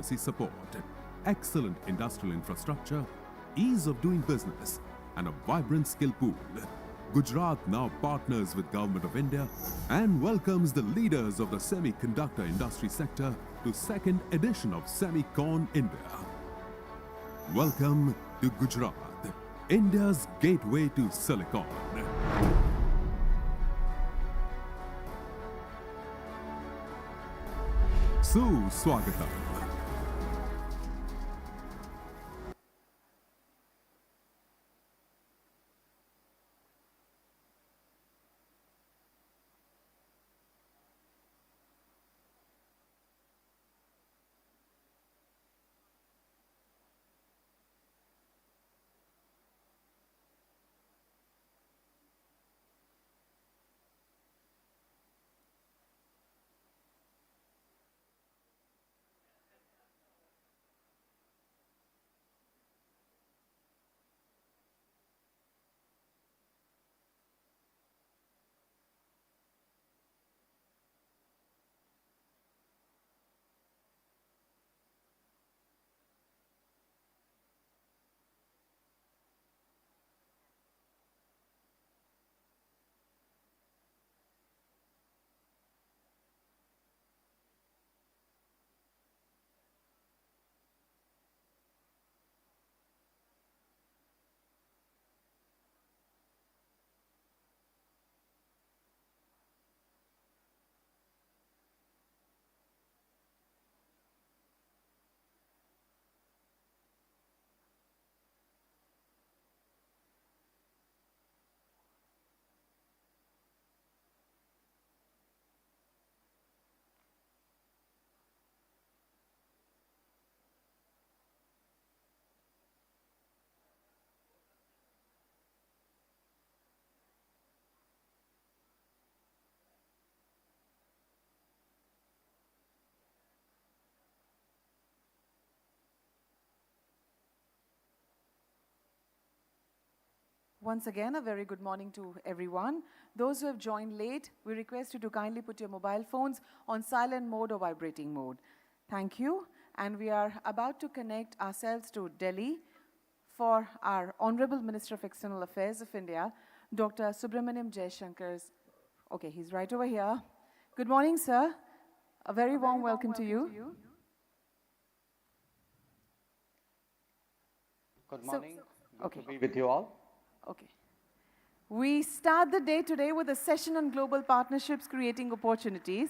support, excellent industrial infrastructure, ease of doing business, and a vibrant skill pool. Gujarat now partners with Government of India and welcomes the leaders of the semiconductor industry sector to second edition of Semicon India. Welcome to Gujarat, India's gateway to Silicon. Swagatam. Once again, a very good morning to everyone. Those who have joined late, we request you to kindly put your mobile phones on silent mode or vibrating mode. Thank you. And we are about to connect ourselves to Delhi for our Honorable Minister of External Affairs of India, Dr. Subramaniam Jaishankar's. Okay, he's right over here. Good morning, sir. A very warm welcome to you. Good morning. Good to be with you all. Okay. We start the day today with a session on global partnerships creating opportunities.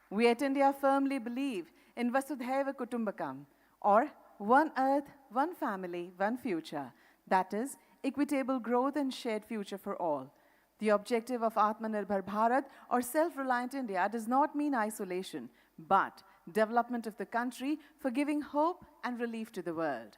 We at India firmly believe in Vasudhaiva Kutumbakam, or one earth, one family, one future. That is, equitable growth and shared future for all. The objective of Atmanirbhar Bharat, or self-reliant India, does not mean isolation, but development of the country for giving hope and relief to the world.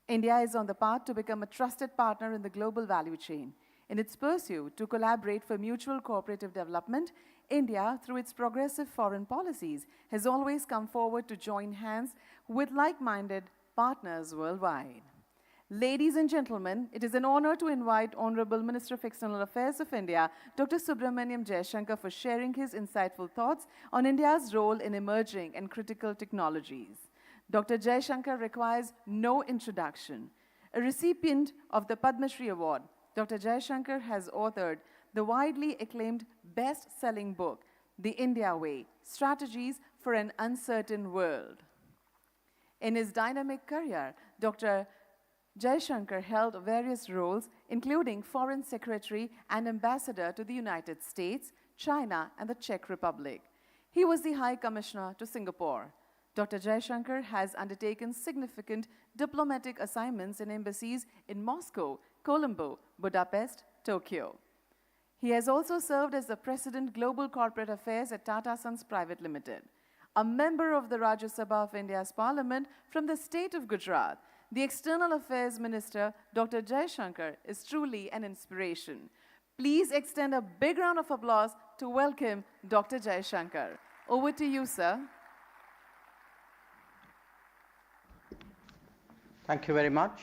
India is on the path to become a trusted partner in the global value chain. In its pursuit to collaborate for mutual cooperative development, India, through its progressive foreign policies, has always come forward to join hands with like-minded partners worldwide. Ladies and gentlemen, it is an honor to invite Honorable Minister of External Affairs of India, Dr. Subramaniam Jaishankar, for sharing his insightful thoughts on India's role in emerging and critical technologies. Dr. Jaishankar requires no introduction. A recipient of the Padma Shri Award, Dr. Jaishankar has authored the widely acclaimed best-selling book, The India Way: Strategies for an Uncertain World. In his dynamic career, Dr. Jaishankar held various roles, including Foreign Secretary and Ambassador to the United States, China, and the Czech Republic. He was the High Commissioner to Singapore. Dr. Jaishankar has undertaken significant diplomatic assignments in embassies in Moscow, Colombo, Budapest, Tokyo. He has also served as the President Global Corporate Affairs at Tata Sons Private Limited. A member of the Rajya Sabha of India's Parliament from the state of Gujarat, the External Affairs Minister, Dr. Jaishankar, is truly an inspiration. Please extend a big round of applause to welcome Dr. Jaishankar. Over to you, sir. Thank you very much.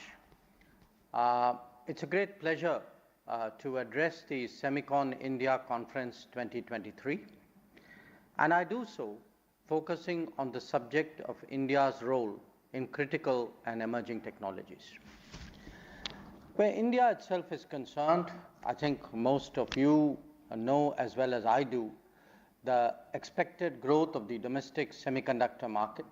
It's a great pleasure to address the Semicon India Conference 2023, and I do so focusing on the subject of India's role in critical and emerging technologies. Where India itself is concerned, I think most of you know as well as I do the expected growth of the domestic semiconductor market.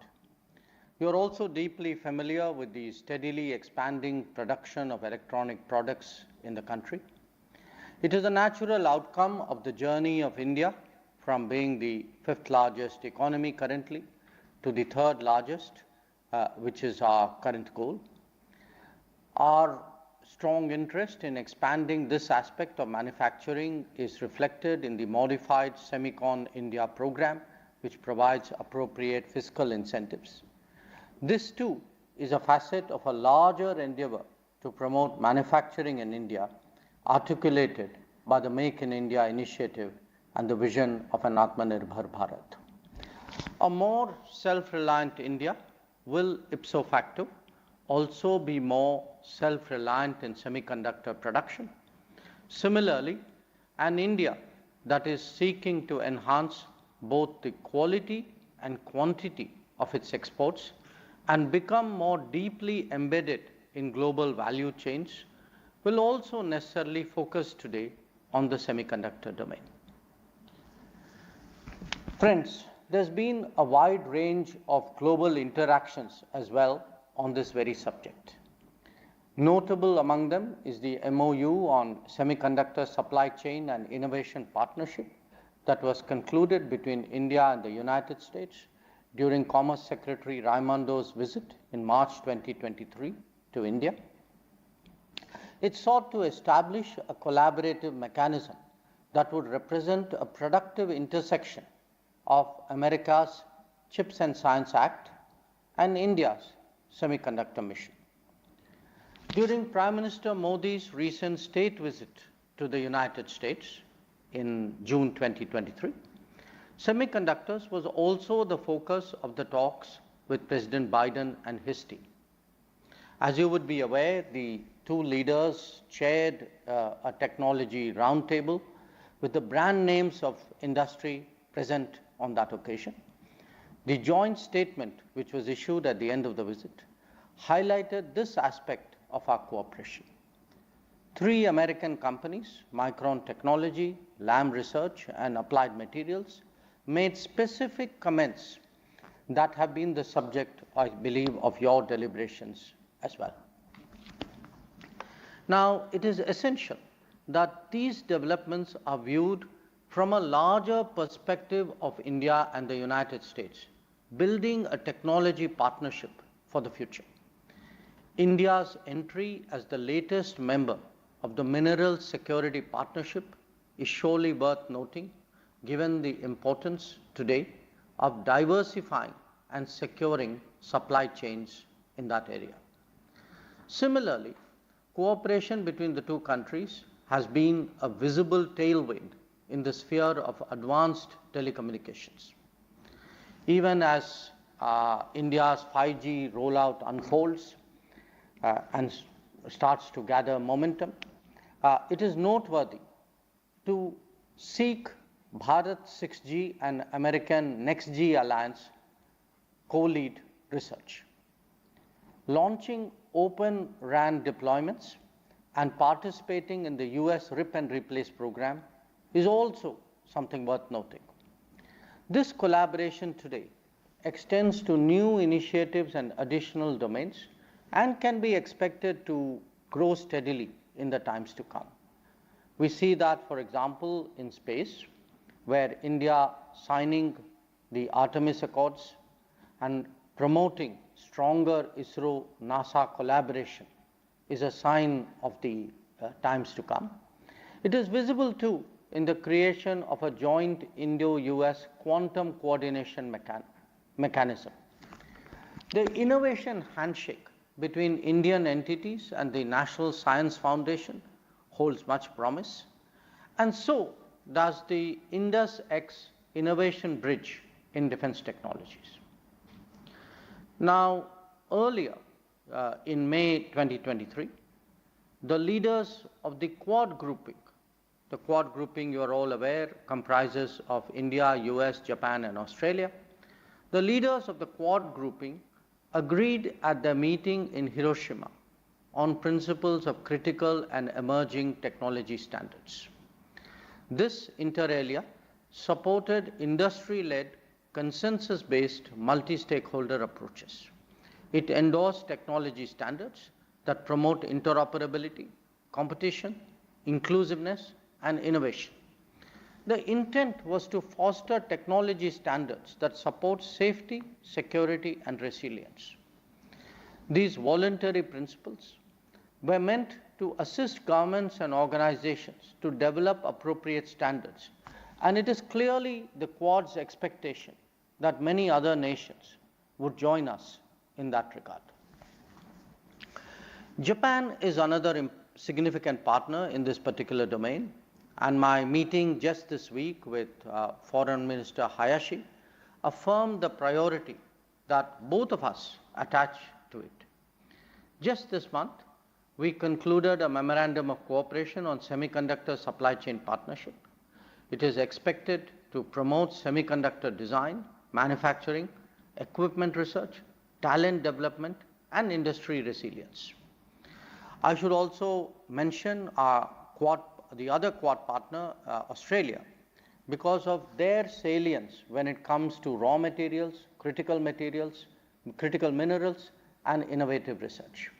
You are also deeply familiar with the steadily expanding production of electronic products in the country. It is a natural outcome of the journey of India from being the 5th largest economy currently to the 3rd largest, which is our current goal. Our strong interest in expanding this aspect of manufacturing is reflected in the modified SemiconIndia program, which provides appropriate fiscal incentives. This too is a facet of a larger endeavor to promote manufacturing in India, articulated by the Make in India initiative and the vision of an Atmanirbhar Bharat. A more self-reliant India will ipso facto also be more self-reliant in semiconductor production. Similarly, an India that is seeking to enhance both the quality and quantity of its exports and become more deeply embedded in global value chains will also necessarily focus today on the semiconductor domain. Friends, there's been a wide range of global interactions as well on this very subject. Notable among them is the MOU on Semiconductor Supply Chain and Innovation Partnership that was concluded between India and the United States during Commerce Secretary Raimondo's visit in March 2023 to India. It sought to establish a collaborative mechanism that would represent a productive intersection of America's Chips and Science Act and India's semiconductor mission. During Prime Minister Modi's recent state visit to the United States in June 2023, semiconductors was also the focus of the talks with President Biden and his team. As you would be aware, the two leaders chaired a technology roundtable with the brand names of industry present on that occasion. The joint statement, which was issued at the end of the visit, highlighted this aspect of our cooperation. 3 American companies, Micron Technology, Lam Research, and Applied Materials, made specific comments that have been the subject, I believe, of your deliberations as well. Now, it is essential that these developments are viewed from a larger perspective of India and the United States, building a technology partnership for the future. India's entry as the latest member of the Mineral Security Partnership is surely worth noting, given the importance today of diversifying and securing supply chains in that area. Similarly, cooperation between the two countries has been a visible tailwind in the sphere of advanced telecommunications. Even as India's 5G rollout unfolds and starts to gather momentum, it is noteworthy to seek Bharat 6G and American NextG alliance co-lead research. Launching open RAN deployments and participating in the US RIP and Replace program is also something worth noting. This collaboration today extends to new initiatives and additional domains and can be expected to grow steadily in the times to come. We see that, for example, in space, where India signing the Artemis Accords and promoting stronger ISRO-NASA collaboration is a sign of the times to come. It is visible too in the creation of a joint Indo-US quantum coordination mechanism. The innovation handshake between Indian entities and the National Science Foundation holds much promise, and so does the Indus-X Innovation Bridge in defense technologies. Now, earlier in May 2023, the leaders of the Quad grouping, you are all aware, comprises of India, US, Japan, and Australia, The leaders of the Quad grouping agreed at their meeting in Hiroshima on principles of critical and emerging technology standards. This inter alia supported industry-led, consensus-based, multi-stakeholder approaches. It endorsed technology standards that promote interoperability, competition, inclusiveness, and innovation. The intent was to foster technology standards that support safety, security, and resilience. These voluntary principles were meant to assist governments and organizations to develop appropriate standards, and it is clearly the Quad's expectation that many other nations would join us in that regard. Japan is another significant partner in this particular domain, and my meeting just this week with Foreign Minister Hayashi affirmed the priority that both of us attach to it. Just this month, we concluded a memorandum of cooperation on semiconductor supply chain partnership. It is expected to promote semiconductor design, manufacturing, equipment research, talent development, and industry resilience. I should also mention the other Quad partner, Australia, because of their salience when it comes to raw materials, critical minerals, and innovative research.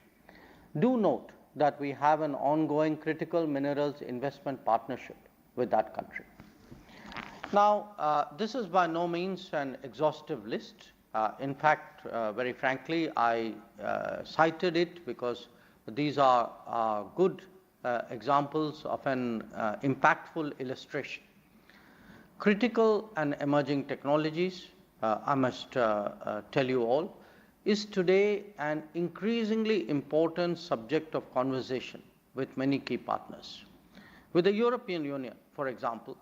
Do note that we have an ongoing critical minerals investment partnership with that country. Now, this is by no means an exhaustive list. In fact, very frankly, I cited it because these are good examples of an impactful illustration. Critical and emerging technologies, I must tell you all, is today an increasingly important subject of conversation with many key partners. With the European Union, for example,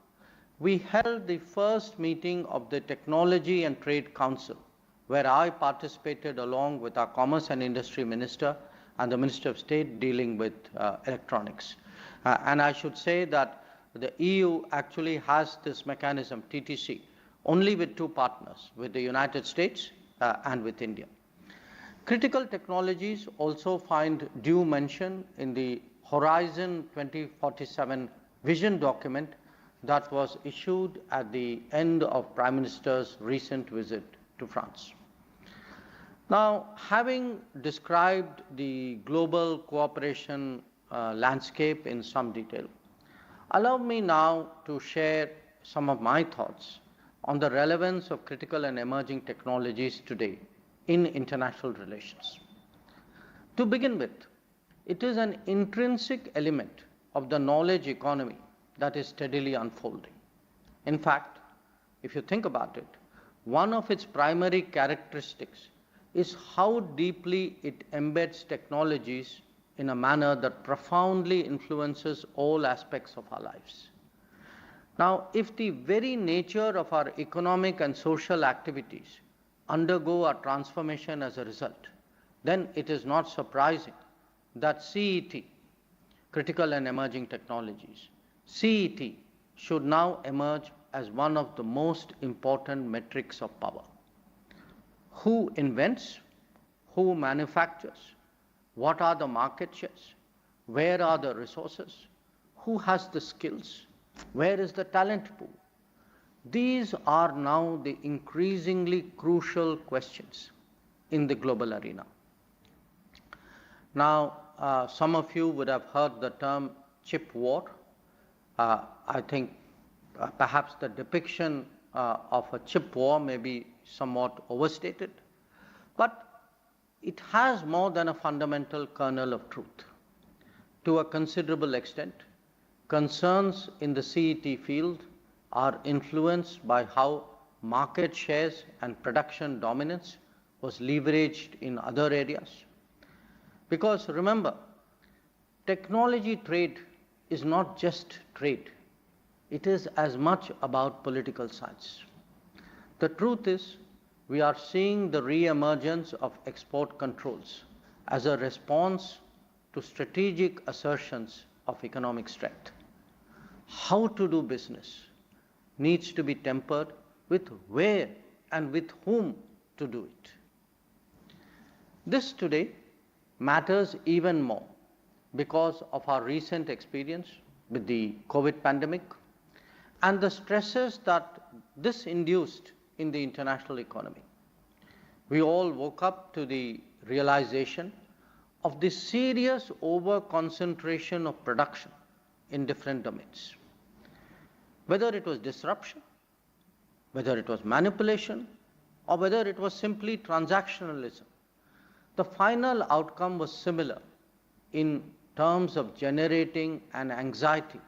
we held the first meeting of the Technology and Trade Council, where I participated along with our Commerce and Industry Minister and the Minister of State dealing with electronics. And I should say that the EU actually has this mechanism, TTC, only with two partners, with the United States and with India. Critical technologies also find due mention in the Horizon 2047 vision document that was issued at the end of Prime Minister's recent visit to France. Now, having described the global cooperation landscape in some detail, allow me now to share some of my thoughts on the relevance of critical and emerging technologies today in international relations. To begin with, it is an intrinsic element of the knowledge economy that is steadily unfolding. In fact, if you think about it, one of its primary characteristics is how deeply it embeds technologies in a manner that profoundly influences all aspects of our lives. Now, if the very nature of our economic and social activities undergo a transformation as a result, then it is not surprising that CET, critical and emerging technologies, CET should now emerge as one of the most important metrics of power. Who invents? Who manufactures? What are the market shares? Where are the resources? Who has the skills? Where is the talent pool? These are now the increasingly crucial questions in the global arena. Now, some of you would have heard the term chip war. I think perhaps the depiction of a chip war may be somewhat overstated, but it has more than a fundamental kernel of truth. To a considerable extent, concerns in the CET field are influenced by how market shares and production dominance was leveraged in other areas. Because remember, technology trade is not just trade. It is as much about political science. The truth is, we are seeing the re-emergence of export controls as a response to strategic assertions of economic strength. How to do business needs to be tempered with where and with whom to do it. This today matters even more because of our recent experience with the COVID pandemic and the stresses that this induced in the international economy. We all woke up to the realization of the serious over-concentration of production in different domains. Whether it was disruption, whether it was manipulation, or whether it was simply transactionalism, the final outcome was similar in terms of generating an anxiety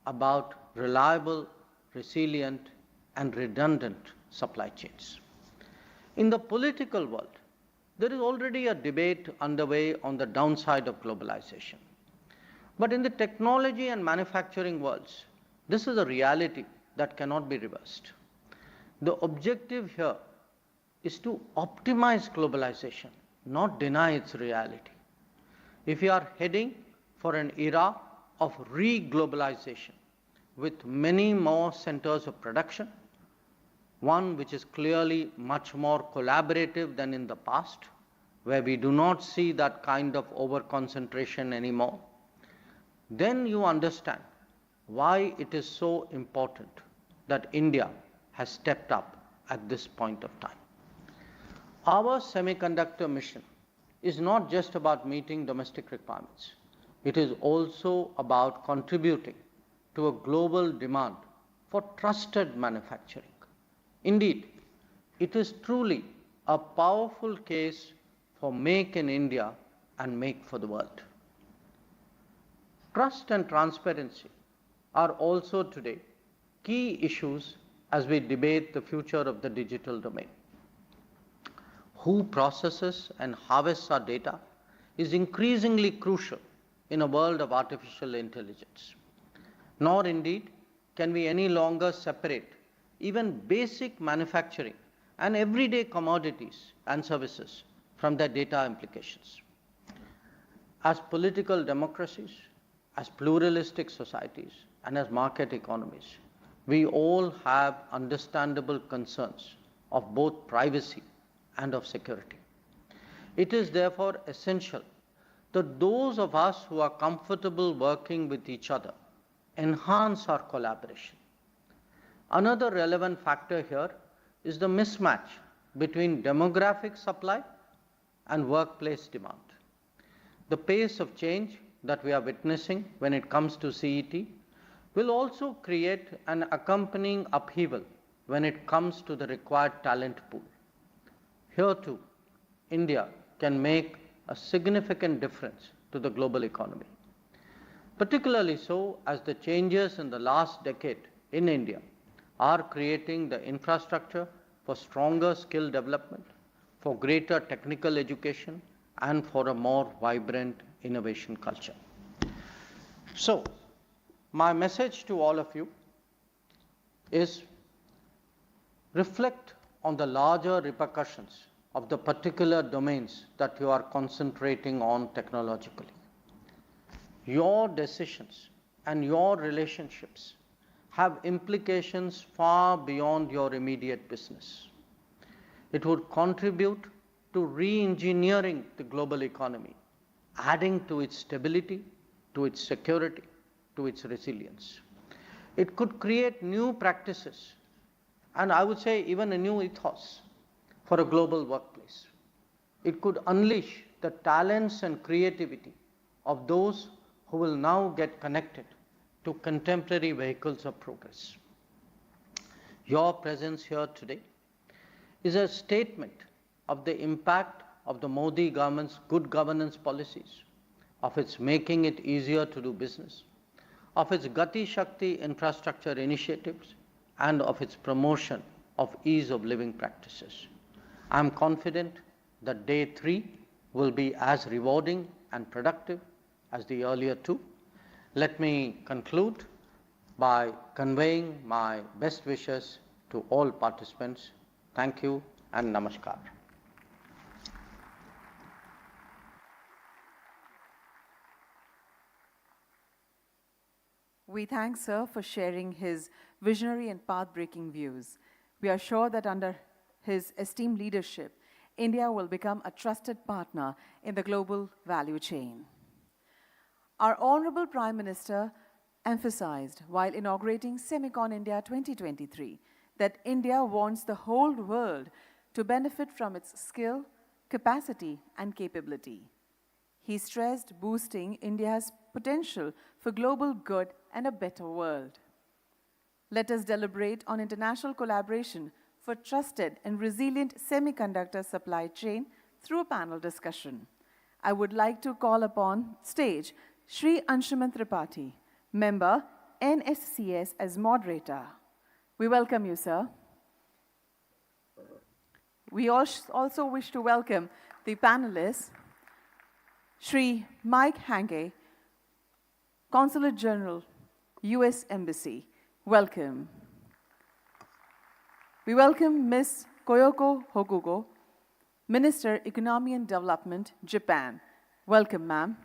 about reliable, resilient, and redundant supply chains. In the political world, there is already a debate underway on the downside of globalization. But in the technology and manufacturing worlds, this is a reality that cannot be reversed. The objective here is to optimize globalization, not deny its reality. If we are heading for an era of re-globalization with many more centers of production, one which is clearly much more collaborative than in the past, where we do not see that kind of over-concentration anymore, then you understand why it is so important that India has stepped up at this point of time. Our semiconductor mission is not just about meeting domestic requirements. It is also about contributing to a global demand for trusted manufacturing. Indeed, it is truly a powerful case for Make in India and Make for the world. Trust and transparency are also today key issues as we debate the future of the digital domain. Who processes and harvests our data is increasingly crucial in a world of artificial intelligence. Nor indeed can we any longer separate even basic manufacturing and everyday commodities and services from their data implications. As political democracies, as pluralistic societies, and as market economies, we all have understandable concerns of both privacy and of security. It is therefore essential that those of us who are comfortable working with each other enhance our collaboration. Another relevant factor here is the mismatch between demographic supply and workplace demand. The pace of change that we are witnessing when it comes to CET will also create an accompanying upheaval when it comes to the required talent pool. Here too, India can make a significant difference to the global economy. Particularly so as the changes in the last decade in India are creating the infrastructure for stronger skill development, for greater technical education, and for a more vibrant innovation culture. So, my message to all of you is reflect on the larger repercussions of the particular domains that you are concentrating on technologically. Your decisions and your relationships have implications far beyond your immediate business. It would contribute to re-engineering the global economy, adding to its stability, to its security, to its resilience. It could create new practices, and I would say even a new ethos for a global workplace. It could unleash the talents and creativity of those who will now get connected to contemporary vehicles of progress. Your presence here today is a statement of the impact of the Modi government's good governance policies, of its making it easier to do business, of its Gati Shakti infrastructure initiatives, and of its promotion of ease of living practices. I am confident that day 3 will be as rewarding and productive as the earlier 2. Let me conclude by conveying my best wishes to all participants. Thank you and namaskar. We thank Sir for sharing his visionary and path-breaking views. We are sure that under his esteemed leadership, India will become a trusted partner in the global value chain. Our Honorable Prime Minister emphasized while inaugurating SemiconIndia 2023 that India wants the whole world to benefit from its skill, capacity, and capability. He stressed boosting India's potential for global good and a better world. Let us deliberate on international collaboration for trusted and resilient semiconductor supply chain through a panel discussion. I would like to call upon stage Shri Anshuman Tripathi, member NSCS as moderator. We welcome you, sir. We also wish to welcome the panelists, Shri Mike Hanke, Consulate General, US Embassy. Welcome. We welcome Ms. Koyoko Hokugo, Minister, Economy and Development, Japan. Welcome, ma'am.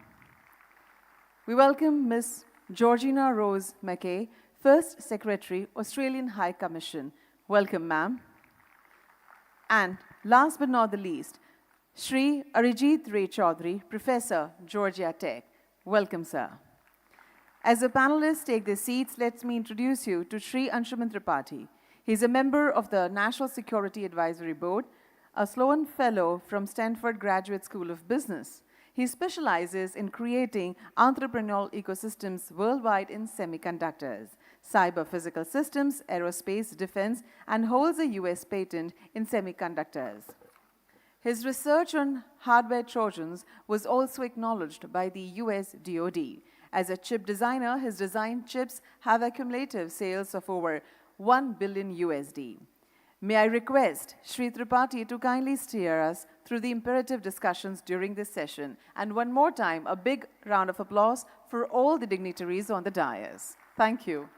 We welcome Ms. Georgina Rose Mackay, First Secretary, Australian High Commission. Welcome, ma'am. And last but not the least, Shri Arijit Ray Chaudhary, Professor, Georgia Tech. Welcome, sir. As the panelists take their seats, let me introduce you to Shri Anshuman Tripathi. He's a member of the National Security Advisory Board, a Sloan Fellow from Stanford Graduate School of Business. He specializes in creating entrepreneurial ecosystems worldwide in semiconductors, cyber physical systems, aerospace, defense, and holds a US patent in semiconductors. His research on hardware Trojans was also acknowledged by the US DoD. As a chip designer, his designed chips have accumulative sales of over 1 billion USD. May I request Shri Tripathi to kindly steer us through the imperative discussions during this session. And one more time, a big round of applause for all the dignitaries on the dais. Thank you.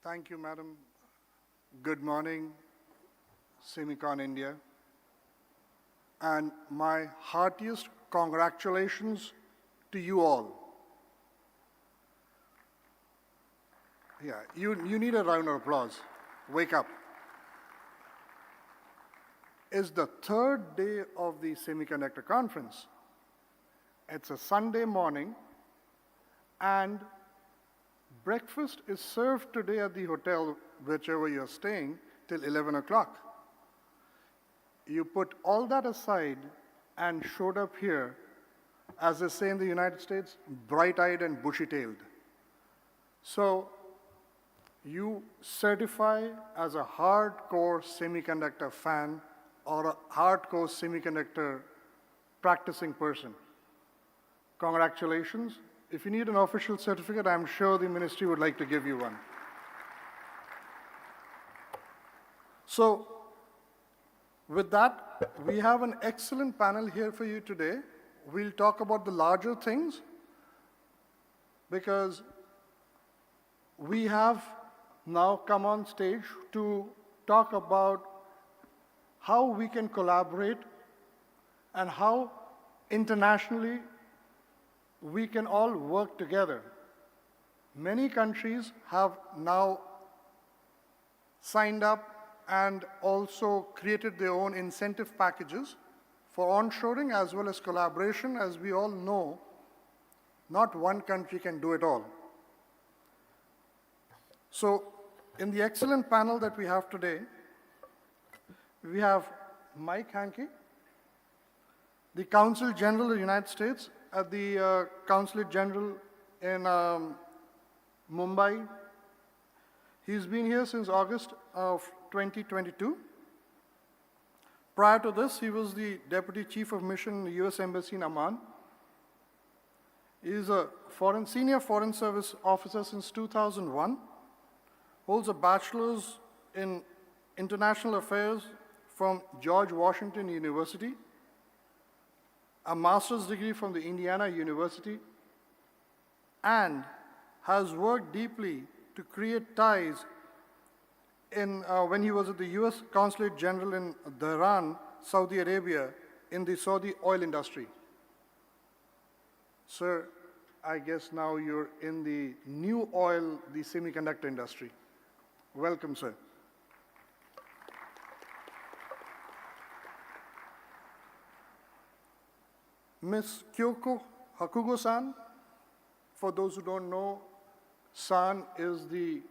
Thank you, madam. Good morning, Semicon India. And my heartiest congratulations to you all. Yeah, you need a round of applause. Wake up. It's the third day of the Semiconductor conference. It's a Sunday morning, and breakfast is served today at the hotel, whichever you're staying, till 11 o'clock. You put all that aside and showed up here, as they say in the United States, bright-eyed and bushy-tailed. So you certify as a hardcore semiconductor fan or a hardcore semiconductor practicing person. Congratulations. If you need an official certificate, I'm sure the ministry would like to give you one. So, with that, we have an excellent panel here for you today. We'll talk about the larger things because we have now come on stage to talk about how we can collaborate and how internationally we can all work together. Many countries have now signed up and also created their own incentive packages for onshoring as well as collaboration. As we all know, not one country can do it all. So, in the excellent panel that we have today, we have Mike Hanke, the Consul General of the United States at the Consulate General in Mumbai. He's been here since August of 2022. Prior to this, he was the Deputy Chief of Mission in the US Embassy in Amman. He is a senior Foreign Service officer since 2001, holds a bachelor's in International Affairs from George Washington University, a master's degree from the Indiana University, and has worked deeply to create ties when he was at the US Consulate General in Dhahran, Saudi Arabia, in the Saudi oil industry. Sir, I guess now you're in the new oil, the semiconductor industry. Welcome, sir. Ms. Kyoko Hakugo-san, for those who don't know, san is the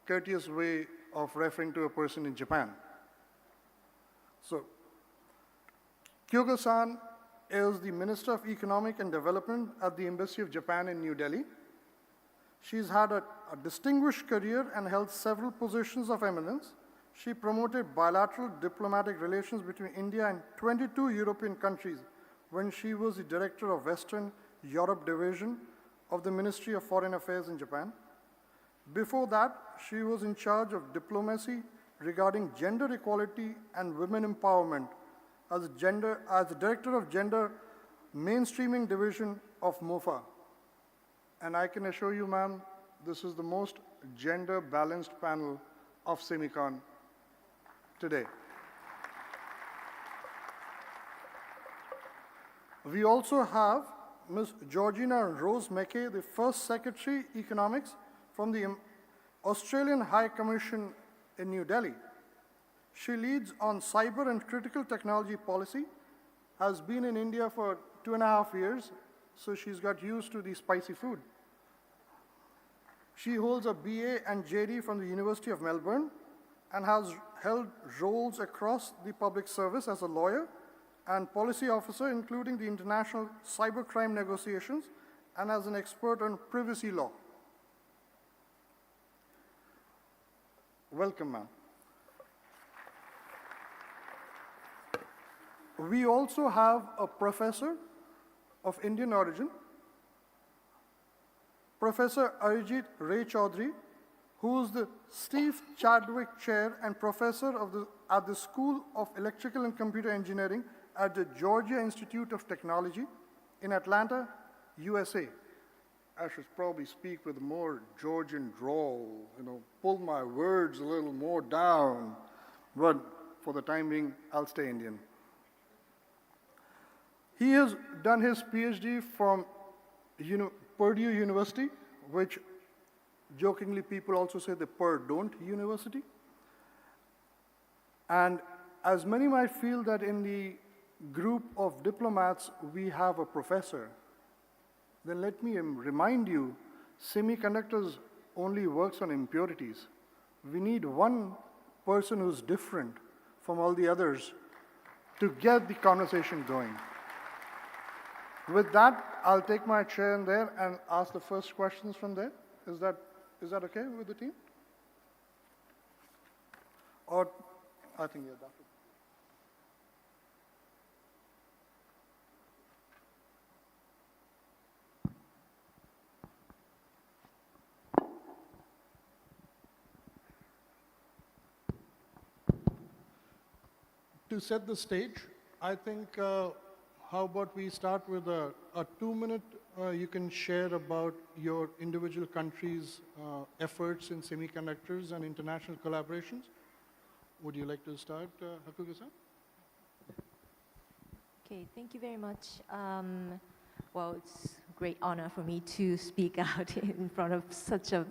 courteous way of referring to a person in Japan. So, Kyoko-san is the Minister of Economic and Development at the Embassy of Japan in New Delhi. She's had a distinguished career and held several positions of eminence. She promoted bilateral diplomatic relations between India and 22 European countries when she was the Director of Western Europe Division of the Ministry of Foreign Affairs in Japan. Before that, she was in charge of diplomacy regarding gender equality and women empowerment as the Director of Gender Mainstreaming Division of MOFA. And I can assure you, ma'am, this is the most gender-balanced panel of Semicon today. We also have Ms. Georgina Rose Mackay, the first Secretary Economics from the Australian High Commission in New Delhi. She leads on cyber and critical technology policy, has been in India for 2.5 years, so she's got used to the spicy food. She holds a BA and JD from the University of Melbourne and has held roles across the public service as a lawyer and policy officer, including the international cybercrime negotiations and as an expert on privacy law. Welcome, ma'am. We also have a professor of Indian origin, Professor Arijit Ray Chaudhary, who is the Steve Chadwick Chair and Professor at the School of Electrical and Computer Engineering at the Georgia Institute of Technology in Atlanta, USA. I should probably speak with more Georgian drawl, pull my words a little more down, but for the time being, I'll stay Indian. He has done his PhD from Purdue University, which jokingly people also say the Purdue University. And as many might feel that in the group of diplomats we have a professor, then let me remind you, semiconductors only works on impurities. We need one person who's different from all the others to get the conversation going. With that, I'll take my chair in there and ask the first questions from there. Is that okay with the team? Or, I think, yeah, Dr. To set the stage, I think, how about we start with a 2-minute, you can share about your individual countries' efforts in semiconductors and international collaborations. Would you like to start, Hakugo-san? Okay, thank you very much. Well, it's a great honor for me to speak out in front of such a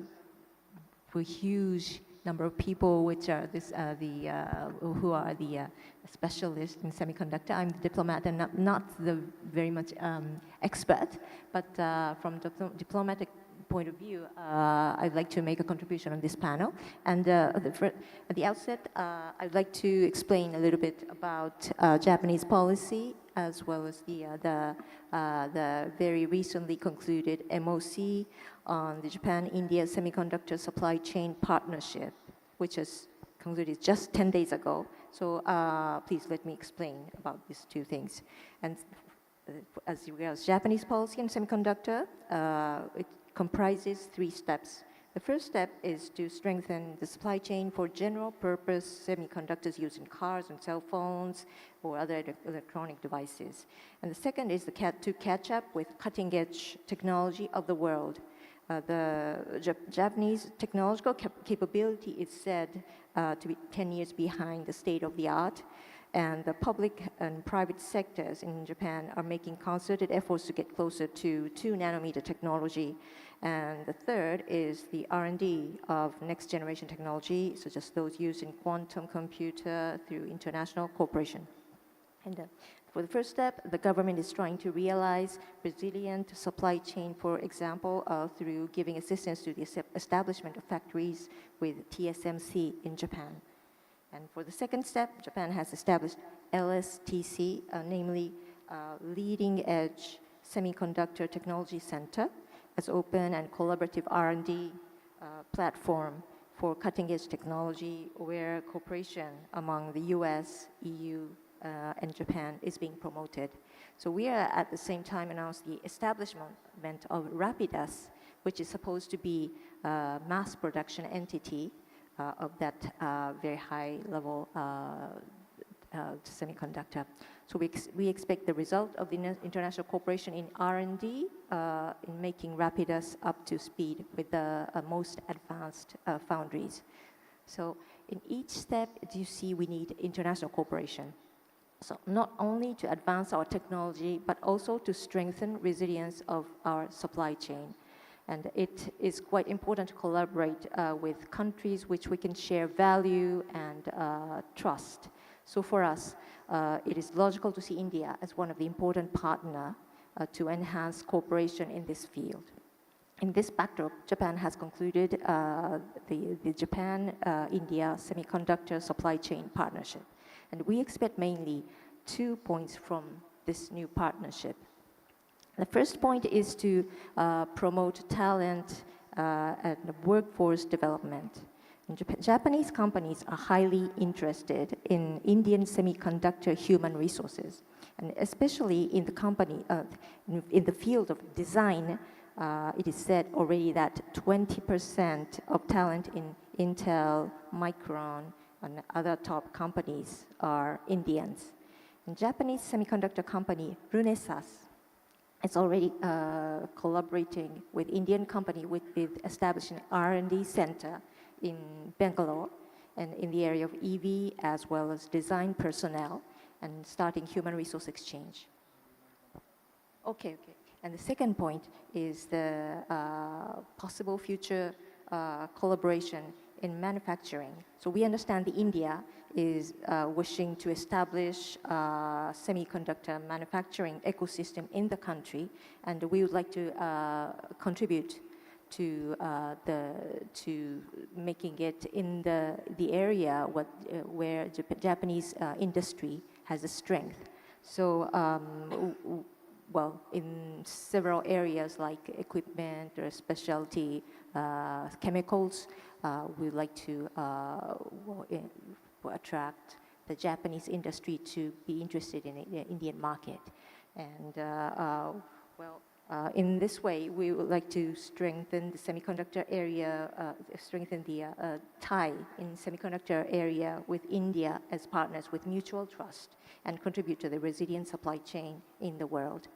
huge number of people, which are who are the specialists in semiconductor. I'm the diplomat and not the very much expert, but from diplomatic point of view, I'd like to make a contribution on this panel. And at the outset, I'd like to explain a little bit about Japanese policy, as well as the very recently concluded MOC on the Japan-India Semiconductor Supply Chain Partnership, which was concluded just 10 days ago. So please let me explain about these two things. And as regards Japanese policy and semiconductor, it comprises 3 steps. The first step is to strengthen the supply chain for general purpose semiconductors used in cars and cell phones or other electronic devices. And the second is to catch up with cutting edge technology of the world. The Japanese technological capability is said to be 10 years behind the state of the art. And the public and private sectors in Japan are making concerted efforts to get closer to 2-nanometer technology. And the third is the R&D of next generation technology, such as those used in quantum computer through international cooperation. And for the first step, the government is trying to realize resilient supply chain, for example, through giving assistance to the establishment of factories with TSMC in Japan. And for the second step, Japan has established LSTC, namely Leading Edge Semiconductor Technology Center, as open and collaborative R&D platform for cutting-edge technology, where cooperation among the US, EU, and Japan is being promoted. So we are at the same time announced the establishment of Rapidus, which is supposed to be a mass production entity of that very high level semiconductor. So we expect the result of the international cooperation in R&D in making Rapidus up to speed with the most advanced foundries. So in each step, you see we need international cooperation. So not only to advance our technology, but also to strengthen resilience of our supply chain. And it is quite important to collaborate with countries which we can share value and trust. So for us, it is logical to see India as one of the important partners to enhance cooperation in this field. In this backdrop, Japan has concluded the Japan-India Semiconductor Supply Chain Partnership. And we expect mainly 2 points from this new partnership. The first point is to promote talent and workforce development. Japanese companies are highly interested in Indian semiconductor human resources, and especially in the field of design. It is said already that 20% of talent in Intel, Micron, and other top companies are Indians. And Japanese semiconductor company Renesas is already collaborating with Indian company with establishing R&D center in Bangalore and in the area of EV as well as design personnel and starting human resource exchange. Okay. And the second point is the possible future collaboration in manufacturing. So we understand that India is wishing to establish a semiconductor manufacturing ecosystem in the country, and we would like to contribute to making it in the area where Japanese industry has a strength. So well, in several areas like equipment or specialty chemicals, we would like to attract the Japanese industry to be interested in the Indian market. And in this way, we would like to strengthen the semiconductor area, strengthen the tie in semiconductor area with India as partners with mutual trust and contribute to the resilient supply chain in the world.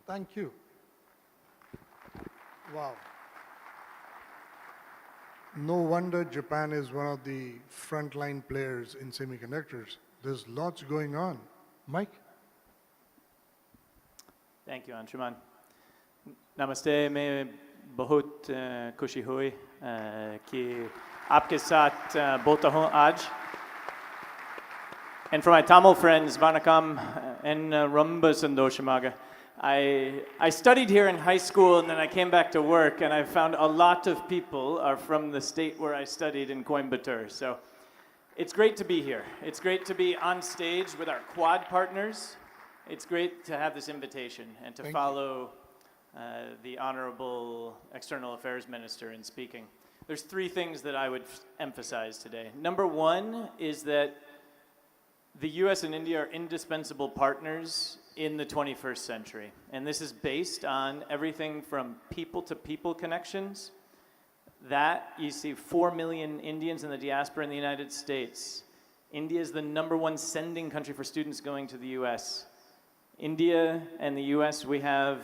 Thank you. Wow. No wonder Japan is one of the frontline players in semiconductors. There's lots going on. Mike? Thank you, Anshuman. Namaste, मैं बहुत खुशी हुई कि आपके साथ बोलता हूँ आज. And for my Tamil friends, Vanakkam and Rumba Sandoshamaga. I studied here in high school and then I came back to work and I found a lot of people are from the state where I studied in Coimbatore. So it's great to be here. It's great to be on stage with our Quad partners. It's great to have this invitation and to follow the Honorable External Affairs Minister in speaking. There's 3 things that I would emphasize today. Number 1 is that the US and India are indispensable partners in the 21st century. And this is based on everything from people-to-people connections. That, you see 4 million Indians in the diaspora in the United States. India is the #1 sending country for students going to the US. India and the US, the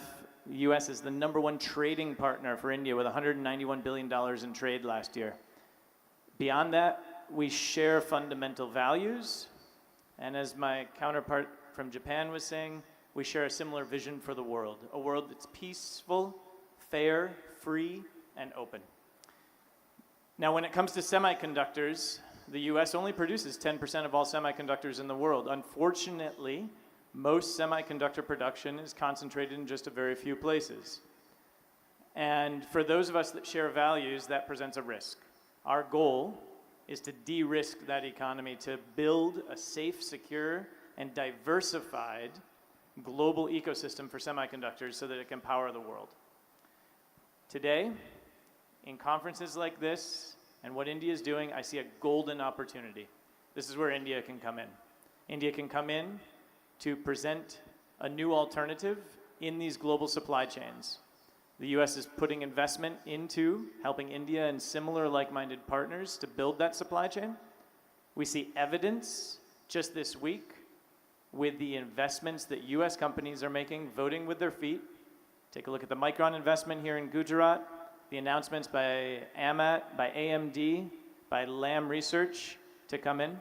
US is the #1 trading partner for India with $191 billion in trade last year. Beyond that, we share fundamental values. And as my counterpart from Japan was saying, we share a similar vision for the world, a world that's peaceful, fair, free, and open. Now, when it comes to semiconductors, the US only produces 10% of all semiconductors in the world. Unfortunately, most semiconductor production is concentrated in just a very few places. And for those of us that share values, that presents a risk. Our goal is to de-risk that economy, to build a safe, secure, and diversified global ecosystem for semiconductors so that it can power the world. Today, in conferences like this, and what India is doing, I see a golden opportunity. This is where India can come in. India can come in to present a new alternative in these global supply chains. The US is putting investment into helping India and similar like-minded partners to build that supply chain. We see evidence just this week with the investments that US companies are making, voting with their feet. Take a look at the Micron investment here in Gujarat, the announcements by AMAT, by AMD, by Lam Research to come in.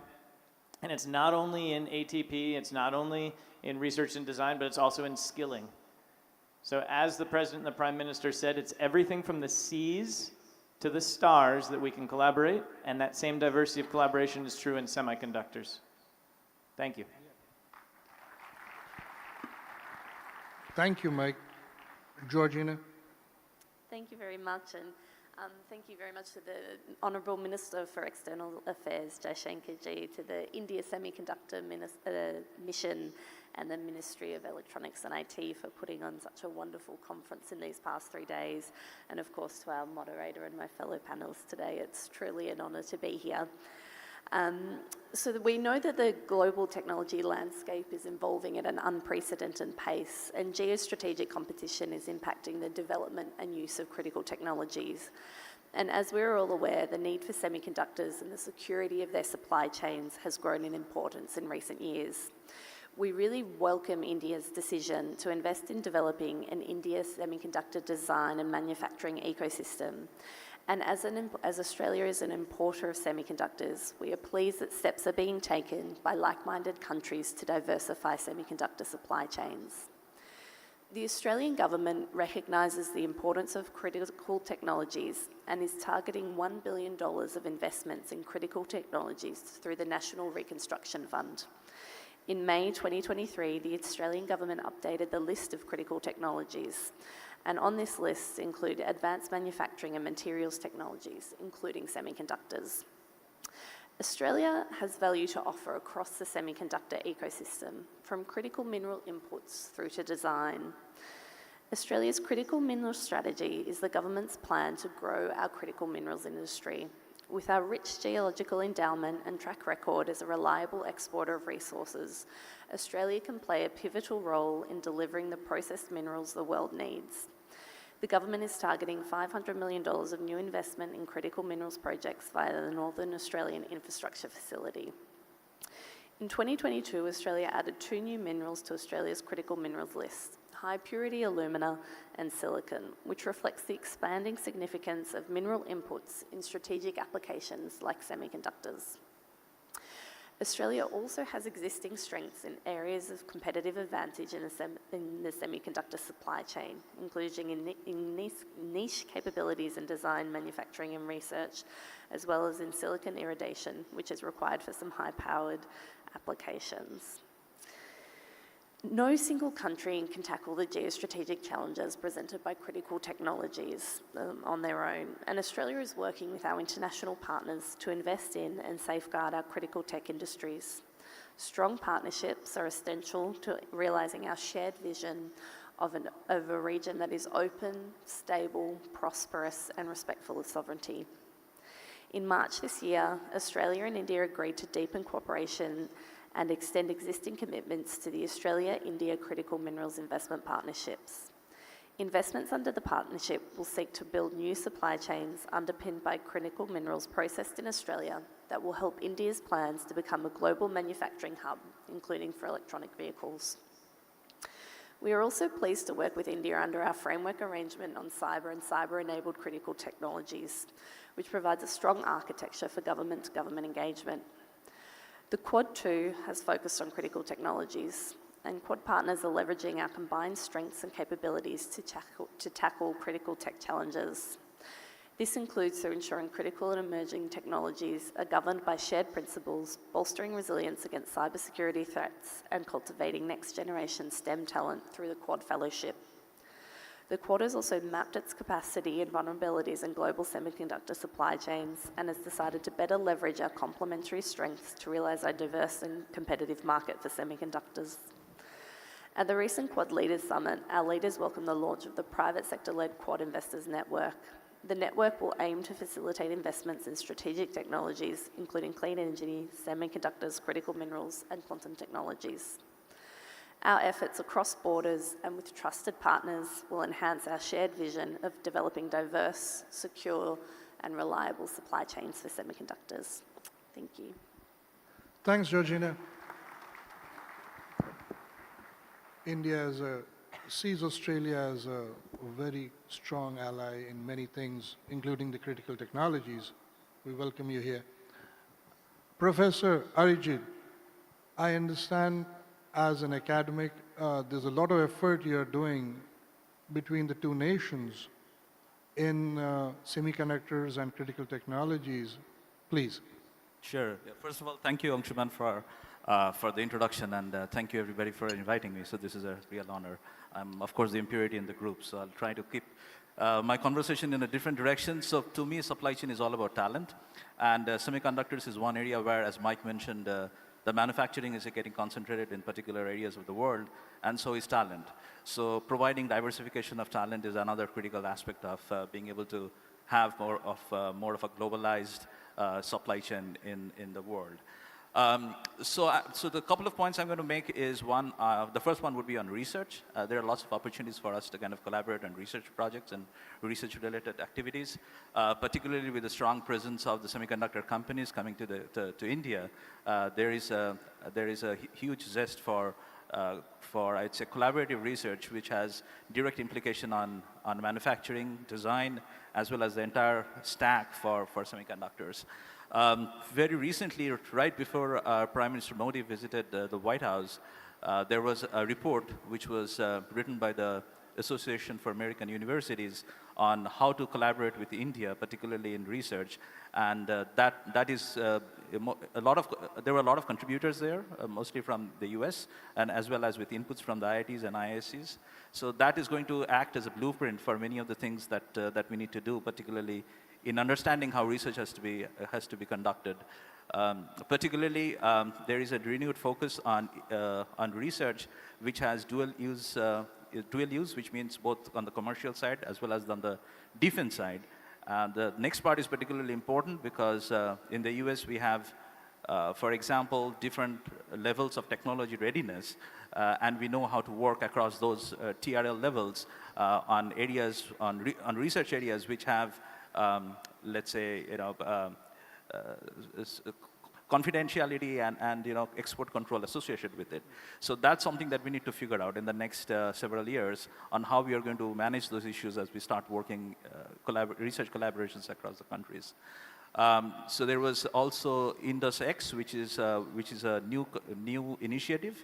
And it's not only in ATP, it's not only in research and design, but it's also in skilling. So as the President and the Prime Minister said, it's everything from the seas to the stars that we can collaborate, and that same diversity of collaboration is true in semiconductors. Thank you. Thank you, Mike. Georgina? Thank you very much, and thank you very much to the Honourable Minister for External Affairs, Jaishankar ji, to the India Semiconductor Mission and the Ministry of Electronics and IT for putting on such a wonderful conference in these past 3 days, and of course to our moderator and my fellow panellists today. It's truly an honour to be here. So that we know that the global technology landscape is evolving at an unprecedented pace, and geostrategic competition is impacting the development and use of critical technologies. And as we're all aware, the need for semiconductors and the security of their supply chains has grown in importance in recent years. We really welcome India's decision to invest in developing an India semiconductor design and manufacturing ecosystem. And as Australia is an importer of semiconductors, we are pleased that steps are being taken by like-minded countries to diversify semiconductor supply chains. The Australian government recognises the importance of critical technologies and is targeting $1 billion of investments in critical technologies through the National Reconstruction Fund. In May 2023, the Australian government updated the list of critical technologies, and on this list include advanced manufacturing and materials technologies, including semiconductors. Australia has value to offer across the semiconductor ecosystem, from critical mineral inputs through to design. Australia's critical mineral strategy is the government's plan to grow our critical minerals industry. With our rich geological endowment and track record as a reliable exporter of resources, Australia can play a pivotal role in delivering the processed minerals the world needs. The government is targeting $500 million of new investment in critical minerals projects via the Northern Australian Infrastructure Facility. In 2022, Australia added 2 new minerals to Australia's critical minerals list: high-purity alumina and silicon, which reflects the expanding significance of mineral inputs in strategic applications like semiconductors. Australia also has existing strengths in areas of competitive advantage in the semiconductor supply chain, including in niche capabilities in design, manufacturing and research, as well as in silicon irradiation, which is required for some high-powered applications. No single country can tackle the geostrategic challenges presented by critical technologies on their own, and Australia is working with our international partners to invest in and safeguard our critical tech industries. Strong partnerships are essential to realising our shared vision of a region that is open, stable, prosperous and respectful of sovereignty. In March this year, Australia and India agreed to deepen cooperation and extend existing commitments to the Australia-India Critical Minerals Investment Partnerships. Investments under the partnership will seek to build new supply chains underpinned by critical minerals processed in Australia that will help India's plans to become a global manufacturing hub, including for electronic vehicles. We are also pleased to work with India under our framework arrangement on cyber and cyber-enabled critical technologies, which provides a strong architecture for government-to-government engagement. The Quad 2 has focused on critical technologies, and Quad partners are leveraging our combined strengths and capabilities to tackle critical tech challenges. This includes through ensuring critical and emerging technologies are governed by shared principles, bolstering resilience against cybersecurity threats, and cultivating next-generation STEM talent through the Quad Fellowship. The Quad has also mapped its capacity and vulnerabilities in global semiconductor supply chains and has decided to better leverage our complementary strengths to realise our diverse and competitive market for semiconductors. At the recent Quad Leaders Summit, our leaders welcomed the launch of the private sector-led Quad Investors Network. The network will aim to facilitate investments in strategic technologies, including clean energy, semiconductors, critical minerals, and quantum technologies. Our efforts across borders and with trusted partners will enhance our shared vision of developing diverse, secure, and reliable supply chains for semiconductors. Thank you. Thanks, Georgina. India sees Australia as a very strong ally in many things, including the critical technologies. We welcome you here. Professor Arijit, I understand as an academic, there's a lot of effort you're doing between the two nations in semiconductors and critical technologies. Please. Sure. Yeah, first of all, thank you, Angshuman, for the introduction, and thank you, everybody, for inviting me. So this is a real honor. I'm, of course, the impurity in the group, so I'll try to keep my conversation in a different direction. So to me, supply chain is all about talent, and semiconductors is one area where, as Mike mentioned, the manufacturing is getting concentrated in particular areas of the world, and so is talent. So providing diversification of talent is another critical aspect of being able to have more of a globalized supply chain in the world. So the couple of points I'm going to make is one, the first one would be on research. There are lots of opportunities for us to kind of collaborate on research projects and research-related activities, particularly with the strong presence of the semiconductor companies coming to India. There is a huge zest for I'd say collaborative research, which has direct implication on manufacturing, design, as well as the entire stack for semiconductors. Very recently, right before Prime Minister Modi visited the White House, there was a report which was written by the Association for American Universities on how to collaborate with India, particularly in research, and that is there were a lot of contributors there, mostly from the US, and as well as with inputs from the IITs and IIScs. So that is going to act as a blueprint for many of the things that we need to do, particularly in understanding how research has to be conducted. Particularly, there is a renewed focus on research which has dual use, which means both on the commercial side as well as on the defense side. The next part is particularly important because in the US we have, for example, different levels of technology readiness, and we know how to work across those TRL levels on research areas which have, let's say, confidentiality and export control associated with it. So that's something that we need to figure out in the next several years on how we are going to manage those issues as we start working research collaborations across the countries. So there was also IndusX, which is a new initiative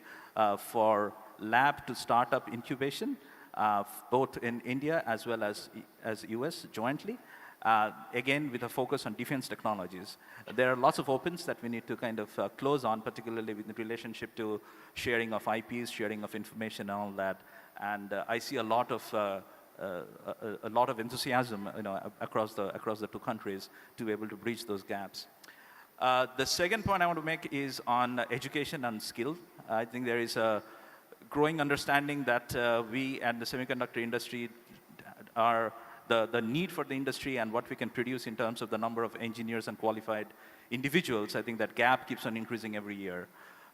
for lab to startup incubation, both in India as well as US jointly. Again, with a focus on defense technologies. There are lots of opens that we need to kind of close on, particularly with the relationship to sharing of IPs, sharing of information and all that. And I see a lot of enthusiasm, across the two countries to be able to breach those gaps. The second point I want to make is on education and skill. I think there is a growing understanding that we and the semiconductor industry are the need for the industry and what we can produce in terms of the number of engineers and qualified individuals. I think that gap keeps on increasing every year.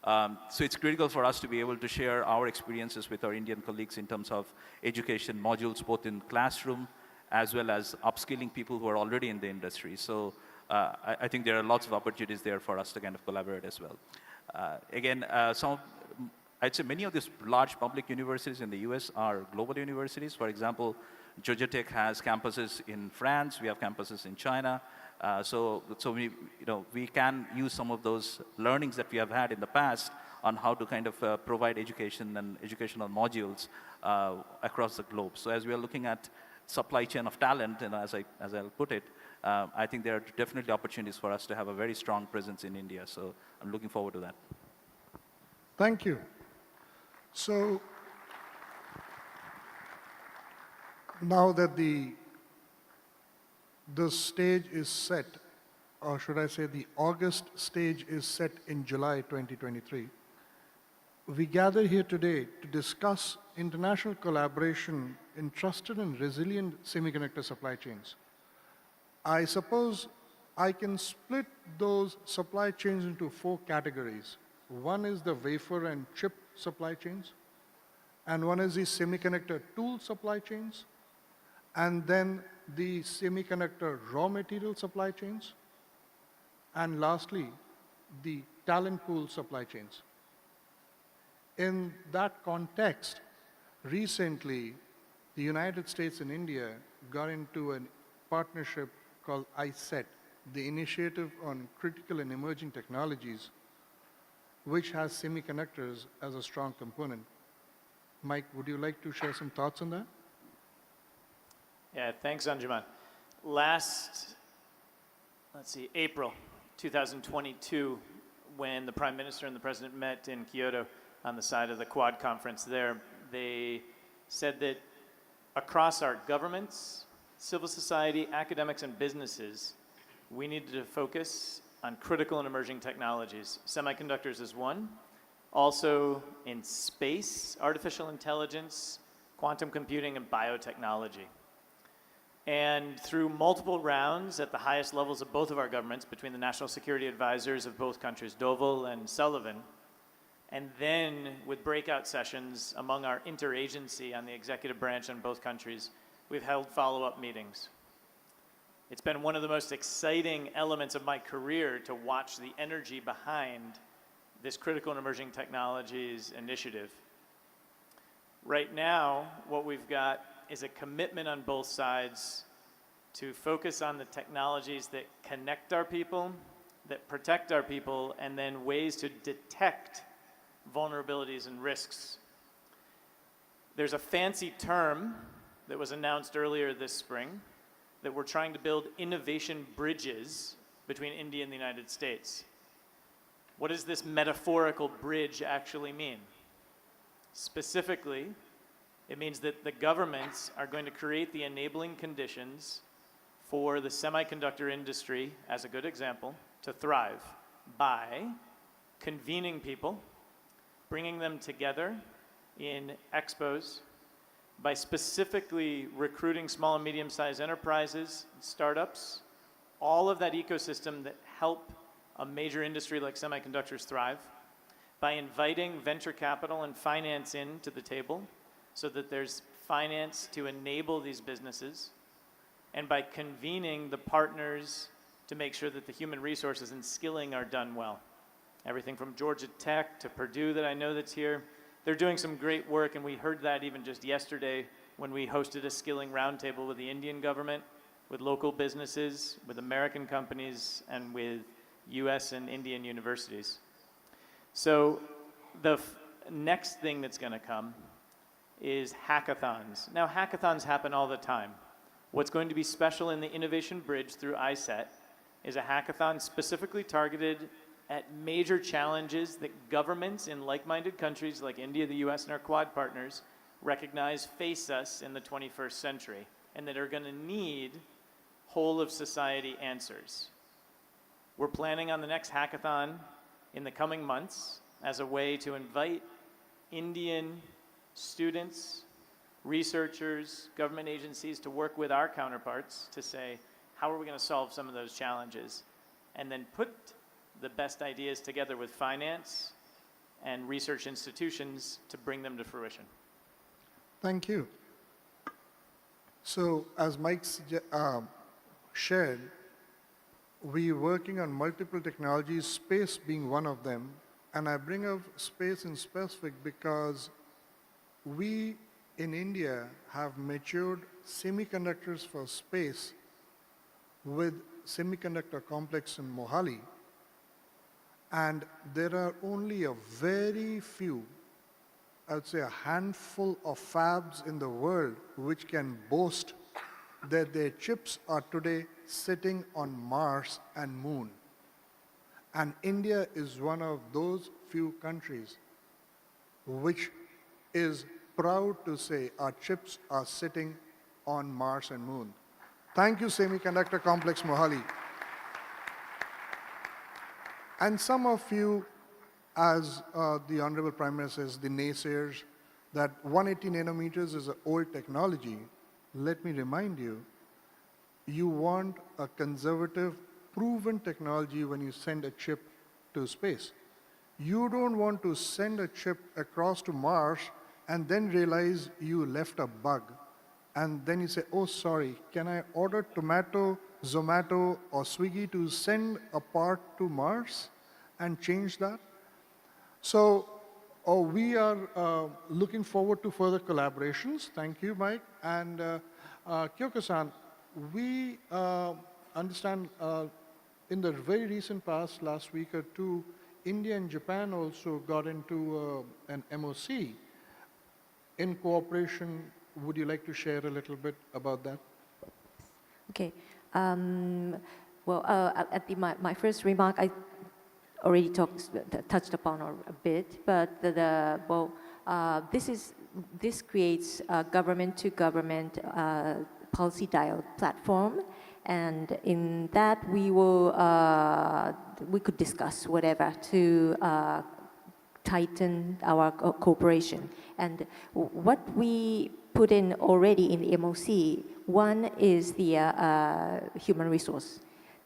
So it's critical for us to be able to share our experiences with our Indian colleagues in terms of education modules, both in classroom as well as upskilling people who are already in the industry. So I think there are lots of opportunities there for us to kind of collaborate as well. Again, I'd say many of these large public universities in the US are global universities. For example, Georgia Tech has campuses in France, we have campuses in China, So we can use some of those learnings that we have had in the past on how to kind of provide education and educational modules across the globe. So as we are looking at supply chain of talent, and as I'll put it, I think there are definitely opportunities for us to have a very strong presence in India. So I'm looking forward to that. Thank you. So now that the stage is set, or should I say the August stage is set in July 2023, we gather here today to discuss international collaboration in trusted and resilient semiconductor supply chains. I suppose I can split those supply chains into 4 categories. One is the wafer and chip supply chains, and one is the semiconductor tool supply chains, and then the semiconductor raw material supply chains, and lastly, the talent pool supply chains. In that context, recently, the United States and India got into a partnership called ISET, the Initiative on Critical and Emerging Technologies, which has semiconductors as a strong component. Mike, would you like to share some thoughts on that? Yeah, thanks, Anjuman. Last, April 2022, when the Prime Minister and the President met in Kyoto on the side of the Quad conference there, they said that across our governments, civil society, academics, and businesses, we needed to focus on critical and emerging technologies. Semiconductors is one. Also in space, artificial intelligence, quantum computing, and biotechnology. And through multiple rounds at the highest levels of both of our governments, between the national security advisors of both countries, Doval and Sullivan, and then with breakout sessions among our interagency on the executive branch in both countries, we've held follow-up meetings. It's been one of the most exciting elements of my career to watch the energy behind this critical and emerging technologies initiative. Right now, what we've got is a commitment on both sides to focus on the technologies that connect our people, that protect our people, and then ways to detect vulnerabilities and risks. There's a fancy term that was announced earlier this spring that we're trying to build innovation bridges between India and the United States. What does this metaphorical bridge actually mean? Specifically, it means that the governments are going to create the enabling conditions for the semiconductor industry, as a good example, to thrive by convening people, bringing them together in expos, by specifically recruiting small and medium-sized enterprises, startups, all of that ecosystem that help a major industry like semiconductors thrive, by inviting venture capital and finance into the table so that there's finance to enable these businesses, and by convening the partners to make sure that the human resources and skilling are done well. Everything from Georgia Tech to Purdue that I know that's here, they're doing some great work, and we heard that even just yesterday when we hosted a skilling roundtable with the Indian government, with local businesses, with American companies, and with US and Indian universities. So the next thing that's going to come is hackathons. Now, hackathons happen all the time. What's going to be special in the Innovation Bridge through ISET is a hackathon specifically targeted at major challenges that governments in like-minded countries like India, the US, and our Quad partners recognize face us in the 21st century, and that are going to need whole-of-society answers. We're planning on the next hackathon in the coming months as a way to invite Indian students, researchers, government agencies to work with our counterparts to say, how are we going to solve some of those challenges? And then put the best ideas together with finance and research institutions to bring them to fruition. Thank you. So as Mike shared, we're working on multiple technologies, space being one of them. And I bring up space in specific because we in India have matured semiconductors for space with semiconductor complex in Mohali, and there are only a very few, I would say a handful of fabs in the world which can boast that their chips are today sitting on Mars and Moon. And India is one of those few countries which is proud to say our chips are sitting on Mars and Moon. Thank you, Semiconductor Complex Mohali. And some of you, as the Honorable Prime Minister says, the naysayers, that 180 nanometers is an old technology. Let me remind you, you want a conservative, proven technology when you send a chip to space. You don't want to send a chip across to Mars and then realize you left a bug. And then you say, oh, sorry, can I order Tomato, Zomato, or Swiggy to send a part to Mars and change that? So we are looking forward to further collaborations. Thank you, Mike. And Kyoko-san, we understand in the very recent past, last week or two, India and Japan also got into an MOC in cooperation. Would you like to share a little bit about that? Okay. Well, at my first remark, I already touched upon a bit, but this creates a government-to-government policy dialogue platform, and in that we could discuss whatever to tighten our cooperation. And what we put in already in the MOC, one is the human resource,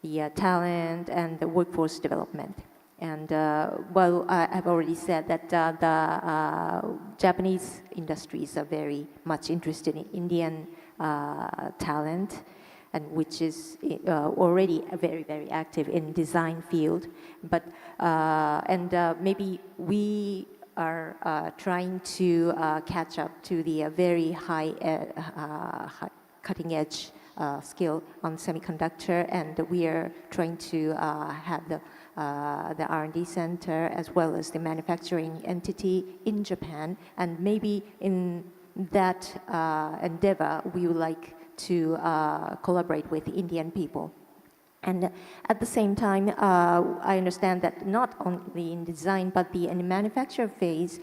the talent and the workforce development. And well, I've already said that the Japanese industries are very much interested in Indian talent, and which is already very, very active in design field. But maybe we are trying to catch up to the very high cutting edge skill on semiconductor, and we are trying to have the R&D center as well as the manufacturing entity in Japan, and maybe in that endeavor we would like to collaborate with Indian people. And at the same time, I understand that not only in design, but in the manufacture phase,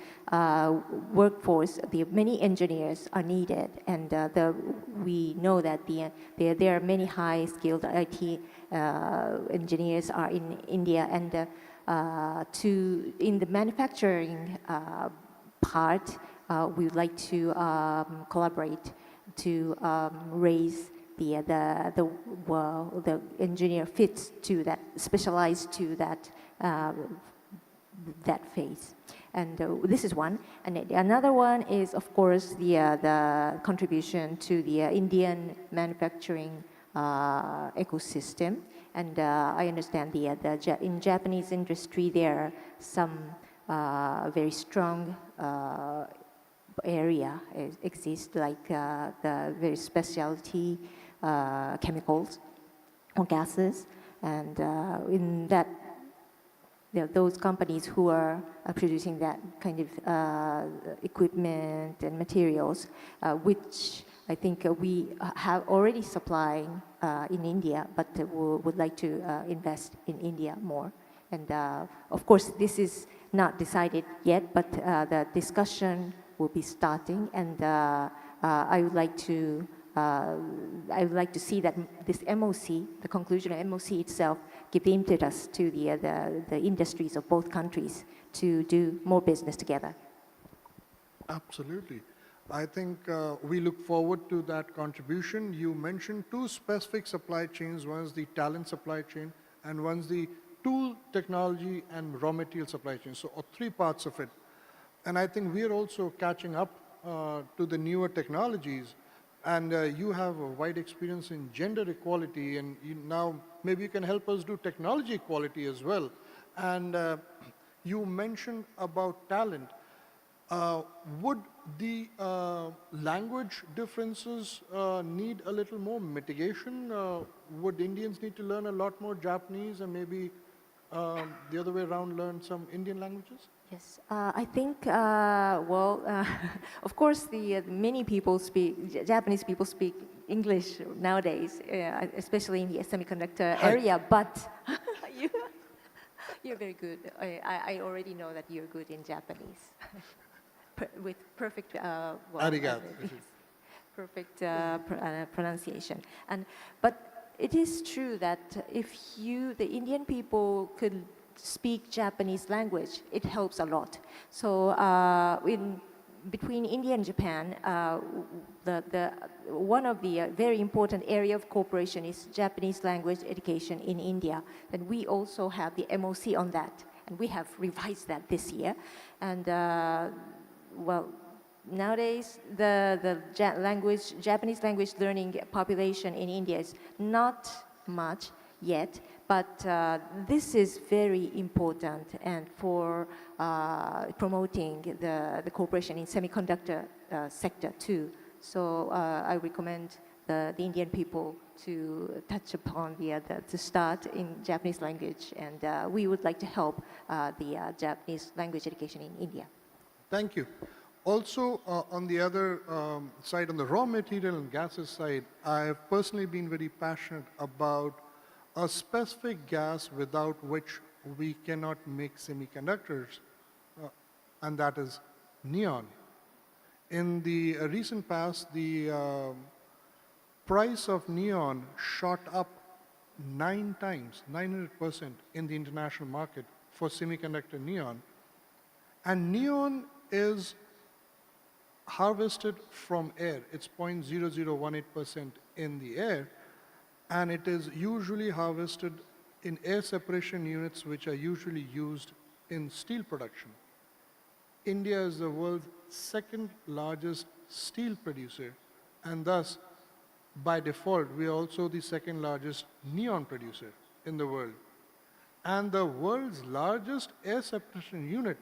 workforce, many engineers are needed. And we know that there are many high-skilled IT engineers are in India. And in the manufacturing part, we would like to collaborate to raise the engineer fits to that, specialized to that that phase. And this is one. And another one is, of course, the contribution to the Indian manufacturing ecosystem. And I understand in Japanese industry there are some very strong area exists, like the very specialty chemicals or gases, and in that, those companies who are producing that kind of equipment and materials, which I think we have already supplying in India, but would like to invest in India more. And of course, this is not decided yet, but the discussion will be starting, and I would like to see that this MOC, the conclusion of MOC itself, give impetus to the industries of both countries to do more business together. Absolutely. I think we look forward to that contribution. You mentioned two specific supply chains. One is the talent supply chain, and one's the tool, technology, and raw material supply chain. So three parts of it. And I think we're also catching up to the newer technologies. And you have a wide experience in gender equality, and now maybe you can help us do technology equality as well. And you mentioned about talent. Would the language differences need a little more mitigation? Would Indians need to learn a lot more Japanese and maybe the other way around learn some Indian languages? Yes, I think, of course, many people speak, Japanese people speak English nowadays, especially in the semiconductor area, but you're very good. I already know that you're good in Japanese. With perfect, Arigato. perfect pronunciation. But it is true that if the Indian people could speak Japanese language, it helps a lot. So between India and Japan, one of the very important area of cooperation is Japanese language education in India. And we also have the MOC on that, and we have revised that this year. And nowadays the Japanese language learning population in India is not much yet, but this is very important and for promoting the cooperation in semiconductor sector too. So I recommend the Indian people to touch upon to start in Japanese language, and we would like to help the Japanese language education in India. Thank you. Also, on the other side, on the raw material and gases side, I have personally been very passionate about a specific gas without which we cannot make semiconductors, and that is neon. In the recent past, the price of neon shot up 9 times, 900% in the international market for semiconductor neon. And neon is harvested from air. It's 0.0018% in the air, and it is usually harvested in air separation units, which are usually used in steel production. India is the world's second largest steel producer, and thus, by default, we are also the second largest neon producer in the world. And the world's largest air separation unit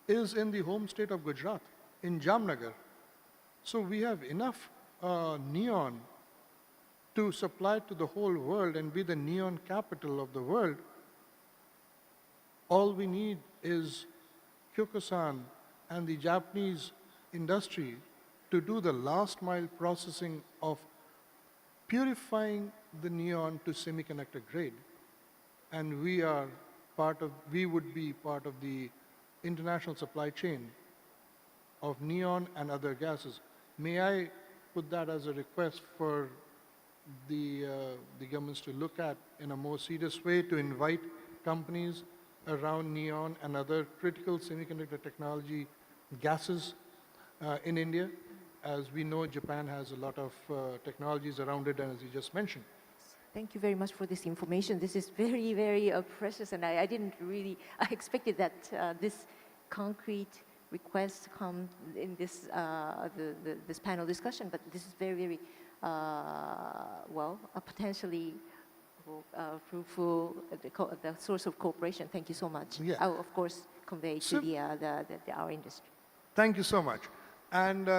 is in the home state of Gujarat, in Jamnagar. So we have enough neon to supply to the whole world and be the neon capital of the world. All we need is Kyokusan and the Japanese industry to do the last mile processing of purifying the neon to semiconductor grade. And we would be part of the international supply chain of neon and other gases. May I put that as a request for the governments to look at in a more serious way to invite companies around neon and other critical semiconductor technology gases in India? As we know, Japan has a lot of technologies around it, and as you just mentioned. Thank you very much for this information. This is very, very precious, and I didn't really, I expected that this concrete request come in this, this panel discussion, but this is very, very, potentially fruitful, the source of cooperation. Thank you so much. Yeah. I will, of course, convey to our industry. Thank you so much. And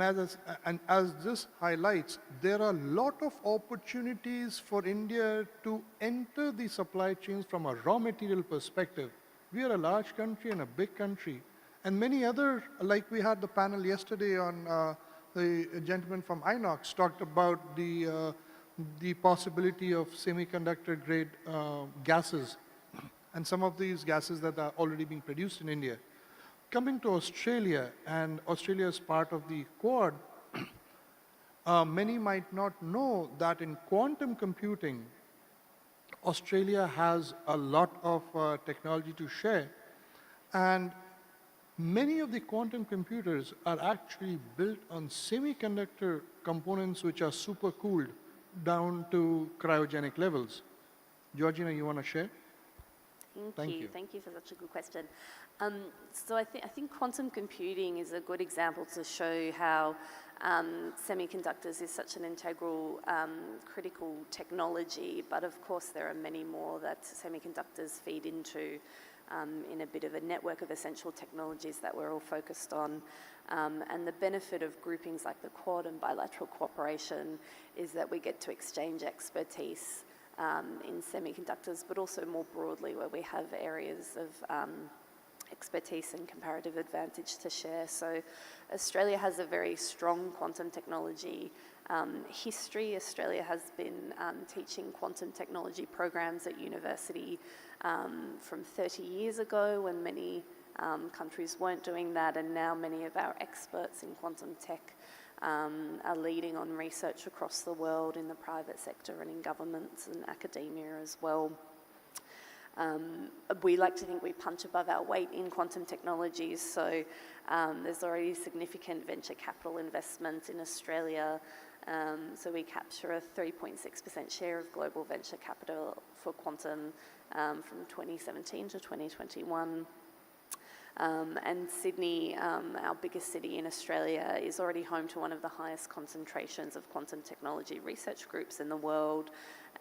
as this highlights, there are a lot of opportunities for India to enter the supply chains from a raw material perspective. We are a large country and a big country. And many other, like we had the panel yesterday on the gentleman from Inox talked about the possibility of semiconductor grade gases and some of these gases that are already being produced in India. Coming to Australia, and Australia is part of the Quad, many might not know that in quantum computing, Australia has a lot of technology to share, and many of the quantum computers are actually built on semiconductor components which are super cooled down to cryogenic levels. Georgina, you want to share? Thank you. Thank you for such a good question. So I think quantum computing is a good example to show how semiconductors is such an integral, critical technology, but of course there are many more that semiconductors feed into. in a bit of a network of essential technologies that we're all focused on. And the benefit of groupings like the Quad and bilateral cooperation is that we get to exchange expertise in semiconductors, but also more broadly where we have areas of expertise and comparative advantage to share. So Australia has a very strong quantum technology history. Australia has been teaching quantum technology programs at university from 30 years ago when many countries weren't doing that, and now many of our experts in quantum tech are leading on research across the world in the private sector and in governments and academia as well. We like to think we punch above our weight in quantum technologies, so there's already significant venture capital investment in Australia. So we capture a 3.6% share of global venture capital for quantum from 2017 to 2021. And Sydney, our biggest city in Australia, is already home to one of the highest concentrations of quantum technology research groups in the world.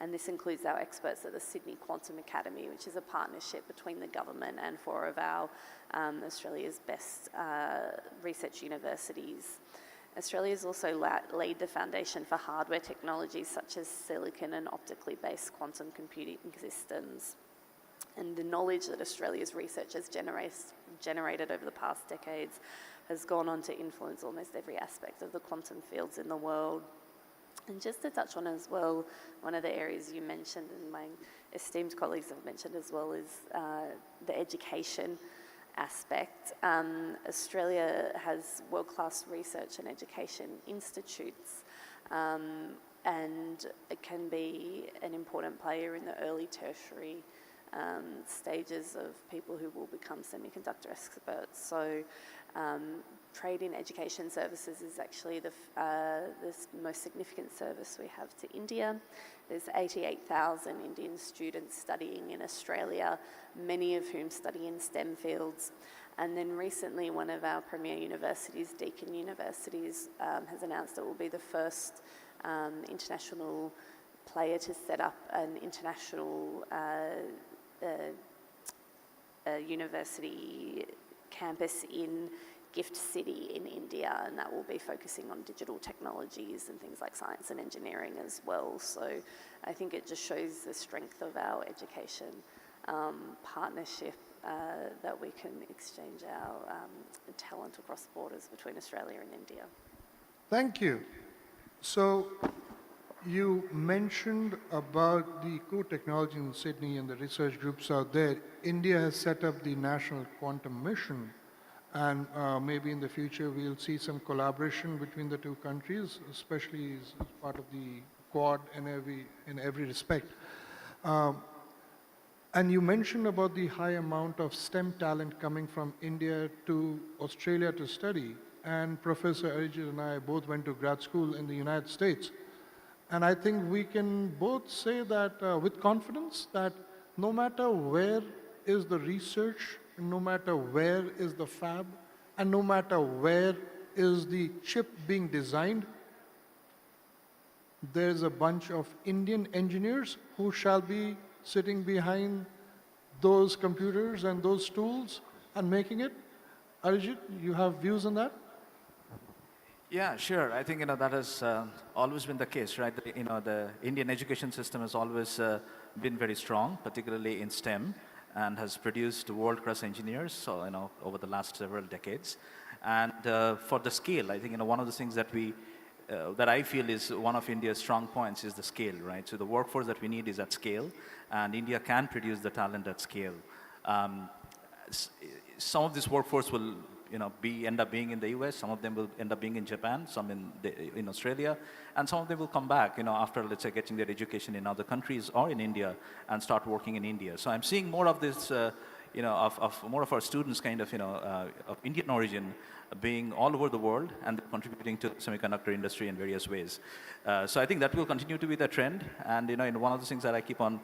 And this includes our experts at the Sydney Quantum Academy, which is a partnership between the government and 4 of our Australia's best research universities. Australia has also laid the foundation for hardware technologies such as silicon and optically based quantum computing systems. And the knowledge that Australia's research has generated over the past decades has gone on to influence almost every aspect of the quantum fields in the world. And just to touch on as well, one of the areas you mentioned and my esteemed colleagues have mentioned as well is the education aspect. Australia has world-class research and education institutes, and it can be an important player in the early tertiary stages of people who will become semiconductor experts. So trade in education services is actually the most significant service we have to India. There's 88,000 Indian students studying in Australia, many of whom study in STEM fields. And then recently, one of our premier universities, Deakin Universities, has announced it will be the first international player to set up an international university campus in Gift City in India, and that will be focusing on digital technologies and things like science and engineering as well. So I think it just shows the strength of our education partnership, that we can exchange our talent across borders between Australia and India. Thank you. So you mentioned about the core technology in Sydney and the research groups out there. India has set up the National Quantum Mission, and maybe in the future we'll see some collaboration between the two countries, especially as part of the Quad in every respect. And you mentioned about the high amount of STEM talent coming from India to Australia to study. And Professor Arijit and I both went to grad school in the United States. And I think we can both say that with confidence that no matter where is the research, no matter where is the fab, and no matter where is the chip being designed, there's a bunch of Indian engineers who shall be sitting behind those computers and those tools and making it. Arijit, you have views on that? Yeah, sure. I think that has always been the case, right? The Indian education system has always been very strong, particularly in STEM, and has produced world-class engineers. So over the last several decades, and for the scale, I think one of the things that that I feel is one of India's strong points is the scale, right? So the workforce that we need is at scale, and India can produce the talent at scale. Some of this workforce will end up being in the US, some of them will end up being in Japan, some in Australia, and some of them will come back, after, let's say, getting their education in other countries or in India and start working in India. So I'm seeing more of this, of more of our students kind of, of Indian origin being all over the world and contributing to the semiconductor industry in various ways. So I think that will continue to be the trend. And one of the things that I keep on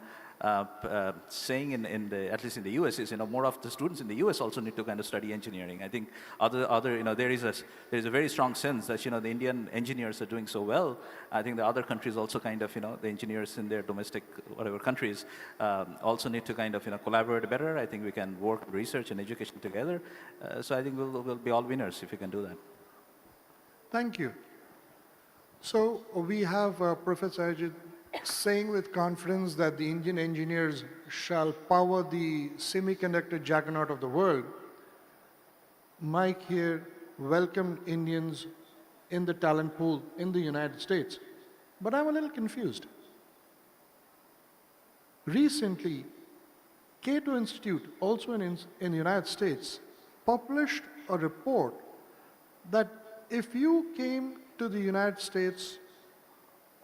saying at least in the US is, more of the students in the US also need to kind of study engineering. I think there is a very strong sense that, the Indian engineers are doing so well. I think the other countries also kind of, the engineers in their domestic, whatever countries, also need to kind of, collaborate better. I think we can work research and education together. So I think we'll be all winners if we can do that. Thank you. So we have Professor Ajit saying with confidence that the Indian engineers shall power the semiconductor juggernaut of the world. Mike here welcomed Indians in the talent pool in the United States. But I'm a little confused. Recently, Cato Institute, also in the United States, published a report that if you came to the United States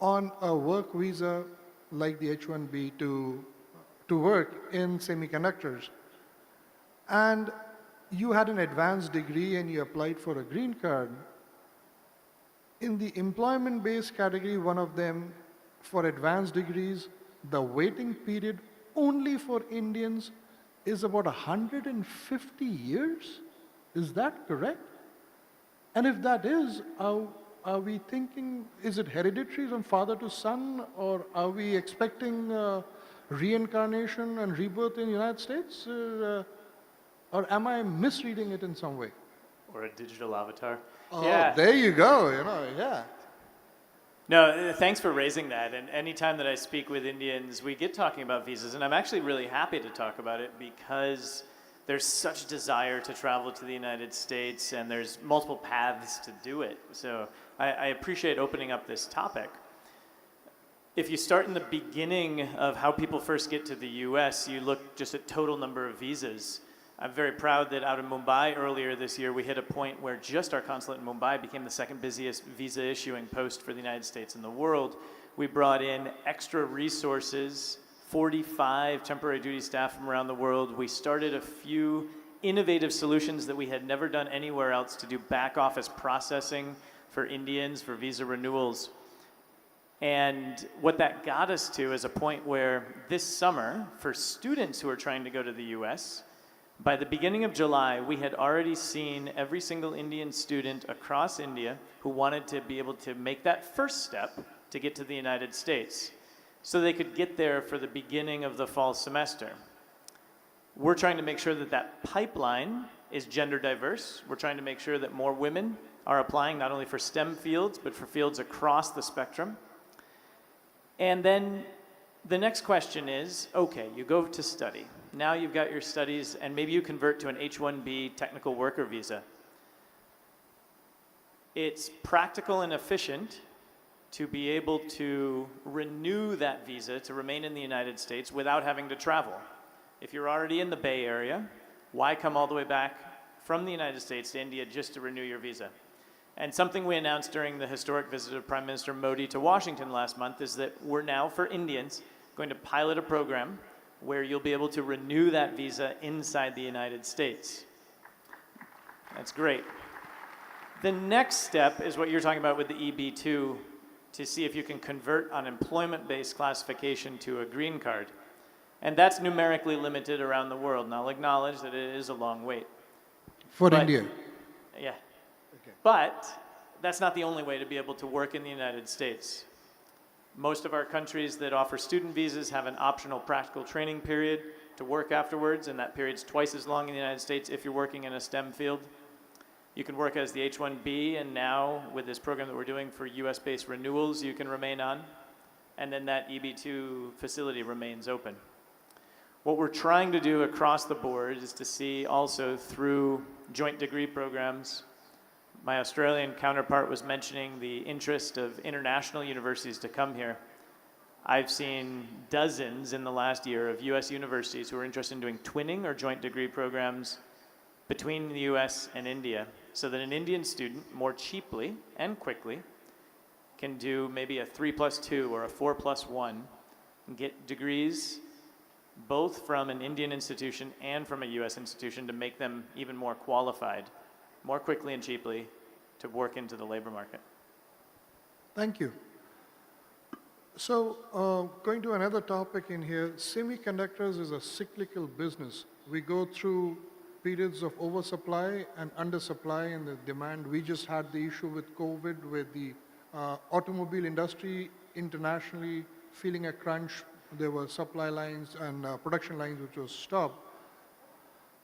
on a work visa like the H-1B to work in semiconductors, and you had an advanced degree and you applied for a green card, in the employment-based category, one of them, for advanced degrees, the waiting period only for Indians is about 150 years? Is that correct? And if that is, are we thinking, is it hereditary from father to son, or are we expecting reincarnation and rebirth in the United States? Or am I misreading it in some way? Or a digital avatar. Oh, Yeah. there you go, yeah. No, thanks for raising that. And anytime that I speak with Indians, we get talking about visas, and I'm actually really happy to talk about it because there's such desire to travel to the United States, and there's multiple paths to do it. So I appreciate opening up this topic. If you start in the beginning of how people first get to the US, you look just at total number of visas. I'm very proud that out in Mumbai earlier this year, we hit a point where just our consulate in Mumbai became the second busiest visa issuing post for the United States in the world. We brought in extra resources, 45 temporary duty staff from around the world. We started a few innovative solutions that we had never done anywhere else to do back office processing for Indians for visa renewals. And what that got us to is a point where this summer, for students who are trying to go to the US, by the beginning of July, we had already seen every single Indian student across India who wanted to be able to make that first step to get to the United States so they could get there for the beginning of the fall semester. We're trying to make sure that that pipeline is gender diverse. We're trying to make sure that more women are applying not only for STEM fields, but for fields across the spectrum. And then the next question is, okay, you go to study. Now you've got your studies, and maybe you convert to an H-1B technical worker visa. It's practical and efficient to be able to renew that visa to remain in the United States without having to travel. If you're already in the Bay Area, why come all the way back from the United States to India just to renew your visa? And something we announced during the historic visit of Prime Minister Modi to Washington last month is that we're now, for Indians, going to pilot a program where you'll be able to renew that visa inside the United States. That's great. The next step is what you're talking about with the EB-2, to see if you can convert an employment-based classification to a green card. And that's numerically limited around the world. And I'll acknowledge that it is a long wait. For India? Yeah. Okay. But that's not the only way to be able to work in the United States. Most of our countries that offer student visas have an optional practical training period to work afterwards, and that period's twice as long in the United States if you're working in a STEM field. You can work as the H-1B, and now with this program that we're doing for US-based renewals, you can remain on, and then that EB-2 facility remains open. What we're trying to do across the board is to see also through joint degree programs. My Australian counterpart was mentioning the interest of international universities to come here. I've seen dozens in the last year of US universities who are interested in doing twinning or joint degree programs between the US and India, so that an Indian student more cheaply and quickly can do maybe a 3+2 or a 4+1 and get degrees both from an Indian institution and from a US institution to make them even more qualified. more quickly and cheaply to work into the labor market. Thank you. So, going to another topic in here, semiconductors is a cyclical business. We go through periods of oversupply and undersupply in the demand. We just had the issue with COVID, with the automobile industry internationally feeling a crunch. There were supply lines and production lines which was stopped.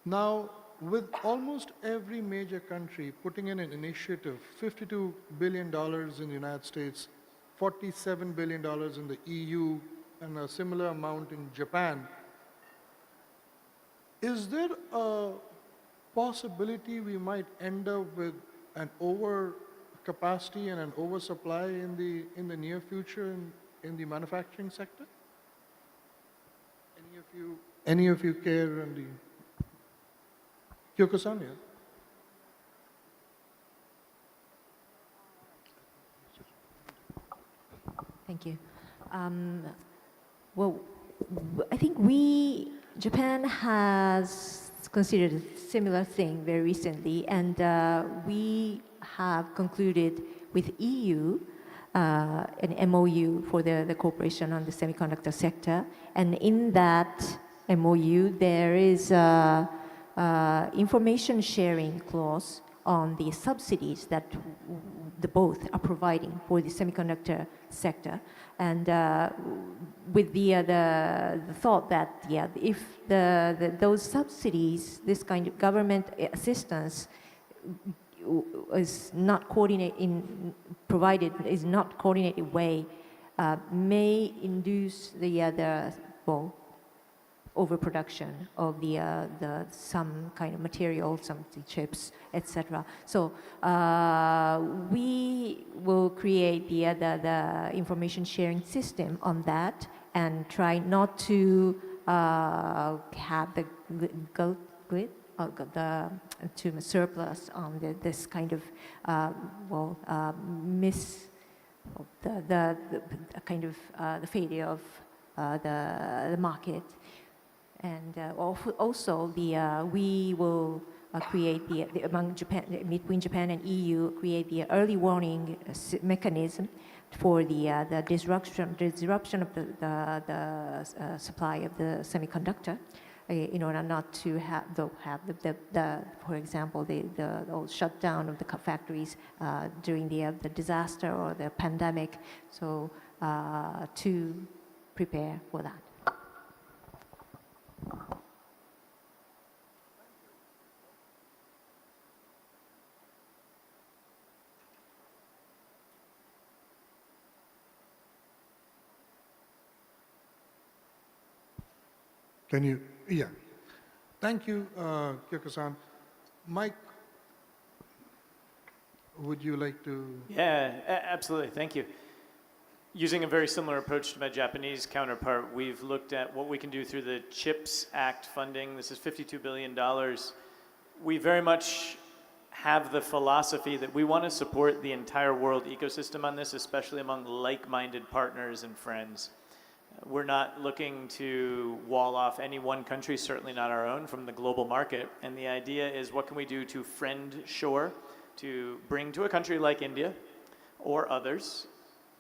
Now, with almost every major country putting in an initiative, $52 billion in the United States, $47 billion in the EU, and a similar amount in Japan, is there a possibility we might end up with an overcapacity and an oversupply in the near future in the manufacturing sector? Any of you care on the Kyoko-san, yeah? Thank you. Well, I think Japan has considered a similar thing very recently, and we have concluded with EU an MOU for the cooperation on the semiconductor sector. And in that MOU, there is information sharing clause on the subsidies that the both are providing for the semiconductor sector, and with the thought that if those subsidies, this kind of government assistance is not provided in not coordinated way, may induce the overproduction of the some kind of material, some chips, etc. So we will create the information sharing system on that and try not to have the grid to surplus on this kind of the failure of the market. And also we will create between Japan and EU, create the early warning mechanism for the disruption of the supply of the semiconductor, in order not to have for example, the shutdown of the factories during the disaster or the pandemic. So to prepare for that. Can you, yeah. Thank you, Kyoko-san. Mike, would you like to? Yeah, absolutely, thank you. Using a very similar approach to my Japanese counterpart, we've looked at what we can do through the CHIPS Act funding. This is $52 billion. We very much have the philosophy that we want to support the entire world ecosystem on this, especially among like-minded partners and friends. We're not looking to wall off any one country, certainly not our own, from the global market. And the idea is, what can we do to friend shore, to bring to a country like India or others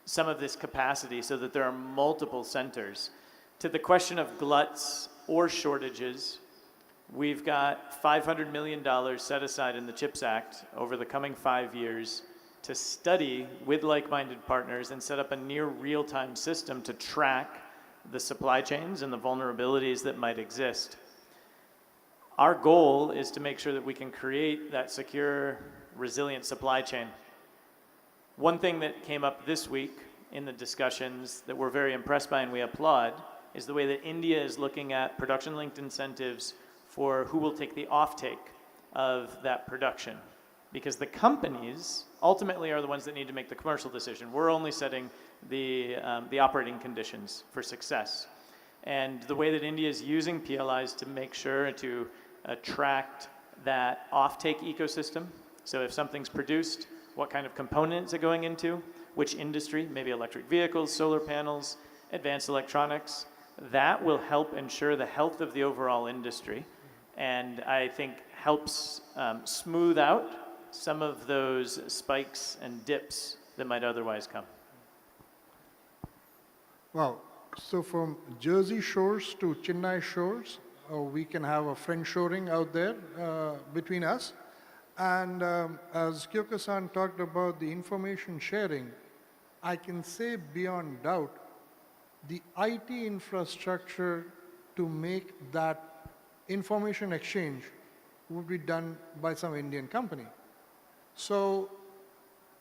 some of this capacity so that there are multiple centers. To the question of gluts or shortages, we've got $500 million set aside in the CHIPS Act over the coming 5 years to study with like-minded partners and set up a near real-time system to track the supply chains and the vulnerabilities that might exist. Our goal is to make sure that we can create that secure, resilient supply chain. One thing that came up this week in the discussions that we're very impressed by and we applaud is the way that India is looking at production-linked incentives for who will take the offtake of that production. Because the companies ultimately are the ones that need to make the commercial decision. We're only setting the operating conditions for success. And the way that India is using PLIs to make sure to attract that offtake ecosystem. So if something's produced, what kind of components are going into, which industry, maybe electric vehicles, solar panels, advanced electronics, that will help ensure the health of the overall industry, and I think helps smooth out some of those spikes and dips that might otherwise come? Well, so from Jersey shores to Chennai shores, we can have a friend-shoring out there between us. And as Kyoko-san talked about the information sharing, I can say beyond doubt, the IT infrastructure to make that information exchange would be done by some Indian company. So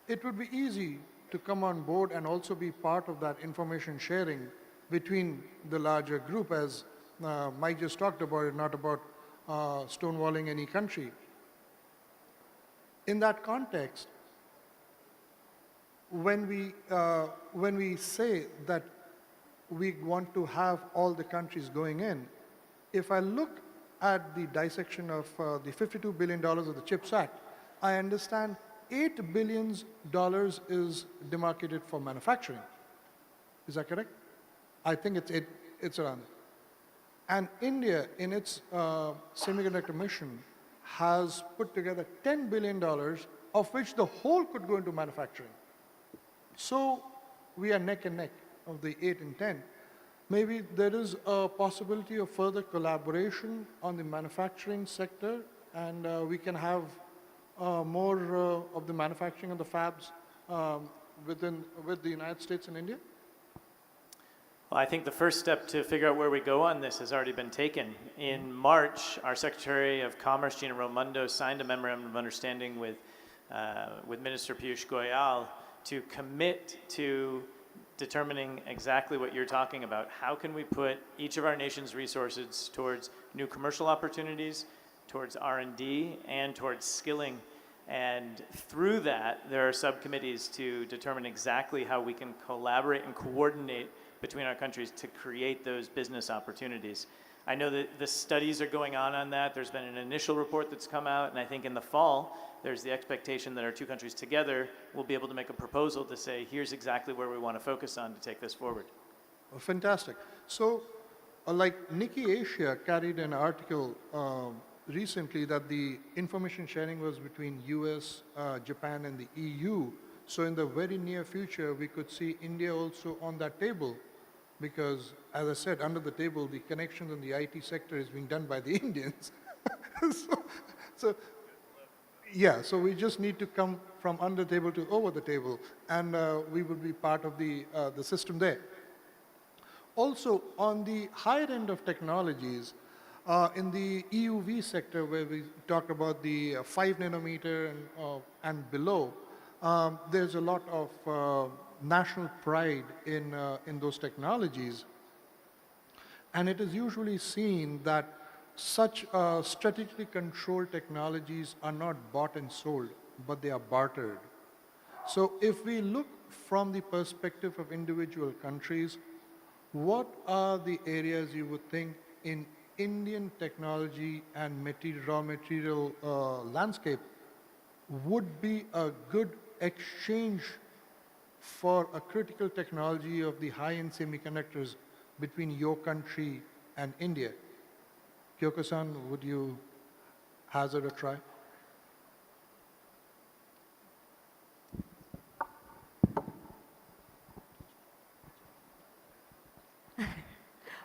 it would be easy to come on board and also be part of that information sharing between the larger group, as Mike just talked about it, not about stonewalling any country. In that context, when we say that we want to have all the countries going in, if I look at the dissection of the $52 billion of the CHIPS Act, I understand $8 billion is demarcated for manufacturing. Is that correct? I think it's around it. And India, in its semiconductor mission, has put together $10 billion, of which the whole could go into manufacturing. So we are neck and neck of the 8 and 10. Maybe there is a possibility of further collaboration on the manufacturing sector, and we can have more of the manufacturing of the fabs with the United States and India? Well, I think the first step to figure out where we go on this has already been taken. In March, our Secretary of Commerce, Gina Raimondo, signed a memorandum of understanding with Minister Piyush Goyal to commit to determining exactly what you're talking about. How can we put each of our nation's resources towards new commercial opportunities, towards R&D, and towards skilling? And through that, there are subcommittees to determine exactly how we can collaborate and coordinate between our countries to create those business opportunities. I know that the studies are going on that. There's been an initial report that's come out, and I think in the fall, there's the expectation that our two countries together will be able to make a proposal to say, here's exactly where we want to focus on to take this forward. Oh, fantastic. So, like Nikkei Asia carried an article recently that the information sharing was between US, Japan, and the EU. So in the very near future, we could see India also on that table, because, as I said, under the table, the connections in the IT sector is being done by the Indians. so yeah, so we just need to come from under the table to over the table, and we would be part of the system there. Also, on the higher end of technologies, in the EUV sector, where we talked about the 5 nanometer and below, there's a lot of national pride in those technologies. And it is usually seen that such strategically controlled technologies are not bought and sold, but they are bartered. So if we look from the perspective of individual countries, what are the areas you would think in Indian technology and raw material landscape would be a good exchange for a critical technology of the high-end semiconductors between your country and India? Kyoko-san, would you hazard a try?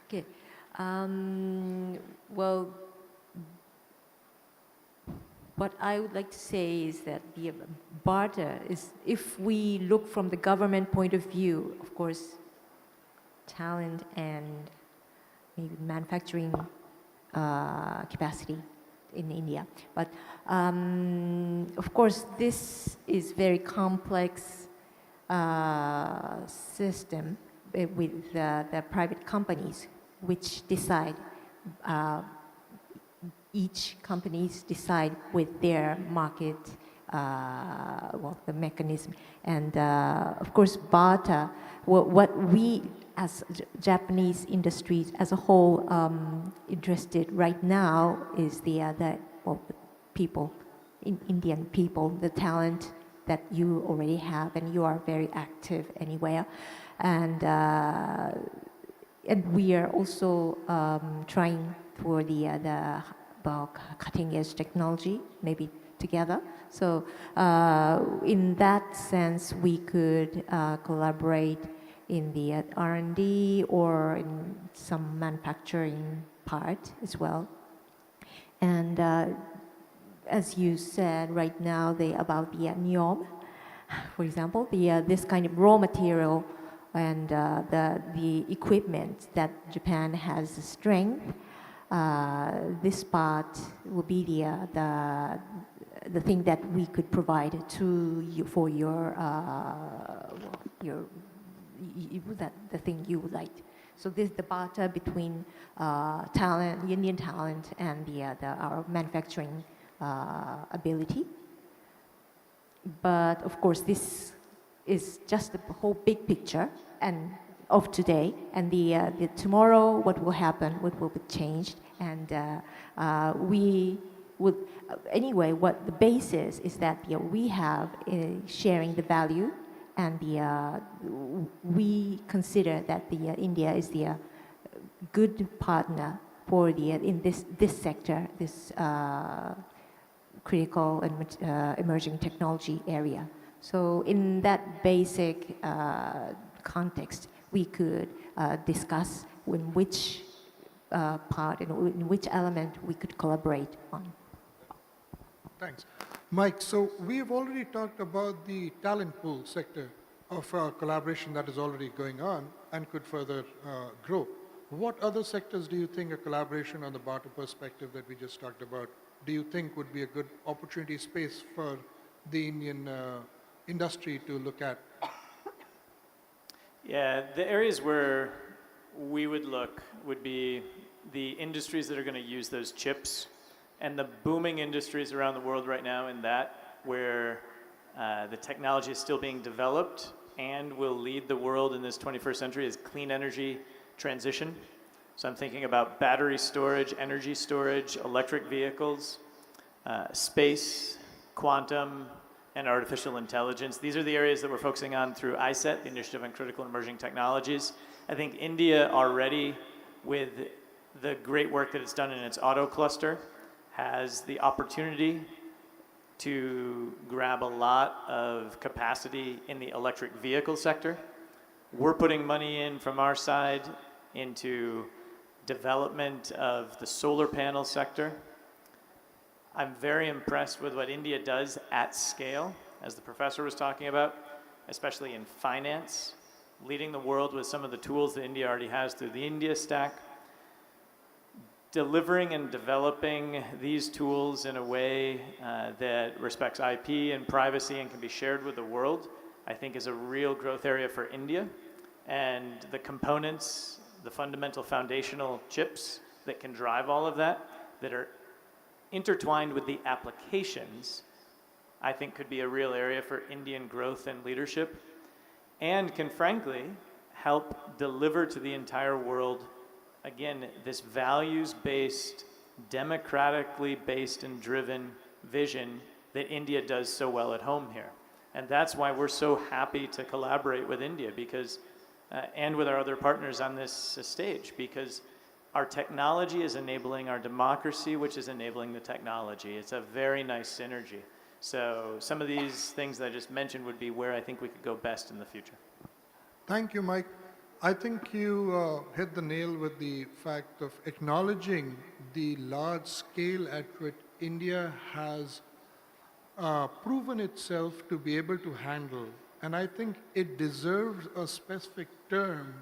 Okay. Well, what I would like to say is that the barter is, if we look from the government point of view, of course, talent and maybe manufacturing capacity in India. But of course, this is very complex system with the private companies, which decide, each companies decide with their market, the mechanism. And of course, barter, what we as Japanese industries as a whole interested right now is the people, Indian people, the talent that you already have, and you are very active anywhere. And we are also trying for the cutting edge technology, maybe together. So in that sense, we could collaborate in the R&D or in some manufacturing part as well. And as you said, right now, about the NIOM, for example, this kind of raw material and the equipment that Japan has strength, this part will be the thing that we could provide to you for the thing you would like. So this is the barter between talent, Indian talent, and our manufacturing ability. But of course, this is just the whole big picture and of today, and the tomorrow, what will happen, what will be changed, and we would anyway. What the basis is that we have sharing the value, and we consider that India is the good partner for in this sector, this critical and emerging technology area. So in that basic context, we could discuss in which part and in which element we could collaborate on. Thanks. Mike, so we've already talked about the talent pool sector of collaboration that is already going on and could further grow. What other sectors do you think a collaboration on the barter perspective that we just talked about, do you think would be a good opportunity space for the Indian industry to look at? Yeah, the areas where we would look would be the industries that are going to use those chips and the booming industries around the world right now in that where the technology is still being developed and will lead the world in this 21st century is clean energy transition. So I'm thinking about battery storage, energy storage, electric vehicles, space, quantum, and artificial intelligence. These are the areas that we're focusing on through ISET, the Initiative on Critical and Emerging Technologies. I think India already, with the great work that it's done in its auto cluster, has the opportunity to grab a lot of capacity in the electric vehicle sector. We're putting money in from our side into development of the solar panel sector. I'm very impressed with what India does at scale, as the professor was talking about, especially in finance, leading the world with some of the tools that India already has through the India stack. Delivering and developing these tools in a way that respects IP and privacy and can be shared with the world, I think is a real growth area for India. And the components, the fundamental foundational chips that can drive all of that, that are intertwined with the applications, I think could be a real area for Indian growth and leadership, and can frankly help deliver to the entire world, again, this values-based, democratically based and driven vision that India does so well at home here. And that's why we're so happy to collaborate with India, because and with our other partners on this stage, because our technology is enabling our democracy, which is enabling the technology. It's a very nice synergy. So some of these things that I just mentioned would be where I think we could go best in the future. Thank you, Mike. I think you hit the nail with the fact of acknowledging the large scale at which India has proven itself to be able to handle. And I think it deserves a specific term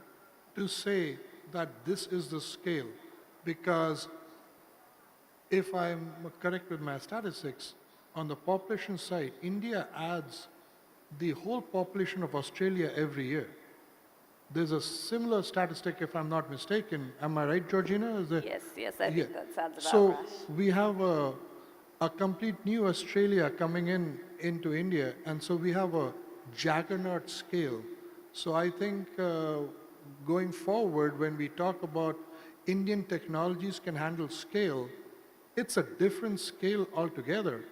to say that this is the scale. Because if I'm correct with my statistics, on the population side, India adds the whole population of Australia every year. There's a similar statistic, if I'm not mistaken. Am I right, Georgina? Yes, I think that sounds about so right. we have a complete new Australia coming into India, and so we have a juggernaut scale. So I think going forward, when we talk about Indian technologies can handle scale, it's a different scale altogether.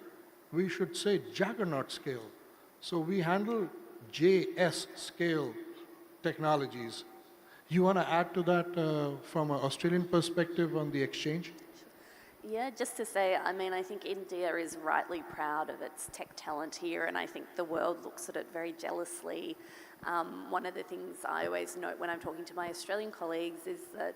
We should say juggernaut scale. So we handle JS scale technologies. You want to add to that from an Australian perspective on the exchange? Yeah, just to say, I mean, I think India is rightly proud of its tech talent here, and I think the world looks at it very jealously. One of the things I always note when I'm talking to my Australian colleagues is that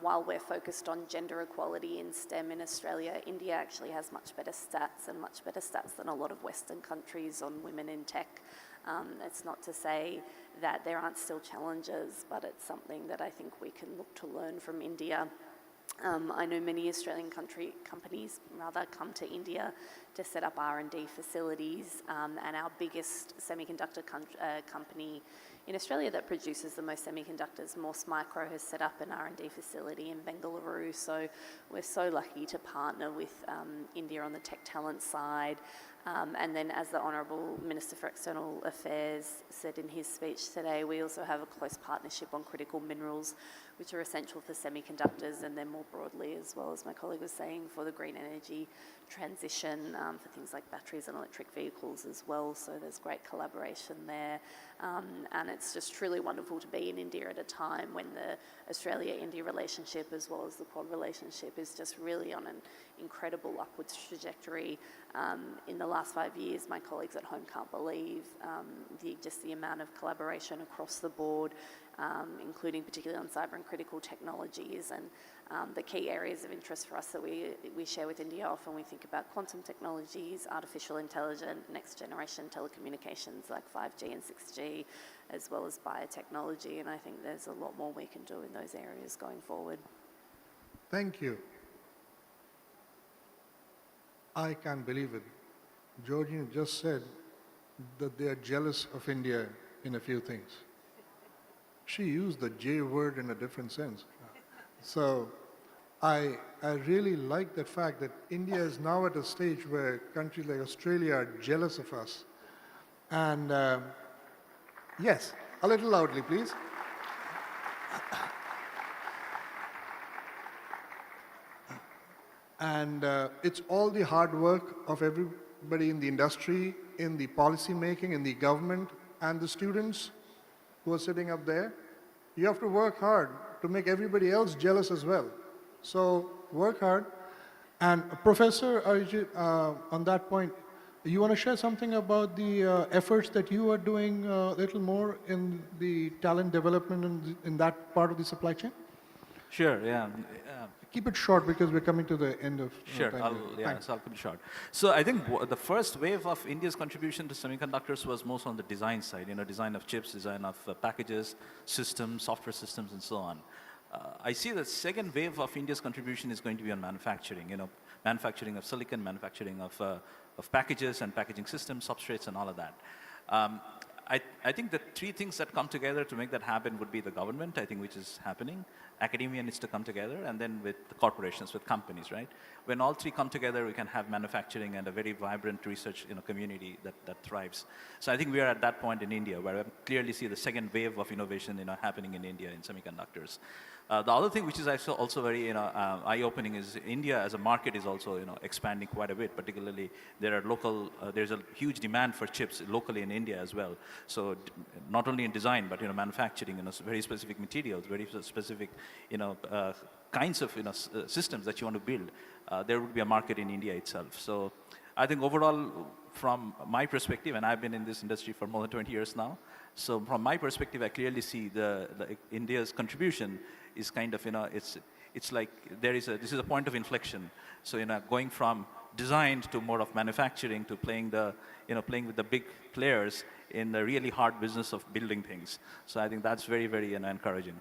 while we're focused on gender equality in STEM in Australia, India actually has much better stats and much better stats than a lot of Western countries on women in tech. It's not to say that there aren't still challenges, but it's something that I think we can look to learn from India. I know many Australian companies come to India to set up R&D facilities, and our biggest semiconductor company in Australia that produces the most semiconductors, Morse Micro, has set up an R&D facility in Bengaluru. So we're so lucky to partner with India on the tech talent side. And then, as the Honourable Minister for External Affairs said in his speech today, we also have a close partnership on critical minerals, which are essential for semiconductors, and then more broadly, as well as my colleague was saying, for the green energy transition, for things like batteries and electric vehicles as well. So there's great collaboration there. And it's just truly wonderful to be in India at a time when the Australia-India relationship, as well as the Quad relationship, is just really on an incredible upwards trajectory. In the last 5 years, my colleagues at home can't believe just the amount of collaboration across the board, including particularly on cyber and critical technologies. And the key areas of interest for us that we share with India, often we think about quantum technologies, artificial intelligence, next generation telecommunications like 5G and 6G, as well as biotechnology. And I think there's a lot more we can do in those areas going forward. Thank you. I can't believe it. Georgina just said that they are jealous of India in a few things. She used the J word in a different sense. So I really like the fact that India is now at a stage where countries like Australia are jealous of us. And yes, a little loudly, please. And it's all the hard work of everybody in the industry, in the policy making, in the government, and the students who are sitting up there. You have to work hard to make everybody else jealous as well. So work hard. And Professor Arijit, on that point, you want to share something about the efforts that you are doing a little more in the talent development in that part of the supply chain? Sure, yeah. Keep it short because we're coming to the end of Sure, time. I'll keep it short. So I think the first wave of India's contribution to semiconductors was most on the design side, design of chips, design of packages, systems, software systems, and so on. I see the second wave of India's contribution is going to be on manufacturing, manufacturing of silicon, manufacturing of packages and packaging systems, substrates, and all of that. I think the three things that come together to make that happen would be the government, I think, which is happening. Academia needs to come together, and then with the corporations, with companies, right? When all three come together, we can have manufacturing and a very vibrant research community that thrives. So I think we are at that point in India where I clearly see the second wave of innovation happening in India in semiconductors. The other thing which is also very eye-opening is India as a market is also expanding quite a bit. Particularly, there's a huge demand for chips locally in India as well. So not only in design but manufacturing, very specific materials, very specific kinds of systems that you want to build. There would be a market in India itself. So I think overall, from my perspective, and I've been in this industry for more than 20 years now, so from my perspective, I clearly see the India's contribution is kind of, it's like this is a point of inflection. So, going from design to more of manufacturing to playing with the big players in the really hard business of building things. So I think that's very, very encouraging.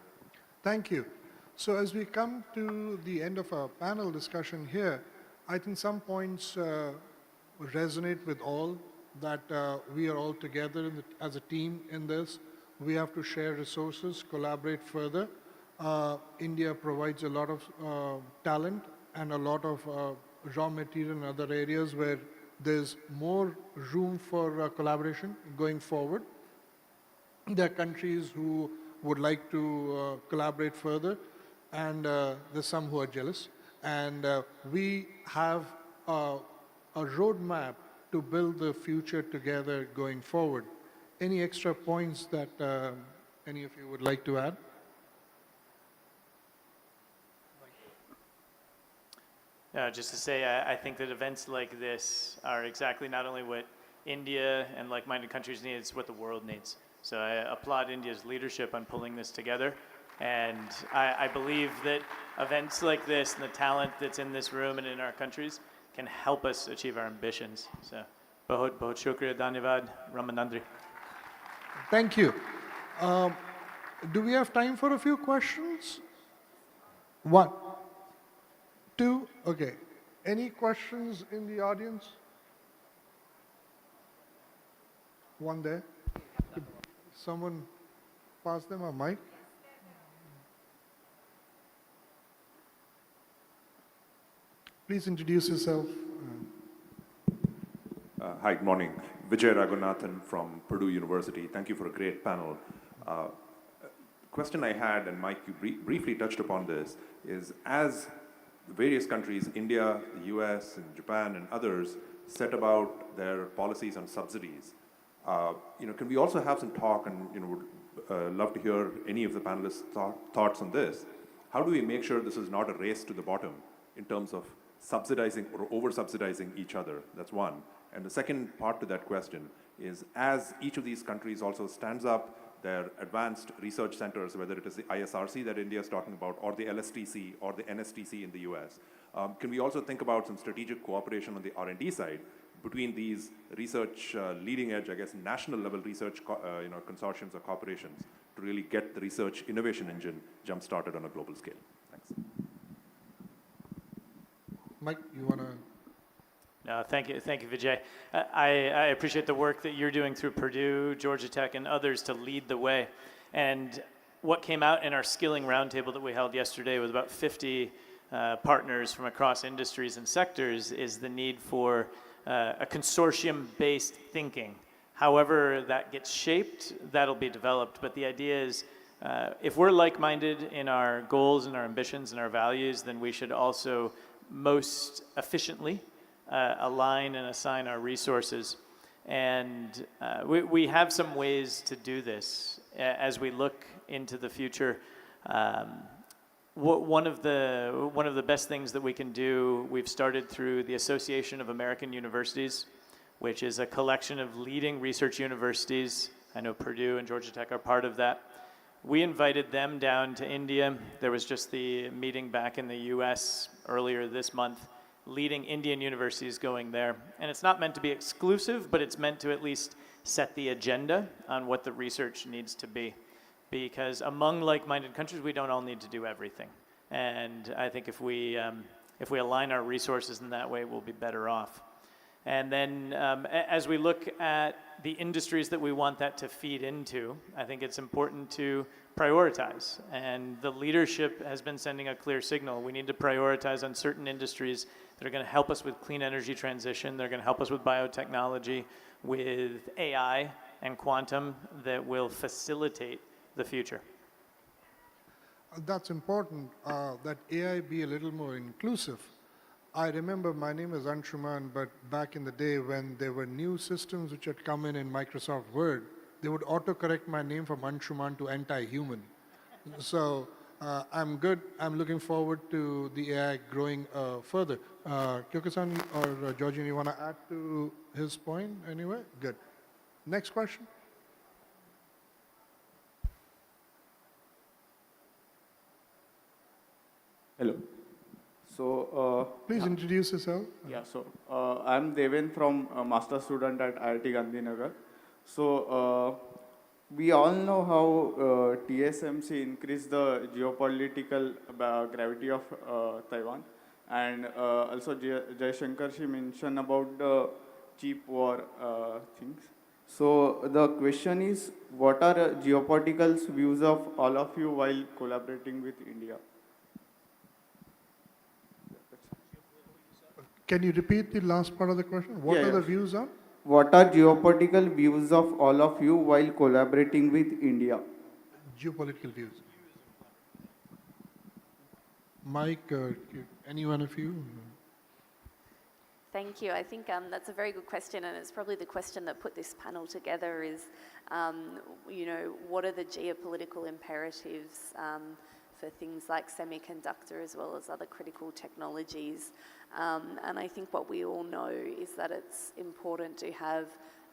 Thank you. So as we come to the end of our panel discussion here, I think some points resonate with all, that we are all together as a team in this. We have to share resources, collaborate further. India provides a lot of talent and a lot of raw material in other areas where there's more room for collaboration going forward. There are countries who would like to collaborate further, and there's some who are jealous. And we have a roadmap to build the future together going forward. Any extra points that any of you would like to add? Just to say, I think that events like this are exactly not only what India and like-minded countries need, it's what the world needs. So I applaud India's leadership on pulling this together. And I believe that events like this and the talent that's in this room and in our countries can help us achieve our ambitions. So, bahut bahut shukriya, dhanyavad, Ramanandri. Thank you. Do we have time for a few questions? One, two, okay. Any questions in the audience? One there. Could someone pass them a mic? Please introduce yourself. Hi, good morning. Vijay Raghunathan from Purdue University. Thank you for a great panel. Question I had, and Mike, you briefly touched upon this, is as various countries, India, the US, and Japan, and others, set about their policies on subsidies, can we also have some talk, and would love to hear any of the panelists' thoughts on this. How do we make sure this is not a race to the bottom in terms of subsidizing or over-subsidizing each other? That's one. And the second part to that question is, as each of these countries also stands up their advanced research centers, whether it is the ISRC that India is talking about, or the LSTC, or the NSTC in the US, can we also think about some strategic cooperation on the R&D side between these research leading edge, I guess, national level research consortiums or corporations to really get the research innovation engine jump-started on a global scale? Thanks. Mike, you want to? No, thank you, Vijay. I appreciate the work that you're doing through Purdue, Georgia Tech, and others to lead the way. And what came out in our skilling roundtable that we held yesterday with about 50 partners from across industries and sectors is the need for a consortium-based thinking. However that gets shaped, that'll be developed. But the idea is, if we're like-minded in our goals and our ambitions and our values, then we should also most efficiently align and assign our resources. And we have some ways to do this as we look into the future. One of the best things that we can do, we've started through the Association of American Universities, which is a collection of leading research universities. I know Purdue and Georgia Tech are part of that. We invited them down to India. There was just the meeting back in the US earlier this month, leading Indian universities going there. And it's not meant to be exclusive, but it's meant to at least set the agenda on what the research needs to be. Because among like-minded countries, we don't all need to do everything. And I think if we align our resources in that way, we'll be better off. And then as we look at the industries that we want that to feed into, I think it's important to prioritize. And the leadership has been sending a clear signal. We need to prioritize on certain industries that are going to help us with clean energy transition. They're going to help us with biotechnology, with AI and quantum that will facilitate the future. That's important, that AI be a little more inclusive. I remember, my name is Anshuman, but back in the day when there were new systems which had come in Microsoft Word, they would autocorrect my name from Anshuman to anti-human. So I'm good. I'm looking forward to the AI growing further. Kyoka-san or Georgine, you want to add to his point anyway? Good. Next question. Hello. So, please introduce yourself. Yeah, so I'm Deven from master student at IIT Gandhinagar. So we all know how TSMC increased the geopolitical gravity of Taiwan, and also Jaishankar, she mentioned about the cheap war things. So the question is, what are geopolitical views of all of you while collaborating with India? Can you repeat the last part of the question? What are the views on? What are geopolitical views of all of you while collaborating with India? Geopolitical views. Mike, any one of you? Thank you. I think that's a very good question, and it's probably the question that put this panel together is, what are the geopolitical imperatives for things like semiconductor as well as other critical technologies. And I think what we all know is that it's important to have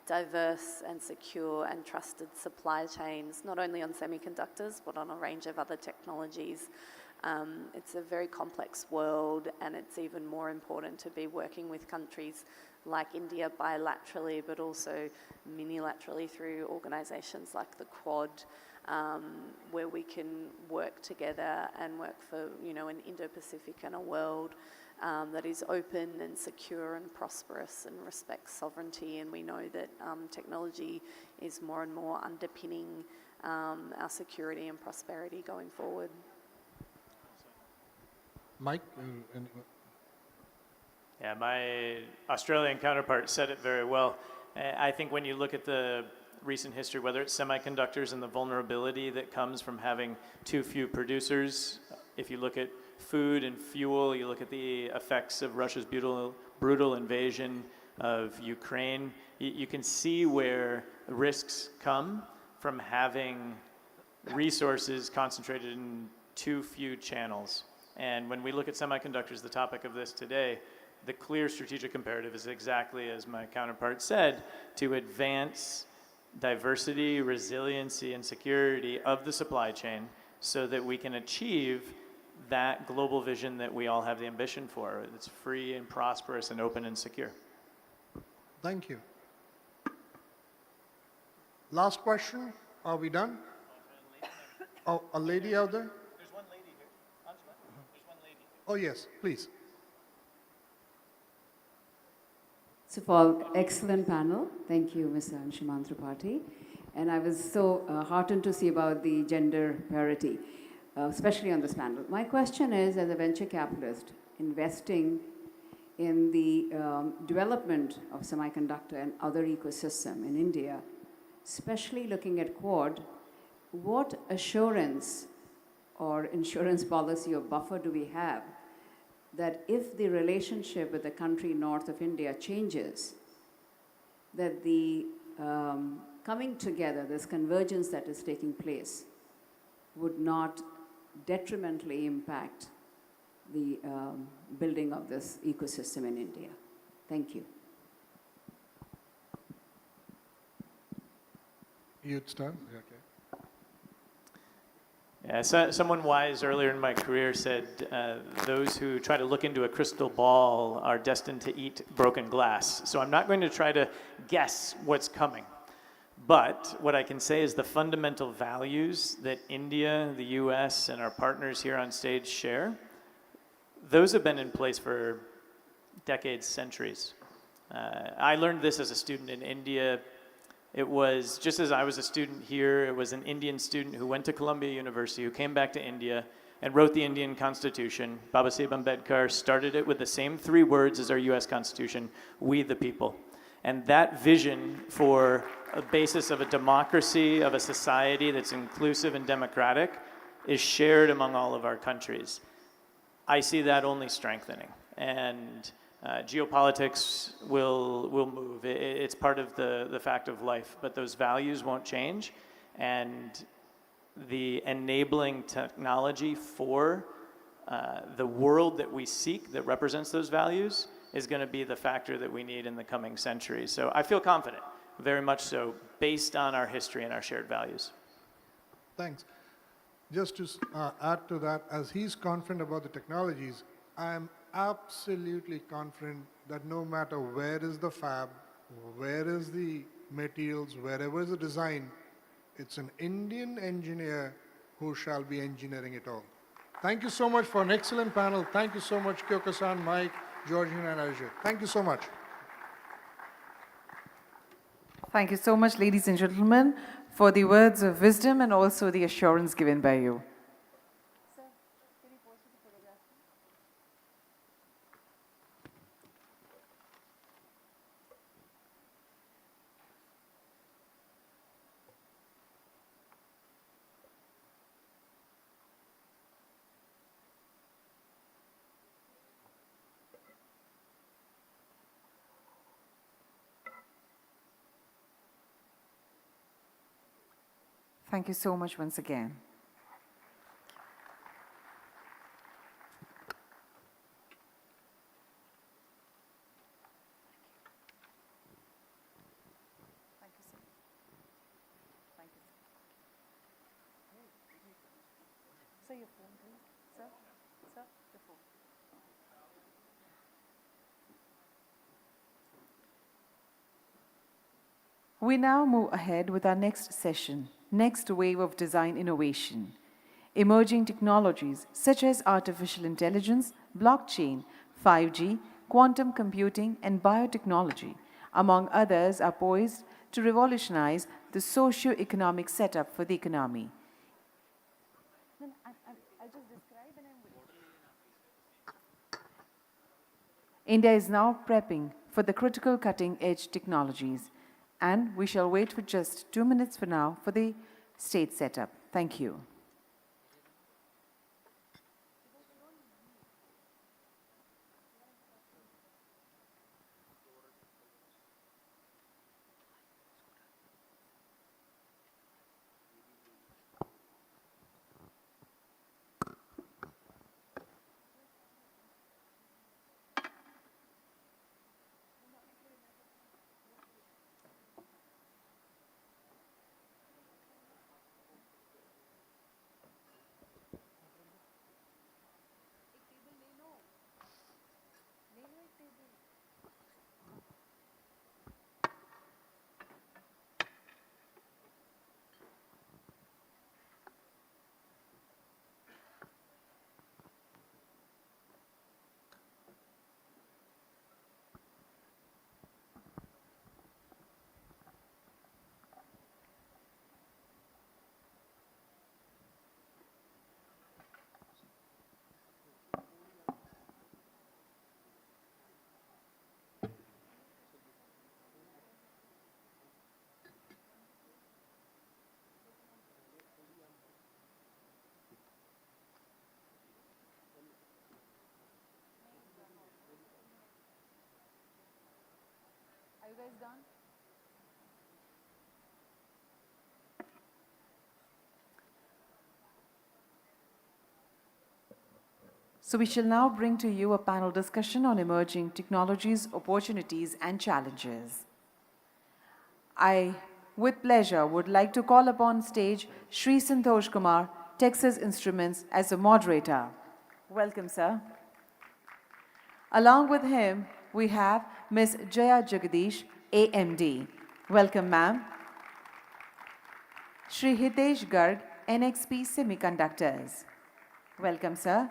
diverse and secure and trusted supply chains, not only on semiconductors, but on a range of other technologies. It's a very complex world, and it's even more important to be working with countries like India bilaterally, but also unilaterally through organizations like the Quad, where we can work together and work for, you know, an Indo-Pacific and a world that is open and secure and prosperous and respects sovereignty. And we know that technology is more and more underpinning our security and prosperity going forward. Mike? Yeah, my Australian counterpart said it very well. I think when you look at the recent history, whether it's semiconductors and the vulnerability that comes from having too few producers, if you look at food and fuel, you look at the effects of Russia's brutal invasion of Ukraine, you can see where risks come from having resources concentrated in too few channels. And when we look at semiconductors, the topic of this today, the clear strategic imperative is exactly as my counterpart said, to advance diversity, resiliency, and security of the supply chain so that we can achieve that global vision that we all have the ambition for. It's free and prosperous and open and secure. Thank you. Last question. Are we done? Oh, a lady out there? There's one lady here. Angela, there's one lady here. Oh, yes, please. So for excellent panel, thank you, Mr. Anshuman Tripathi. And I was so heartened to see about the gender parity, especially on this panel. My question is, as a venture capitalist, investing in the development of semiconductor and other ecosystem in India, especially looking at Quad, what assurance or insurance policy or buffer do we have that if the relationship with the country north of India changes, that the coming together, this convergence that is taking place, would not detrimentally impact the building of this ecosystem in India? Thank you. You'd start? Okay. Yeah, so, someone wise earlier in my career said, those who try to look into a crystal ball are destined to eat broken glass. So I'm not going to try to guess what's coming. But what I can say is the fundamental values that India, the US, and our partners here on stage share, those have been in place for decades, centuries. I learned this as a student in India. It was, just as I was a student here, it was an Indian student who went to Columbia University, who came back to India and wrote the Indian Constitution. Baba Saheb Ambedkar started it with the same 3 words as our US Constitution, we the people. And that vision for a basis of a democracy, of a society that's inclusive and democratic, is shared among all of our countries. I see that only strengthening. And geopolitics will move. It's part of the fact of life, but those values won't change. And the enabling technology for the world that we seek that represents those values is going to be the factor that we need in the coming centuries. So I feel confident, very much so, based on our history and our shared values. Thanks. Just to add to that, as he's confident about the technologies, I'm absolutely confident that no matter where is the fab, where is the materials, wherever is the design, it's an Indian engineer who shall be engineering it all. Thank you so much for an excellent panel. Thank you so much, Kyoko-san, Mike, Georgina, and Ajay. Thank you so much. Thank you so much, ladies and gentlemen, for the words of wisdom and also the assurance given by you. Thank you so much once again. your phone, please. Sir, sir, the phone. We now move ahead with our next session, next wave of design innovation. Emerging technologies such as artificial intelligence, blockchain, 5G, quantum computing, and biotechnology, among others, are poised to revolutionize the socio-economic setup for the economy. India is now prepping for the critical cutting-edge technologies, and we shall wait for just 2 minutes for now for the stage setup. Thank you. Are you guys done? So we shall now bring to you a panel discussion on emerging technologies, opportunities, and challenges. I, with pleasure, would like to call upon stage Shri Santosh Kumar, Texas Instruments, as a moderator. Welcome, sir. Along with him, we have Ms. Jaya Jagdish, AMD. Welcome, ma'am. Shri Hitesh Garg, NXP Semiconductors. Welcome, sir.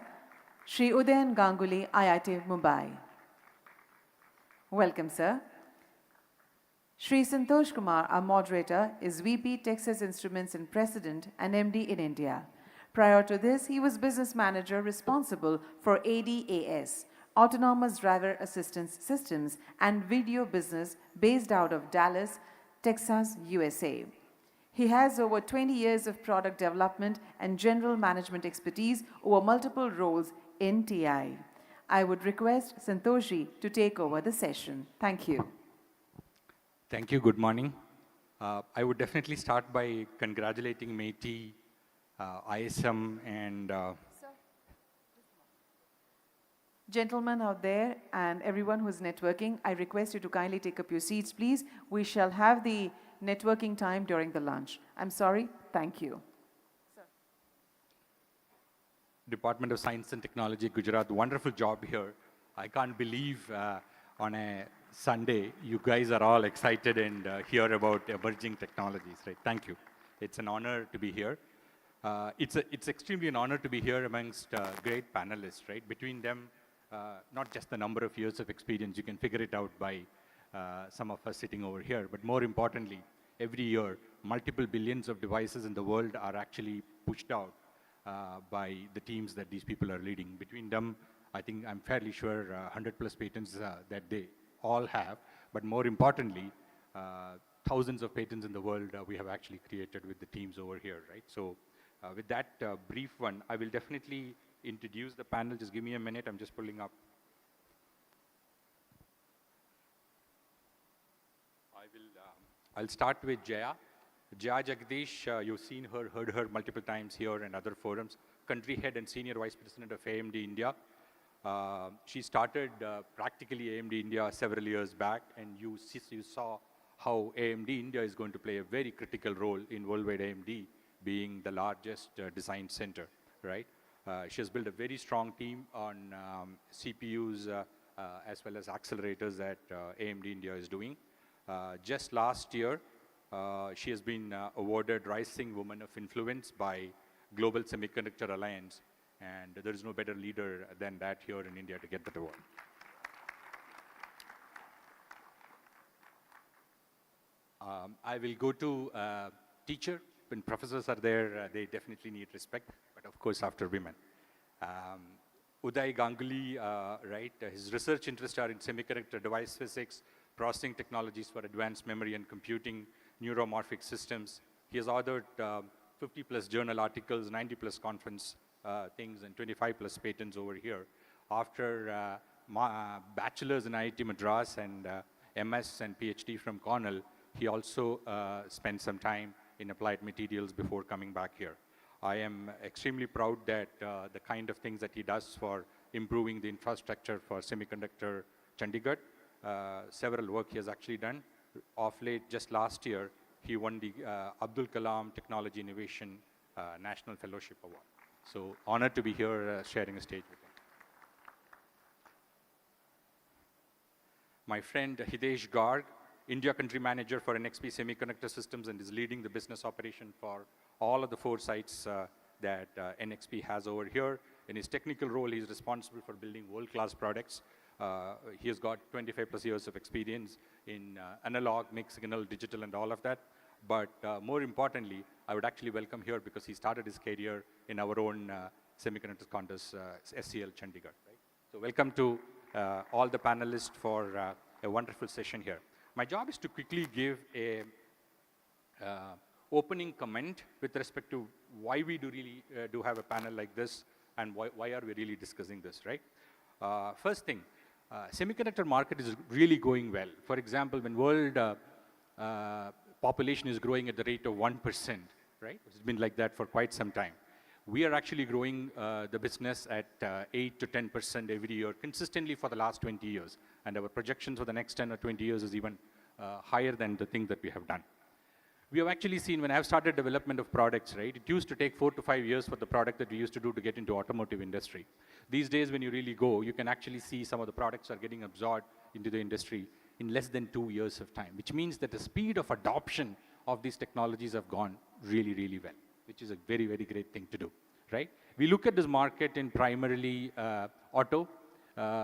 Shri Udayan Ganguly, IIT Mumbai. Welcome, sir. Shri Santosh Kumar, our moderator, is VP Texas Instruments and President and MD in India. Prior to this, he was business manager responsible for ADAS, Autonomous Driver Assistance Systems, and video business based out of Dallas, Texas, USA. He has over 20 years of product development and general management expertise over multiple roles in TI. I would request Santoshi to take over the session. Thank you. Thank you. Good morning. I would definitely start by congratulating METI, ISM, and... Gentlemen out there and everyone who is networking, I request you to kindly take up your seats, please. We shall have the networking time during the lunch. I'm sorry. Thank you. Department of Science and Technology, Gujarat, wonderful job here. I can't believe on a Sunday, you guys are all excited and hear about emerging technologies, right? Thank you. It's an honor to be here. It's extremely an honor to be here amongst great panelists, right? Between them, not just the number of years of experience, you can figure it out by some of us sitting over here, but more importantly, every year, multiple billions of devices in the world are actually pushed out by the teams that these people are leading. Between them, I think I'm fairly sure 100 plus patents that they all have, but more importantly, thousands of patents in the world we have actually created with the teams over here, right? So with that brief one, I will definitely introduce the panel. Just give me a minute, I'm just pulling up. I'll start with Jaya. Jaya Jagdish, you've seen her, heard her multiple times here and other forums. Country head and senior vice president of AMD India. She started practically AMD India several years back, and you saw how AMD India is going to play a very critical role in worldwide AMD being the largest design center, right? She has built a very strong team on CPUs as well as accelerators that AMD India is doing. Just last year, she has been awarded Rising Woman of Influence by Global Semiconductor Alliance, and there is no better leader than that here in India to get that award. I will go to teacher. When professors are there, they definitely need respect, but of course after women. Uday Ganguly, right, his research interests are in semiconductor device physics, processing technologies for advanced memory and computing, neuromorphic systems. He has authored 50 plus journal articles, 90 plus conference things, and 25 plus patents over here. After bachelor's in IIT Madras and MS and PhD from Cornell, he also spent some time in applied materials before coming back here. I am extremely proud that the kind of things that he does for improving the infrastructure for Semiconductor Chandigarh, several work he has actually done. Of late, just last year, he won the Abdul Kalam Technology Innovation National Fellowship Award. So honored to be here sharing a stage with him. My friend Hitesh Garg, India Country Manager for NXP Semiconductor Systems, and is leading the business operation for all of the 4 sites that NXP has over here. In his technical role, he is responsible for building world-class products. He has got 25 plus years of experience in analog, mixed signal, digital, and all of that. But more importantly, I would actually welcome here because he started his career in our own Semiconductor Congress, SCL Chandigarh. Right? So welcome to all the panelists for a wonderful session here. My job is to quickly give a opening comment with respect to why we do have a panel like this and why are we really discussing this, right? First thing, semiconductor market is really going well. For example, when world population is growing at the rate of 1%, right? It's been like that for quite some time. We are actually growing the business at 8 to 10% every year consistently for the last 20 years. And our projections for the next 10 or 20 years is even higher than the thing that we have done. We have actually seen when I have started development of products, right? It used to take 4 to 5 years for the product that we used to do to get into automotive industry. These days when you really go, you can actually see some of the products are getting absorbed into the industry in less than 2 years of time, which means that the speed of adoption of these technologies have gone really, really well, which is a very, very great thing to do, right? We look at this market in primarily auto,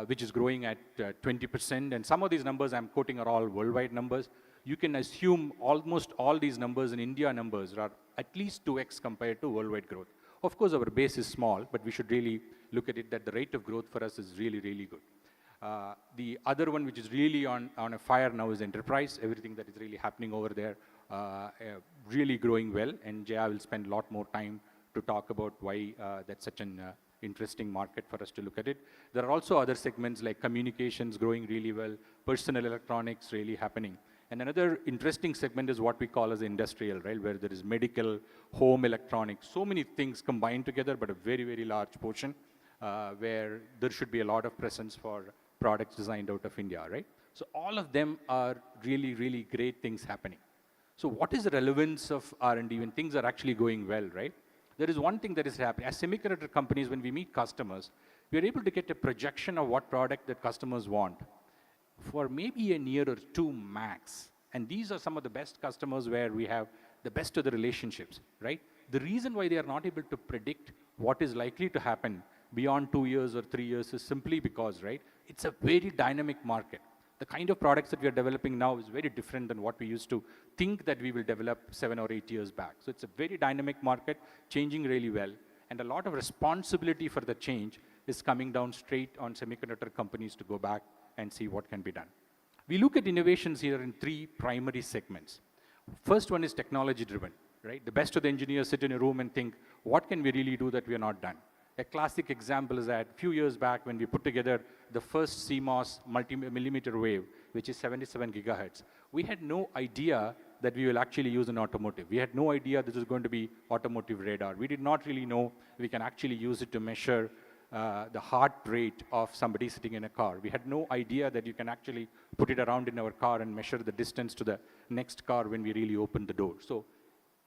which is growing at 20%, and some of these numbers I'm quoting are all worldwide numbers. You can assume almost all these numbers in India numbers are at least 2x compared to worldwide growth. Of course, our base is small, but we should really look at it that the rate of growth for us is really, really good. The other one which is really on a fire now is enterprise. Everything that is really happening over there, really growing well, and Jaya will spend a lot more time to talk about why that's such an interesting market for us to look at it. There are also other segments like communications growing really well, personal electronics really happening. And another interesting segment is what we call as industrial, right, where there is medical, home electronics, so many things combined together, but a very, very large portion where there should be a lot of presence for products designed out of India, right? So all of them are really, really great things happening. So what is the relevance of R&D when things are actually going well, right? There is one thing that is happening. As semiconductor companies, when we meet customers, we are able to get a projection of what product that customers want for maybe a year or 2 max. And these are some of the best customers where we have the best of the relationships, right? The reason why they are not able to predict what is likely to happen beyond 2 years or 3 years is simply because, right, it's a very dynamic market. The kind of products that we are developing now is very different than what we used to think that we will develop 7 or 8 years back. So it's a very dynamic market, changing really well. And a lot of responsibility for the change is coming down straight on semiconductor companies to go back and see what can be done. We look at innovations here in 3 primary segments. First one is technology driven, right? The best of the engineers sit in a room and think, what can we really do that we are not done? A classic example is that a few years back when we put together the first CMOS multi-millimeter wave, which is 77 gigahertz, we had no idea that we will actually use in automotive. We had no idea this is going to be automotive radar. We did not really know we can actually use it to measure the heart rate of somebody sitting in a car. We had no idea that you can actually put it around in our car and measure the distance to the next car when we really open the door. So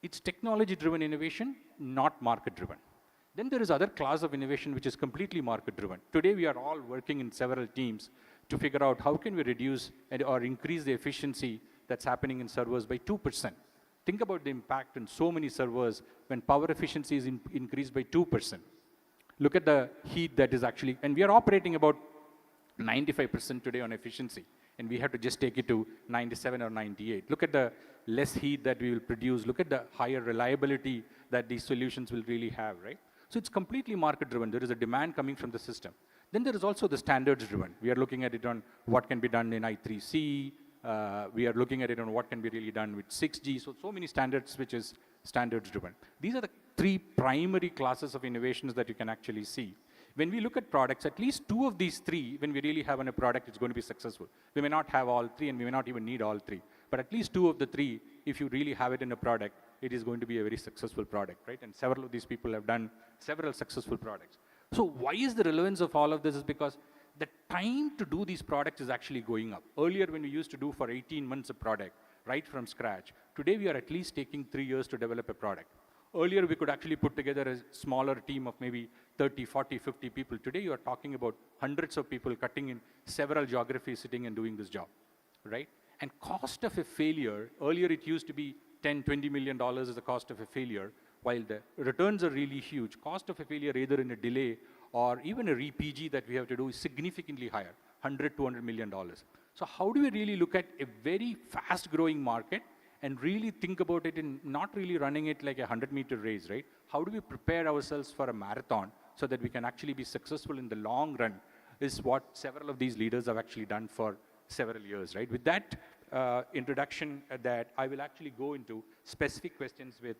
it's technology-driven innovation, not market-driven. Then there is other class of innovation which is completely market-driven. Today, we are all working in several teams to figure out how can we reduce or increase the efficiency that's happening in servers by 2%. Think about the impact in so many servers when power efficiency is increased by 2%. Look at the heat that is actually, and we are operating about 95% today on efficiency, and we have to just take it to 97 or 98. Look at the less heat that we will produce. Look at the higher reliability that these solutions will really have, right? So it's completely market-driven. There is a demand coming from the system. Then there is also the standards-driven. We are looking at it on what can be done in I3C. We are looking at it on what can be really done with 6G. So many standards, which is standards-driven. These are the three primary classes of innovations that you can actually see. When we look at products, at least two of these three, when we really have on a product, it's going to be successful. We may not have all three, and we may not even need all three. But at least two of the three, if you really have it in a product, it is going to be a very successful product, right? And several of these people have done several successful products. So why is the relevance of all of this? Is because the time to do these products is actually going up. Earlier, when we used to do for 18 months a product, right from scratch, today we are at least taking 3 years to develop a product. Earlier, we could actually put together a smaller team of maybe 30, 40, 50 people. Today, you are talking about hundreds of people cutting in several geographies, sitting and doing this job, right? And cost of a failure, earlier it used to be $10, $20 million is the cost of a failure, while the returns are really huge. Cost of a failure, either in a delay or even a re-PG that we have to do, is significantly higher, $100, $200 million. So how do we really look at a very fast-growing market and really think about it in not really running it like a 100-meter race, right? How do we prepare ourselves for a marathon so that we can actually be successful in the long run is what several of these leaders have actually done for several years, right? With that introduction, that I will actually go into specific questions with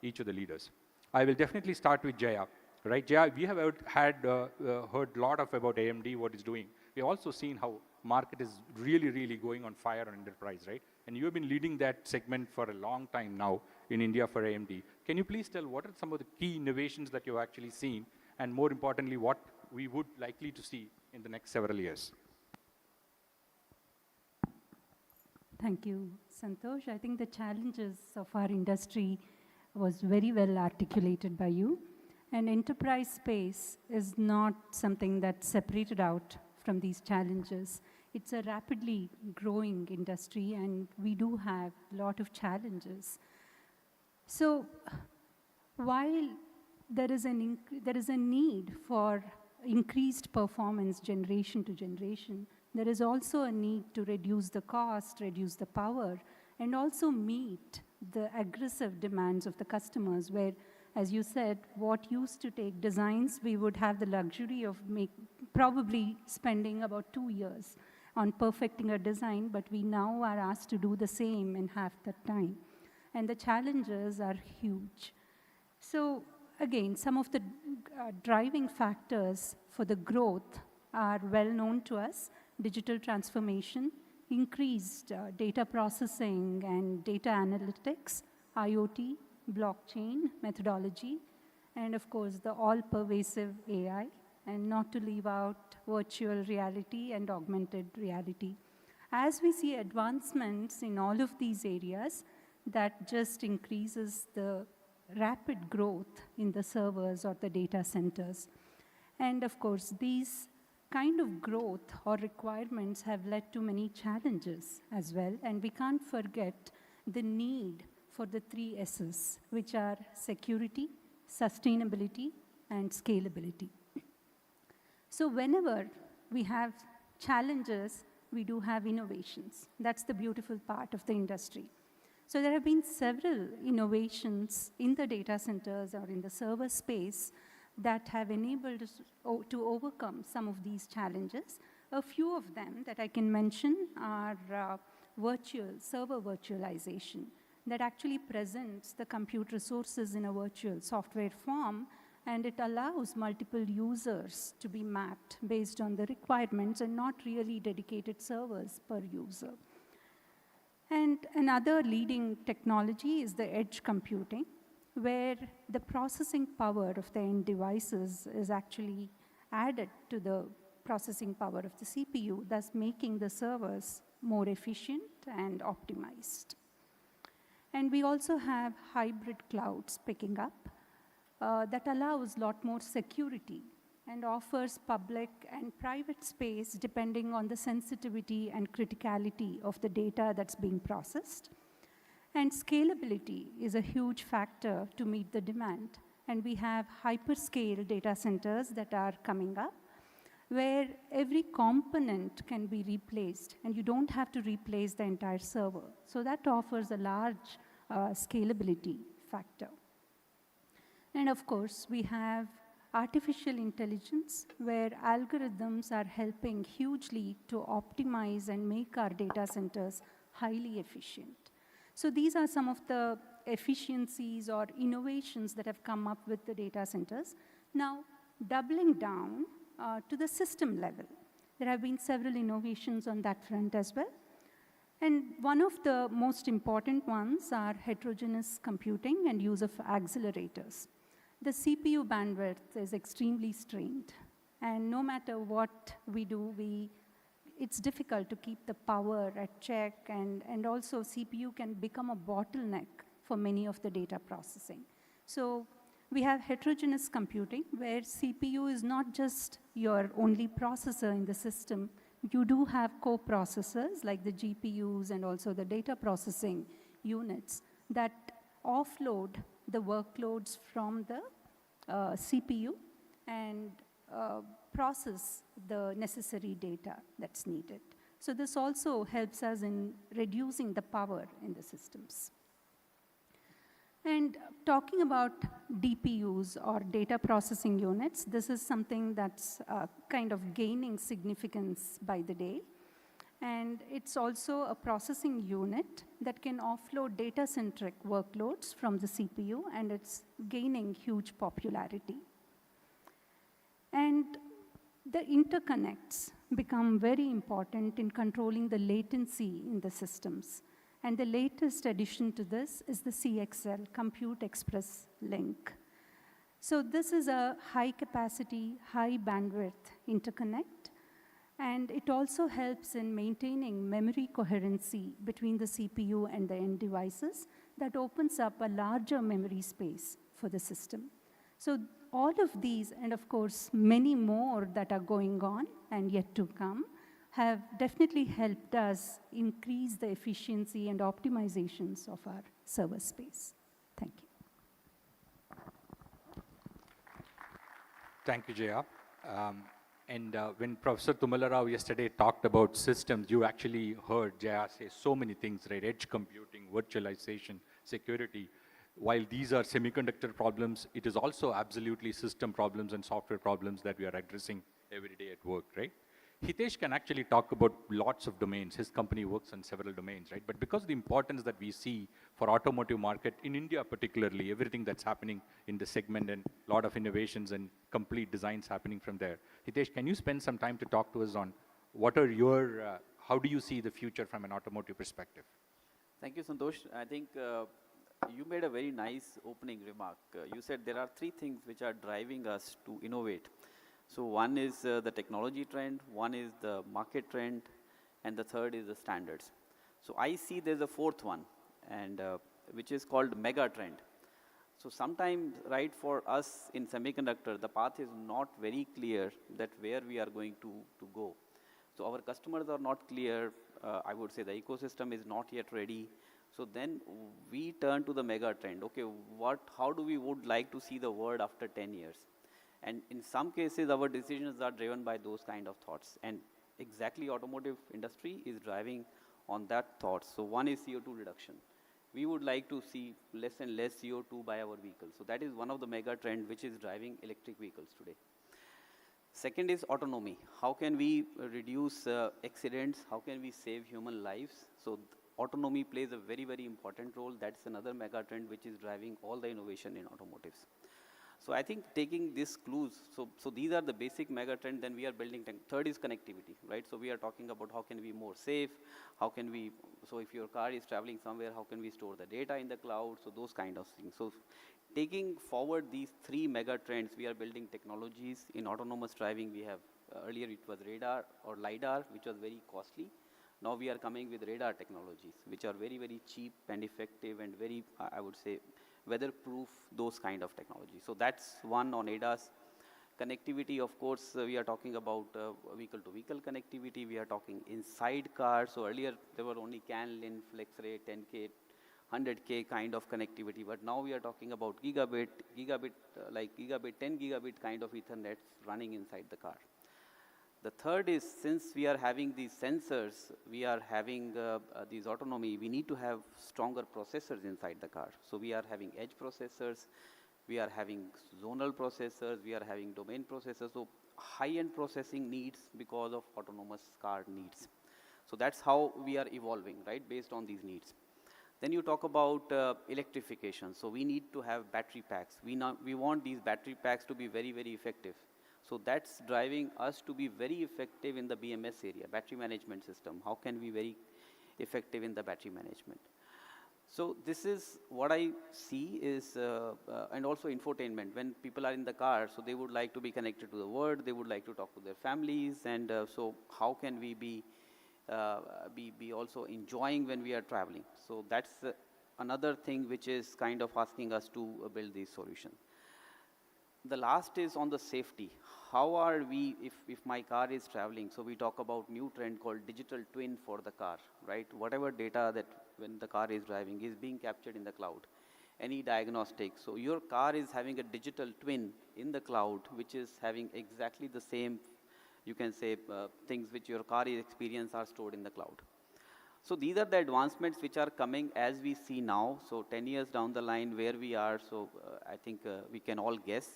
each of the leaders. I will definitely start with Jaya, right? Jaya, we have heard a lot about AMD, what it's doing. We've also seen how market is really, really going on fire on enterprise, right? And you have been leading that segment for a long time now in India for AMD. Can you please tell what are some of the key innovations that you've actually seen, and more importantly, what we would likely to see in the next several years? Thank you, Santosh. I think the challenges of our industry was very well articulated by you. And enterprise space is not something that's separated out from these challenges. It's a rapidly growing industry, and we do have a lot of challenges. So while there is a need for increased performance generation to generation, there is also a need to reduce the cost, reduce the power, and also meet the aggressive demands of the customers, where, as you said, what used to take designs, we would have the luxury of probably spending about 2 years on perfecting a design, but we now are asked to do the same in half that time. And the challenges are huge. So again, some of the driving factors for the growth are well known to us: digital transformation, increased data processing and data analytics, IoT, blockchain, methodology, and of course the all-pervasive AI, and not to leave out virtual reality and augmented reality. As we see advancements in all of these areas, that just increases the rapid growth in the servers or the data centers. And of course, these kind of growth or requirements have led to many challenges as well, and we can't forget the need for the 3 S's, which are security, sustainability, and scalability. So whenever we have challenges, we do have innovations. That's the beautiful part of the industry. So there have been several innovations in the data centers or in the server space that have enabled us to overcome some of these challenges. A few of them that I can mention are server virtualization, that actually presents the compute resources in a virtual software form, and it allows multiple users to be mapped based on the requirements and not really dedicated servers per user. And another leading technology is the edge computing, where the processing power of the end devices is actually added to the processing power of the CPU, thus making the servers more efficient and optimized. And we also have hybrid clouds picking up, that allows a lot more security and offers public and private space depending on the sensitivity and criticality of the data that's being processed. And scalability is a huge factor to meet the demand. And we have hyperscale data centers that are coming up, where every component can be replaced, and you don't have to replace the entire server. So that offers a large scalability factor. And of course, we have artificial intelligence, where algorithms are helping hugely to optimize and make our data centers highly efficient. So these are some of the efficiencies or innovations that have come up with the data centers. Now, doubling down to the system level. There have been several innovations on that front as well. And one of the most important ones are heterogeneous computing and use of accelerators. The CPU bandwidth is extremely strained. And no matter what we do, it's difficult to keep the power at check, and also CPU can become a bottleneck for many of the data processing. So we have heterogeneous computing, where CPU is not just your only processor in the system. You do have co-processors like the GPUs and also the data processing units that offload the workloads from the CPU and process the necessary data that's needed. So this also helps us in reducing the power in the systems. And talking about DPUs or data processing units, this is something that's kind of gaining significance by the day. And it's also a processing unit that can offload data-centric workloads from the CPU, and it's gaining huge popularity. And the interconnects become very important in controlling the latency in the systems. And the latest addition to this is the CXL, Compute Express Link. So this is a high-capacity, high-bandwidth interconnect, and it also helps in maintaining memory coherency between the CPU and the end devices. That opens up a larger memory space for the system. So all of these, and of course, many more that are going on and yet to come, have definitely helped us increase the efficiency and optimizations of our server space. Thank you. Thank you, Jaya. When Professor Tumala Rao yesterday talked about systems, you actually heard Jaya say so many things, right? Edge computing, virtualization, security. While these are semiconductor problems, it is also absolutely system problems and software problems that we are addressing every day at work, right? Hitesh can actually talk about lots of domains. His company works on several domains, right? But because of the importance that we see for automotive market, in India particularly, everything that's happening in the segment and a lot of innovations and complete designs happening from there. Hitesh, can you spend some time to talk to us on what are your, how do you see the future from an automotive perspective? Thank you, Santosh. I think you made a very nice opening remark. You said there are three things which are driving us to innovate. So one is the technology trend, one is the market trend, and the third is the standards. So I see there's a fourth one, and which is called mega trend. So sometimes, right, for us in semiconductor, the path is not very clear that where we are going to go. So our customers are not clear. I would say the ecosystem is not yet ready. So then we turn to the mega trend. Okay, how do we would like to see the world after 10 years? And in some cases, our decisions are driven by those kind of thoughts. And exactly automotive industry is driving on that thought. So one is CO2 reduction. We would like to see less and less CO2 by our vehicles. So that is one of the mega trend which is driving electric vehicles today. Second is autonomy. How can we reduce accidents? How can we save human lives? So autonomy plays a very, very important role. That's another mega trend which is driving all the innovation in automotives. So I think taking these clues, so these are the basic mega trend, then we are building, third is connectivity, right? So we are talking about how can we be more safe, how can we, so if your car is traveling somewhere, how can we store the data in the cloud, so those kind of things. So taking forward these three mega trends, we are building technologies. In autonomous driving, we have, earlier it was radar or LiDAR, which was very costly. Now we are coming with radar technologies, which are very, very cheap and effective and very, I would say, weather-proof, those kind of technology. So that's one on ADAS. Connectivity, of course, we are talking about vehicle-to-vehicle connectivity. We are talking inside cars. So earlier, there were only CAN, LIN, FlexRay, 10K, 100K kind of connectivity. But now we are talking about gigabit, like gigabit, 10 gigabit kind of Ethernet running inside the car. The third is, since we are having these sensors, we are having these autonomy, we need to have stronger processors inside the car. So we are having edge processors, we are having zonal processors, we are having domain processors. So high-end processing needs because of autonomous car needs. So that's how we are evolving, right, based on these needs. Then you talk about electrification. So we need to have battery packs. We want these battery packs to be very, very effective. So that's driving us to be very effective in the BMS area, battery management system. How can we be very effective in the battery management? So this is what I see is, and also infotainment. When people are in the car, so they would like to be connected to the world, they would like to talk to their families, and so how can we be also enjoying when we are traveling? So that's another thing which is kind of asking us to build these solutions. The last is on the safety. How are we, if my car is traveling, so we talk about new trend called digital twin for the car, right? Whatever data that when the car is driving is being captured in the cloud. Any diagnostic. So your car is having a digital twin in the cloud, which is having exactly the same, you can say, things which your car is experience are stored in the cloud. So these are the advancements which are coming as we see now. So 10 years down the line where we are, so I think we can all guess.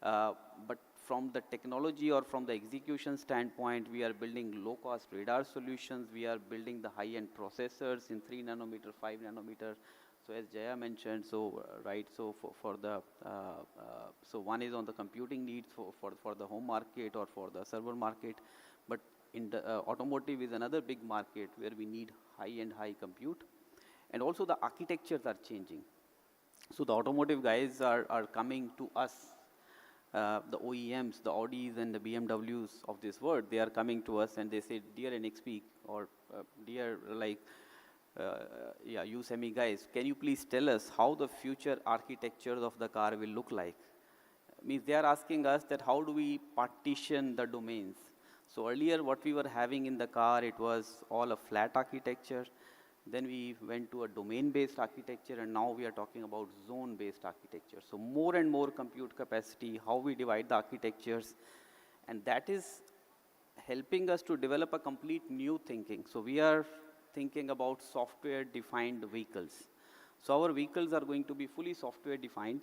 But from the technology or from the execution standpoint, we are building low-cost radar solutions. We are building the high-end processors in 3 nanometer, 5 nanometer. So as Jaya mentioned, so right, so for the, so one is on the computing needs for the home market or for the server market. But in the automotive is another big market where we need high-end high compute. And also the architectures are changing. So the automotive guys are coming to us. The OEMs, the Audis and the BMWs of this world, they are coming to us and they say, dear NXP or dear you Semi guys, can you please tell us how the future architecture of the car will look like? Means they are asking us that how do we partition the domains? So earlier what we were having in the car, it was all a flat architecture. Then we went to a domain-based architecture, and now we are talking about zone-based architecture. So more and more compute capacity, how we divide the architectures, and that is helping us to develop a complete new thinking. So we are thinking about software-defined vehicles. So our vehicles are going to be fully software-defined,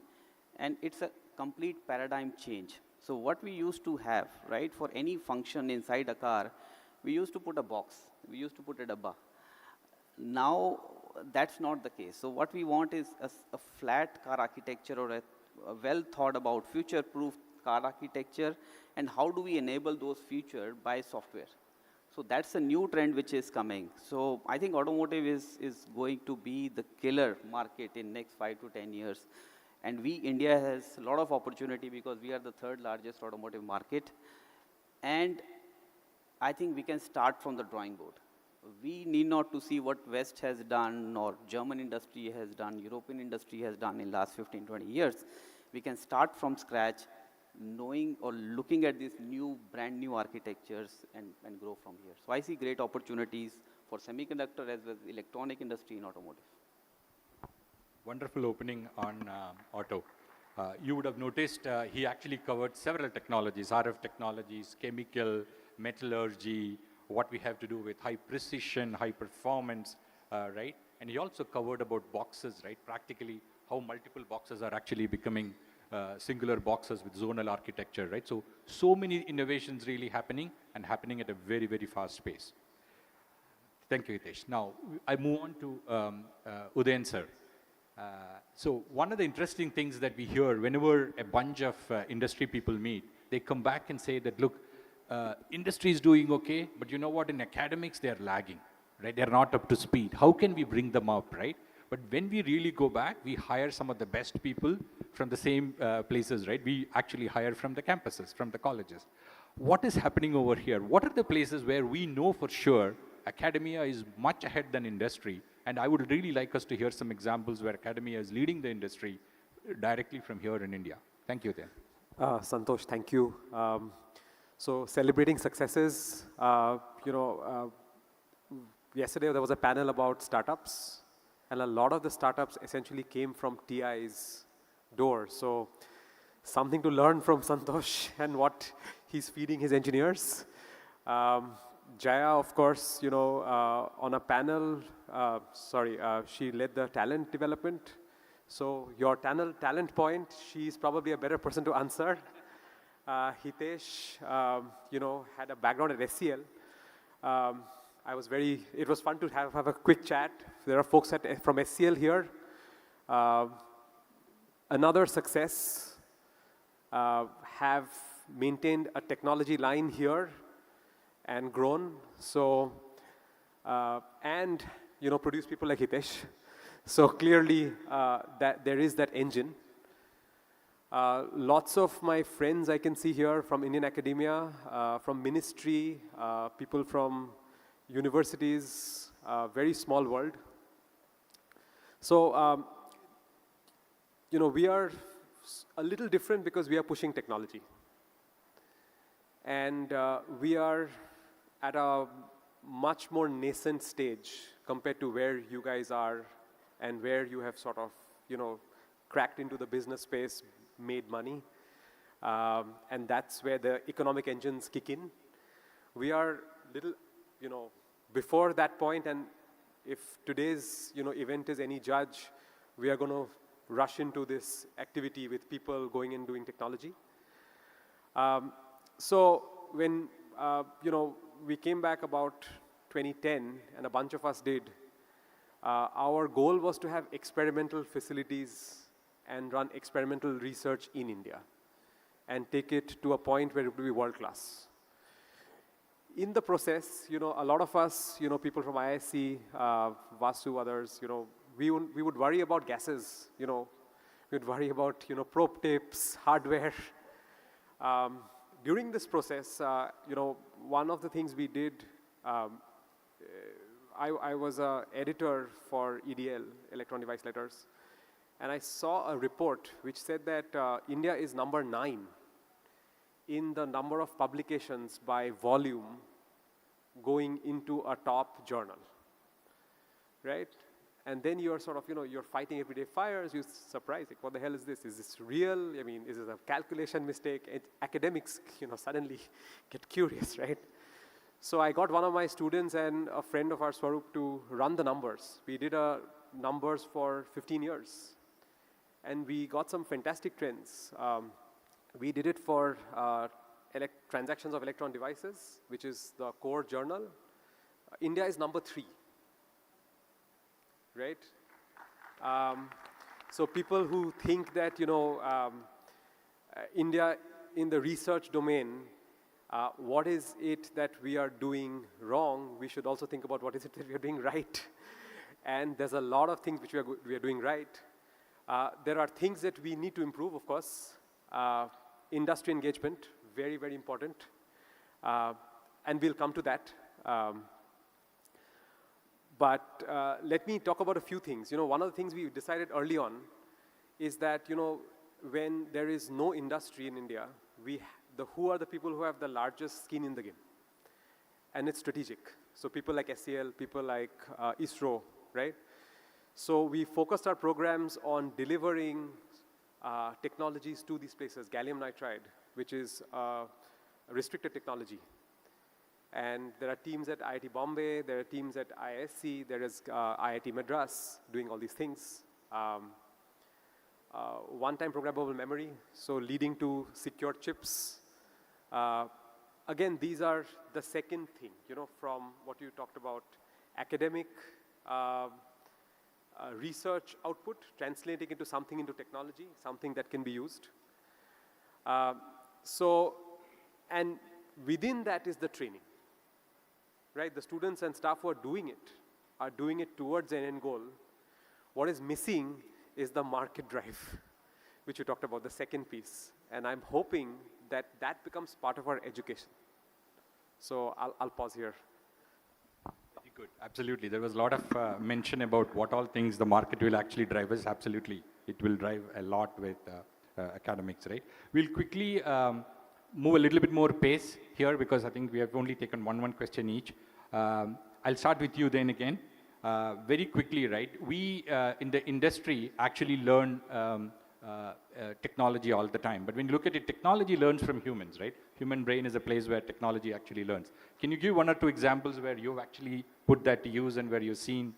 and it's a complete paradigm change. So what we used to have, right, for any function inside a car, we used to put a box, we used to put a dabba. Now, that's not the case. So what we want is a flat car architecture or a well thought about future-proof car architecture, and how do we enable those features by software. So that's a new trend which is coming. So I think automotive is going to be the killer market in next 5 to 10 years. And India has a lot of opportunity because we are the third largest automotive market. And I think we can start from the drawing board. We need not to see what West has done or German industry has done, European industry has done in last 15, 20 years. We can start from scratch, knowing or looking at these brand new architectures and grow from here. So I see great opportunities for semiconductor as well as electronic industry in automotive. Wonderful opening on auto. You would have noticed he actually covered several technologies, RF technologies, chemical, metallurgy, what we have to do with high precision, high performance, right? And he also covered about boxes, right? Practically how multiple boxes are actually becoming singular boxes with zonal architecture, right? So many innovations really happening and happening at a very, very fast pace. Thank you, Hitesh. Now, I move on to Udayan sir. So one of the interesting things that we hear whenever a bunch of industry people meet, they come back and say that, look, industry is doing okay, but you know what, in academics, they're lagging, right? They're not up to speed. How can we bring them up, right? But when we really go back, we hire some of the best people from the same places, right? We actually hire from the campuses, from the colleges. What is happening over here? What are the places where we know for sure academia is much ahead than industry, And I would really like us to hear some examples where academia is leading the industry directly from here in India. Thank you, then. Santosh, thank you. So celebrating successes, yesterday there was a panel about startups, and a lot of the startups essentially came from TI's door. So something to learn from Santosh and what he's feeding his engineers. Jaya, of course, on a panel, she led the talent development. So your talent point, she's probably a better person to answer. Hitesh, had a background at SCL. It was fun to have a quick chat. There are folks from SCL here. Another success, have maintained a technology line here and grown. So, and, produce people like Hitesh. So clearly, that there is that engine. Lots of my friends I can see here from Indian academia, from ministry, people from universities, very small world. So, we are a little different because we are pushing technology. And we are at a much more nascent stage compared to where you guys are and where you have sort of, cracked into the business space, made money. And that's where the economic engines kick in. We are little, before that point, and if today's, event is any judge, we are going to rush into this activity with people going and doing technology. So when, we came back about 2010, and a bunch of us did, our goal was to have experimental facilities and run experimental research in India and take it to a point where it would be world-class. In the process, a lot of us, people from IISc, Vasu, others, we would worry about gases, we would worry about, probe tips, hardware. During this process, one of the things we did, I was an editor for EDL, Electron Device Letters, and I saw a report which said that India is number 9 in the number of publications by volume going into a top journal, right? And then you're sort of, you're fighting everyday fires, you're surprised, like, what the hell is this? Is this real? I mean, is this a calculation mistake? Academics, suddenly get curious, right? So I got one of my students and a friend of ours, Swaroop, to run the numbers. We did numbers for 15 years. And we got some fantastic trends. We did it for transactions of electron devices, which is the core journal. India is number 3, right? So people who think that, India in the research domain, what is it that we are doing wrong? We should also think about what is it that we are doing right. And there's a lot of things which we are doing right. There are things that we need to improve, of course. Industry engagement, very, very important. And we'll come to that. But let me talk about a few things. One of the things we decided early on is that, when there is no industry in India, who are the people who have the largest skin in the game? And it's strategic. So people like SCL, people like ISRO, right? So we focused our programs on delivering technologies to these places, gallium nitride, which is a restricted technology. And there are teams at IIT Bombay, there are teams at IISc, there is IIT Madras doing all these things. One-time programmable memory, so leading to secure chips. Again, these are the second thing, from what you talked about, academic research output, translating into something into technology, something that can be used. And within that is the training, right? The students and staff who are doing it towards an end goal. What is missing is the market drive, which you talked about, the second piece. And I'm hoping that becomes part of our education. So I'll pause here. Good, absolutely. There was a lot of mention about what all things the market will actually drive us. Absolutely, it will drive a lot with academics, right? We'll quickly move a little bit more pace here because I think we have only taken one question each. I'll start with you then again. Very quickly, right? We in the industry actually learn technology all the time. But when you look at it, technology learns from humans, right? Human brain is a place where technology actually learns. Can you give one or two examples where you've actually put that to use and where you've seen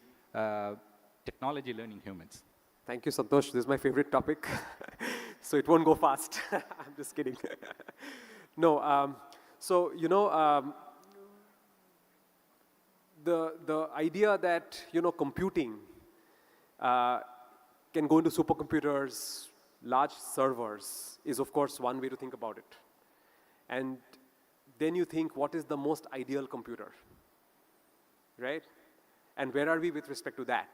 technology learning humans? Thank you, Santosh. This is my favorite topic. So it won't go fast. I'm just kidding. No, so, you know, the idea that, you know, computing can go into supercomputers, large servers is of course one way to think about it. And then you think, what is the most ideal computer, right? And where are we with respect to that?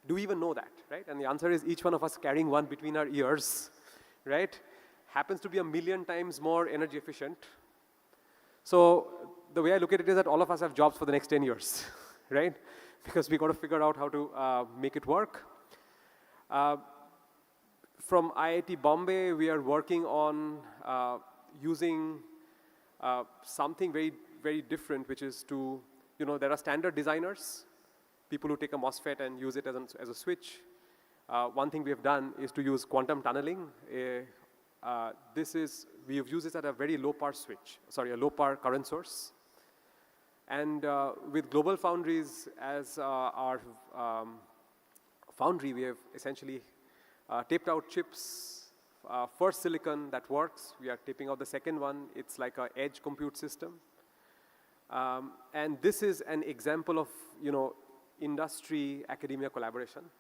Do we even know that, right? And the answer is each one of us carrying one between our ears, right? Happens to be 1,000,000 times more energy efficient. So the way I look at it is that all of us have jobs for the next 10 years, right? Because we got to figure out how to make it work. From IIT Bombay, we are working on using something very, very different, which is to, you know, there are standard designers, people who take a MOSFET and use it as a switch. One thing we have done is to use quantum tunneling. We have used this at a very low power switch, sorry, a low power current source. And with Global Foundries as our foundry, we have essentially taped out chips, first silicon that works. We are taping out the second one. It's like an edge compute system. And this is an example of, you know, industry academia collaboration.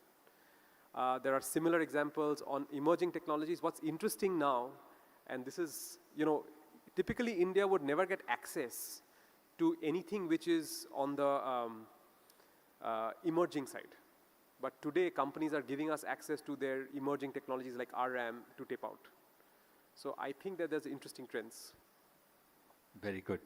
There are similar examples on emerging technologies. What's interesting now, and this is, you know, typically India would never get access to anything which is on the emerging side. But today, companies are giving us access to their emerging technologies like RAM to tape out. So I think that there's interesting trends. Very good.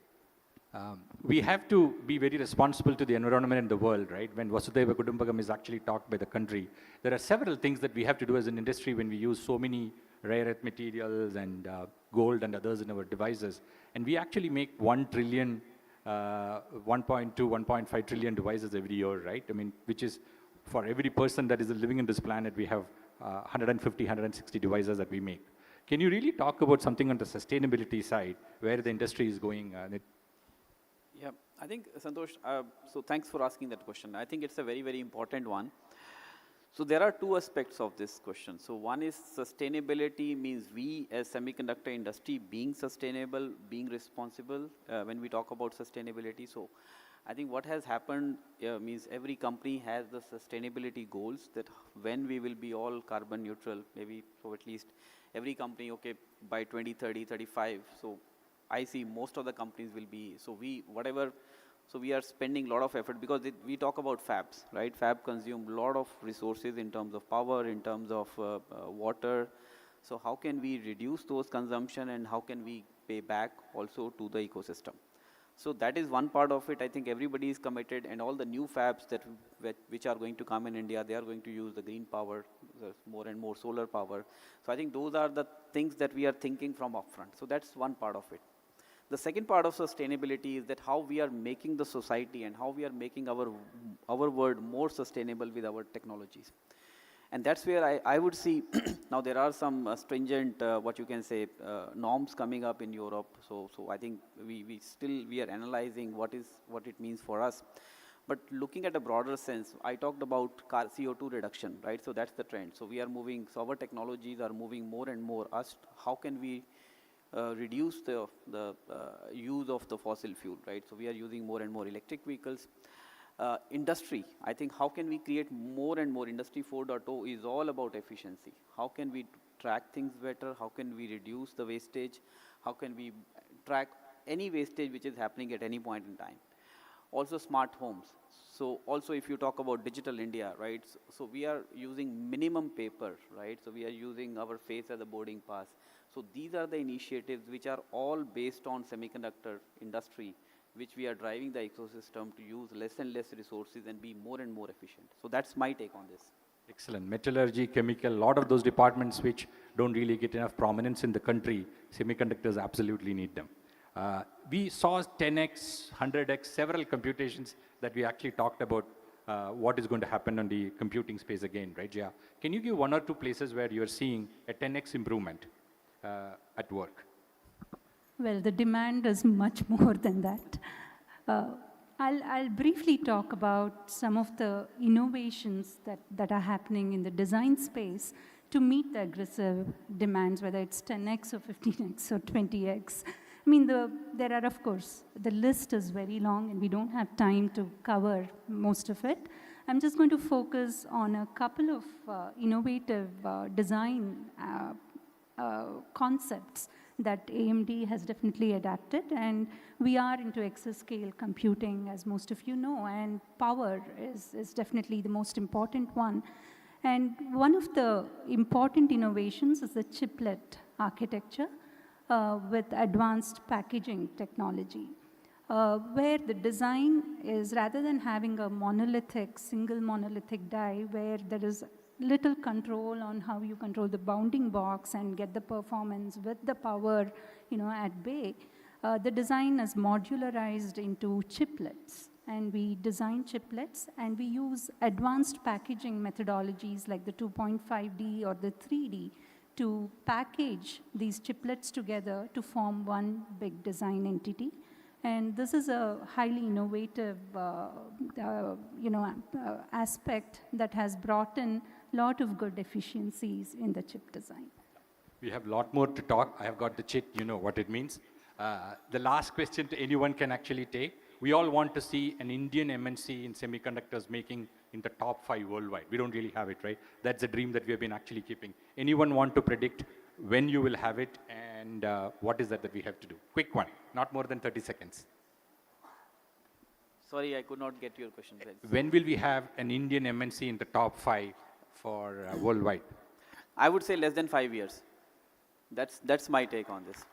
We have to be very responsible to the environment and the world, right? When Vasudhaiva Kutumbakam is actually talked by the country, there are several things that we have to do as an industry when we use so many rare earth materials and gold and others in our devices. And we actually make 1 trillion, 1.2, 1.5 trillion devices every year, right? I mean, which is for every person that is living in this planet, we have 150, 160 devices that we make. Can you really talk about something on the sustainability side, where the industry is going? Yeah, I think, Santosh, so thanks for asking that question. I think it's a very, very important one. So there are two aspects of this question. So one is sustainability means we as semiconductor industry being sustainable, being responsible when we talk about sustainability. So I think what has happened means every company has the sustainability goals that when we will be all carbon neutral, maybe so at least every company, okay, by 2030, 35. So I see most of the companies will be, so we are spending a lot of effort because we talk about fabs, right? Fab consume a lot of resources in terms of power, in terms of water. So how can we reduce those consumption and how can we pay back also to the ecosystem? So that is one part of it. I think everybody is committed and all the new fabs which are going to come in India, they are going to use the green power, more and more solar power. So I think those are the things that we are thinking from upfront. So that's one part of it. The second part of sustainability is that how we are making the society and how we are making our world more sustainable with our technologies. And that's where I would see, now there are some stringent, what you can say, norms coming up in Europe. So I think we are analyzing what it means for us. But looking at a broader sense, I talked about CO2 reduction, right? So that's the trend. So we are moving, so our technologies are moving more and more. How can we reduce the use of the fossil fuel, right? So we are using more and more electric vehicles. Industry, I think how can we create more and more? Industry 4.0 is all about efficiency. How can we track things better? How can we reduce the wastage? How can we track any wastage which is happening at any point in time? Also smart homes. So also if you talk about digital India, right? So we are using minimum paper, right? So we are using our face as a boarding pass. So these are the initiatives which are all based on semiconductor industry which we are driving the ecosystem to use less and less resources and be more and more efficient. So that's my take on this. Excellent. Metallurgy, chemical, a lot of those departments which don't really get enough prominence in the country, semiconductors absolutely need them. We saw 10x, 100x, several computations that we actually talked about what is going to happen on the computing space again, right, Jaya? Can you give one or two places where you're seeing a 10x improvement at work? Well, the demand is much more than that. I'll briefly talk about some of the innovations that are happening in the design space to meet the aggressive demands, whether it's 10x or 15x or 20x. I mean, there are, of course, the list is very long and we don't have time to cover most of it. I'm just going to focus on a couple of innovative design concepts that AMD has definitely adapted, and we are into exascale computing, as most of you know, and power is definitely the most important one. And one of the important innovations is the chiplet architecture with advanced packaging technology, where the design is, rather than having a single monolithic die, where there is little control on how you control the bounding box and get the performance with the power, at bay. The design is modularized into chiplets, and we design chiplets, and we use advanced packaging methodologies like the 2.5D or the 3D to package these chiplets together to form one big design entity. And this is a highly innovative, aspect that has brought in a lot of good efficiencies in the chip design. We have a lot more to talk. I have got the chit, you know what it means. The last question to anyone can actually take. We all want to see an Indian MNC in semiconductors making in the top 5 worldwide. We don't really have it, right? That's a dream that we have been actually keeping. Anyone want to predict when you will have it and what is that we have to do? Quick one, not more than 30 seconds. Sorry, I could not get your question, friends. When will we have an Indian MNC in the top 5 for worldwide? I would say less than 5 years. That's my take on this.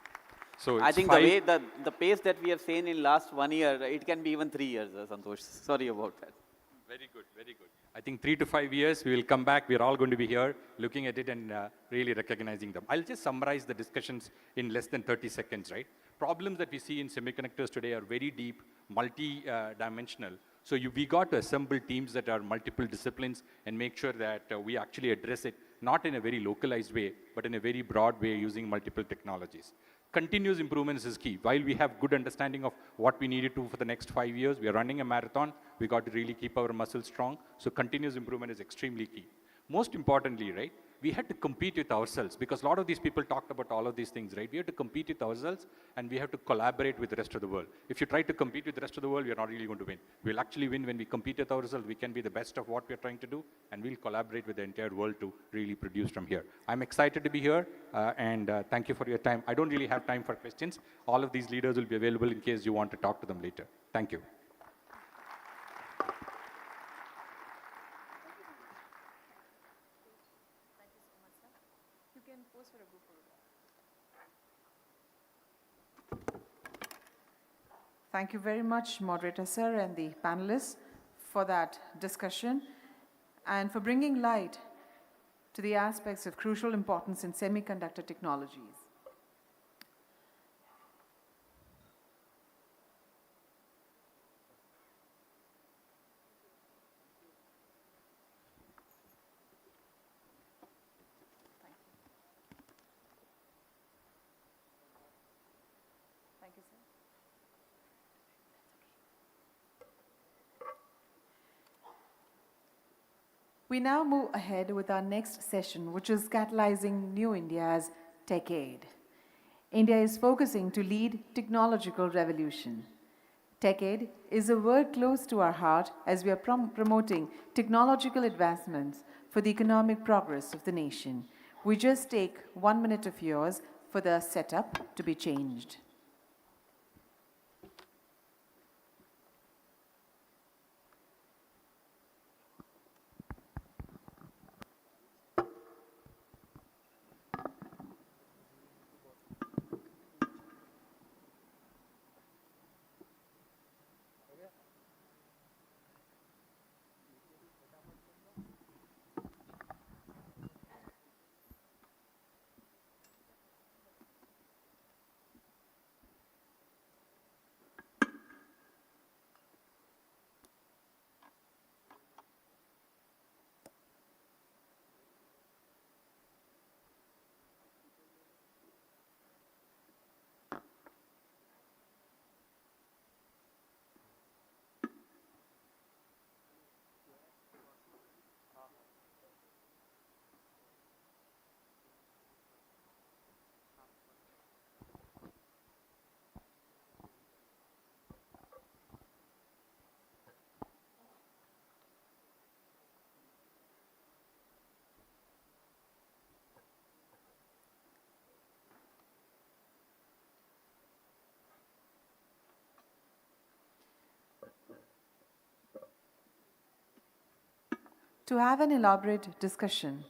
So I think the pace that we have seen in last 1 year, it can be even 3 years, Santosh. Sorry about that. Very good, very good. I think 3 to 5 years, we will come back. We're all going to be here looking at it and really recognizing them. I'll just summarize the discussions in less than 30 seconds, right? Problems that we see in semiconductors today are very deep, multi-dimensional. So we got to assemble teams that are multiple disciplines and make sure that we actually address it, not in a very localized way, but in a very broad way using multiple technologies. Continuous improvements is key. While we have good understanding of what we needed to for the next 5 years, we are running a marathon. We got to really keep our muscles strong. So continuous improvement is extremely key. Most importantly, right, we had to compete with ourselves because a lot of these people talked about all of these things, right? We have to compete with ourselves and we have to collaborate with the rest of the world. If you try to compete with the rest of the world, we're not really going to win. We'll actually win when we compete with ourselves. We can be the best of what we're trying to do and we'll collaborate with the entire world to really produce from here. I'm excited to be here and thank you for your time. I don't really have time for questions. All of these leaders will be available in case you want to talk to them later. Thank you. Thank you very much, Moderator Sir and the panelists, for that discussion and for bringing light to the aspects of crucial importance in semiconductor technologies. Thank you, sir. We now move ahead with our next session, which is Catalyzing New India's Techade. India is focusing to lead technological revolution. Techade is a word close to our heart as we are promoting technological advancements for the economic progress of the nation. We just take 1 minute of yours for the setup to be changed. To have an elaborate discussion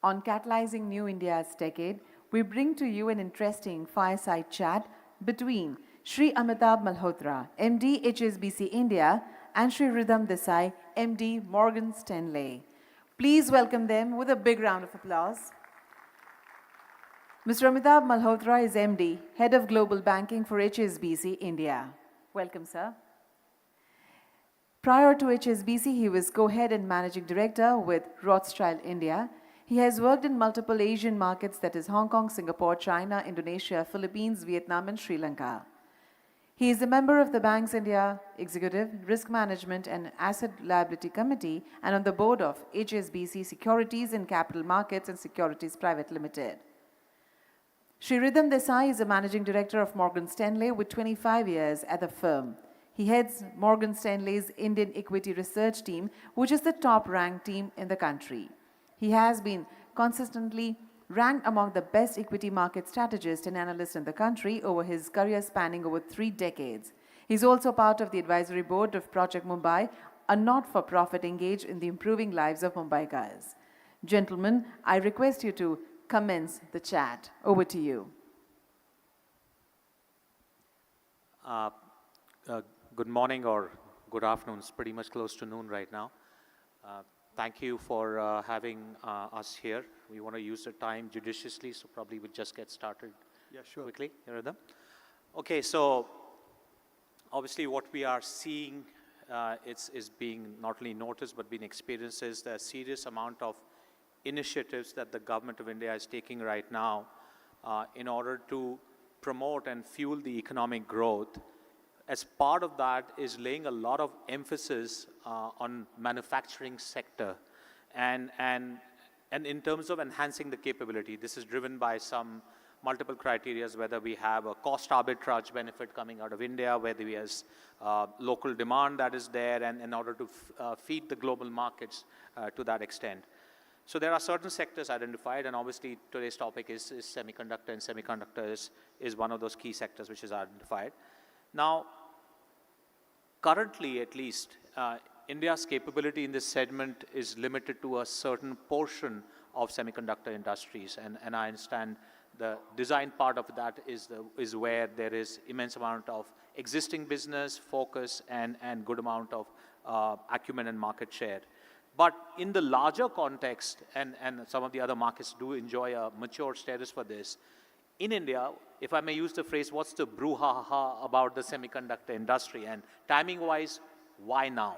on catalyzing New India's Techade, we bring to you an interesting fireside chat between Shri Amitabh Malhotra, MD HSBC India, and Shri Ridham Desai, MD Morgan Stanley. Please welcome them with a big round of applause. Mr. Amitabh Malhotra is MD, Head of Global Banking for HSBC India. Welcome, sir. Prior to HSBC, he was co-head and managing director with Rothschild India. He has worked in multiple Asian markets, that is Hong Kong, Singapore, China, Indonesia, Philippines, Vietnam, and Sri Lanka. He is a member of the Bank's India Executive, Risk Management and Asset Liability Committee and on the board of HSBC Securities and Capital Markets and Securities Private Limited. Shri Ridham Desai is a managing director of Morgan Stanley with 25 years at the firm. He heads Morgan Stanley's Indian Equity Research Team, which is the top-ranked team in the country. He has been consistently ranked among the best equity market strategists and analysts in the country over his career spanning over 3 decades. He's also part of the advisory board of Project Mumbai, a not-for-profit engaged in the improving lives of Mumbaikas. Gentlemen, I request you to commence the chat. Over to you. Good morning or good afternoon. It's pretty much close to noon right now. Thank you for having us here. We want to use the time judiciously, so probably we'll just get started quickly. Here are them. Okay, so obviously what we are seeing is being not only noticed but being experienced is the serious amount of initiatives that the government of India is taking right now in order to promote and fuel the economic growth. As part of that is laying a lot of emphasis on manufacturing sector and in terms of enhancing the capability. This is driven by some multiple criteria, whether we have a cost arbitrage benefit coming out of India, whether we have local demand that is there, and in order to feed the global markets to that extent. So there are certain sectors identified, and obviously today's topic is semiconductor, and semiconductors is one of those key sectors which is identified. Now, currently at least, India's capability in this segment is limited to a certain portion of semiconductor industries, and I understand the design part of that is where there is immense amount of existing business focus and good amount of acumen and market share. But in the larger context, and some of the other markets do enjoy a mature status for this, in India, if I may use the phrase, what's the brouhaha about the semiconductor industry? And timing-wise, why now?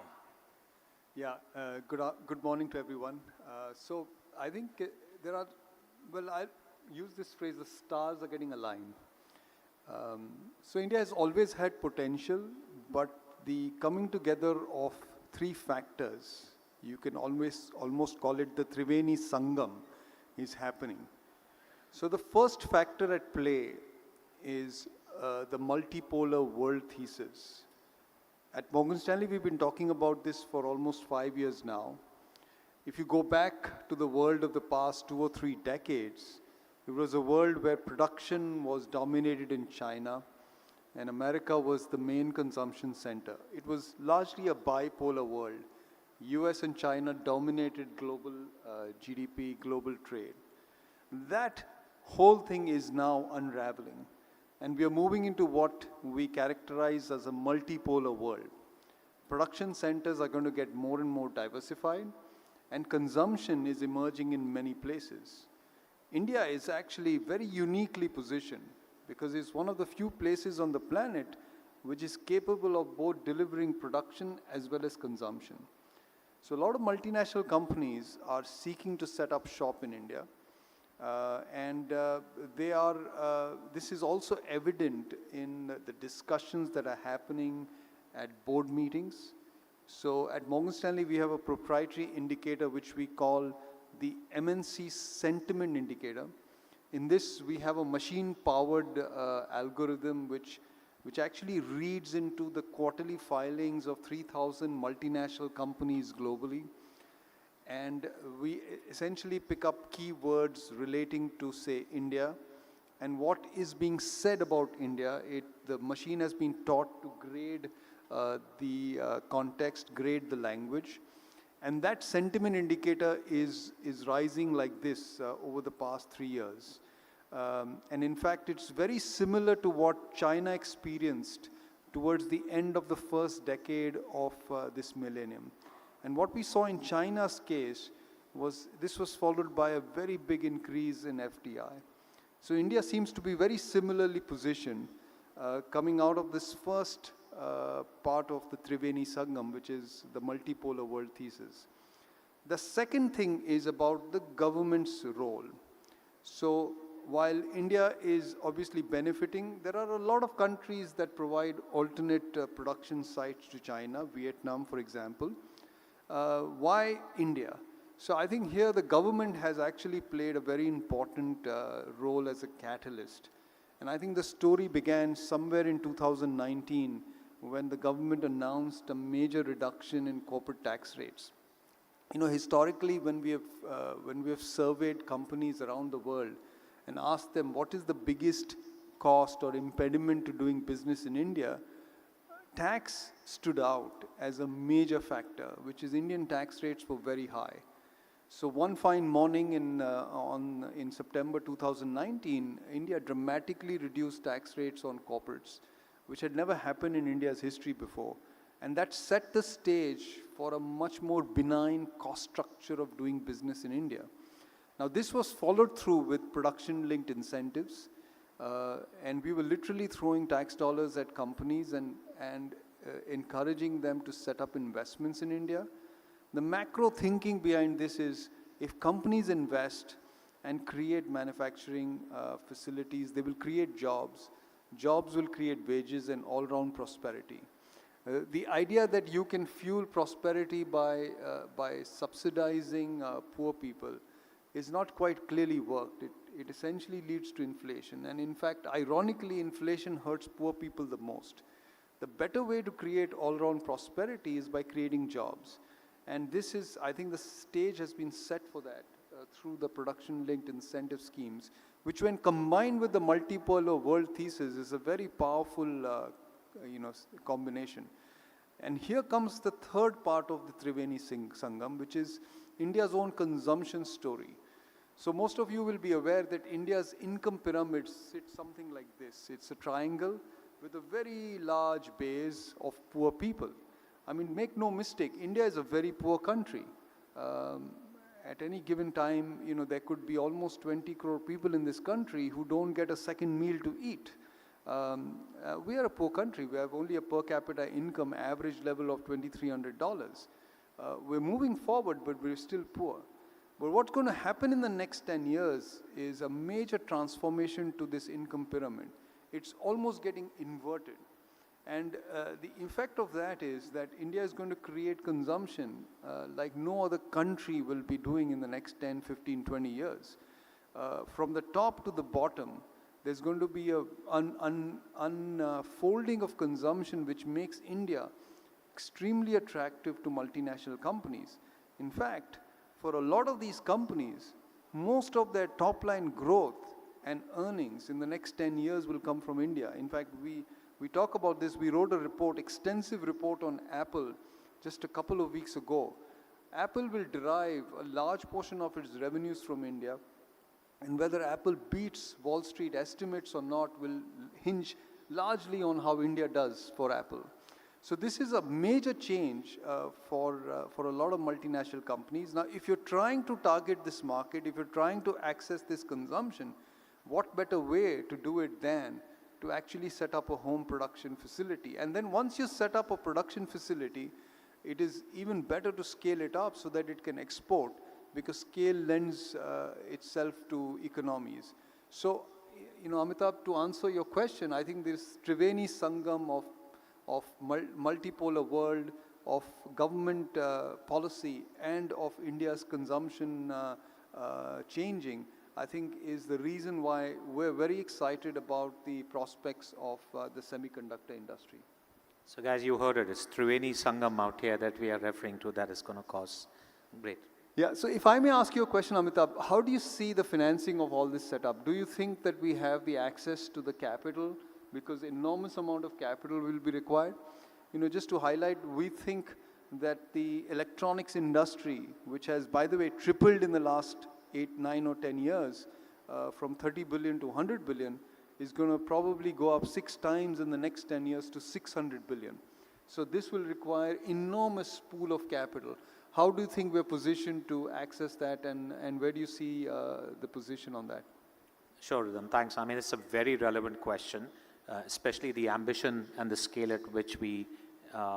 Yeah, good morning to everyone. So I think there are, well, I'll use this phrase, the stars are getting aligned. So India has always had potential, but the coming together of 3 factors, you can almost call it the Triveni Sangam, is happening. So the first factor at play is the multipolar world thesis. At Morgan Stanley, we've been talking about this for almost 5 years now. If you go back to the world of the past 2 or 3 decades, it was a world where production was dominated in China and America was the main consumption center. It was largely a bipolar world. US and China dominated global GDP, global trade. That whole thing is now unraveling. And we are moving into what we characterize as a multipolar world. Production centers are going to get more and more diversified, and consumption is emerging in many places. India is actually very uniquely positioned because it's one of the few places on the planet which is capable of both delivering production as well as consumption. So a lot of multinational companies are seeking to set up shop in India. This is also evident in the discussions that are happening at board meetings. So at Morgan Stanley, we have a proprietary indicator which we call the MNC Sentiment Indicator. In this, we have a machine-powered algorithm which actually reads into the quarterly filings of 3,000 multinational companies globally. And we essentially pick up keywords relating to, say, India, and what is being said about India. The machine has been taught to grade the context, grade the language. And that sentiment indicator is rising like this over the past 3 years. And in fact, it's very similar to what China experienced towards the end of the first decade of this millennium. And what we saw in China's case was this was followed by a very big increase in FDI. So India seems to be very similarly positioned coming out of this first part of the Triveni Sangam, which is the multipolar world thesis. The second thing is about the government's role. So while India is obviously benefiting, there are a lot of countries that provide alternate production sites to China, Vietnam, for example. Why India? So I think here the government has actually played a very important role as a catalyst. And I think the story began somewhere in 2019 when the government announced a major reduction in corporate tax rates. You know, historically, when we have surveyed companies around the world and asked them what is the biggest cost or impediment to doing business in India, tax stood out as a major factor, which is Indian tax rates were very high. So one fine morning in September 2019, India dramatically reduced tax rates on corporates, which had never happened in India's history before. And that set the stage for a much more benign cost structure of doing business in India. Now this was followed through with production-linked incentives, and we were literally throwing tax dollars at companies and encouraging them to set up investments in India. The macro thinking behind this is if companies invest and create manufacturing facilities, they will create jobs. Jobs will create wages and all-round prosperity. The idea that you can fuel prosperity by subsidizing poor people is not quite clearly worked. It essentially leads to inflation. And in fact, ironically, inflation hurts poor people the most. The better way to create all-round prosperity is by creating jobs. And this is, I think the stage has been set for that through the production-linked incentive schemes, which when combined with the multipolar world thesis is a very powerful combination. And here comes the third part of the Triveni Sangam, which is India's own consumption story. So most of you will be aware that India's income pyramid sits something like this. It's a triangle with a very large base of poor people. I mean, make no mistake, India is a very poor country. At any given time, you know, there could be almost 20 crore people in this country who don't get a second meal to eat. We are a poor country. We have only a per capita income average level of $2,300. We're moving forward, but we're still poor. But what's going to happen in the next 10 years is a major transformation to this income pyramid. It's almost getting inverted. And the effect of that is that India is going to create consumption like no other country will be doing in the next 10, 15, 20 years. From the top to the bottom, there's going to be an unfolding of consumption which makes India extremely attractive to multinational companies. In fact, for a lot of these companies, most of their top-line growth and earnings in the next 10 years will come from India. In fact, we talk about this. We wrote a report, extensive report on Apple just a couple of weeks ago. Apple will derive a large portion of its revenues from India, and whether Apple beats Wall Street estimates or not will hinge largely on how India does for Apple. So this is a major change for a lot of multinational companies. Now, if you're trying to target this market, if you're trying to access this consumption, what better way to do it than to actually set up a home production facility? And then once you set up a production facility, it is even better to scale it up so that it can export, because scale lends itself to economies. So, you know, Amitabh, to answer your question, I think this Triveni Sangam of multipolar world, of government policy, and of India's consumption changing, I think is the reason why we're very excited about the prospects of the semiconductor industry. So guys, you heard it. It's Triveni Sangam out here that we are referring to that is going to cause great. Yeah, so if I may ask you a question, Amitabh, how do you see the financing of all this setup? Do you think that we have the access to the capital? Because enormous amount of capital will be required. You know, just to highlight, we think that the electronics industry, which has, by the way, tripled in the last 8, 9, or 10 years, from 30 billion to 100 billion, is going to probably go up 6 times in the next 10 years to 600 billion. So this will require enormous pool of capital. How do you think we're positioned to access that, and where do you see the position on that? Sure, Rhythm, thanks. I mean, it's a very relevant question, especially the ambition and the scale at which we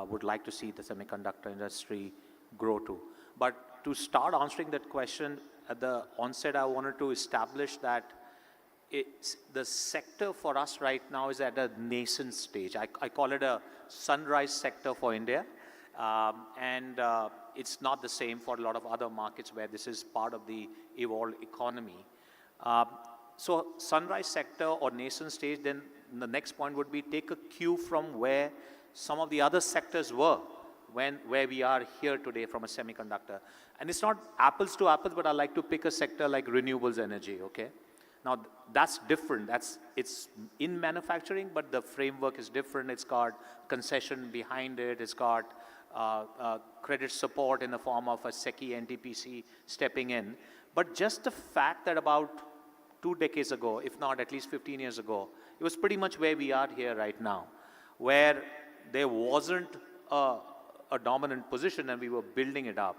would like to see the semiconductor industry grow to. But to start answering that question, at the onset, I wanted to establish that the sector for us right now is at a nascent stage. I call it a sunrise sector for India. It's not the same for a lot of other markets where this is part of the evolved economy. So sunrise sector or nascent stage, then the next point would be take a cue from where some of the other sectors were where we are here today from a semiconductor. And it's not apples to apples, but I like to pick a sector like renewables energy, okay? Now that's different, it's in manufacturing, but the framework is different. It's got concession behind it, it's got credit support in the form of a SECI NTPC stepping in. But just the fact that about 2 decades ago, if not at least 15 years ago, it was pretty much where we are here right now, where there wasn't a dominant position and we were building it up.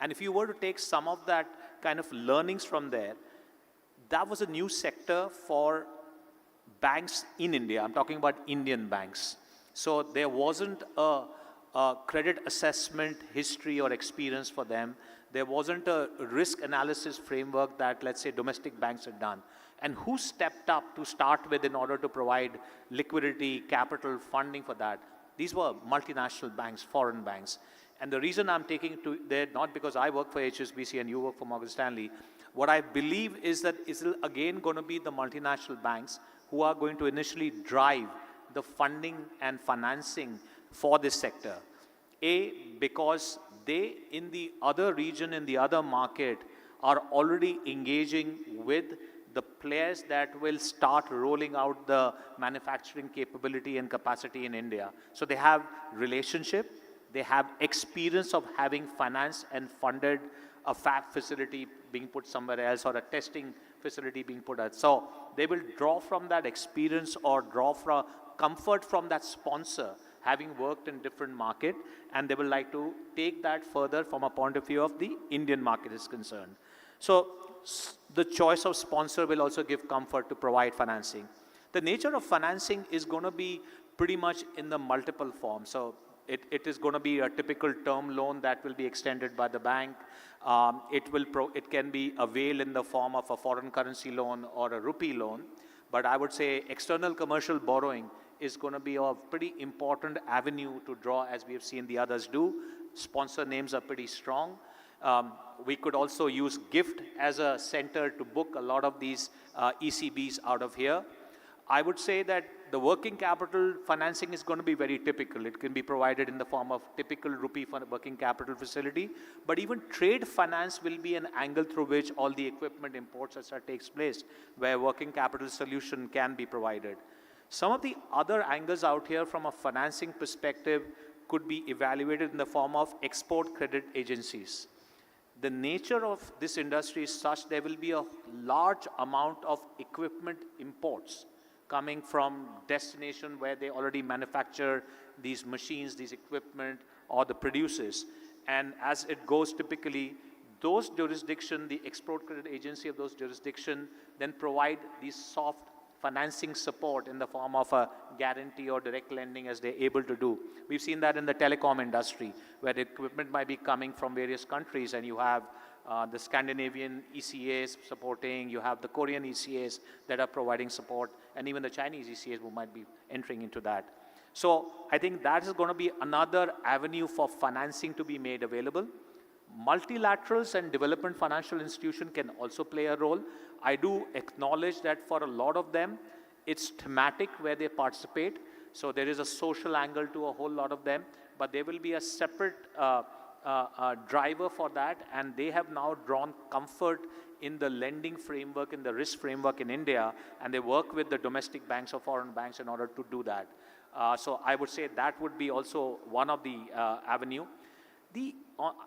And if you were to take some of that kind of learnings from there, that was a new sector for banks in India. I'm talking about Indian banks. So there wasn't a credit assessment history or experience for them. There wasn't a risk analysis framework that, let's say, domestic banks had done. And who stepped up to start with in order to provide liquidity, capital, funding for that? These were multinational banks, foreign banks. And the reason I'm taking to there, not because I work for HSBC and you work for Morgan Stanley, what I believe is that it's again going to be the multinational banks who are going to initially drive the funding and financing for this sector. Because they, in the other region, in the other market, are already engaging with the players that will start rolling out the manufacturing capability and capacity in India. So they have relationship, they have experience of having financed and funded a fab facility being put somewhere else or a testing facility being put out. So they will draw from that experience or draw from comfort from that sponsor having worked in different market, and they will like to take that further from a point of view of the Indian market is concerned. So the choice of sponsor will also give comfort to provide financing. The nature of financing is going to be pretty much in the multiple forms. So it is going to be a typical term loan that will be extended by the bank. It can be availed in the form of a foreign currency loan or a rupee loan. But I would say external commercial borrowing is going to be a pretty important avenue to draw, as we have seen the others do. Sponsor names are pretty strong. We could also use GIFT as a center to book a lot of these ECBs out of here. I would say that the working capital financing is going to be very typical. It can be provided in the form of typical rupee working capital facility, but even trade finance will be an angle through which all the equipment imports, etc. takes place, where working capital solution can be provided. Some of the other angles out here from a financing perspective could be evaluated in the form of export credit agencies. The nature of this industry is such there will be a large amount of equipment imports coming from destination where they already manufacture these machines, these equipment, or the producers. And as it goes typically, those jurisdiction, the export credit agency of those jurisdiction, then provide these soft financing support in the form of a guarantee or direct lending as they're able to do. We've seen that in the telecom industry, where the equipment might be coming from various countries, and you have the Scandinavian ECAs supporting, you have the Korean ECAs that are providing support, and even the Chinese ECAs who might be entering into that. So I think that is going to be another avenue for financing to be made available. Multilaterals and development financial institution can also play a role. I do acknowledge that for a lot of them, it's thematic where they participate. So there is a social angle to a whole lot of them, but there will be a separate driver for that, and they have now drawn comfort in the lending framework, in the risk framework in India, and they work with the domestic banks or foreign banks in order to do that. So I would say that would be also one of the avenue.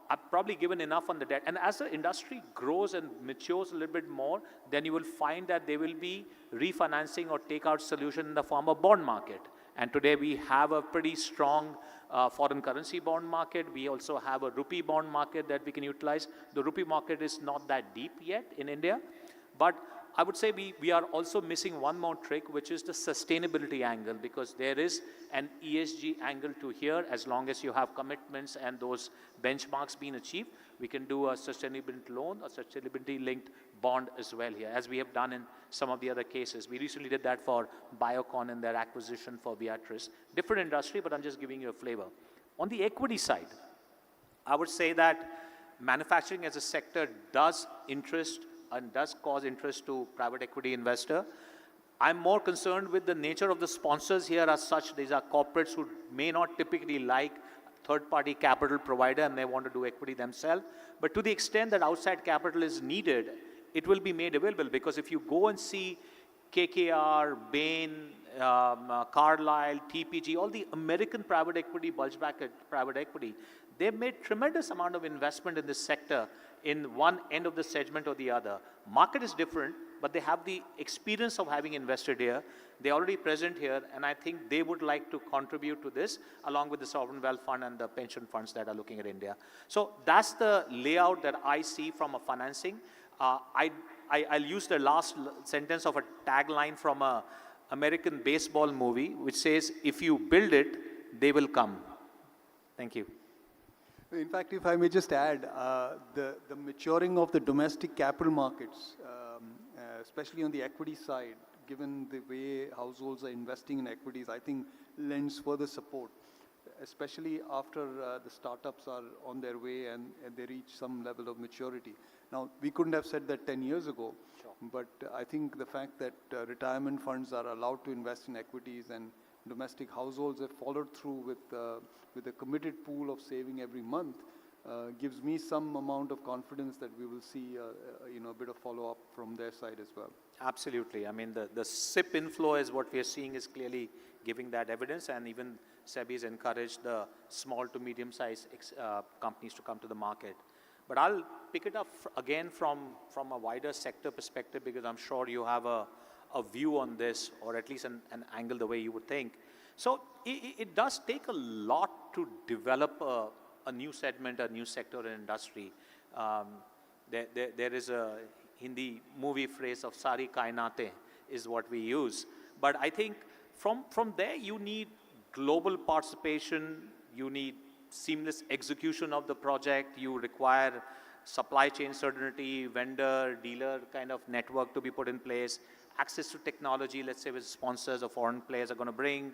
I've probably given enough on the debt. And as the industry grows and matures a little bit more, then you will find that there will be refinancing or takeout solution in the form of bond market. And today we have a pretty strong foreign currency bond market. We also have a rupee bond market that we can utilize. The rupee market is not that deep yet in India. But I would say we are also missing one more trick, which is the sustainability angle, because there is an ESG angle to here. As long as you have commitments and those benchmarks being achieved, we can do a sustainability loan, a sustainability-linked bond as well here, as we have done in some of the other cases. We recently did that for Biocon and their acquisition for Beatrice. Different industry, but I'm just giving you a flavor. On the equity side, I would say that manufacturing as a sector does interest and does cause interest to private equity investor. I'm more concerned with the nature of the sponsors here as such. These are corporates who may not typically like third-party capital provider and they want to do equity themselves. But to the extent that outside capital is needed, it will be made available, because if you go and see KKR, Bain, Carlyle, TPG, all the American private equity, bulge bracket private equity, they've made tremendous amount of investment in this sector in one end of the segment or the other. Market is different, but they have the experience of having invested here. They're already present here, and I think they would like to contribute to this along with the sovereign wealth fund and the pension funds that are looking at India. So that's the layout that I see from a financing. I'll use the last sentence of a tagline from a American baseball movie, which says, if you build it, they will come. Thank you. In fact, if I may just add, the maturing of the domestic capital markets, especially on the equity side, given the way households are investing in equities, I think lends further support, especially after the startups are on their way and they reach some level of maturity. Now, we couldn't have said that 10 years ago, but I think the fact that retirement funds are allowed to invest in equities and domestic households have followed through with a committed pool of saving every month gives me some amount of confidence that we will see a bit of follow-up from their side as well. Absolutely. I mean, the SIP inflow is what we are seeing is clearly giving that evidence, and even SEBI has encouraged the small to medium-sized companies to come to the market. But I'll pick it up again from a wider sector perspective, because I'm sure you have a view on this, or at least an angle the way you would think. So it does take a lot to develop a new segment, a new sector in industry. There is a Hindi movie phrase of "Sari Kainate" is what we use. But I think from there you need global participation, you need seamless execution of the project, you require supply chain certainty, vendor, dealer kind of network to be put in place, access to technology, let's say with sponsors or foreign players are going to bring,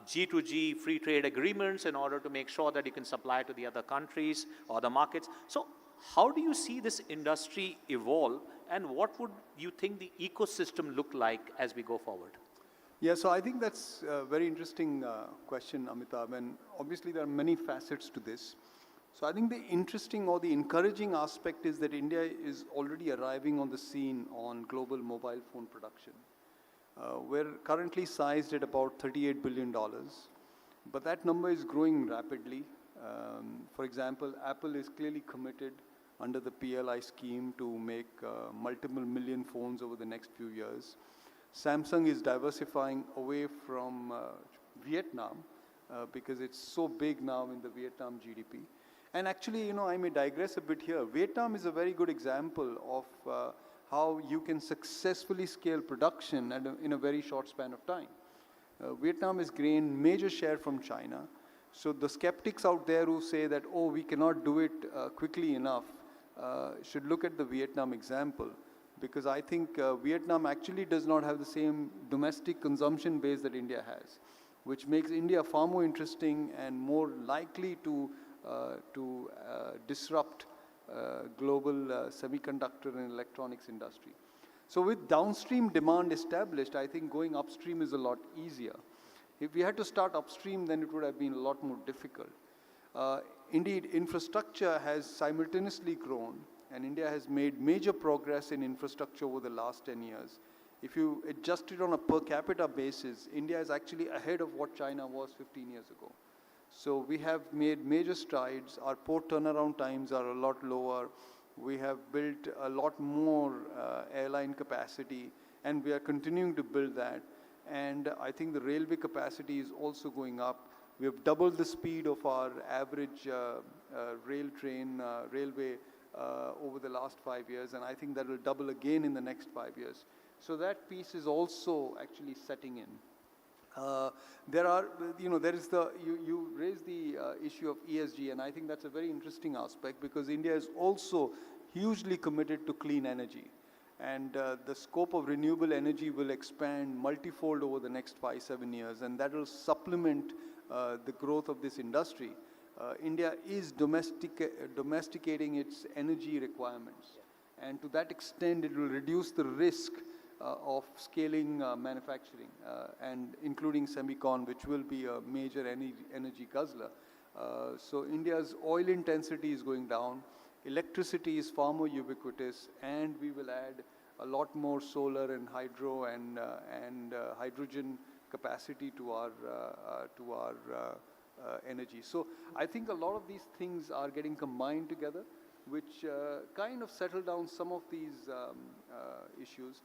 G2G free trade agreements in order to make sure that you can supply to the other countries or the markets. So how do you see this industry evolve, and what would you think the ecosystem look like as we go forward? Yeah, so I think that's a very interesting question, Amitabh, and obviously there are many facets to this. So I think the interesting or the encouraging aspect is that India is already arriving on the scene on global mobile phone production. We're currently sized at about $38 billion, but that number is growing rapidly. For example, Apple is clearly committed under the PLI scheme to make multiple million phones over the next few years. Samsung is diversifying away from Vietnam because it's so big now in the Vietnam GDP. And actually, I may digress a bit here. Vietnam is a very good example of how you can successfully scale production in a very short span of time. Vietnam has gained major share from China. So the skeptics out there who say that, oh, we cannot do it quickly enough, should look at the Vietnam example. Because I think Vietnam actually does not have the same domestic consumption base that India has, which makes India far more interesting and more likely to disrupt global semiconductor and electronics industry. So with downstream demand established, I think going upstream is a lot easier. If we had to start upstream, then it would have been a lot more difficult. Indeed, infrastructure has simultaneously grown, and India has made major progress in infrastructure over the last 10 years. If you adjust it on a per capita basis, India is actually ahead of what China was 15 years ago. So we have made major strides. Our port turnaround times are a lot lower. We have built a lot more airline capacity, and we are continuing to build that. And I think the railway capacity is also going up. We have doubled the speed of our average railway over the last 5 years, and I think that will double again in the next 5 years. So that piece is also actually setting in. You raised the issue of ESG, and I think that's a very interesting aspect because India is also hugely committed to clean energy. And the scope of renewable energy will expand multifold over the next 5-7 years, and that will supplement the growth of this industry. India is domesticating its energy requirements. And to that extent, it will reduce the risk of scaling manufacturing, and including Semicon, which will be a major energy guzzler. So India's oil intensity is going down. Electricity is far more ubiquitous, and we will add a lot more solar and hydro and hydrogen capacity to our energy. So I think a lot of these things are getting combined together, which kind of settle down some of these issues.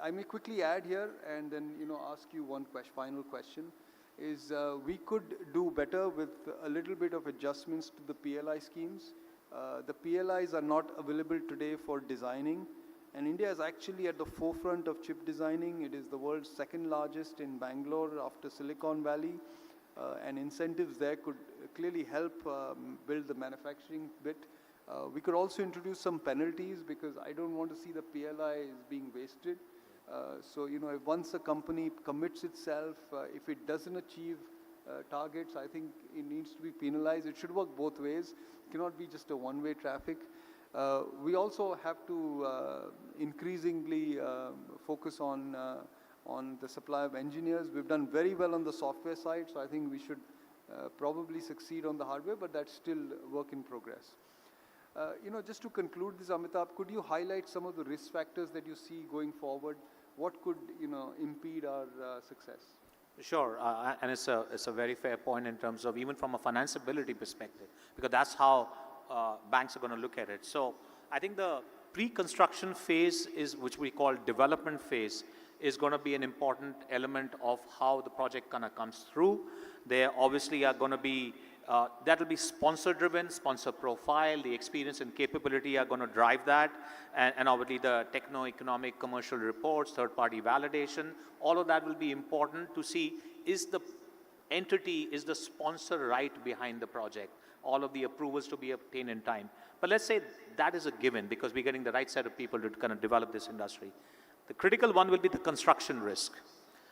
I may quickly add here and then ask you one final question. Is we could do better with a little bit of adjustments to the PLI schemes. The PLIs are not available today for designing, and India is actually at the forefront of chip designing. It is the world's second largest in Bangalore after Silicon Valley, and incentives there could clearly help build the manufacturing bit. We could also introduce some penalties because I don't want to see the PLIs being wasted. So, if once a company commits itself, if it doesn't achieve targets, I think it needs to be penalized. It should work both ways. It cannot be just a one-way traffic. We also have to increasingly focus on the supply of engineers. We've done very well on the software side, so I think we should probably succeed on the hardware, but that's still work in progress. Just to conclude this, Amitabh, could you highlight some of the risk factors that you see going forward? What could, impede our success? Sure, and it's a very fair point in terms of even from a financeability perspective, because that's how banks are going to look at it. So I think the pre-construction phase which we call development phase, is going to be an important element of how the project kind of comes through. There obviously are going to be that will be sponsor-driven, sponsor profile, the experience and capability are going to drive that, and obviously the techno-economic commercial reports, third-party validation, all of that will be important to see is the entity, is the sponsor right behind the project, all of the approvals to be obtained in time. But let's say that is a given because we're getting the right set of people to kind of develop this industry. The critical one will be the construction risk.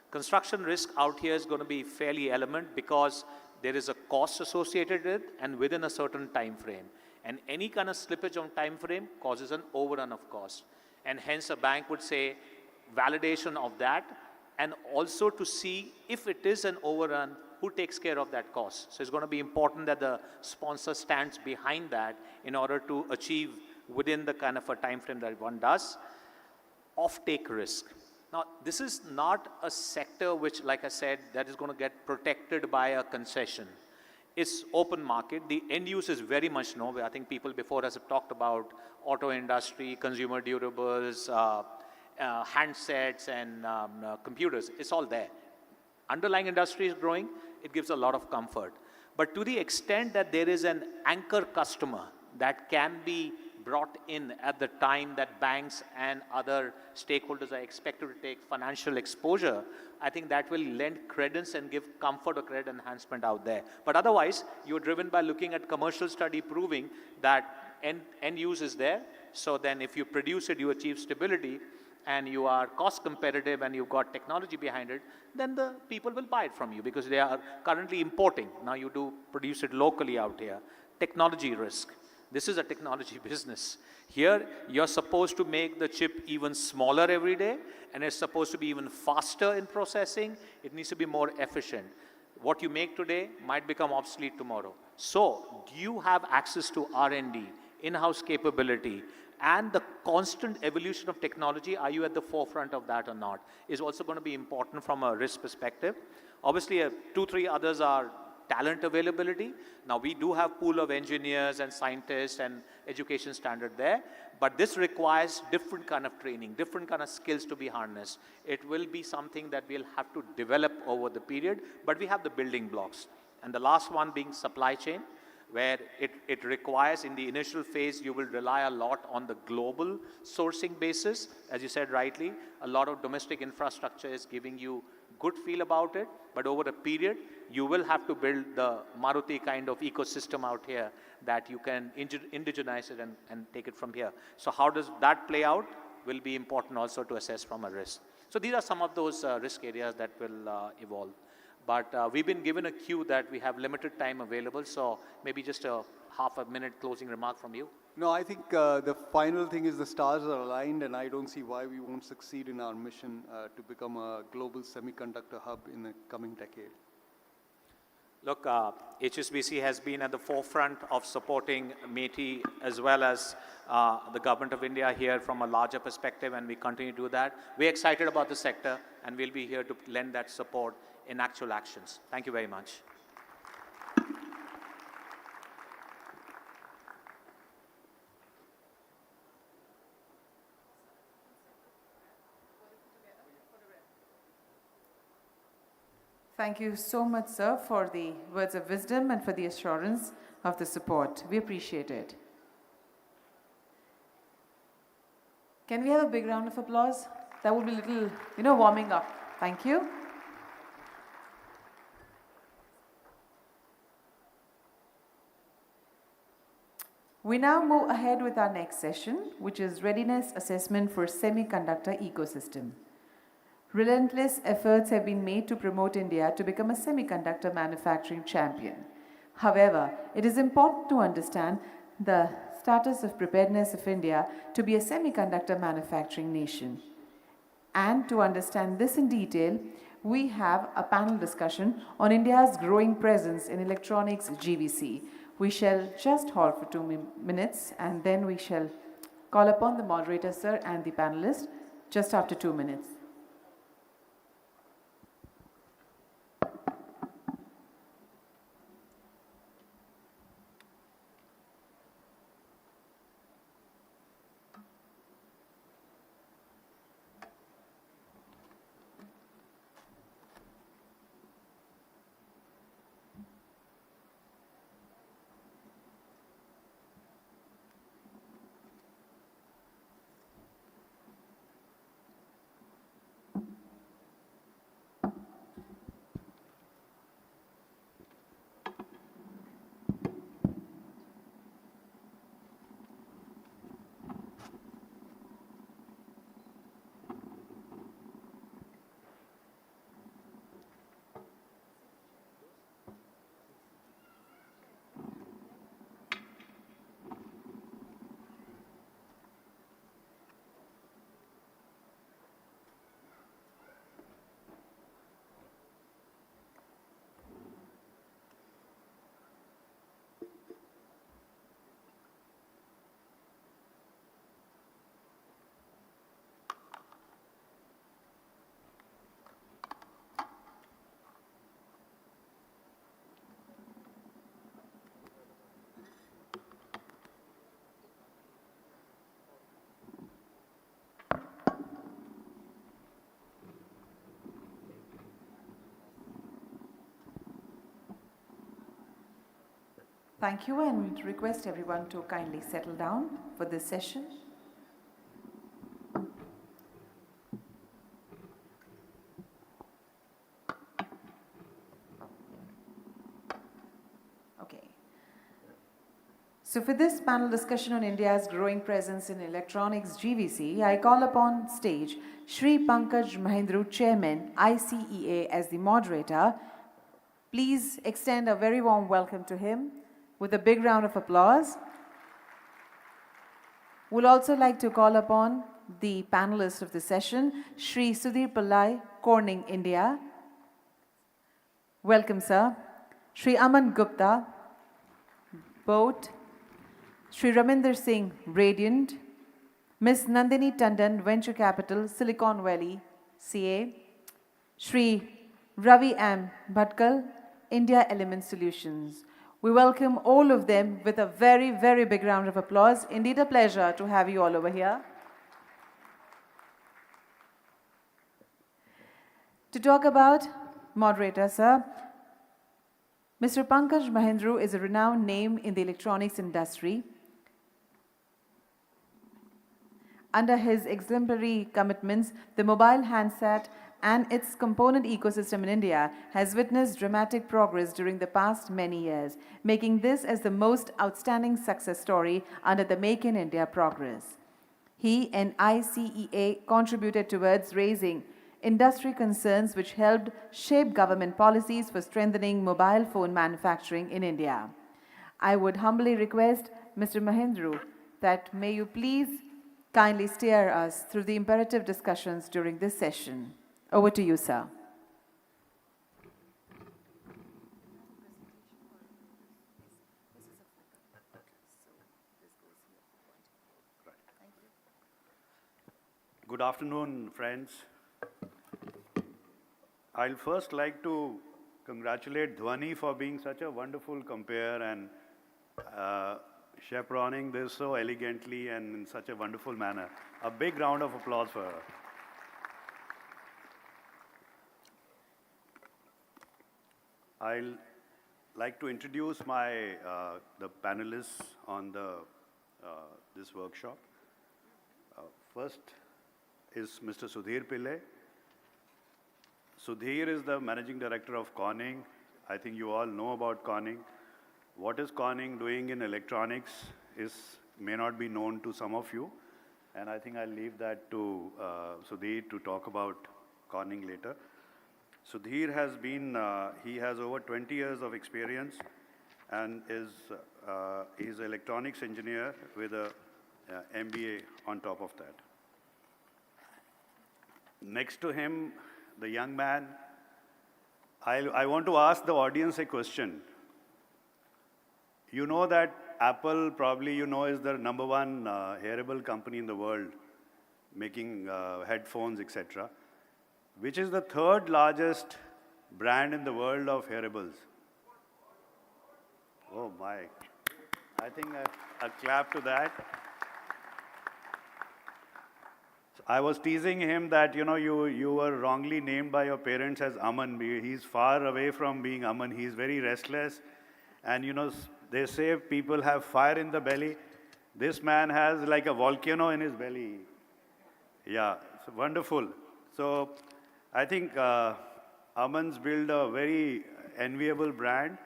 Construction risk out here is going to be fairly element because there is a cost associated with it and within a certain time frame. And any kind of slippage on time frame causes an overrun of cost. And hence a bank would say validation of that and also to see if it is an overrun, who takes care of that cost. So it's going to be important that the sponsor stands behind that in order to achieve within the kind of a time frame that one does. Off-take risk. Now, this is not a sector which, like I said, that is going to get protected by a concession. It's open market. The end use is very much known. I think people before us have talked about auto industry, consumer durables, handsets and computers. It's all there. Underlying industry is growing. It gives a lot of comfort. But to the extent that there is an anchor customer that can be brought in at the time that banks and other stakeholders are expected to take financial exposure, I think that will lend credence and give comfort or credit enhancement out there. But otherwise, you're driven by looking at commercial study proving that end use is there. So then if you produce it, you achieve stability and you are cost competitive and you've got technology behind it, then the people will buy it from you because they are currently importing. Now you do produce it locally out here. Technology risk. This is a technology business. Here, you're supposed to make the chip even smaller every day, and it's supposed to be even faster in processing. It needs to be more efficient. what you make today might become obsolete tomorrow. So do you have access to R&D, in-house capability, and the constant evolution of technology? Are you at the forefront of that or not? Is also going to be important from a risk perspective. Obviously, 2, 3 others are talent availability. Now we do have pool of engineers and scientists and education standard there, but this requires different kind of training, different kind of skills to be harnessed. It will be something that we'll have to develop over the period, but we have the building blocks. And the last one being supply chain, where it requires, in the initial phase, you will rely a lot on the global sourcing basis. As you said rightly, a lot of domestic infrastructure is giving you good feel about it, but over a period, you will have to build the Maruti kind of ecosystem out here that you can indigenize it and take it from here. So how does that play out will be important also to assess from a risk. So these are some of those risk areas that will evolve. But we've been given a cue that we have limited time available, so maybe just a half a minute closing remark from you. No, I think the final thing is the stars are aligned, and I don't see why we won't succeed in our mission to become a global semiconductor hub in the coming decade. Look, HSBC has been at the forefront of supporting METI as well as the government of India here from a larger perspective, and we continue to do that. We're excited about the sector, and we'll be here to lend that support in actual actions. Thank you very much. Thank you so much, sir, for the words of wisdom and for the assurance of the support. We appreciate it. Can we have a big round of applause? That would be a little, warming up. Thank you. We now move ahead with our next session, which is Readiness Assessment for Semiconductor Ecosystem. Relentless efforts have been made to promote India to become a semiconductor manufacturing champion. However, it is important to understand the status of preparedness of India to be a semiconductor manufacturing nation. And to understand this in detail, we have a panel discussion on India's growing presence in electronics GVC. We shall just halt for 2 minutes, and then we shall call upon the moderator, sir, and the panelists just after 2 minutes. Thank you, and request everyone to kindly settle down for this session. Okay. So for this panel discussion on India's growing presence in electronics GVC, I call upon stage Shri Pankaj Mahindru, Chairman, ICEA, as the moderator. Please extend a very warm welcome to him with a big round of applause. We'll also like to call upon the panelist of the session, Shri Sudhir Pillai, Corning, India. Welcome, sir. Shri Aman Gupta, Boat. Shri Raminder Singh, Radiant. Ms. Nandini Tandon, Venture Capital, Silicon Valley, CA. Shri Ravi M. Bhatkal, India Element Solutions. We welcome all of them with a very, very big round of applause. Indeed a pleasure to have you all over here. To talk about moderator, sir, Mr. Pankaj Mahendru is a renowned name in the electronics industry. Under his exemplary commitments, the mobile handset and its component ecosystem in India has witnessed dramatic progress during the past many years, making this as the most outstanding success story under the Make in India progress. He and ICEA contributed towards raising industry concerns which helped shape government policies for strengthening mobile phone manufacturing in India. I would humbly request Mr. Mahendru that may you please kindly steer us through the imperative discussions during this session. Over to you, sir. Good afternoon, friends. I'll first like to congratulate Dhwani for being such a wonderful compere and chaperoning this so elegantly and in such a wonderful manner. A big round of applause for her. I'll like to introduce the panelists on this workshop. First is Mr. Sudhir Pillai. Sudhir is the Managing Director of Corning. I think you all know about Corning. What is Corning doing in electronics may not be known to some of you, and I think I'll leave that to Sudhir to talk about Corning later. Sudhir he has over 20 years of experience and he's an electronics engineer with a MBA on top of that. Next to him, the young man, I want to ask the audience a question. You know that Apple, probably you know, is the #1 hearable company in the world, making headphones, etc. Which is the third largest brand in the world of hearables? Oh my. I think a clap to that. I was teasing him that, you know, you were wrongly named by your parents as Aman. He's far away from being Aman. He's very restless. And, you know, they say people have fire in the belly. This man has like a volcano in his belly. Yeah, it's wonderful. So I think Aman's built a very enviable brand,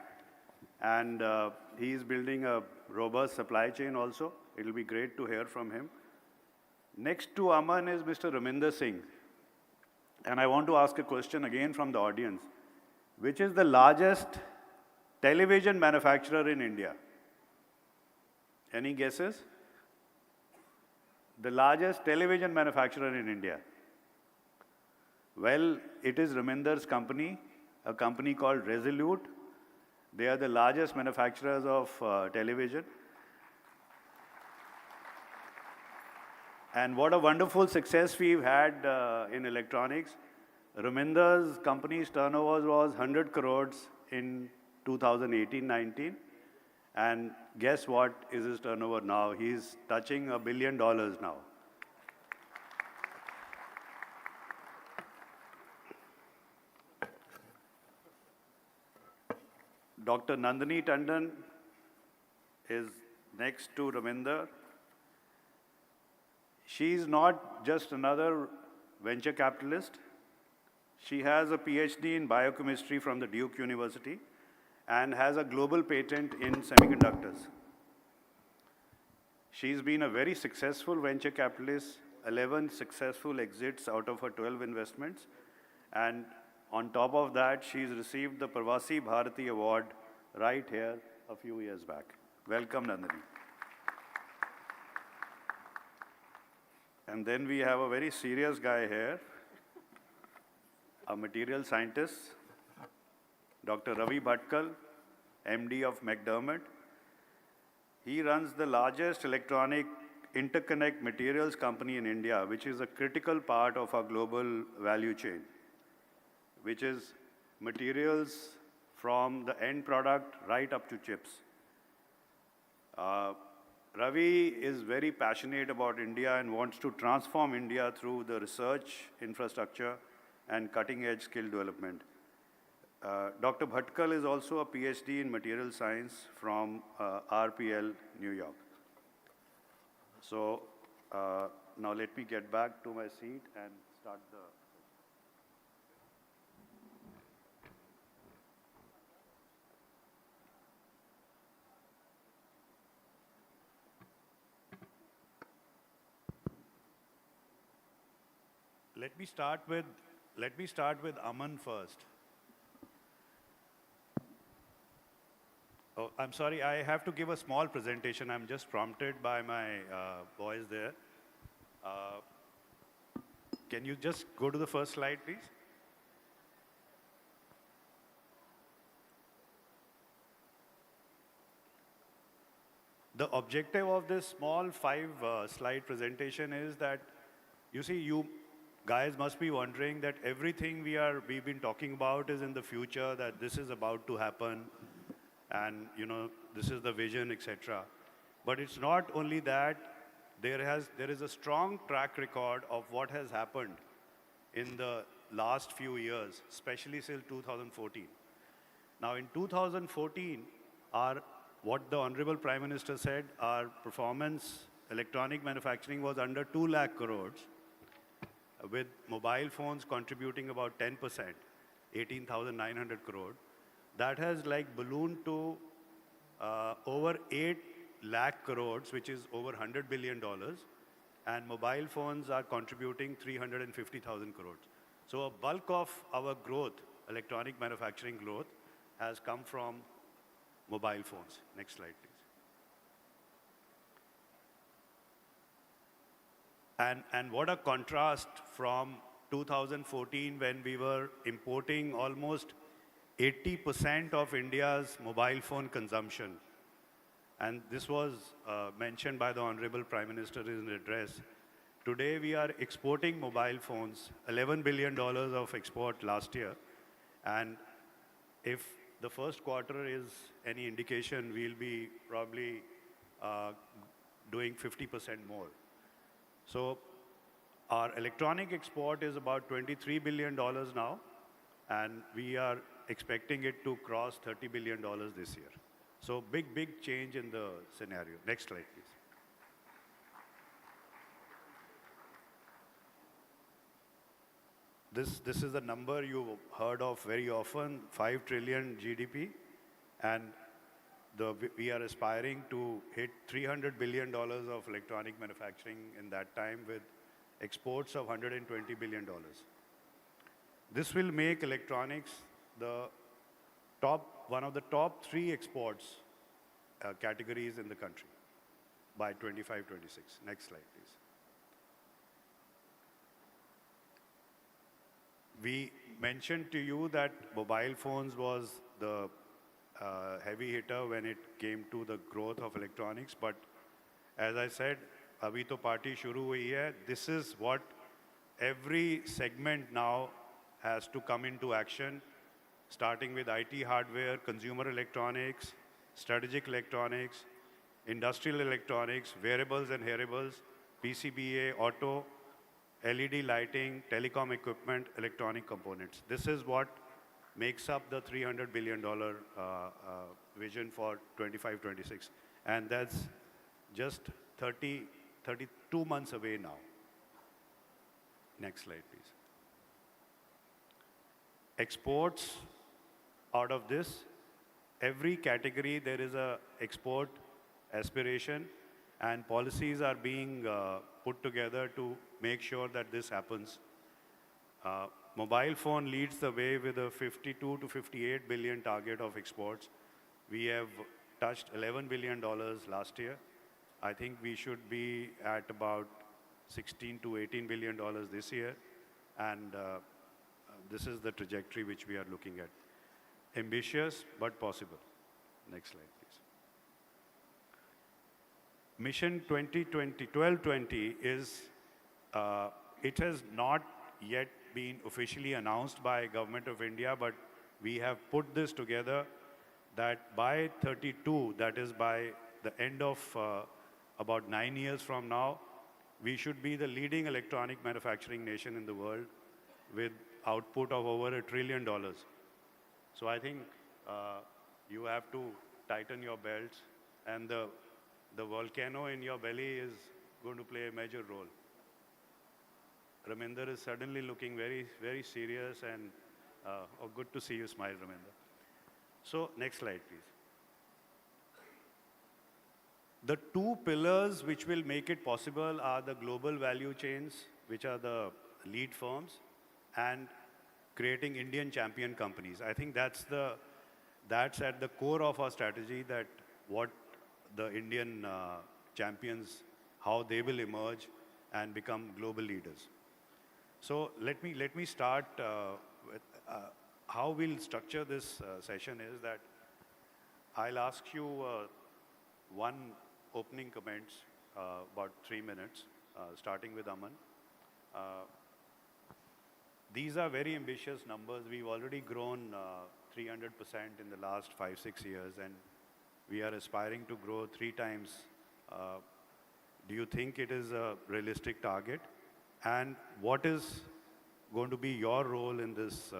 and he's building a robust supply chain also. It'll be great to hear from him. Next to Aman is Mr. Raminder Singh. And I want to ask a question again from the audience. Which is the largest television manufacturer in India? Any guesses? The largest television manufacturer in India? Well, it is Raminder's company, a company called Resolute. They are the largest manufacturers of television. And what a wonderful success we've had in electronics. Raminder's company's turnover was 100 crores in 2018-19. And guess what is his turnover now? He's touching $1 billion now. Dr. Nandini Tandon is next to Raminder. She's not just another venture capitalist. She has a PhD in biochemistry from the Duke University and has a global patent in semiconductors. She's been a very successful venture capitalist, 11 successful exits out of her 12 investments. And on top of that, she's received the Pravasi Bharati Award right here a few years back. Welcome, Nandini. And then we have a very serious guy here, a material scientist, Dr. Ravi Bhatkal, MD of McDermott. He runs the largest electronic interconnect materials company in India, which is a critical part of our global value chain, which is materials from the end product right up to chips. Ravi is very passionate about India and wants to transform India through the research, infrastructure, and cutting-edge skill development. Dr. Bhatkal is also a PhD in material science from RPL, New York. So now let me get back to my seat and start the... Let me start with Aman first. Oh, I'm sorry, I have to give a small presentation. I'm just prompted by my boys there. Can you just go to the first slide, please? The objective of this small 5-slide presentation is that, you see, you guys must be wondering that everything we've been talking about is in the future, that this is about to happen, and this is the vision, etc. But it's not only that. There is a strong track record of what has happened in the last few years, especially till 2014. Now, in 2014, what the Honorable Prime Minister said, our performance electronic manufacturing was under 2 lakh crores, with mobile phones contributing about 10%, 18,900 crore. That has ballooned to over 8 lakh crores, which is over $100 billion, and mobile phones are contributing 350,000 crores. So a bulk of our growth, electronic manufacturing growth, has come from mobile phones. Next slide, please. And what a contrast from 2014, when we were importing almost 80% of India's mobile phone consumption. And this was mentioned by the Honorable Prime Minister in his address. Today, we are exporting mobile phones, $11 billion of export last year. And if the first quarter is any indication, we'll be probably doing 50% more. So our electronic export is about $23 billion now, and we are expecting it to cross $30 billion this year. So big change in the scenario. Next slide, please. This is a number you've heard of very often, 5 trillion GDP, and we are aspiring to hit $300 billion of electronic manufacturing in that time, with exports of $120 billion. This will make electronics one of the top 3 exports categories in the country by 25-26. Next slide, please. We mentioned to you that mobile phones was the heavy hitter when it came to the growth of electronics, but as I said, abhi to party shuru hui hai. This is what every segment now has to come into action, starting with IT hardware, consumer electronics, strategic electronics, industrial electronics, wearables and hearables, PCBA, auto, LED lighting, telecom equipment, electronic components. This is what makes up the $300 billion vision for 25-26. And that's just 32 months away now. Next slide, please. Exports out of this, every category there is a export aspiration, and policies are being put together to make sure that this happens. Mobile phone leads the way with a 52 to 58 billion target of exports. We have touched $11 billion last year. I think we should be at about 16 to 18 billion this year, and this is the trajectory which we are looking at. ambitious but possible. Next slide, please. Mission 1220 is, it has not yet been officially announced by Government of India, but we have put this together that by 32, that is by the end of about 9 years from now, we should be the leading electronic manufacturing nation in the world with output of over $1 trillion. So I think you have to tighten your belts, and the volcano in your belly is going to play a major role. Raminder is suddenly looking very, very serious, and good to see you smile, Raminder. So next slide, please. The two pillars which will make it possible are the global value chains, which are the lead firms, and creating Indian champion companies. I think that's at the core of our strategy, that what the Indian champions, how they will emerge and become global leaders. So let me start with how we'll structure this session is that I'll ask you one opening comments, about 3 minutes, starting with Aman. These are very ambitious numbers. We've already grown 300% in the last 5-6 years, and we are aspiring to grow 3 times. Do you think it is a realistic target? And what is going to be your role in this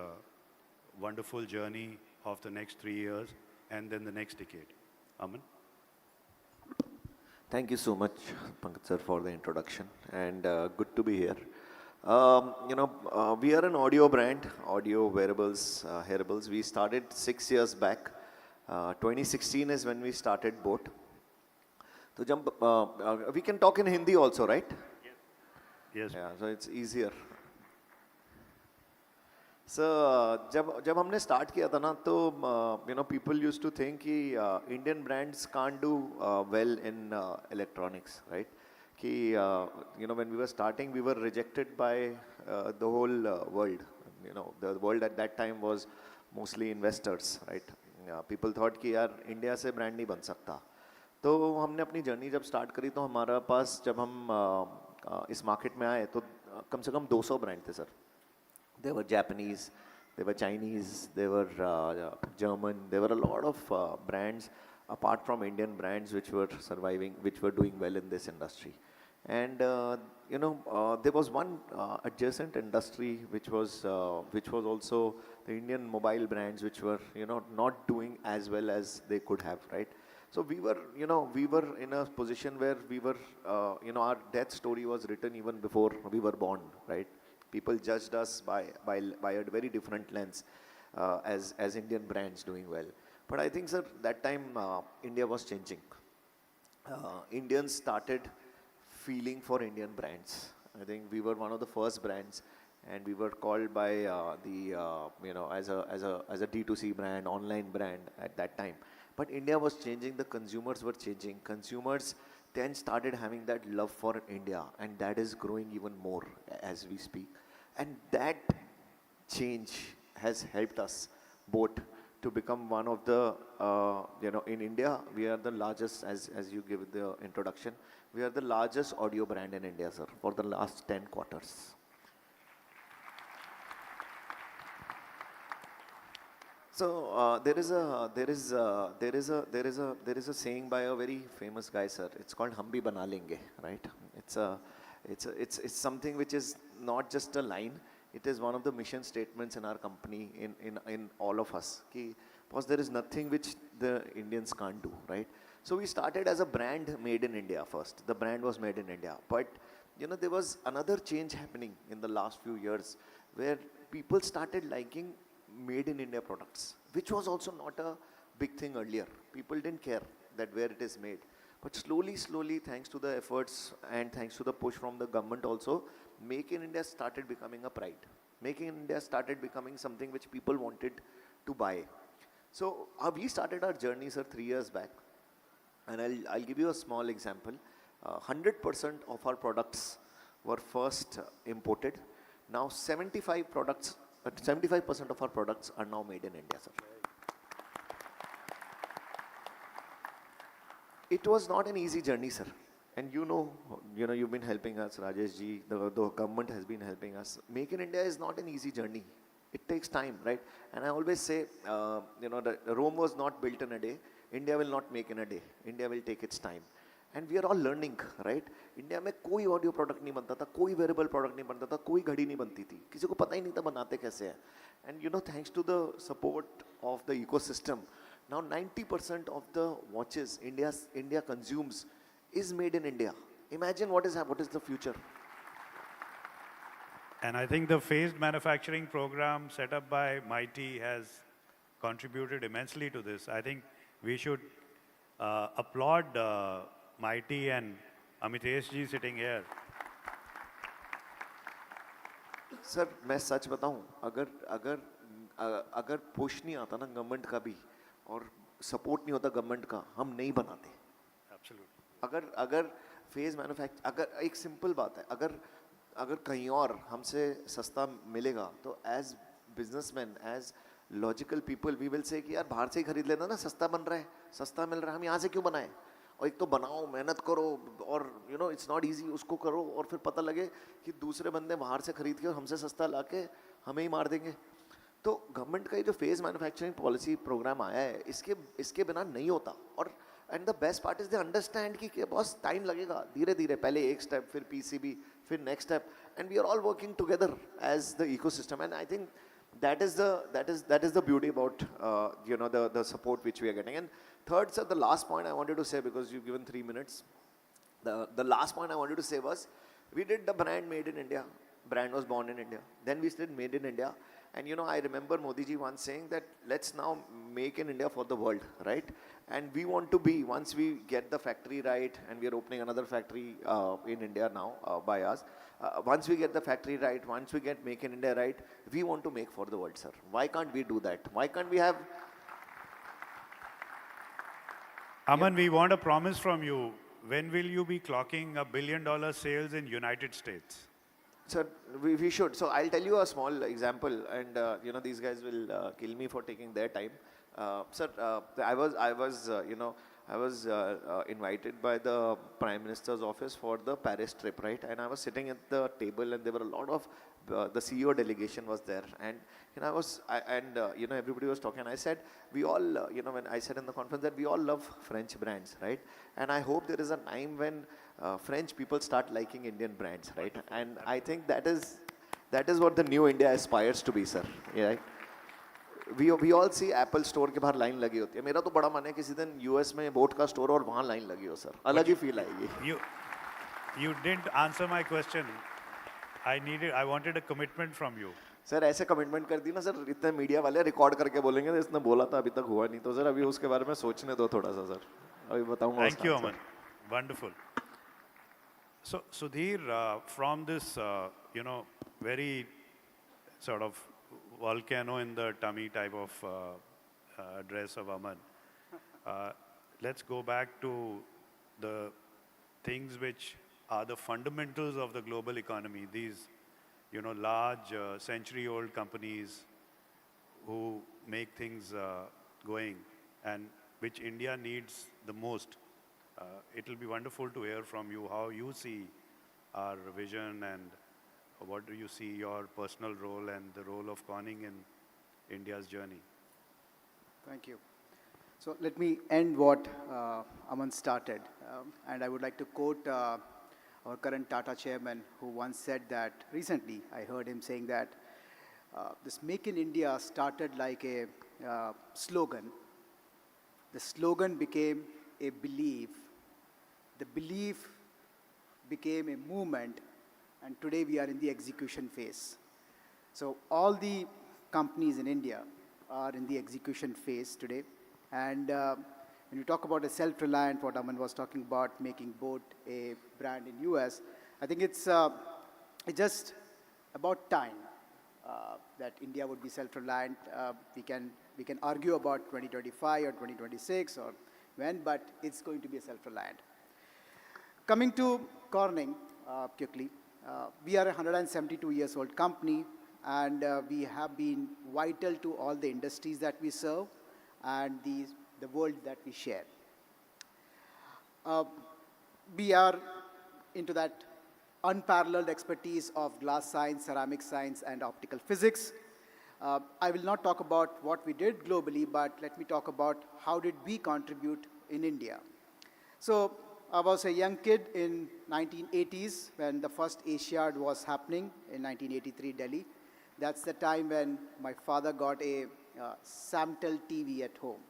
wonderful journey of the next 3 years and then the next decade? Aman? Thank you so much, Pankaj sir, for the introduction, and good to be here. We are an audio brand, audio wearables, hearables. We started 6 years back. 2016 is when we started both. So we can talk in Hindi also, right? Yes. Yeah, so it's easier. So जब हमने start किया था ना, तो people used to think कि Indian brands can't do well in electronics, right? Ki, when we were starting, we were rejected by the whole world. The world at that time was mostly investors, right? People thought कि यार India से brand नहीं बन सकता. तो हमने अपनी journey जब start करी, तो हमारा पास जब हम इस market में आए, तो कम से कम 200 brand थे, sir. They were Japanese, they were Chinese, they were German. There were a lot of brands apart from Indian brands which were surviving, which were doing well in this industry. And there was one adjacent industry which was also the Indian mobile brands, which were not doing as well as they could have, right? So we were in a position where we were our death story was written even before we were born, right? People judged us by a very different lens as Indian brands doing well. But I think, sir, that time India was changing. Indians started feeling for Indian brands. I think we were one of the first brands, and we were called by as a D2C brand, online brand at that time. But India was changing. The consumers were changing. Consumers then started having that love for India, and that is growing even more as we speak. And that change has helped us both to become one of the, in India, we are the largest, as you give the introduction, we are the largest audio brand in India, sir, for the last 10 quarters. So there is a saying by a very famous guy, sir. It's called "Hum bhi bana lenge," right? It's something which is not just a line. It is one of the mission statements in our company, in all of us. Because there is nothing which the Indians can't do, right? So we started as a brand made in India first. The brand was made in India, but there was another change happening in the last few years where people started liking made in India products, which was also not a big thing earlier. People didn't care that where it is made. But slowly, thanks to the efforts and thanks to the push from the government also, Make in India started becoming a pride. Make in India started becoming something which people wanted to buy. So we started our journey, sir, 3 years back. And I'll give you a small example. 100% of our products were first imported. Now 75% of our products are now made in India, sir. it was not an easy journey, sir. And you've been helping us, Rajesh ji, the government has been helping us. Make in India is not an easy journey. It takes time, right? And I always say, the Rome was not built in a day. India will not make in a day. India will take its time. And we are all learning, right? India में कोई audio product नहीं बनता था, कोई wearable product नहीं बनता था, कोई घड़ी नहीं बनती थी, किसी को पता ही नहीं था बनाते कैसे हैं. And thanks to the support of the ecosystem, now 90% of the watches India consumes is made in India. Imagine what is the future. And I think the phased manufacturing program set up by MIT has contributed immensely to this. I think we should applaud MIT and Amitesh ji sitting here. Sir, मैं सच बताऊं, अगर push नहीं आता ना government का भी और support नहीं होता गवर्नमेंट का, हम नहीं बनाते. Absolutely. अगर फेज मैन्युफैक्चर, अगर एक सिंपल बात है, अगर कहीं और हमसे सस्ता मिलेगा तो as businessman, as logical people we will say कि यार बाहर से ही खरीद लेना ना, सस्ता बन रहा है, सस्ता मिल रहा है, हम यहाँ से क्यों बनाएं. और एक तो बनाओ, मेहनत करो, और इट्स नॉट इजी, उसको करो और फिर पता लगे कि दूसरे बंदे बाहर से खरीद के और हमसे सस्ता लाके हमें ही मार देंगे. तो गवर्नमेंट का ये जो फेज मैन्युफैक्चरिंग पॉलिसी प्रोग्राम आया है, इसके बिना नहीं होता. और and the best part is they understand कि बहुत टाइम लगेगा, धीरे धीरे, पहले एक स्टेप, फिर पीसीबी, फिर next step, and we are all working together as the ecosystem. And I think that is the beauty about the support which we are getting. And third, sir, the last point I wanted to say, because you've given 3 minutes, the last point I wanted to say was, we did the brand Made in India. Brand was born in India. Then we did Made in India. And I remember Modi ji once saying that let's now make in India for the world, right? And we want to be, once we get the factory right, and we are opening another factory in India now by us. Once we get the factory right, once we get Make in India right, we want to make for the world, sir. Why can't we do that? Why can't we have... Aman, we want a promise from you. When will you be clocking $1 billion sales in United States? Sir, we should. So I'll tell you a small example, and these guys will kill me for taking their time. Sir, I was invited by the Prime Minister's office for the Paris trip, right? And I was sitting at the table, and there were a lot of the CEO delegation was there, and everybody was talking. And I said, we all, when I said in the conference that we all love French brands, right? And I hope there is a time when French people start liking Indian brands, right? And I think that is what the new India aspires to be, sir. Yeah. We all see Apple store के बाहर line लगी होती है. मेरा तो बड़ा मन है किसी दिन US में बोट का स्टोर और वहाँ लाइन लगी हो, सर. अलग ही फील आएगी. You didn't answer my question. I wanted a commitment from you. Sir ऐसे कमिटमेंट कर दी ना सर, इतने मीडिया वाले रिकॉर्ड करके बोलेंगे इसने बोला था अभी तक हुआ नहीं, तो सर अभी उसके बारे में सोचने दो थोड़ा सा, सर. अभी बताऊंगा. Thank you, Aman. Wonderful. So Sudhir, from this very sort of volcano in the tummy type of address of Aman, let's go back to the things which are the fundamentals of the global economy. These large century-old companies who make things going, and which India needs the most. It will be wonderful to hear from you how you see our vision, and what do you see your personal role and the role of Corning in India's journey. Thank you. So let me end what Aman started, and I would like to quote our current Tata chairman, who once said that, recently I heard him saying that this Make in India started like a slogan. The slogan became a belief. The belief became a movement, and today we are in the execution phase. So all the companies in India are in the execution phase today. And when you talk about a self-reliant, what Aman was talking about, making boat a brand in US, I think it's just about time that India would be self-reliant. We can argue about 2025 or 2026 or when, but it's going to be a self-reliant. Coming to Corning, quickly, we are a 172 years old company, and we have been vital to all the industries that we serve and the world that we share. We are into that unparalleled expertise of glass science, ceramic science, and optical physics. I will not talk about what we did globally, but let me talk about how did we contribute in India. So I was a young kid in 1980s when the first Asiad was happening in 1983 Delhi. That's the time when my father got a Samtel TV at home.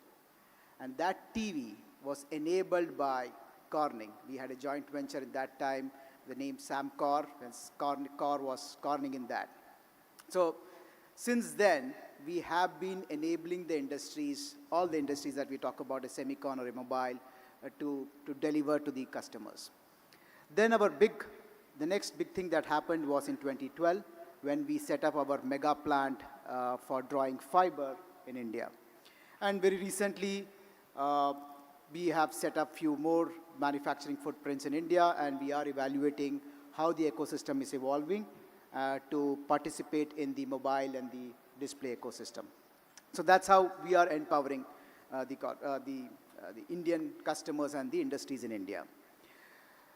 And that TV was enabled by Corning. We had a joint venture at that time, the name Samcor, and Cor was Corning in that. So since then, we have been enabling the industries, all the industries that we talk about, a semicon or a mobile, to deliver to the customers. Then the next big thing that happened was in 2012, when we set up our mega plant for drawing fiber in India. And very recently, we have set up few more manufacturing footprints in India, and we are evaluating how the ecosystem is evolving to participate in the mobile and the display ecosystem. So that's how we are empowering the Indian customers and the industries in India.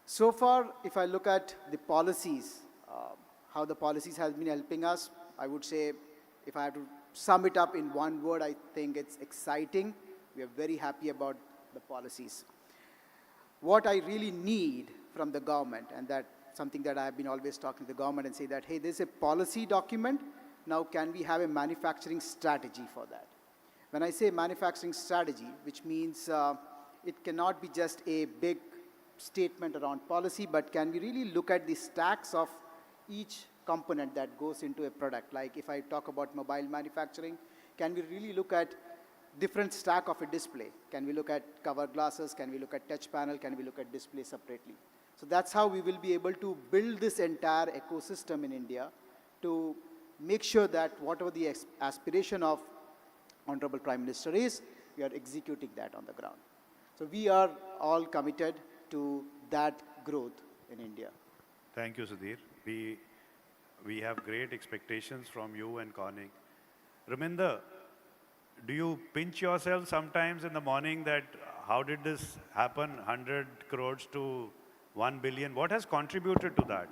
So far, if I look at the policies, how the policies have been helping us, I would say, if I have to sum it up in one word, I think it's exciting. We are very happy about the policies. What I really need from the government, and that's something that I have been always talking to the government and say that, hey, there's a policy document, now can we have a manufacturing strategy for that? When I say manufacturing strategy, which means it cannot be just a big statement around policy, but can we really look at the stacks of each component that goes into a product? Like if I talk about mobile manufacturing, can we really look at different stack of a display? Can we look at cover glasses? Can we look at touch panel? Can we look at display separately? So that's how we will be able to build this entire ecosystem in India to make sure that whatever the aspiration of Honorable Prime Minister is, we are executing that on the ground. So we are all committed to that growth in India. Thank you, Sudhir. We have great expectations from you and Corning. Raminder, do you pinch yourself sometimes in the morning that how did this happen, 100 crores to 1 billion? What has contributed to that?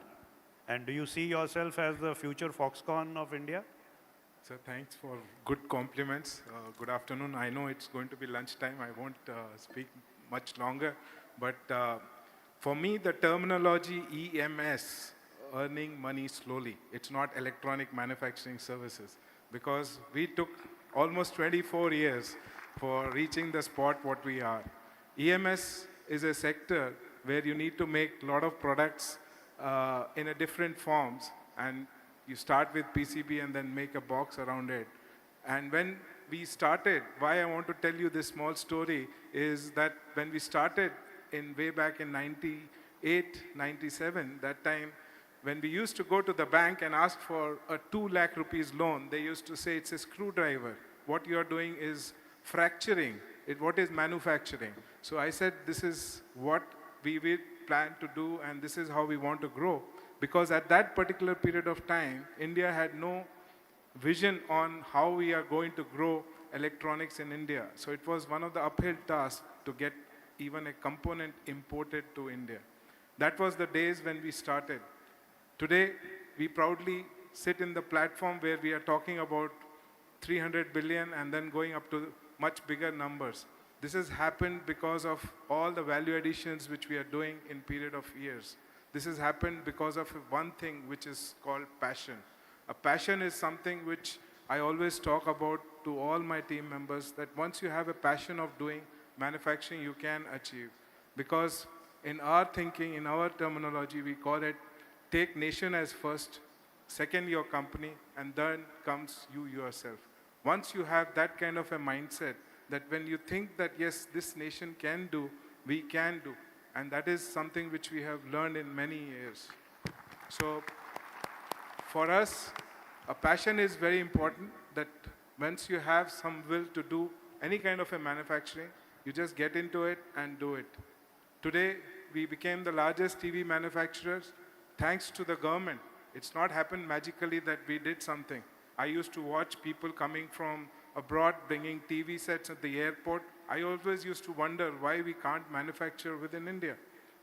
And do you see yourself as the future Foxconn of India? Sir, thanks for good compliments. Good afternoon. I know it's going to be lunchtime. I won't speak much longer. But for me, the terminology EMS, earning money slowly, it's not electronic manufacturing services. Because we took almost 24 years for reaching the spot what we are. EMS is a sector where you need to make a lot of products in a different forms, and you start with PCB and then make a box around it. And when we started, why I want to tell you this small story is that when we started way back in 98, 97, that time, when we used to go to the bank and ask for a 2 lakh rupees loan, they used to say it's a screwdriver. What you're doing is fracturing. What is manufacturing? So I said, this is what we will plan to do, and this is how we want to grow. Because at that particular period of time, India had no vision on how we are going to grow electronics in India. So it was one of the uphill tasks to get even a component imported to India. That was the days when we started. Today, we proudly sit in the platform where we are talking about 300 billion and then going up to much bigger numbers. This has happened because of all the value additions which we are doing in period of years. This has happened because of one thing which is called passion. A passion is something which I always talk about to all my team members, that once you have a passion of doing manufacturing, you can achieve. Because in our thinking, in our terminology, we call it take nation as first, second your company, and then comes you yourself. Once you have that kind of a mindset, that when you think that yes, this nation can do, we can do. And that is something which we have learned in many years. So for us, a passion is very important, that once you have some will to do any kind of a manufacturing, you just get into it and do it. Today, we became the largest TV manufacturers thanks to the government. It's not happened magically that we did something. I used to watch people coming from abroad bringing TV sets at the airport. I always used to wonder why we can't manufacture within India.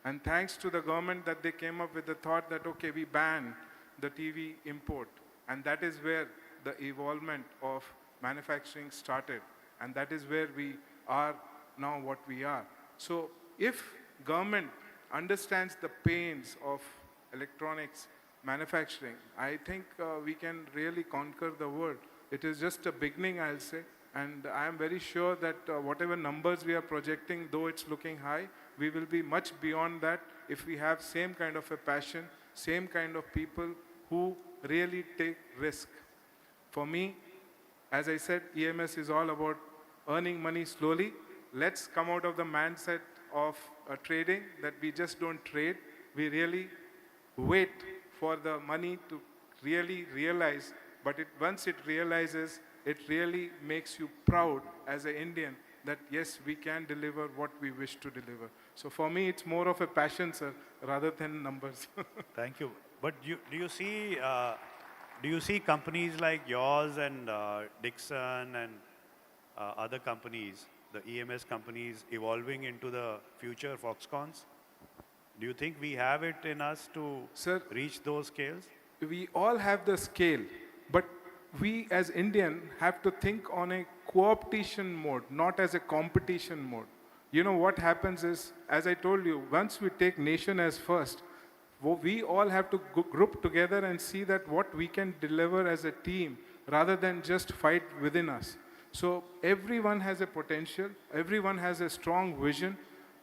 And thanks to the government that they came up with the thought that, okay, we ban the TV import. And that is where the evolvement of manufacturing started. And that is where we are now what we are. So if government understands the pains of electronics manufacturing, I think we can really conquer the world. It is just a beginning, I'll say. And I am very sure that whatever numbers we are projecting, though it's looking high, we will be much beyond that if we have same kind of a passion, same kind of people who really take risk. For me, as I said, EMS is all about earning money slowly. Let's come out of the mindset of trading, that we just don't trade. We really wait for the money to really realize, but once it realizes, it really makes you proud as an Indian that yes, we can deliver what we wish to deliver. So for me, it's more of a passion, sir, rather than numbers. Thank you. But do you see companies like yours and Dixon and other companies, the EMS companies, evolving into the future Foxcons? Do you think we have it in us to reach those scales? We all have the scale, but we as Indian have to think on a co-optation mode, not as a competition mode. You know what happens is, as I told you, once we take nation as first, we all have to group together and see that what we can deliver as a team rather than just fight within us. So everyone has a potential, everyone has a strong vision.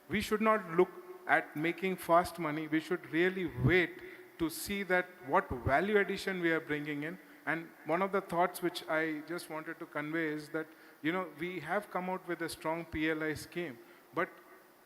We should not look at making fast money. We should really wait to see that what value addition we are bringing in. And one of the thoughts which I just wanted to convey is that, you know, we have come out with a strong PLI scheme, but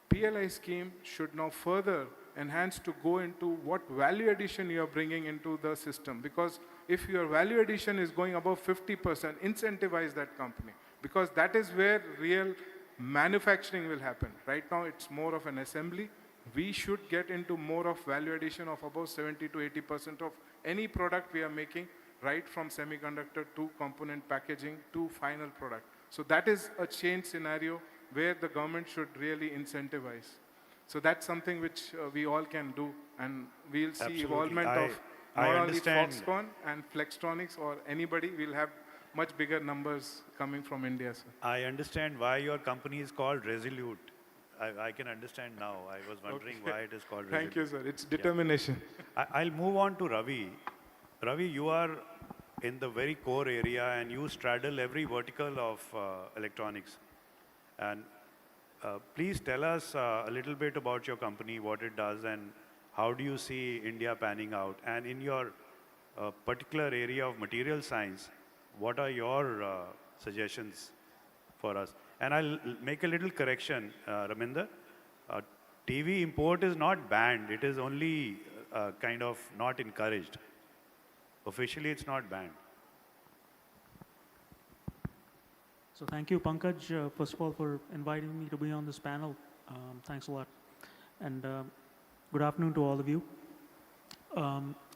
PLI scheme should now further enhance to go into what value addition you are bringing into the system. Because if your value addition is going above 50%, incentivize that company, because that is where real manufacturing will happen. Right now, it's more of an assembly. We should get into more of value addition of about 70 to 80% of any product we are making, right from semiconductor to component packaging to final product. So that is a change scenario where the government should really incentivize. So that's something which we all can do, and we'll see Absolutely. Evolvement of not only Foxconn and Flextronics or anybody. We'll have much bigger numbers coming from India, sir. I understand why your company is called Resolute. I can understand now. I was wondering why it is called Resolute. Thank you, sir. It's determination. Yeah. I'll move on to Ravi. Ravi, you are in the very core area and you straddle every vertical of electronics. And please tell us a little bit about your company, what it does, and how do you see India panning out? And in your particular area of material science, what are your suggestions for us? And I'll make a little correction, Raminder. TV import is not banned. It is only kind of not encouraged. Officially, it's not banned. So thank you, Pankaj, first of all, for inviting me to be on this panel. Thanks a lot. And good afternoon to all of you.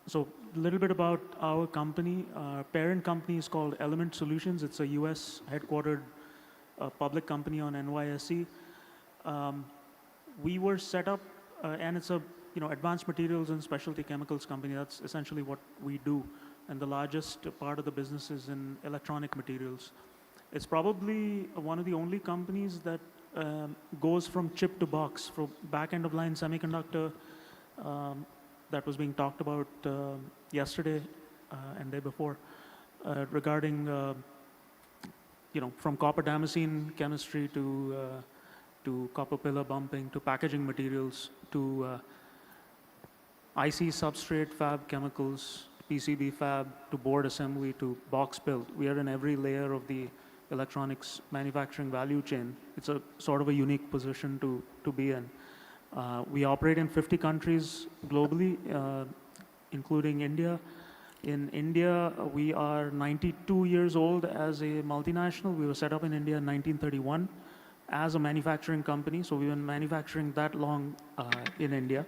So a little bit about our company. Our parent company is called Element Solutions. It's a US headquartered public company on NYSE. We were set up, and it's a advanced materials and specialty chemicals company. That's essentially what we do. And the largest part of the business is in electronic materials. It's probably one of the only companies that goes from chip to box, from back end of line semiconductor that was being talked about yesterday and day before regarding from copper damascene chemistry to copper pillar bumping to packaging materials to IC substrate fab chemicals, PCB fab to board assembly to box build. We are in every layer of the electronics manufacturing value chain. It's a sort of a unique position to be in. We operate in 50 countries globally, including India. In India, we are 92 years old as a multinational. We were set up in India in 1931 as a manufacturing company. So we've been manufacturing that long in India.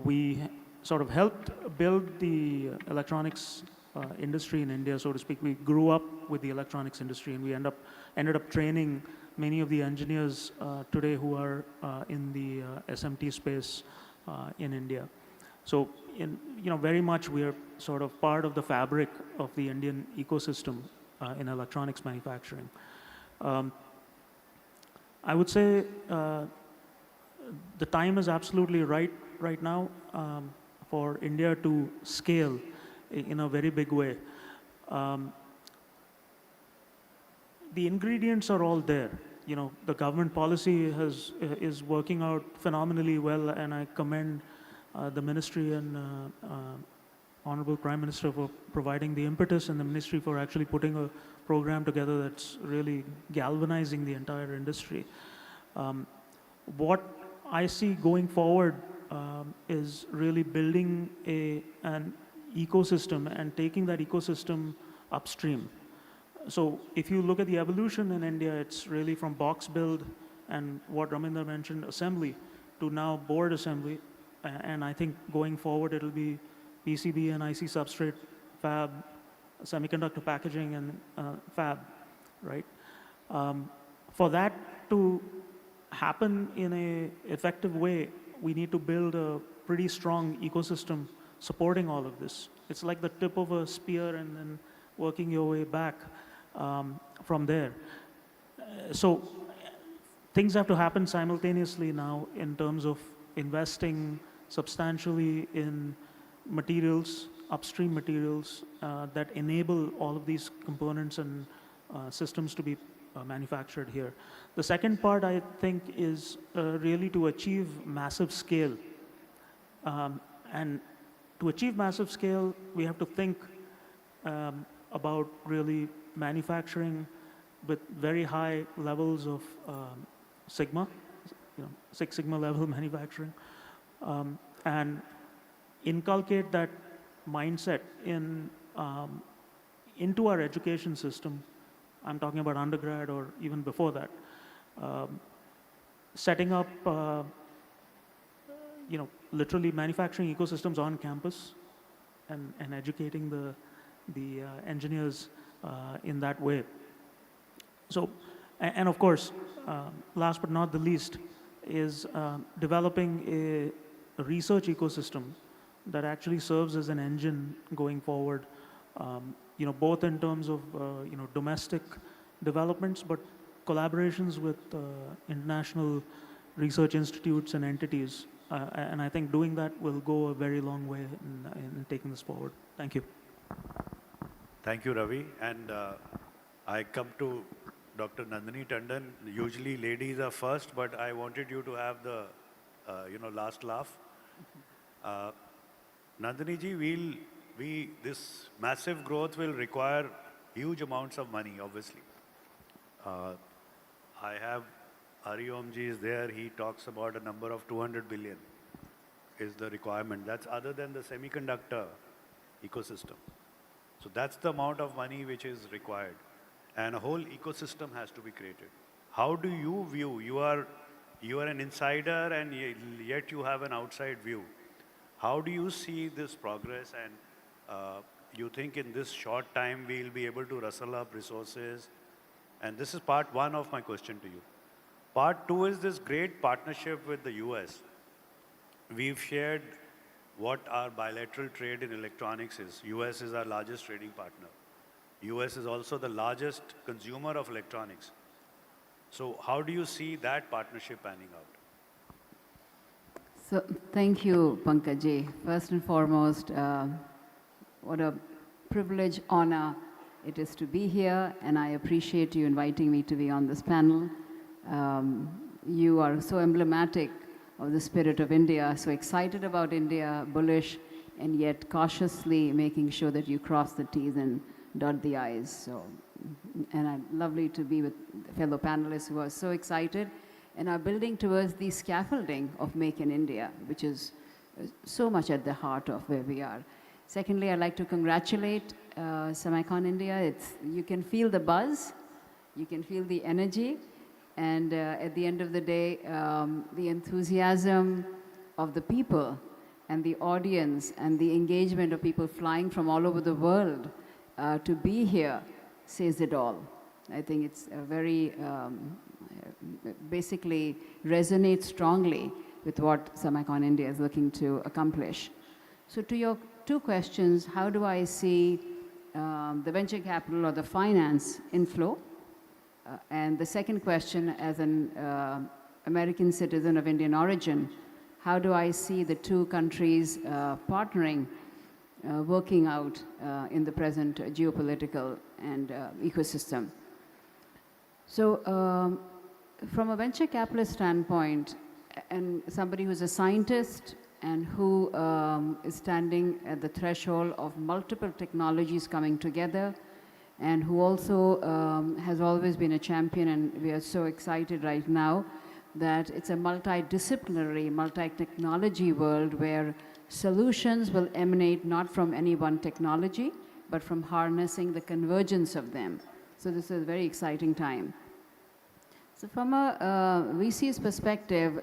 We sort of helped build the electronics industry in India, so to speak. We grew up with the electronics industry, and we ended up training many of the engineers today who are in the SMT space in India. So, very much we are sort of part of the fabric of the Indian ecosystem in electronics manufacturing. I would say the time is absolutely right now for India to scale in a very big way. The ingredients are all there. The government policy is working out phenomenally well, and I commend the ministry and Honorable Prime Minister for providing the impetus, and the ministry for actually putting a program together that's really galvanizing the entire industry. What I see going forward is really building an ecosystem and taking that ecosystem upstream. So if you look at the evolution in India, it's really from box build and what Raminder mentioned, assembly, to now board assembly. And I think going forward, it'll be PCB and IC substrate, fab, semiconductor packaging, and fab, right? For that to happen in an effective way, we need to build a pretty strong ecosystem supporting all of this. It's like the tip of a spear and then working your way back from there. So things have to happen simultaneously now in terms of investing substantially in materials, upstream materials that enable all of these components and systems to be manufactured here. The second part, I think, is really to achieve massive scale. And to achieve massive scale, we have to think about really manufacturing with very high levels of Sigma, Six Sigma level manufacturing, and inculcate that mindset into our education system. I'm talking about undergrad or even before that. Setting up, literally manufacturing ecosystems on campus and educating the engineers in that way. So, and of course, last but not the least, is developing a research ecosystem that actually serves as an engine going forward, both in terms of domestic developments, but collaborations with international research institutes and entities. And I think doing that will go a very long way in taking this forward. Thank you. Thank you, Ravi. And I come to Dr. Nandini Tandon. Usually ladies are first, but I wanted you to have the last laugh. Nandini ji, this massive growth will require huge amounts of money, obviously. I have Hariom ji is there. He talks about a number of 200 billion is the requirement. That's other than the semiconductor ecosystem. So that's the amount of money which is required. And a whole ecosystem has to be created. How do you view, you are an insider and yet you have an outside view. How do you see this progress, and you think in this short time we'll be able to rustle up resources? And this is part one of my question to you. Part two is this great partnership with the US. We've shared what our bilateral trade in electronics is. US is our largest trading partner. US is also the largest consumer of electronics. So how do you see that partnership panning out? So thank you, Pankaj. First and foremost, what a privilege, honor it is to be here, and I appreciate you inviting me to be on this panel. You are so emblematic of the spirit of India, so excited about India, bullish, and yet cautiously making sure that you cross the T's and dot the I's. So, and I'm lovely to be with fellow panelists who are so excited and are building towards the scaffolding of Make in India, which is so much at the heart of where we are. Secondly, I'd like to congratulate SemiconIndia. You can feel the buzz, you can feel the energy, and at the end of the day, the enthusiasm of the people and the audience and the engagement of people flying from all over the world to be here says it all. I think it's a very, basically resonates strongly with what SemiconIndia is looking to accomplish. So to your two questions, how do I see the venture capital or the finance inflow? And the second question, as an American citizen of Indian origin, how do I see the two countries partnering, working out in the present geopolitical and ecosystem? So from a venture capitalist standpoint, and somebody who's a scientist and who is standing at the threshold of multiple technologies coming together, and who also has always been a champion, and we are so excited right now that it's a multidisciplinary, multi-technology world where solutions will emanate not from any one technology, but from harnessing the convergence of them. So this is a very exciting time. So from a VC's perspective,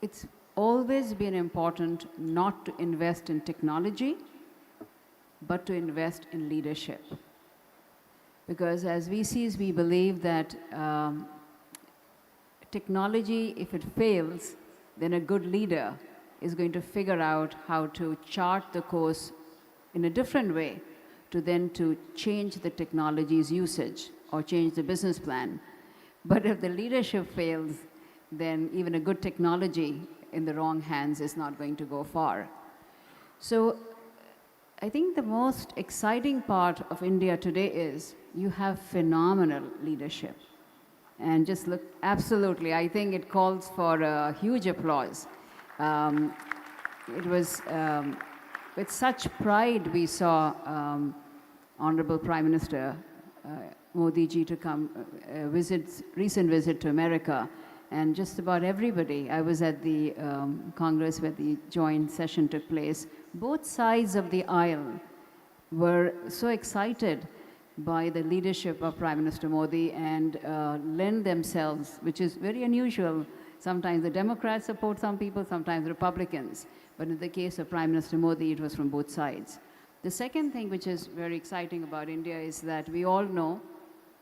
it's always been important not to invest in technology, but to invest in leadership. Because as VCs, we believe that technology, if it fails, then a good leader is going to figure out how to chart the course in a different way to then to change the technology's usage or change the business plan. But if the leadership fails, then even a good technology in the wrong hands is not going to go far. So I think the most exciting part of India today is you have phenomenal leadership. And just look, absolutely, I think it calls for a huge applause. It was with such pride we saw Honorable Prime Minister Modi ji to come recent visit to America, and just about everybody. I was at the Congress where the joint session took place. Both sides of the aisle were so excited by the leadership of Prime Minister Modi and lend themselves, which is very unusual. Sometimes the Democrats support some people, sometimes Republicans. But in the case of Prime Minister Modi, it was from both sides. The second thing which is very exciting about India is that we all know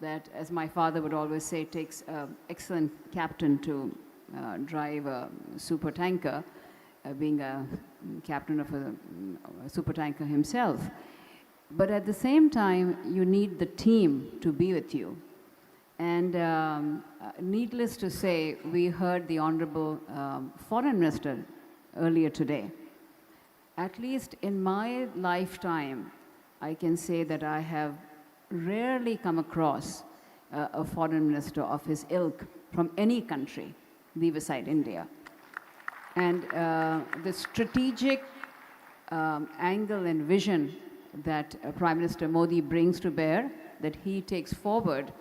that, as my father would always say, it takes an excellent captain to drive a super tanker, being a captain of a super tanker himself. But at the same time, you need the team to be with you. And needless to say, we heard the Honorable Foreign Minister earlier today. At least in my lifetime, I can say that I have rarely come across a foreign minister of his ilk from any country, leave aside India. And the strategic angle and vision that Prime Minister Modi brings to bear, that he takes forward,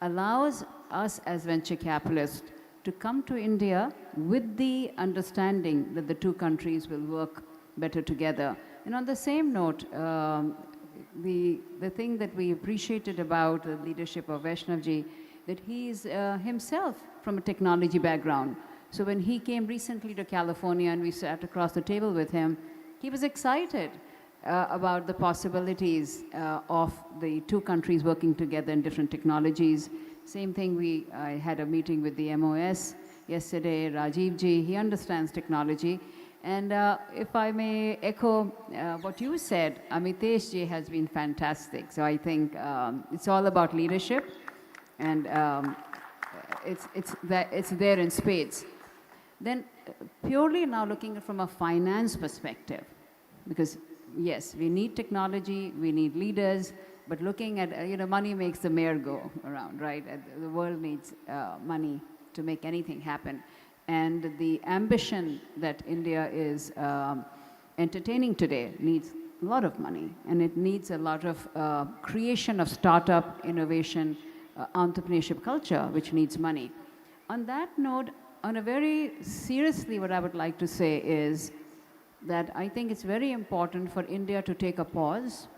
allows us as venture capitalists to come to India with the understanding that the two countries will work better together. And on the same note, the thing that we appreciated about the leadership of Vaishnavji, that he is himself from a technology background. So when he came recently to California and we sat across the table with him, he was excited about the possibilities of the two countries working together in different technologies. Same thing, I had a meeting with the MOS yesterday, Rajiv ji, he understands technology. And if I may echo what you said, Amitesh ji has been fantastic. So I think it's all about leadership, and it's there in spades. Then purely now looking from a finance perspective, because yes, we need technology, we need leaders, but looking at, money makes the mayor go around, right? The world needs money to make anything happen. And the ambition that India is entertaining today needs a lot of money, and it needs a lot of creation of startup, innovation, entrepreneurship culture, which needs money. On that note, on a very seriously, what I would like to say is that I think it's very important for India to take a pause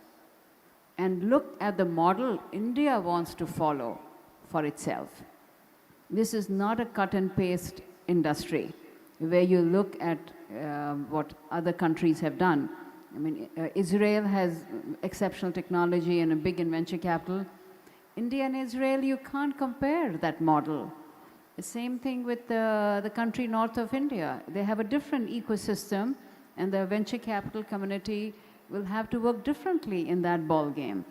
and look at the model India wants to follow for itself. This is not a cut and paste industry. where you look at what other countries have done. I mean, Israel has exceptional technology and a big venture capital. India and Israel, you can't compare that model. The same thing with the country north of India. They have a different ecosystem, and the venture capital community will have to work differently in that ball game.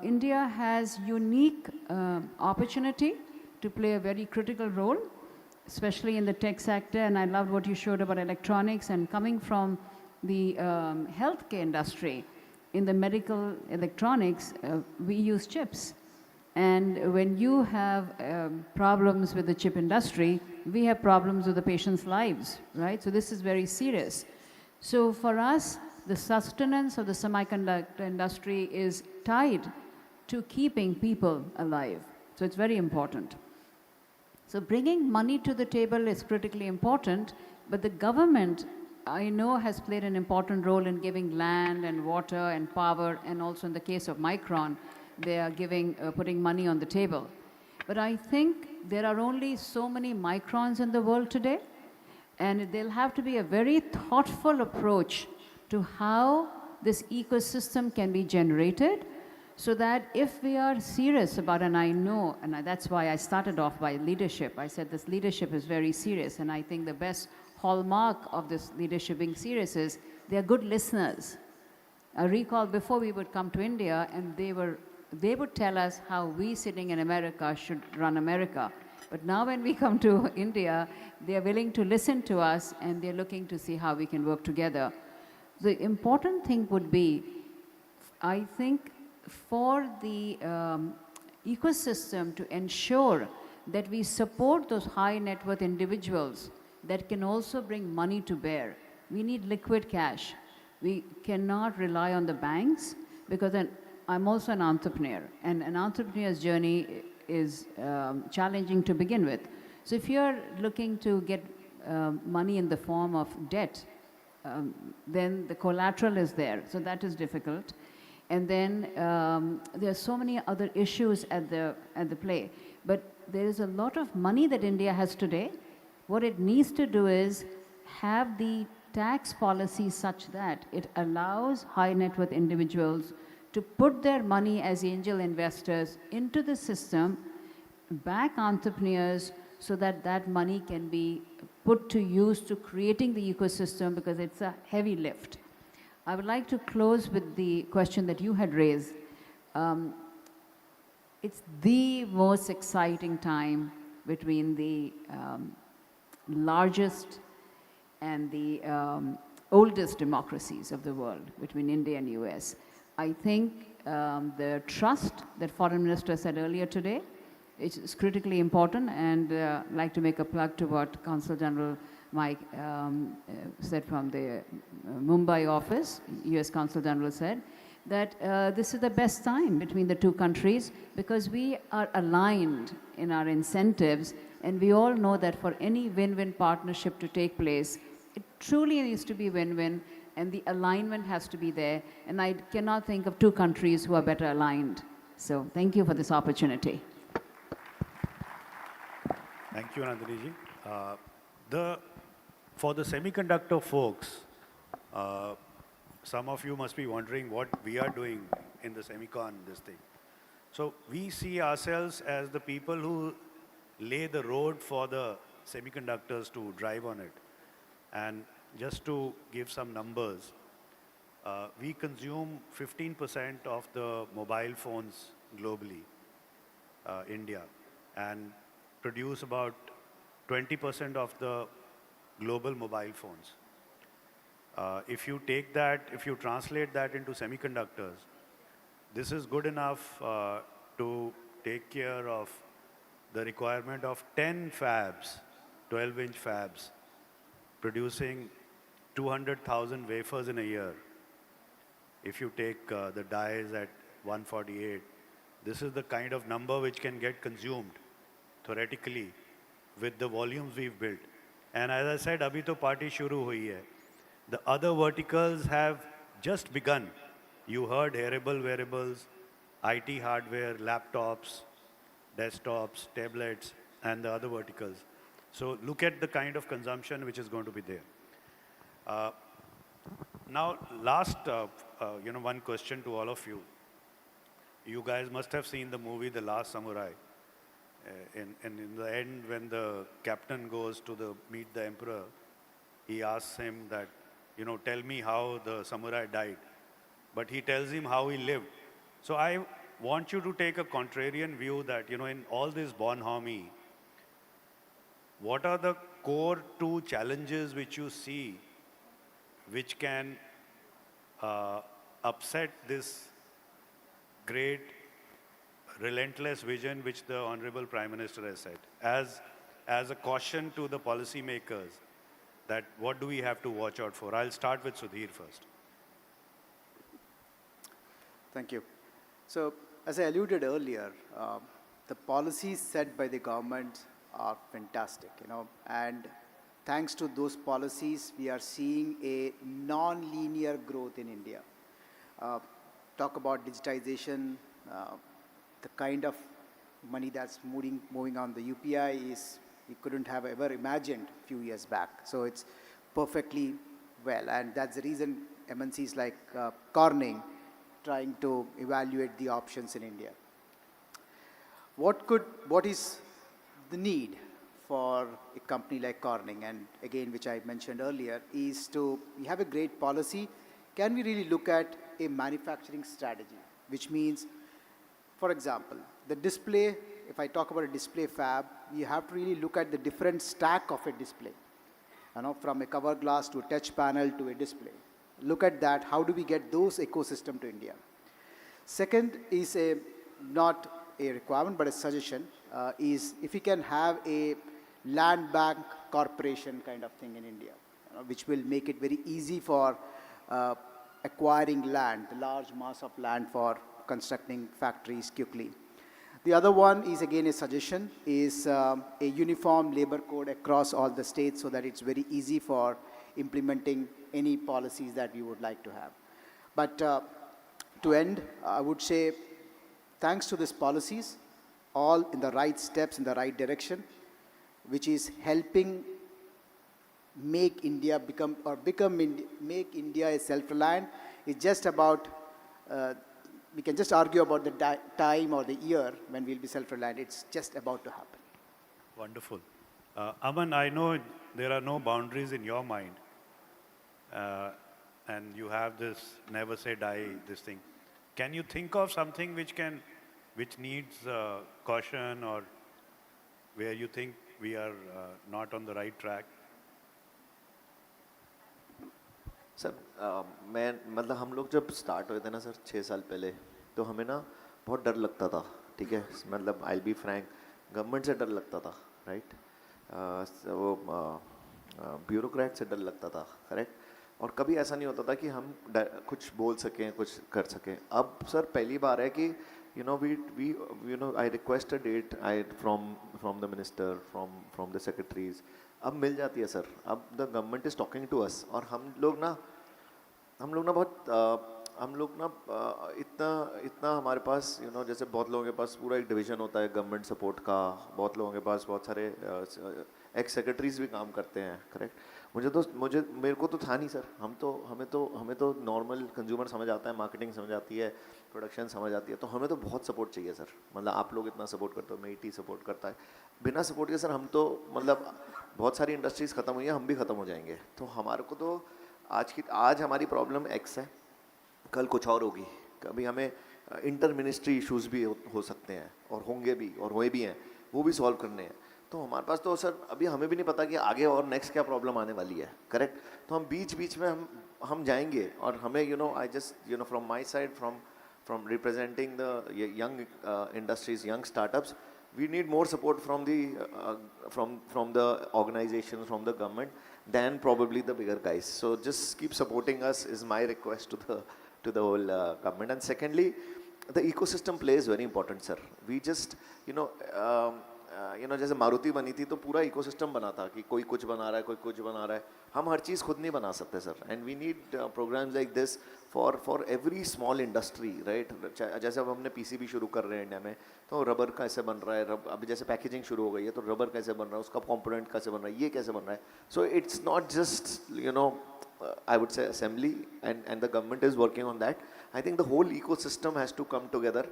India has unique opportunity to play a very critical role, especially in the tech sector, and I loved what you showed about electronics, and coming from the healthcare industry. In the medical electronics, we use chips. And when you have problems with the chip industry, we have problems with the patient's lives, right? So this is very serious. So for us, the sustenance of the semiconductor industry is tied to keeping people alive. So it's very important. So bringing money to the table is critically important, but the government, I know, has played an important role in giving land and water and power, and also in the case of Micron, they are putting money on the table. But I think there are only so many Microns in the world today, and there'll have to be a very thoughtful approach to how this ecosystem can be generated, so that if we are serious about, and I know, and that's why I started off by leadership. I said this leadership is very serious, and I think the best hallmark of this leadership being serious is they are good listeners. I recall before we would come to India, and they would tell us how we sitting in America should run America. But now when we come to India, they are willing to listen to us, and they're looking to see how we can work together. The important thing would be, I think, for the ecosystem to ensure that we support those high net worth individuals that can also bring money to bear. We need liquid cash. We cannot rely on the banks, because I'm also an entrepreneur, and an entrepreneur's journey is challenging to begin with. So if you're looking to get money in the form of debt, then the collateral is there, so that is difficult. And then there are so many other issues at the play. But there is a lot of money that India has today. What it needs to do is have the tax policy such that it allows high net worth individuals to put their money as angel investors into the system, back entrepreneurs, so that that money can be put to use to creating the ecosystem, because it's a heavy lift. I would like to close with the question that you had raised. It's the most exciting time between the largest and the oldest democracies of the world, between India and US. I think the trust that Foreign Minister said earlier today is critically important, and I'd like to make a plug to what Consul General Mike said from the Mumbai office. US Consul General said that this is the best time between the two countries, because we are aligned in our incentives, and we all know that for any win-win partnership to take place, it truly needs to be win-win, and the alignment has to be there. And I cannot think of two countries who are better aligned. So thank you for this opportunity. Thank you, Nandini ji. For the semiconductor folks, some of you must be wondering what we are doing in the Semicon, this thing. So we see ourselves as the people who lay the road for the semiconductors to drive on it. And just to give some numbers, we consume 15% of the mobile phones globally, India, and produce about 20% of the global mobile phones. If you take that, if you translate that into semiconductors, this is good enough to take care of the requirement of 10 fabs, 12-inch fabs, producing 200,000 wafers in a year. If you take the dies at 148, this is the kind of number which can get consumed theoretically with the volumes we've built. And as I said, abhi to party shuru hui hai. The other verticals have just begun. You heard hearable wearables, IT hardware, laptops, desktops, tablets, and the other verticals. So look at the kind of consumption which is going to be there. Now, last, one question to all of you. You guys must have seen the movie The Last Samurai. And in the end, when the captain goes to meet the emperor, he asks him that, tell me how the samurai died. But he tells him how he lived. So I want you to take a contrarian view that, in all this bonhomie, what are the core two challenges which you see which can upset this great, relentless vision which the Honorable Prime Minister has set, as a caution to the policymakers that what do we have to watch out for? I'll start with Sudhir first. Thank you. So, as I alluded earlier, the policies set by the government are fantastic, and thanks to those policies, we are seeing a non-linear growth in India. Talk about digitization, the kind of money that's moving on the UPI is we couldn't have ever imagined a few years back. So it's perfectly well, and that's the reason MNCs like Corning trying to evaluate the options in India. What is the need for a company like Corning, and again, which I mentioned earlier, is we have a great policy. Can we really look at a manufacturing strategy, which means, for example, the display, if I talk about a display fab, you have to really look at the different stack of a display, from a cover glass to a touch panel to a display. Look at that, how do we get those ecosystem to India? Second is not a requirement, but a suggestion, is if we can have a land bank corporation kind of thing in India, which will make it very easy for acquiring land, the large mass of land for constructing factories quickly. The other one is again a suggestion, is a uniform labor code across all the states so that it's very easy for implementing any policies that we would like to have. But to end, I would say thanks to these policies, all in the right steps in the right direction, which is helping make India make India a self-reliant. It's just about, we can just argue about the time or the year when we'll be self-reliant. It's just about to happen. Wonderful. Aman, I know there are no boundaries in your mind. And you have this never say die, this thing. Can you think of something which needs caution, or where you think we are not on the right track? Sir मतलब हम लोग जब start हुए थे ना sir 6 साल पहले, तो हमें ना बहुत डर लगता था, ठीक है, मतलब आई बी फ्रैंक, गवर्नमेंट से डर लगता था, राइट, वो ब्यूरोक्रेट से डर लगता था, करेक्ट, और कभी ऐसा नहीं होता था कि हम कुछ बोल सकें, कुछ कर सकें. अब सर पहली बार है कि I request a date from the minister, from the secretaries. अब मिल जाती है सर. अब the government is talking to us, और हम लोग ना इतना हमारे पास जैसे बहुत लोगों के पास पूरा एक डिवीजन होता है गवर्नमेंट सपोर्ट का, बहुत लोगों के पास बहुत सारे एक्स सेक्रेटरीज भी काम करते हैं, करेक्ट. मेरे को तो था नहीं सर. हमें तो नॉर्मल कंज्यूमर समझ आता है, मार्केटिंग समझ आती है, प्रोडक्शन समझ आती है, तो हमें तो बहुत सपोर्ट चाहिए सर. मतलब आप लोग इतना सपोर्ट करते हो, मेटी सपोर्ट करता है. बिना सपोर्ट के सर हम तो मतलब बहुत सारी इंडस्ट्रीज खत्म हुई हैं, हम भी खत्म हो जाएंगे. तो हमारे को तो आज हमारी प्रॉब्लम एक्स है, कल कुछ और होगी. कभी हमें इंटर मिनिस्ट्री इशूज़ भी हो सकते हैं, और होंगे भी, और हुए भी हैं, वो भी सॉल्व करने हैं. तो हमारे पास तो सर अभी हमें भी नहीं पता कि आगे और नेक्स्ट क्या प्रॉब्लम आने वाली है, करेक्ट. तो हम बीच में हम जाएंगे, और हमें I just from my side, from representing the young industries, young startups, we need more support from the organization, from the government, than probably the bigger guys. So just keep supporting us is my request to the whole government. And secondly, the ecosystem play is very important, sir. We just जैसे मारुति बनी थी तो पूरा ecosystem बना था कि कोई कुछ बना रहा है, कोई कुछ बना रहा है. हम हर चीज़ खुद नहीं बना सकते sir. And we need programs like this for every small industry, right. जैसे अब हमने पीसीबी शुरू कर रहे हैं इंडिया में, तो रबर कैसे बन रहा है, अभी जैसे पैकेजिंग शुरू हो गई है तो रबर कैसे बन रहा है, उसका कंपोनेंट कैसे बन रहा है, ये कैसे बन रहा है. So it's not just I would say assembly, and the government is working on that. I think the whole ecosystem has to come together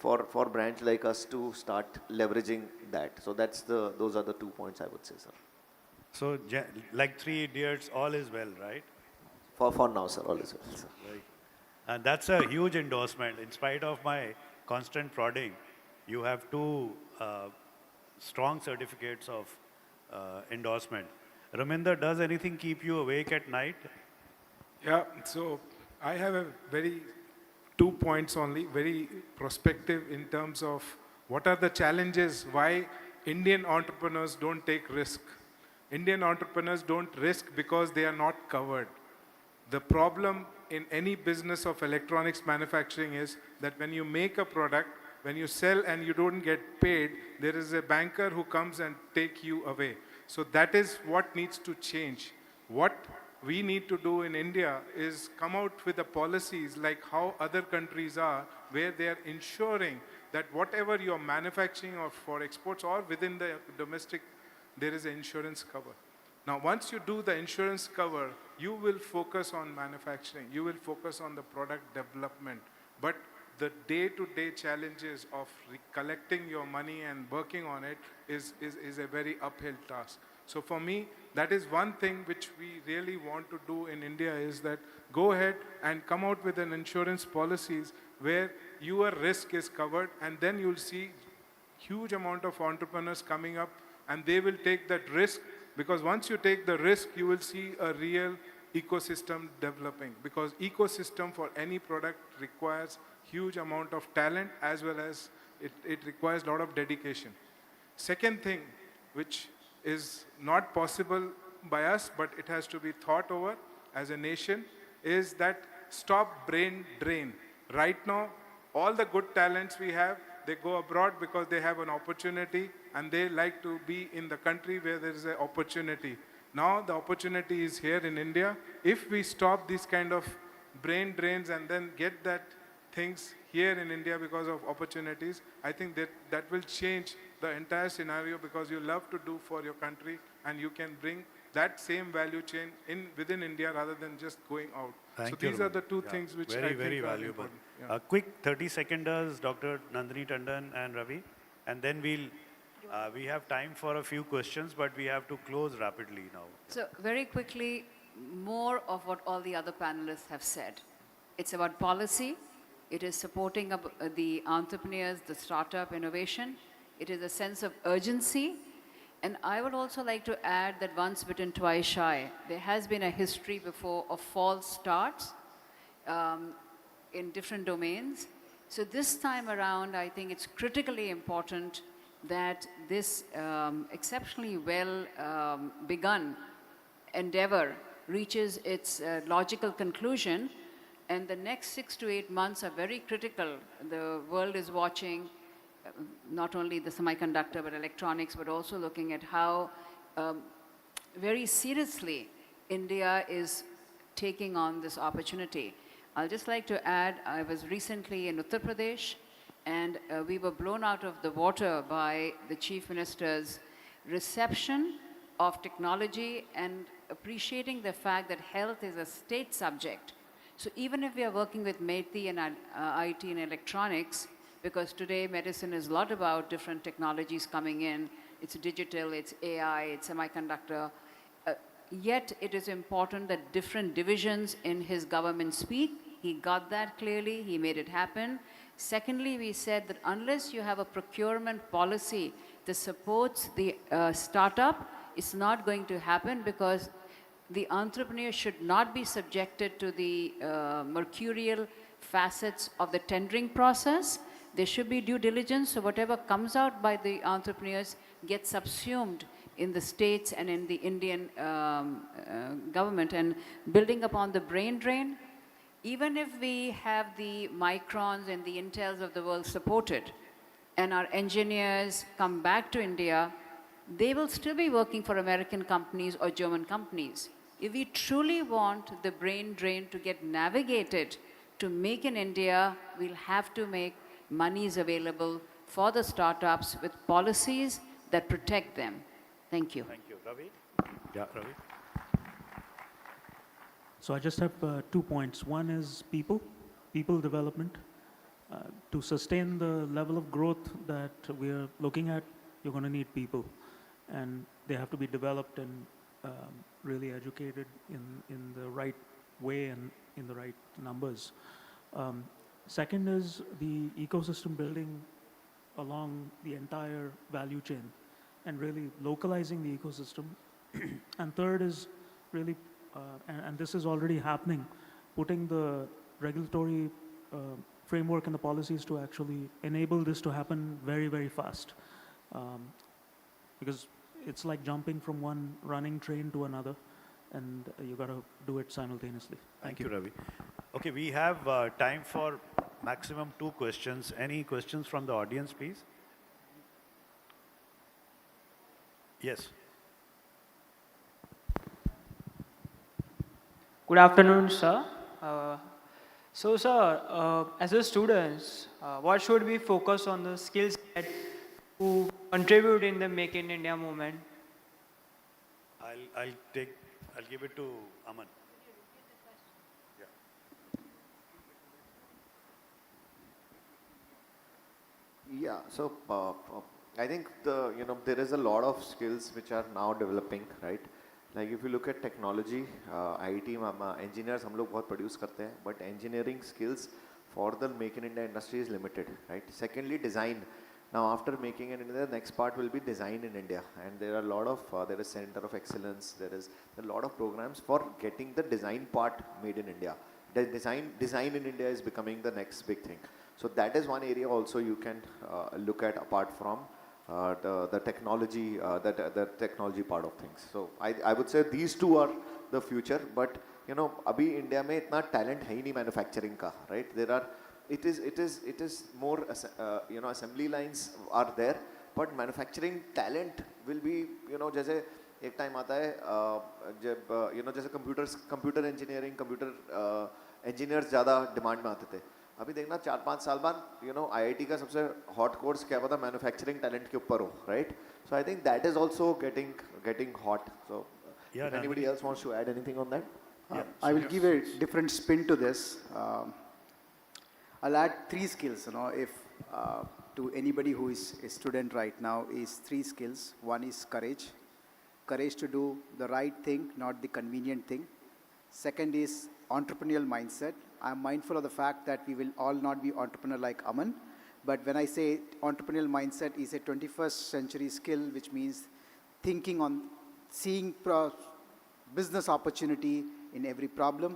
for brands like us to start leveraging that. So those are the 2 points I would say, sir. So like Three Idiots, all is well, right? For now, sir, all is well, sir. Right. And that's a huge endorsement. In spite of my constant prodding, you have 2 strong certificates of endorsement. Raminder, does anything keep you awake at night? Yeah, so I have a very 2 points only, very prospective in terms of what are the challenges, why Indian entrepreneurs don't take risk. Indian entrepreneurs don't risk because they are not covered. The problem in any business of electronics manufacturing is that when you make a product, when you sell and you don't get paid, there is a banker who comes and take you away. So that is what needs to change. What we need to do in India is come out with the policies like how other countries are, where they are ensuring that whatever you're manufacturing or for exports or within the domestic, there is an insurance cover. Now, once you do the insurance cover, you will focus on manufacturing, you will focus on the product development. But the day-to-day challenges of collecting your money and working on it is a very uphill task. So for me, that is one thing which we really want to do in India, is that go ahead and come out with an insurance policies where your risk is covered, and then you'll see huge amount of entrepreneurs coming up and they will take that risk, because once you take the risk, you will see a real ecosystem developing, because ecosystem for any product requires huge amount of talent as well as it requires a lot of dedication. Second thing, which is not possible by us, but it has to be thought over as a nation, is that stop brain drain. Right now, all the good talents we have, they go abroad because they have an opportunity and they like to be in the country where there is an opportunity. Now the opportunity is here in India. If we stop these kind of brain drains and then get that things here in India because of opportunities, I think that will change the entire scenario, because you love to do for your country and you can bring that same value chain within India rather than just going out. Thank so you, these are the Raman. two Yeah, things which very, I think very are valuable. important. Yeah. A quick 30 seconders, Dr. Nandini Tandon and Ravi, and then we have time for a few questions, but we have to close rapidly now. So very quickly, more of what all the other panelists have said. It's about policy. It is supporting the entrepreneurs, the startup innovation. It is a sense of urgency. And I would also like to add that once bitten, twice shy. There has been a history before of false starts in different domains. So this time around, I think it's critically important that this exceptionally well begun endeavor reaches its logical conclusion. And the next 6 to 8 months are very critical. The world is watching not only the semiconductor, but electronics, but also looking at how very seriously India is taking on this opportunity. I'll just like to add, I was recently in Uttar Pradesh, and we were blown out of the water by the Chief Minister's reception of technology and appreciating the fact that health is a state subject. So even if we are working with METI and IT and electronics, because today medicine is a lot about different technologies coming in, it's digital, it's AI, it's semiconductor, yet it is important that different divisions in his government speak. He got that clearly, he made it happen. Secondly, we said that unless you have a procurement policy that supports the startup, it's not going to happen, because the entrepreneur should not be subjected to the mercurial facets of the tendering process. There should be due diligence, so whatever comes out by the entrepreneurs gets subsumed in the states and in the Indian government. And building upon the brain drain, even if we have the Microns and the Intels of the world supported, and our engineers come back to India, they will still be working for American companies or German companies. If we truly want the brain drain to get navigated to make in India, we'll have to make monies available for the startups with policies that protect them. Thank you. Thank you. Ravi? Yeah, Ravi. So I just have 2 points. One is people development. To sustain the level of growth that we're looking at, you're going to need people. And they have to be developed and really educated in the right way and in the right numbers. Second is the ecosystem building along the entire value chain and really localizing the ecosystem. And third is really, and this is already happening, putting the regulatory framework and the policies to actually enable this to happen very, very fast. Because it's like jumping from one running train to another, and you got to do it simultaneously. Thank you, Ravi. Okay, we have time for maximum 2 questions. Any questions from the audience, please? Yes. Good afternoon, sir. So, sir, as a students, what should we focus on the skills that who contribute in the Make in India movement? I'll give it to Aman. Yeah, so I think there is a lot of skills which are now developing, right? Like if you look at technology, IIT engineers हम लोग बहुत produce करते हैं, but engineering skills for the Make in India industry is limited, right? Secondly, design. Now after making in India, the next part will be design in India, and there are a lot of there is Center of Excellence, there is a lot of programs for getting the design part made in India. The design in India is becoming the next big thing. So that is one area also you can look at apart from the technology, the technology part of things. So I would say these two are the future, but अभी India में इतना talent है ही नहीं manufacturing का, right? It is more assembly lines are there, but manufacturing talent will be जैसे एक time आता है जब जैसे computer engineering, computer engineers ज़्यादा demand में आते थे. अभी देखना 4-5 साल बाद IIT का सबसे hot course क्या पता manufacturing talent के ऊपर हो, right? So I think that is also getting hot. So if anybody else wants to add anything on that? I will give a different spin to this. I'll add 3 skills. If to anybody who is a student right now, is 3 skills. One is courage to do the right thing, not the convenient thing. Second is entrepreneurial mindset. I'm mindful of the fact that we will all not be entrepreneur like Aman, but when I say entrepreneurial mindset is a 21st century skill, which means thinking on seeing business opportunity in every problem,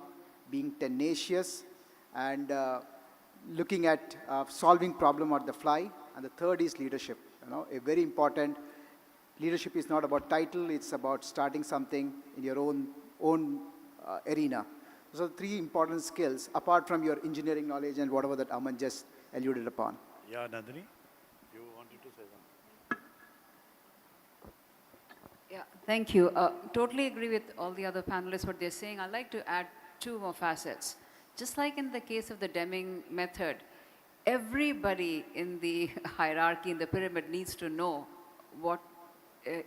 being tenacious, and looking at solving problem on the fly. And the third is leadership. A very important leadership is not about title; it's about starting something in your own arena. So 3 important skills apart from your engineering knowledge and whatever that Aman just alluded upon. Yeah, Nandini, you wanted to say something? Yeah, thank you. Totally agree with all the other panelists what they're saying. I'd like to add 2 more facets. Just like in the case of the Deming method, everybody in the hierarchy, in the pyramid, needs to know what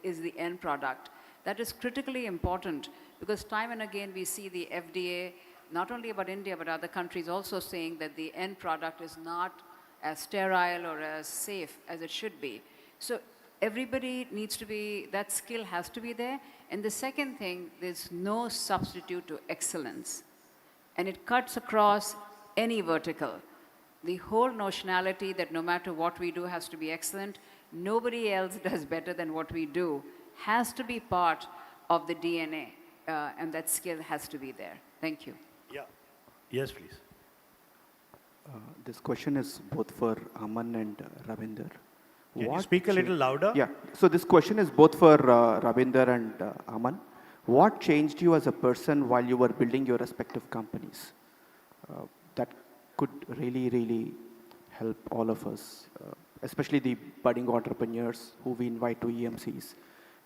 is the end product. That is critically important because time and again we see the FDA, not only about India but other countries also saying that the end product is not as sterile or as safe as it should be. So everybody needs to be, that skill has to be there. And the second thing, there's no substitute to excellence. And it cuts across any vertical. The whole notionality that no matter what we do has to be excellent, nobody else does better than what we do, has to be part of the DNA, and that skill has to be there. Thank you. Yeah. Yes, please. This question is both for Aman and Ravinder. Can you speak a little louder? Yeah. So this question is both for Ravinder and Aman. What changed you as a person while you were building your respective companies? That could really, really help all of us especially the budding entrepreneurs who we invite to EMCs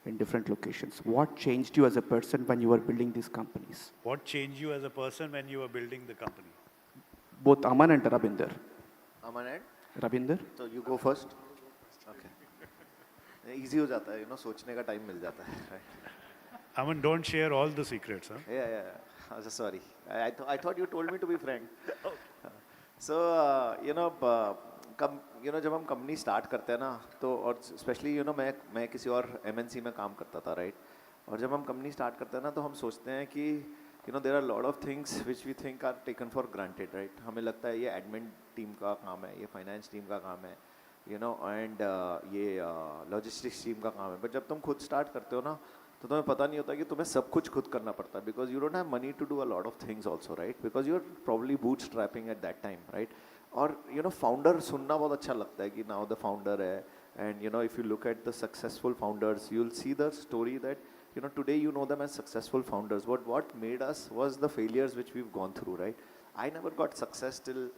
in different locations. What changed you as a person when you were building these companies? What changed you as a person when you were building the company? Both Aman and Rabinder. Aman and? Rabinder? So you go first. Okay. Easy हो जाता है, सोचने का time मिल जाता है, right? Aman, don't share all the secrets, huh? Yeah. I'm so sorry. I thought you told me to be frank. So, जब हम company start करते हैं ना, तो और स्पेशली मैं किसी और MNC में काम करता था, राइट? और जब हम कंपनी स्टार्ट करते हैं ना, तो हम सोचते हैं कि there are a lot of things which we think are taken for granted, right? हमें लगता है ये admin टीम का काम है, ये finance टीम का काम है, and ये logistics टीम का काम है. But जब तुम खुद start करते हो ना, तो तुम्हें पता नहीं होता कि तुम्हें सब कुछ खुद करना पड़ता है, because you don't have money to do a lot of things also, right? Because you're probably bootstrapping at that time, right? और founder सुनना बहुत अच्छा लगता है कि now the founder है, and if you look at the successful founders, you'll see the story that today you know them as successful founders. What made us was the failures which we've gone through, right? I never got success till,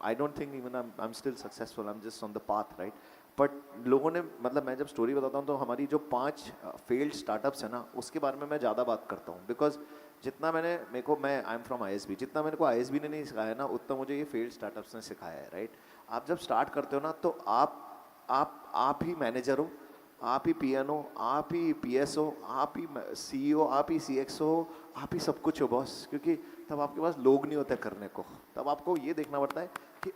I don't think even I'm still successful, I'm just on the path, right? But लोगों ने, मतलब मैं जब story बताता हूँ तो हमारी जो 5 failed startups है ना, उसके बारे में मैं ज़्यादा बात करता हूँ, because जितना मैं I'm from ISB, जितना मेरे को ISB ने नहीं सिखाया ना, उतना मुझे ये failed startups ने सिखाया है, right? आप जब start करते हो ना, तो आप ही मैनेजर हो, आप ही PN हो, आप ही PS हो, आप ही CEO, आप ही CX हो, आप ही सब कुछ हो बॉस, क्योंकि तब आपके पास लोग नहीं होते करने को. तब आपको ये देखना पड़ता है कि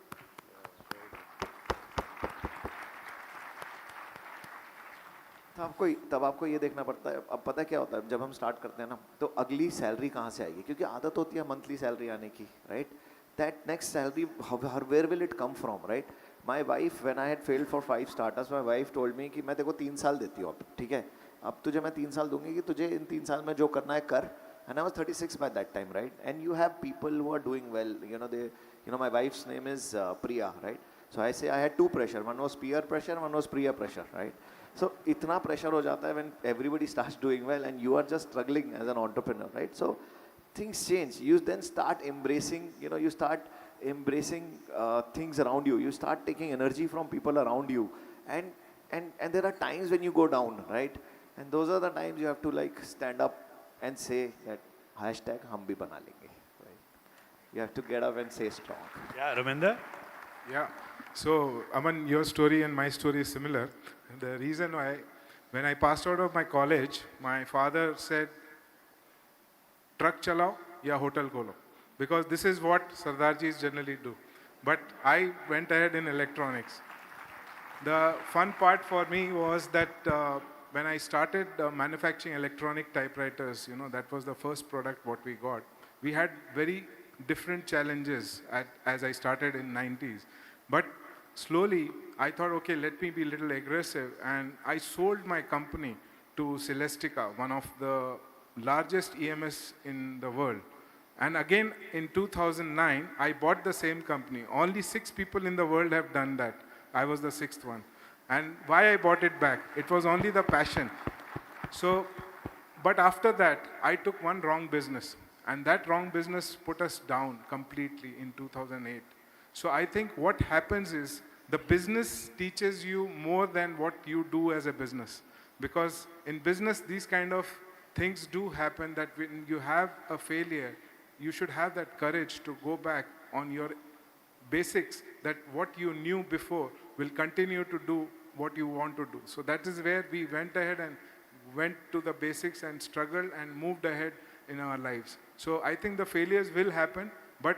तब आपको ये देखना पड़ता है. अब पता क्या होता है, जब हम स्टार्ट करते हैं ना, तो अगली सैलरी कहाँ से आएगी, क्योंकि आदत होती है मंथली सैलरी आने की, right? That next salary, where will it come from, right? My wife, when I had failed for 5 starters, my wife told me कि मैं तेरे को 3 साल देती हूँ अब, ठीक है? अब तुझे मैं 3 साल दूंगी कि तुझे इन 3 साल में जो करना है कर. And I was 36 by that time, right? And you have people who are doing well. My wife's name is Priya, right? So I say I had 2 pressure. One was peer pressure, one was Priya pressure, right? So इतना pressure हो जाता है when everybody starts doing well and you are just struggling as an entrepreneur, right? So things change. You then start embracing, you start embracing things around you. You start taking energy from people around you, and there are times when you go down, right? And those are the times you have to like stand up and say that hashtag हम भी बना लेंगे, right? You have to get up and say strong. Yeah, Ravinder? Yeah. So, Aman, your story and my story is similar. The reason why, when I passed out of my college, my father said, truck chalao ya hotel kholo. Because this is what Sardarjis generally do. But I went ahead in electronics. The fun part for me was that when I started manufacturing electronic typewriters, that was the first product what we got. We had very different challenges as I started in 90s. But slowly, I thought, okay, let me be a little aggressive. And I sold my company to Celestica, one of the largest EMS in the world. And again, in 2009, I bought the same company. Only 6 people in the world have done that. I was the 6th one. And why I bought it back? It was only the passion. So, but after that, I took one wrong business. And that wrong business put us down completely in 2008. So I think what happens is the business teaches you more than what you do as a business. Because in business, these kind of things do happen, that when you have a failure, you should have that courage to go back on your basics, that what you knew before will continue to do what you want to do. So that is where we went ahead and went to the basics and struggled and moved ahead in our lives. So I think the failures will happen, but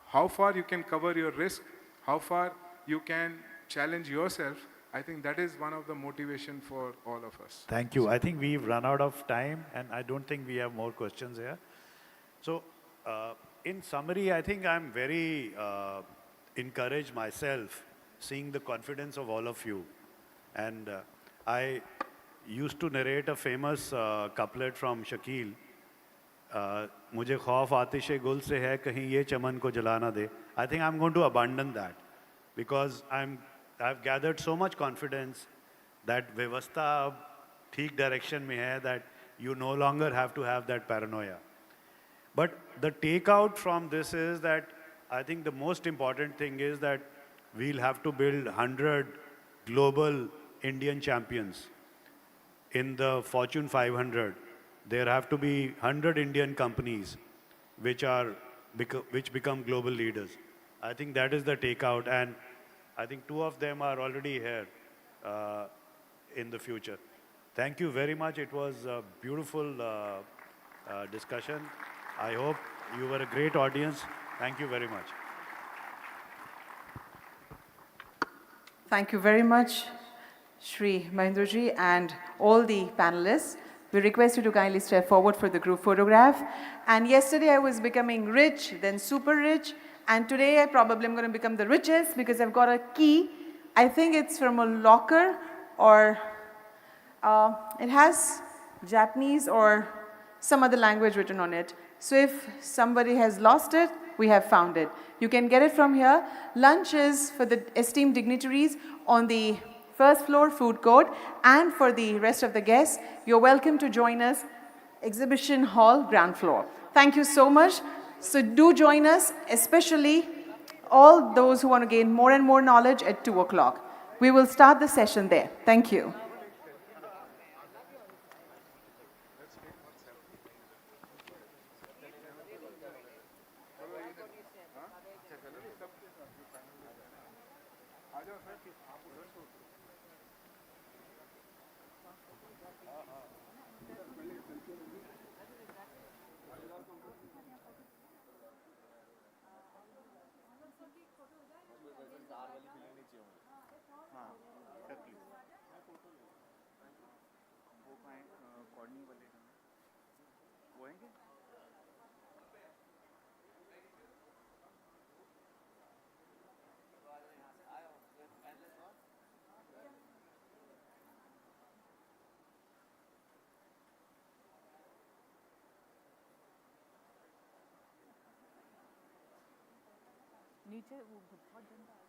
how far you can cover your risk, how far you can challenge yourself, I think that is one of the motivation for all of us. Thank you. I think we've run out of time, and I don't think we have more questions here. So, in summary, I think I'm very encouraged myself seeing the confidence of all of you. And I used to narrate a famous couplet from Shakil. मुझे खौफ आतिश गुल से है कहीं ये चमन को जला ना दे. I think I'm going to abandon that because I've gathered so much confidence that व्यवस्था अब ठीक direction में है, that you no longer have to have that paranoia. But the takeout from this is that I think the most important thing is that we'll have to build 100 global Indian champions. In the Fortune 500, there have to be 100 Indian companies which become global leaders. I think that is the takeout, and I think 2 of them are already here in the future. Thank you very much. It was a beautiful discussion. I hope you were a great audience. Thank you very much. Thank you very much, Shri Mahendraji and all the panelists. We request you to kindly step forward for the group photograph. And yesterday I was becoming rich, then super rich, and today I probably am going to become the richest because I've got a key. I think it's from a locker, or it has Japanese or some other language written on it. So if somebody has lost it, we have found it. You can get it from here. Lunch is for the esteemed dignitaries on the first floor food court, and for the rest of the guests, you're welcome to join us, Exhibition Hall, ground floor. Thank you so much. So do join us, especially all those who want to gain more and more knowledge at 2 o'clock. We will start the session there. Thank you. नीचे वो बहुत गंदा है।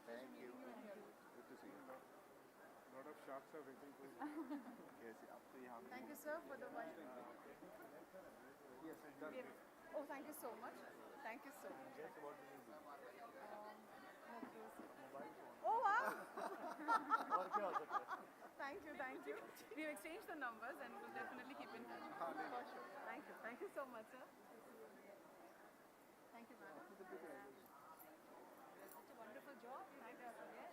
Thank you. Good to see you. A lot of sharks are waiting for you. Yes, Thank you, sir, for the one. Yes, done. Oh, thank you so much. Thank you so much. Guess what we will do? Oh, wow. और क्या हो सकता है? Thank you, thank you. We've exchanged the numbers and we'll definitely keep in touch. For sure. Thank you so much, sir. Thank you, madam. Such a wonderful job. Thank you again.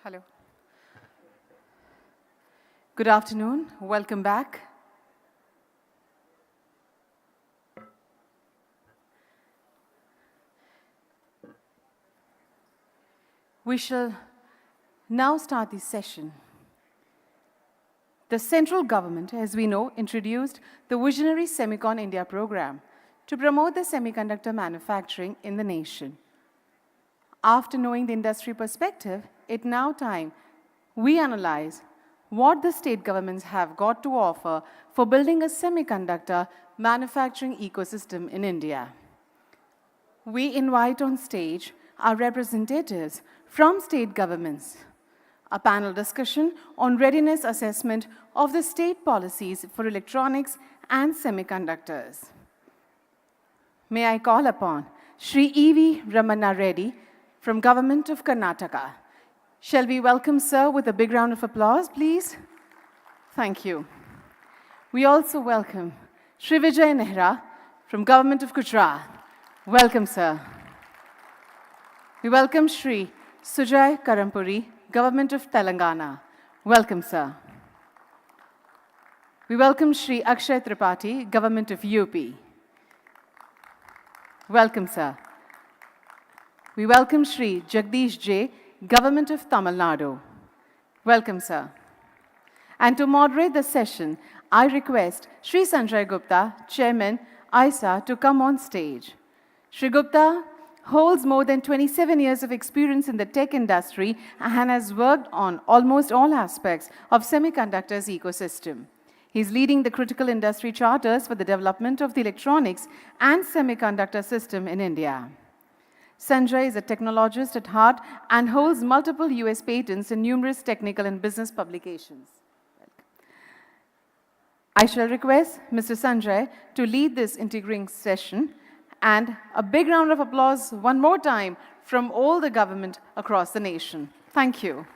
Hello. Good afternoon. Welcome back. We shall now start this session. The central government, as we know, introduced the visionary Semicon India program to promote the semiconductor manufacturing in the nation. After knowing the industry perspective, it's now time we analyze what the state governments have got to offer for building a semiconductor manufacturing ecosystem in India. We invite on stage our representatives from state governments, a panel discussion on readiness assessment of the state policies for electronics and semiconductors. May I call upon Shri E.V. Ramana Reddy from Government of Karnataka. Shall we welcome sir with a big round of applause, please? Thank you. We also welcome Shri Vijay Nehra from Government of Gujarat. Welcome, sir. We welcome Shri Sujay Karampuri, Government of Telangana. Welcome, sir. We welcome Shri Akshay Tripathi, Government of UP. Welcome, sir. We welcome Shri Jagdish J, Government of Tamil Nadu. Welcome, sir. And to moderate the session, I request Shri Sanjay Gupta, Chairman, ISA, to come on stage. Shri Gupta holds more than 27 years of experience in the tech industry and has worked on almost all aspects of semiconductors ecosystem. He's leading the critical industry charters for the development of the electronics and semiconductor system in India. Sanjay is a technologist at heart and holds multiple US patents in numerous technical and business publications. I shall request Mr. Sanjay to lead this integrating session, and a big round of applause one more time from all the government across the nation. Thank you.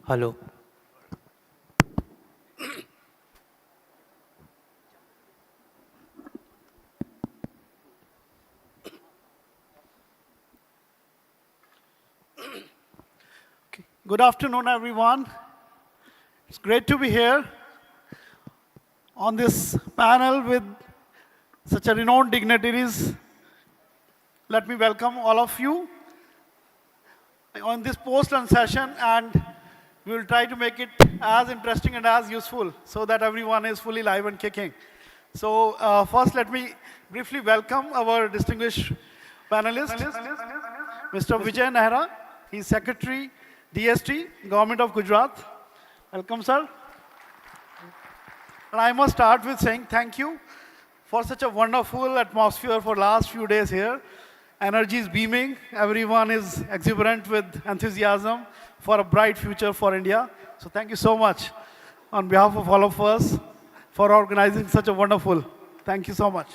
Hello. Good afternoon, everyone. It's great to be here on this panel with such a renowned dignitaries. Let me welcome all of you on this post-lunch session, and we will try to make it as interesting and as useful so that everyone is fully live and kicking. So first, let me briefly welcome our distinguished panelist, Mr. Vijay Nehra. He's Secretary, DST, Government of Gujarat. Welcome, sir. And I must start with saying thank you for such a wonderful atmosphere for last few days here. Energy is beaming. Everyone is exuberant with enthusiasm for a bright future for India. So thank you so much on behalf of all of us for organizing such a wonderful. Thank you so much.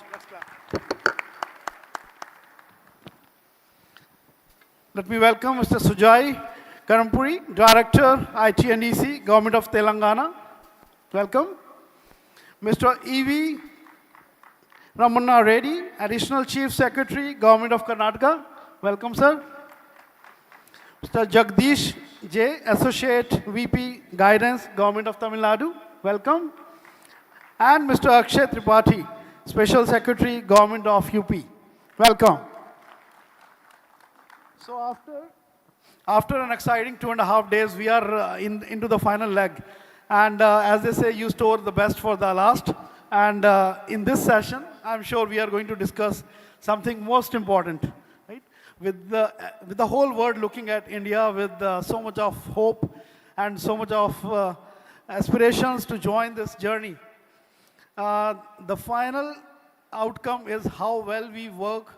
Let me welcome Mr. Sujay Karampuri, Director, IT and EC, Government of Telangana. Welcome. Mr. E.V. Ramana Reddy, Additional Chief Secretary, Government of Karnataka. Welcome, sir. Mr. Jagdish J, Associate VP, Guidance, Government of Tamil Nadu. Welcome. And Mr. Akshay Tripathi, Special Secretary, Government of UP. Welcome. So after an exciting 2.5 days, we are into the final leg. And as they say, you store the best for the last. And in this session, I'm sure we are going to discuss something most important, right? With the whole world looking at India with so much of hope and so much of aspirations to join this journey. The final outcome is how well we work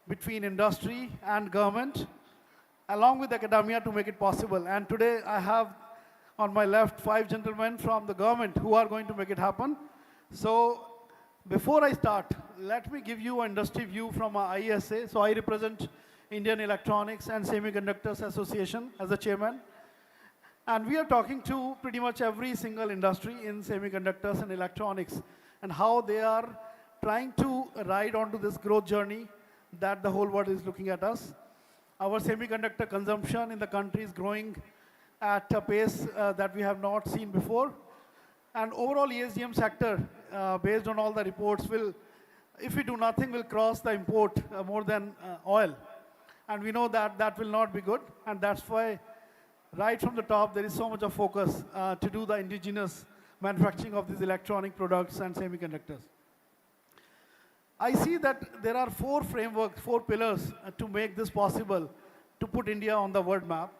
between industry and government, along with academia to make it possible. And today I have on my left 5 gentlemen from the government who are going to make it happen. So before I start, let me give you an industry view from IESA. So I represent Indian Electronics and Semiconductors Association as the chairman. And we are talking to pretty much every single industry in semiconductors and electronics and how they are trying to ride onto this growth journey that the whole world is looking at us. Our semiconductor consumption in the country is growing at a pace that we have not seen before. And overall ESDM sector, based on all the reports, will, if we do nothing, will cross the import more than oil. And we know that that will not be good. And that's why right from the top, there is so much of focus to do the indigenous manufacturing of these electronic products and semiconductors. I see that there are 4 frameworks, 4 pillars to make this possible, to put India on the world map.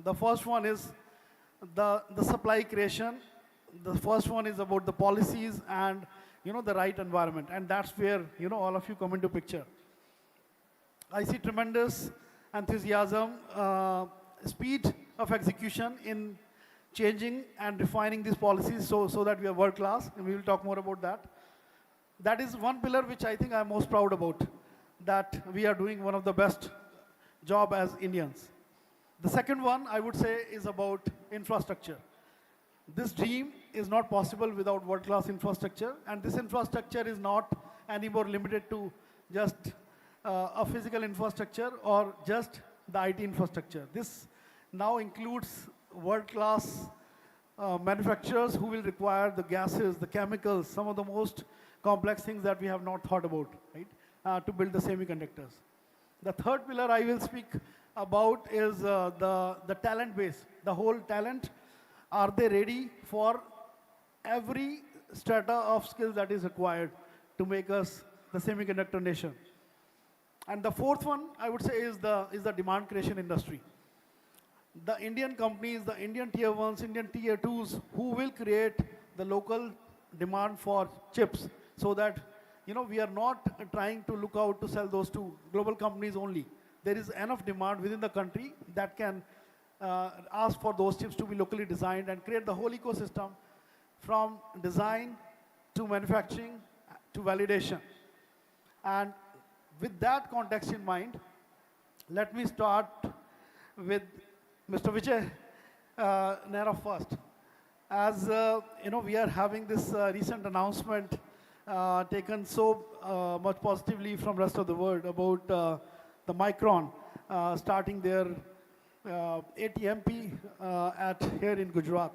The first one is the supply creation. The first one is about the policies and the right environment. And that's where all of you come into picture. I see tremendous enthusiasm, speed of execution in changing and refining these policies so that we are world class, and we will talk more about that. That is one pillar which I think I'm most proud about, that we are doing one of the best job as Indians. The second one I would say is about infrastructure. This dream is not possible without world-class infrastructure, and this infrastructure is not anymore limited to just a physical infrastructure or just the IT infrastructure. This now includes world-class manufacturers who will require the gases, the chemicals, some of the most complex things that we have not thought about, right, to build the semiconductors. The third pillar I will speak about is the talent base, the whole talent. Are they ready for every strata of skills that is required to make us the semiconductor nation? And the fourth one, I would say, is the demand creation industry. The Indian companies, the Indian tier 1s, Indian tier 2s, who will create the local demand for chips so that we are not trying to look out to sell those to global companies only. There is enough demand within the country that can ask for those chips to be locally designed and create the whole ecosystem from design to manufacturing to validation. And with that context in mind, let me start with Mr. Vijay Nera first. As we are having this recent announcement taken so much positively from rest of the world about the Micron starting their ATMP here in Gujarat.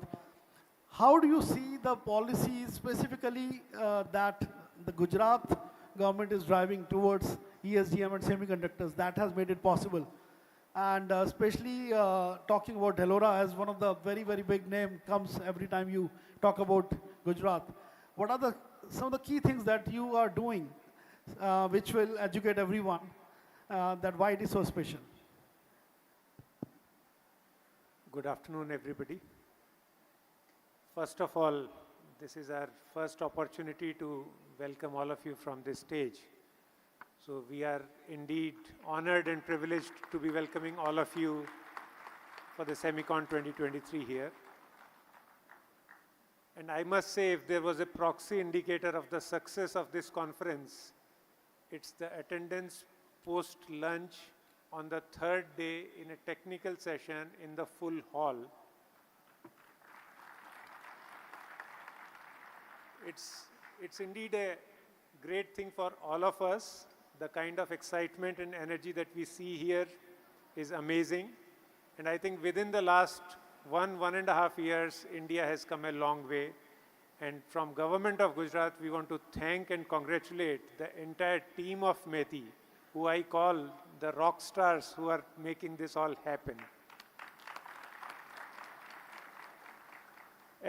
How do you see the policies specifically that the Gujarat government is driving towards ESDM and semiconductors that has made it possible? And especially talking about Delora as one of the very, very big name comes every time you talk about Gujarat. What are some of the key things that you are doing which will educate everyone that why it is so special? Good afternoon, everybody. First of all, this is our first opportunity to welcome all of you from this stage. So we are indeed honored and privileged to be welcoming all of you for the Semicon 2023 here. And I must say, if there was a proxy indicator of the success of this conference, it's the attendance post-lunch on the third day in a technical session in the full hall. It's indeed a great thing for all of us. The kind of excitement and energy that we see here is amazing. And I think within the last 1.5 years, India has come a long way. And from Government of Gujarat, we want to thank and congratulate the entire team of METI, who I call the rock stars who are making this all happen.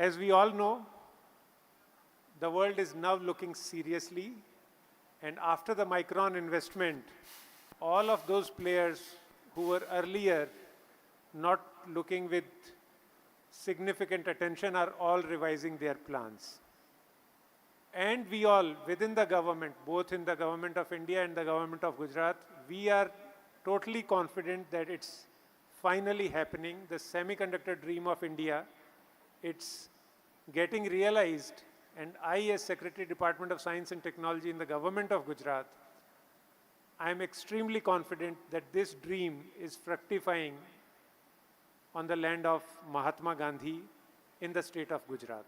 As we all know, the world is now looking seriously, and after the Micron investment, all of those players who were earlier not looking with significant attention are all revising their plans. And we all, within the government, both in the government of India and the government of Gujarat, we are totally confident that it's finally happening. The semiconductor dream of India, it's getting realized. And I, as Secretary, Department of Science and Technology in the government of Gujarat, I am extremely confident that this dream is fructifying on the land of Mahatma Gandhi in the state of Gujarat.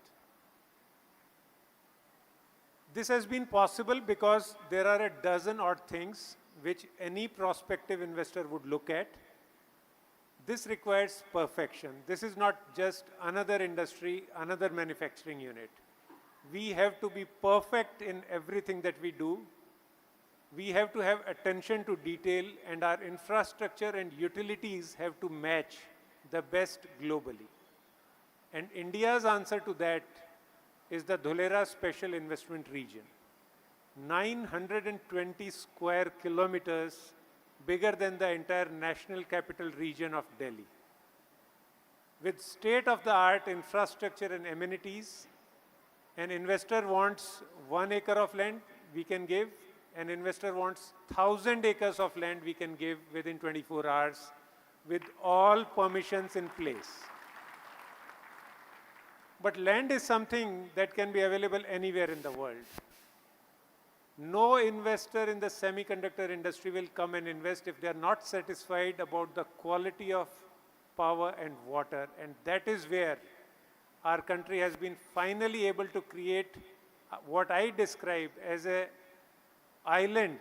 This has been possible because there are a dozen odd things which any prospective investor would look at. This requires perfection. This is not just another industry, another manufacturing unit. We have to be perfect in everything that we do. We have to have attention to detail, and our infrastructure and utilities have to match the best globally. And India's answer to that is the Dholera Special Investment Region. 920 square kilometers, bigger than the entire national capital region of Delhi. With state-of-the-art infrastructure and amenities, an investor wants 1 acre of land, we can give. An investor wants 1,000 acres of land, we can give within 24 hours with all permissions in place. But land is something that can be available anywhere in the world. No investor in the semiconductor industry will come and invest if they are not satisfied about the quality of power and water. And that is where our country has been finally able to create what I describe as an island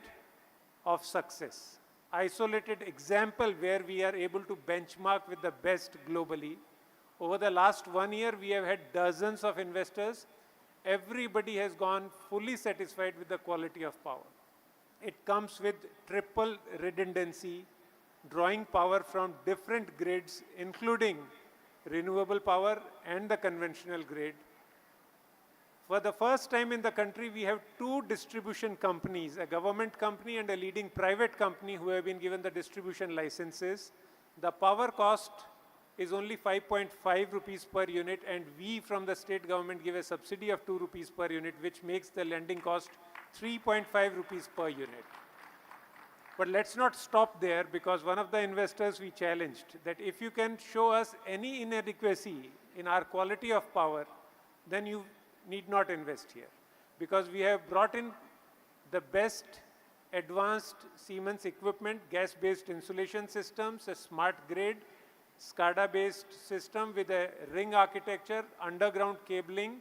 of success. Isolated example where we are able to benchmark with the best globally. Over the last 1 year, we have had dozens of investors. Everybody has gone fully satisfied with the quality of power. It comes with triple redundancy, drawing power from different grids, including renewable power and the conventional grid. For the first time in the country, we have 2 distribution companies, a government company and a leading private company who have been given the distribution licenses. The power cost is only 5.5 rupees per unit, and we from the state government give a subsidy of 2 rupees per unit, which makes the lending cost 3.5 rupees per unit. But let's not stop there, because one of the investors we challenged that if you can show us any inadequacy in our quality of power, then you need not invest here. Because we have brought in the best advanced Siemens equipment, gas-based insulation systems, a smart grid, SCADA-based system with a ring architecture, underground cabling,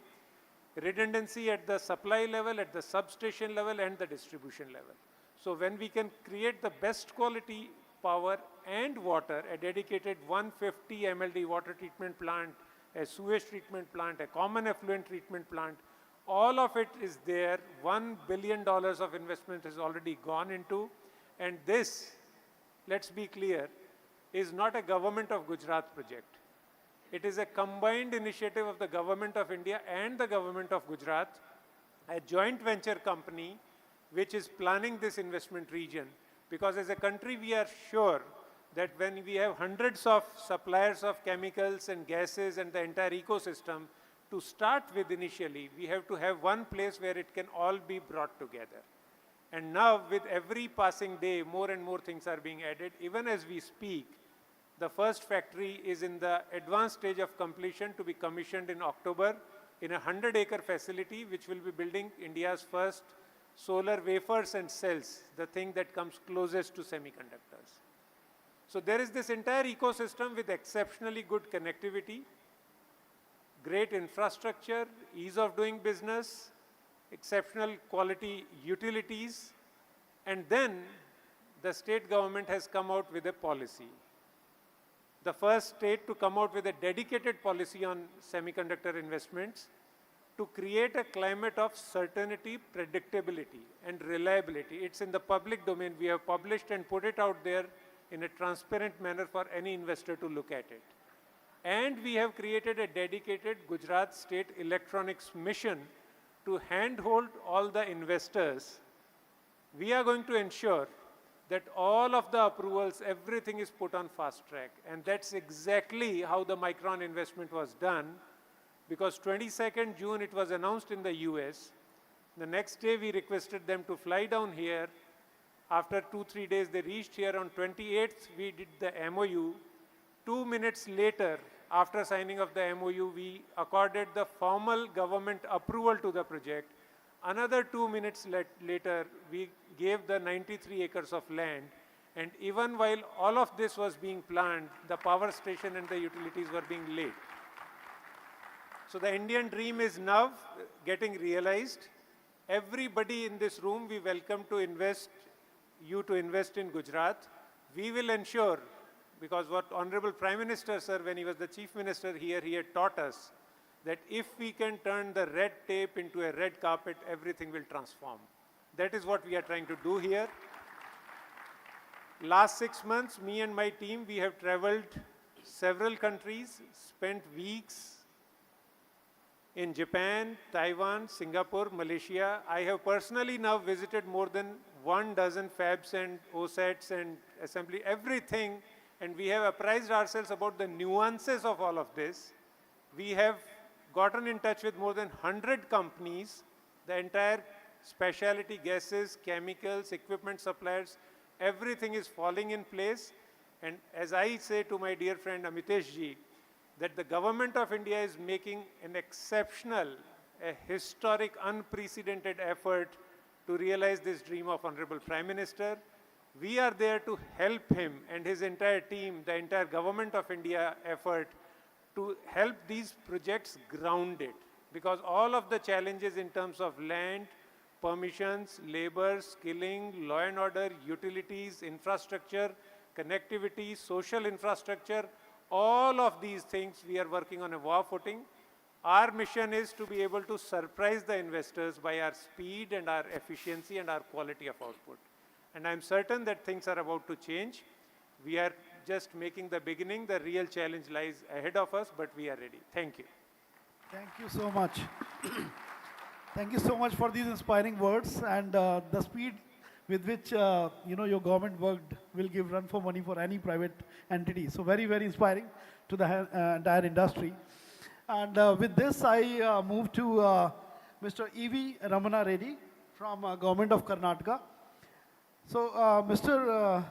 redundancy at the supply level, at the substation level, and the distribution level. So when we can create the best quality power and water, a dedicated 150 MLD water treatment plant, a sewage treatment plant, a common effluent treatment plant, all of it is there. $1 billion of investment has already gone into, and this, let's be clear, is not a government of Gujarat project. It is a combined initiative of the government of India and the government of Gujarat, a joint venture company which is planning this investment region. Because as a country, we are sure that when we have hundreds of suppliers of chemicals and gases and the entire ecosystem, to start with initially, we have to have one place where it can all be brought together. And now, with every passing day, more and more things are being added. Even as we speak, the first factory is in the advanced stage of completion to be commissioned in October in a 100-acre facility, which will be building India's first solar wafers and cells, the thing that comes closest to semiconductors. So there is this entire ecosystem with exceptionally good connectivity, great infrastructure, ease of doing business, exceptional quality utilities, and then the state government has come out with a policy. The first state to come out with a dedicated policy on semiconductor investments. to create a climate of certainty, predictability, and reliability. It's in the public domain. We have published and put it out there in a transparent manner for any investor to look at it. And we have created a dedicated Gujarat State Electronics mission to handhold all the investors. We are going to ensure that all of the approvals, everything is put on fast track. And that's exactly how the Micron investment was done, because 22nd June it was announced in the US. The next day we requested them to fly down here. After 2-3 days they reached here. On 28th we did the MOU. 2 minutes later, after signing of the MOU, we accorded the formal government approval to the project. Another 2 minutes later, we gave the 93 acres of land. And even while all of this was being planned, the power station and the utilities were being laid. So the Indian dream is now getting realized. Everybody in this room, we welcome to invest in Gujarat. We will ensure, because what Honorable Prime Minister, sir, when he was the Chief Minister here, he had taught us that if we can turn the red tape into a red carpet, everything will transform. That is what we are trying to do here. Last 6 months, me and my team, we have traveled several countries, spent weeks in Japan, Taiwan, Singapore, Malaysia. I have personally now visited more than 12 fabs and OSATs and assembly, everything. And we have apprised ourselves about the nuances of all of this. We have gotten in touch with more than 100 companies, the entire specialty gases, chemicals, equipment suppliers, everything is falling in place. And as I say to my dear friend Amitesh ji, that the government of India is making an exceptional, a historic, unprecedented effort to realize this dream of Honorable Prime Minister. We are there to help him and his entire team, the entire government of India effort to help these projects grounded. Because all of the challenges in terms of land, permissions, labor, skilling, law and order, utilities, infrastructure, connectivity, social infrastructure, all of these things we are working on a war footing. Our mission is to be able to surprise the investors by our speed and our efficiency and our quality of output. And I'm certain that things are about to change. We are just making the beginning. The real challenge lies ahead of us, but we are ready. Thank you. Thank you so much. Thank you so much for these inspiring words, and the speed with which your government worked will give run for money for any private entity. So very, very inspiring to the entire industry. And with this, I move to Mr. E.V. Ramana Reddy from Government of Karnataka. So Mr.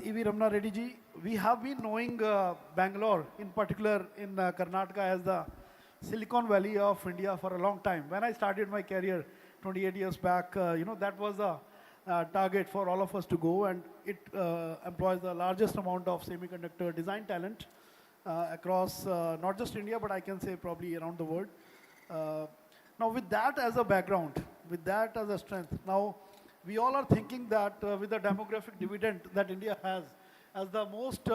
E.V. Ramana Reddy ji, we have been knowing Bangalore, in particular in Karnataka, as the Silicon Valley of India for a long time. When I started my career 28 years back, that was a target for all of us to go, and it employs the largest amount of semiconductor design talent across not just India, but I can say probably around the world. Now with that as a background, with that as a strength, now we all are thinking that with the demographic dividend that India has as the most,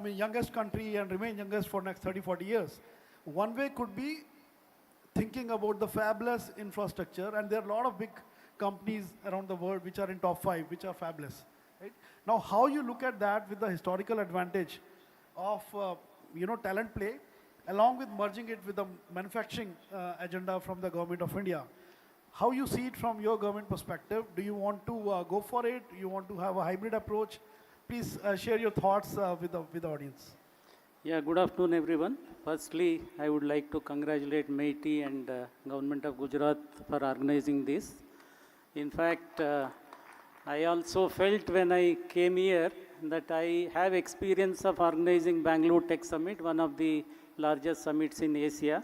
youngest country and remain youngest for next 30, 40 years, one way could be thinking about the fabless infrastructure, and there are a lot of big companies around the world which are in top 5, which are fabless. Right? Now, how you look at that with the historical advantage of talent play, along with merging it with the manufacturing agenda from the government of India, how you see it from your government perspective? Do you want to go for it? Do you want to have a hybrid approach? Please share your thoughts with the audience. Yeah, good afternoon, everyone. Firstly, I would like to congratulate MeitY and Government of Gujarat for organizing this. In fact, I also felt when I came here that I have experience of organizing Bangalore Tech Summit, one of the largest summits in Asia.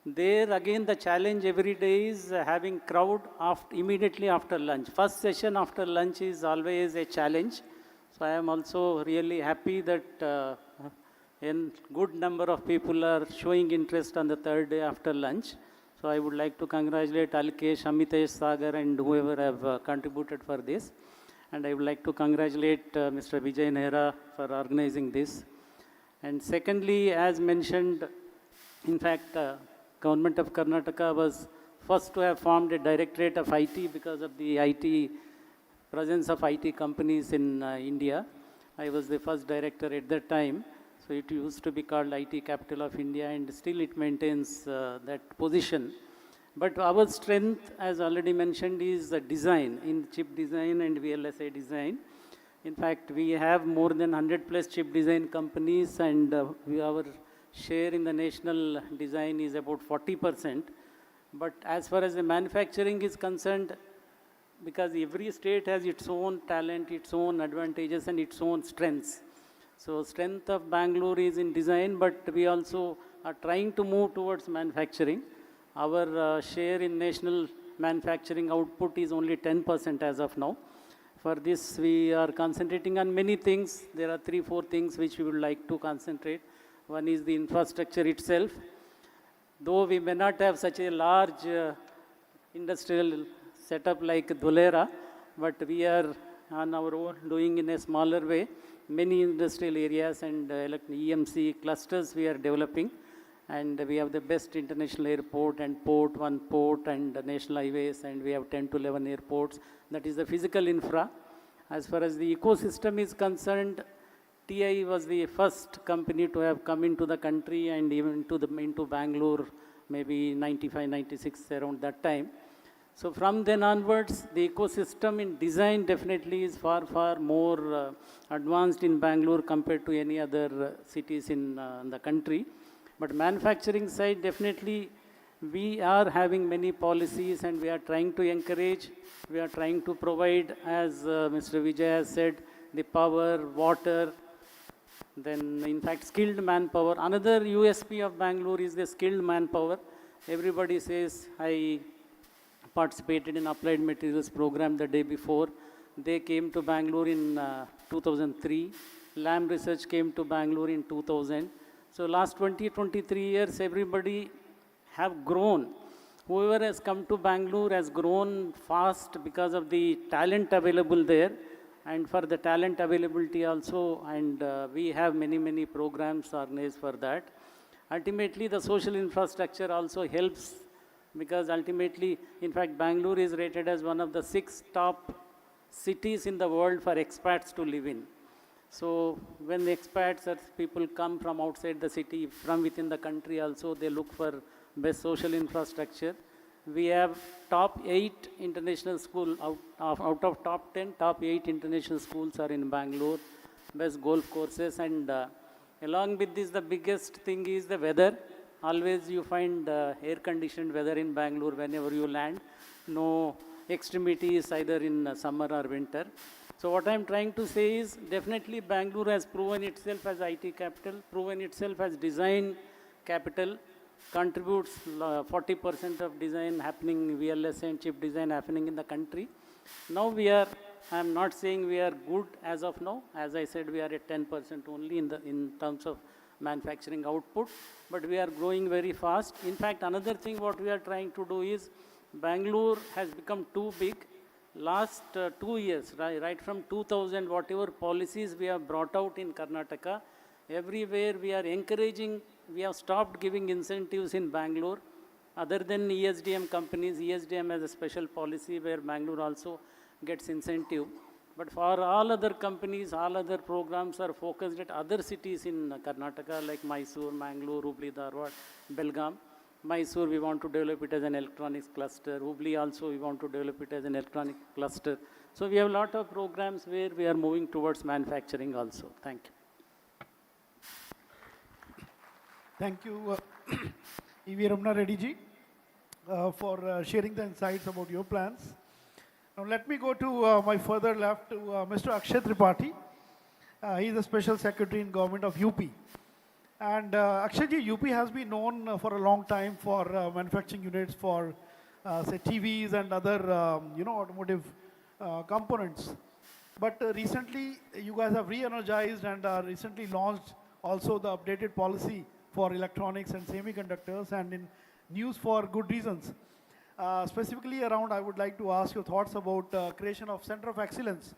There again the challenge every day is having crowd immediately after lunch. First session after lunch is always a challenge. So I am also really happy that a good number of people are showing interest on the third day after lunch. So I would like to congratulate Alkesh, Amitesh, Sagar and whoever have contributed for this. And I would like to congratulate Mr. Vijay Nehra for organizing this. And secondly, as mentioned, in fact, Government of Karnataka was first to have formed a directorate of IT because of the IT presence of IT companies in India. I was the first director at that time. So it used to be called IT Capital of India, and still it maintains that position. But our strength, as already mentioned, is the design, in chip design and VLSI design. In fact, we have more than 100 plus chip design companies, and our share in the national design is about 40%. But as far as the manufacturing is concerned, because every state has its own talent, its own advantages, and its own strengths. So strength of Bangalore is in design, but we also are trying to move towards manufacturing. Our share in national manufacturing output is only 10% as of now. For this, we are concentrating on many things. There are 3-4 things which we would like to concentrate. One is the infrastructure itself. Though we may not have such a large industrial setup like Dholera, but we are on our own doing in a smaller way many industrial areas and EMC clusters we are developing. And we have the best international airport and one port and national highways, and we have 10 to 11 airports. That is the physical infra. As far as the ecosystem is concerned, TI was the first company to have come into the country and even into Bangalore, maybe 95, 96, around that time. So from then onwards, the ecosystem in design definitely is far, far more advanced in Bangalore compared to any other cities in the country. But manufacturing side, definitely we are having many policies, and we are trying to encourage, we are trying to provide, as Mr. Vijay has said, the power, water, then in fact skilled manpower. Another USP of Bangalore is the skilled manpower. Everybody says, I participated in applied materials program the day before. They came to Bangalore in 2003. LAM Research came to Bangalore in 2000. So last 23 years, everybody have grown. Whoever has come to Bangalore has grown fast because of the talent available there, and for the talent availability also, and we have many programs organized for that. Ultimately, the social infrastructure also helps, because ultimately, in fact, Bangalore is rated as one of the 6 top cities in the world for expats to live in. So when the expats or people come from outside the city, from within the country also, they look for best social infrastructure. We have top 8 international schools, out of top 10, top 8 international schools are in Bangalore, best golf courses, and along with this, the biggest thing is the weather. Always you find air-conditioned weather in Bangalore whenever you land. No extremities either in summer or winter. So what I'm trying to say is, definitely Bangalore has proven itself as IT capital, proven itself as design capital, contributes 40% of design happening, VLSI and chip design happening in the country. Now we are, I'm not saying we are good as of now. As I said, we are at 10% only in terms of manufacturing output, but we are growing very fast. In fact, another thing what we are trying to do is, Bangalore has become too big. Last 2 years, right from 2000, whatever policies we have brought out in Karnataka, everywhere we are encouraging, we have stopped giving incentives in Bangalore. Other than ESDM companies, ESDM has a special policy where Bangalore also gets incentive. But for all other companies, all other programs are focused at other cities in Karnataka, like Mysore, Mangalore, Hubli, Dharwad, Belgaum. Mysore, we want to develop it as an electronics cluster. Hubli also, we want to develop it as an electronic cluster. So we have a lot of programs where we are moving towards manufacturing also. Thank you. Thank you, E.V. Ramna Reddy ji, for sharing the insights about your plans. Now let me go to my further left to Mr. Akshay Tripathi. He is the Special Secretary in Government of UP. And Akshay ji, UP has been known for a long time for manufacturing units for, say, TVs and other, automotive components. But recently, you guys have re-energized and recently launched also the updated policy for electronics and semiconductors, and in news for good reasons. Specifically around, I would like to ask your thoughts about creation of Center of Excellence,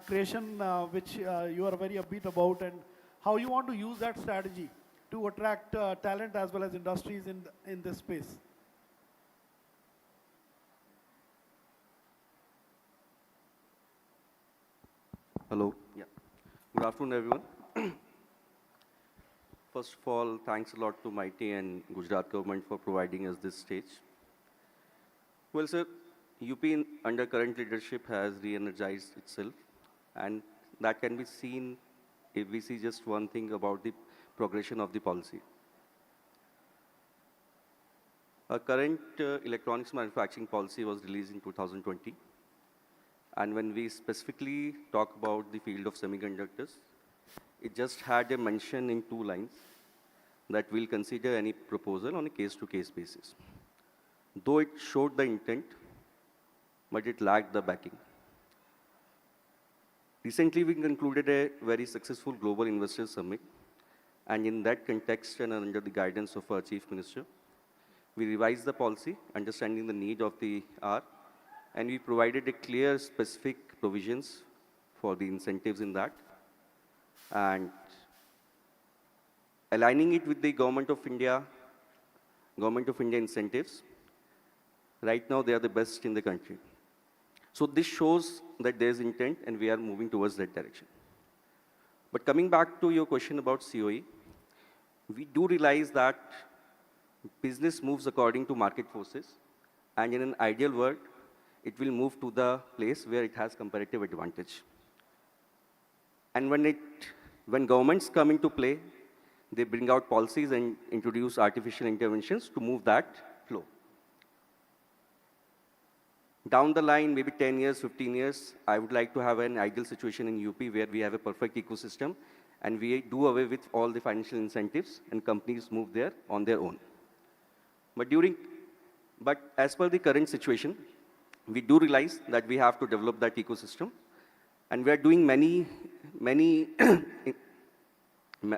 which you are very upbeat about, and how you want to use that strategy to attract talent as well as industries in this space? Hello. Yeah. Good afternoon, everyone. First of all, thanks a lot to Mighty and Gujarat government for providing us this stage. Well, sir, UP under current leadership has re-energized itself, and that can be seen if we see just one thing about the progression of the policy. Our current electronics manufacturing policy was released in 2020. And when we specifically talk about the field of semiconductors, it just had a mention in 2 lines that we'll consider any proposal on a case-to-case basis. Though it showed the intent, but it lacked the backing. Recently, we concluded a very successful Global Investors Summit, and in that context and under the guidance of our Chief Minister, we revised the policy, understanding the need of the hour, and we provided a clear, specific provisions for the incentives in that, and aligning it with the Government of India incentives. Right now, they are the best in the country. So this shows that there is intent, and we are moving towards that direction. But coming back to your question about COE, we do realize that business moves according to market forces, and in an ideal world, it will move to the place where it has comparative advantage. And when governments come into play, they bring out policies and introduce artificial interventions to move that flow. Down the line, maybe 10 years, 15 years, I would like to have an ideal situation in UP where we have a perfect ecosystem and we do away with all the financial incentives and companies move there on their own. But as per the current situation, we do realize that we have to develop that ecosystem, and we are doing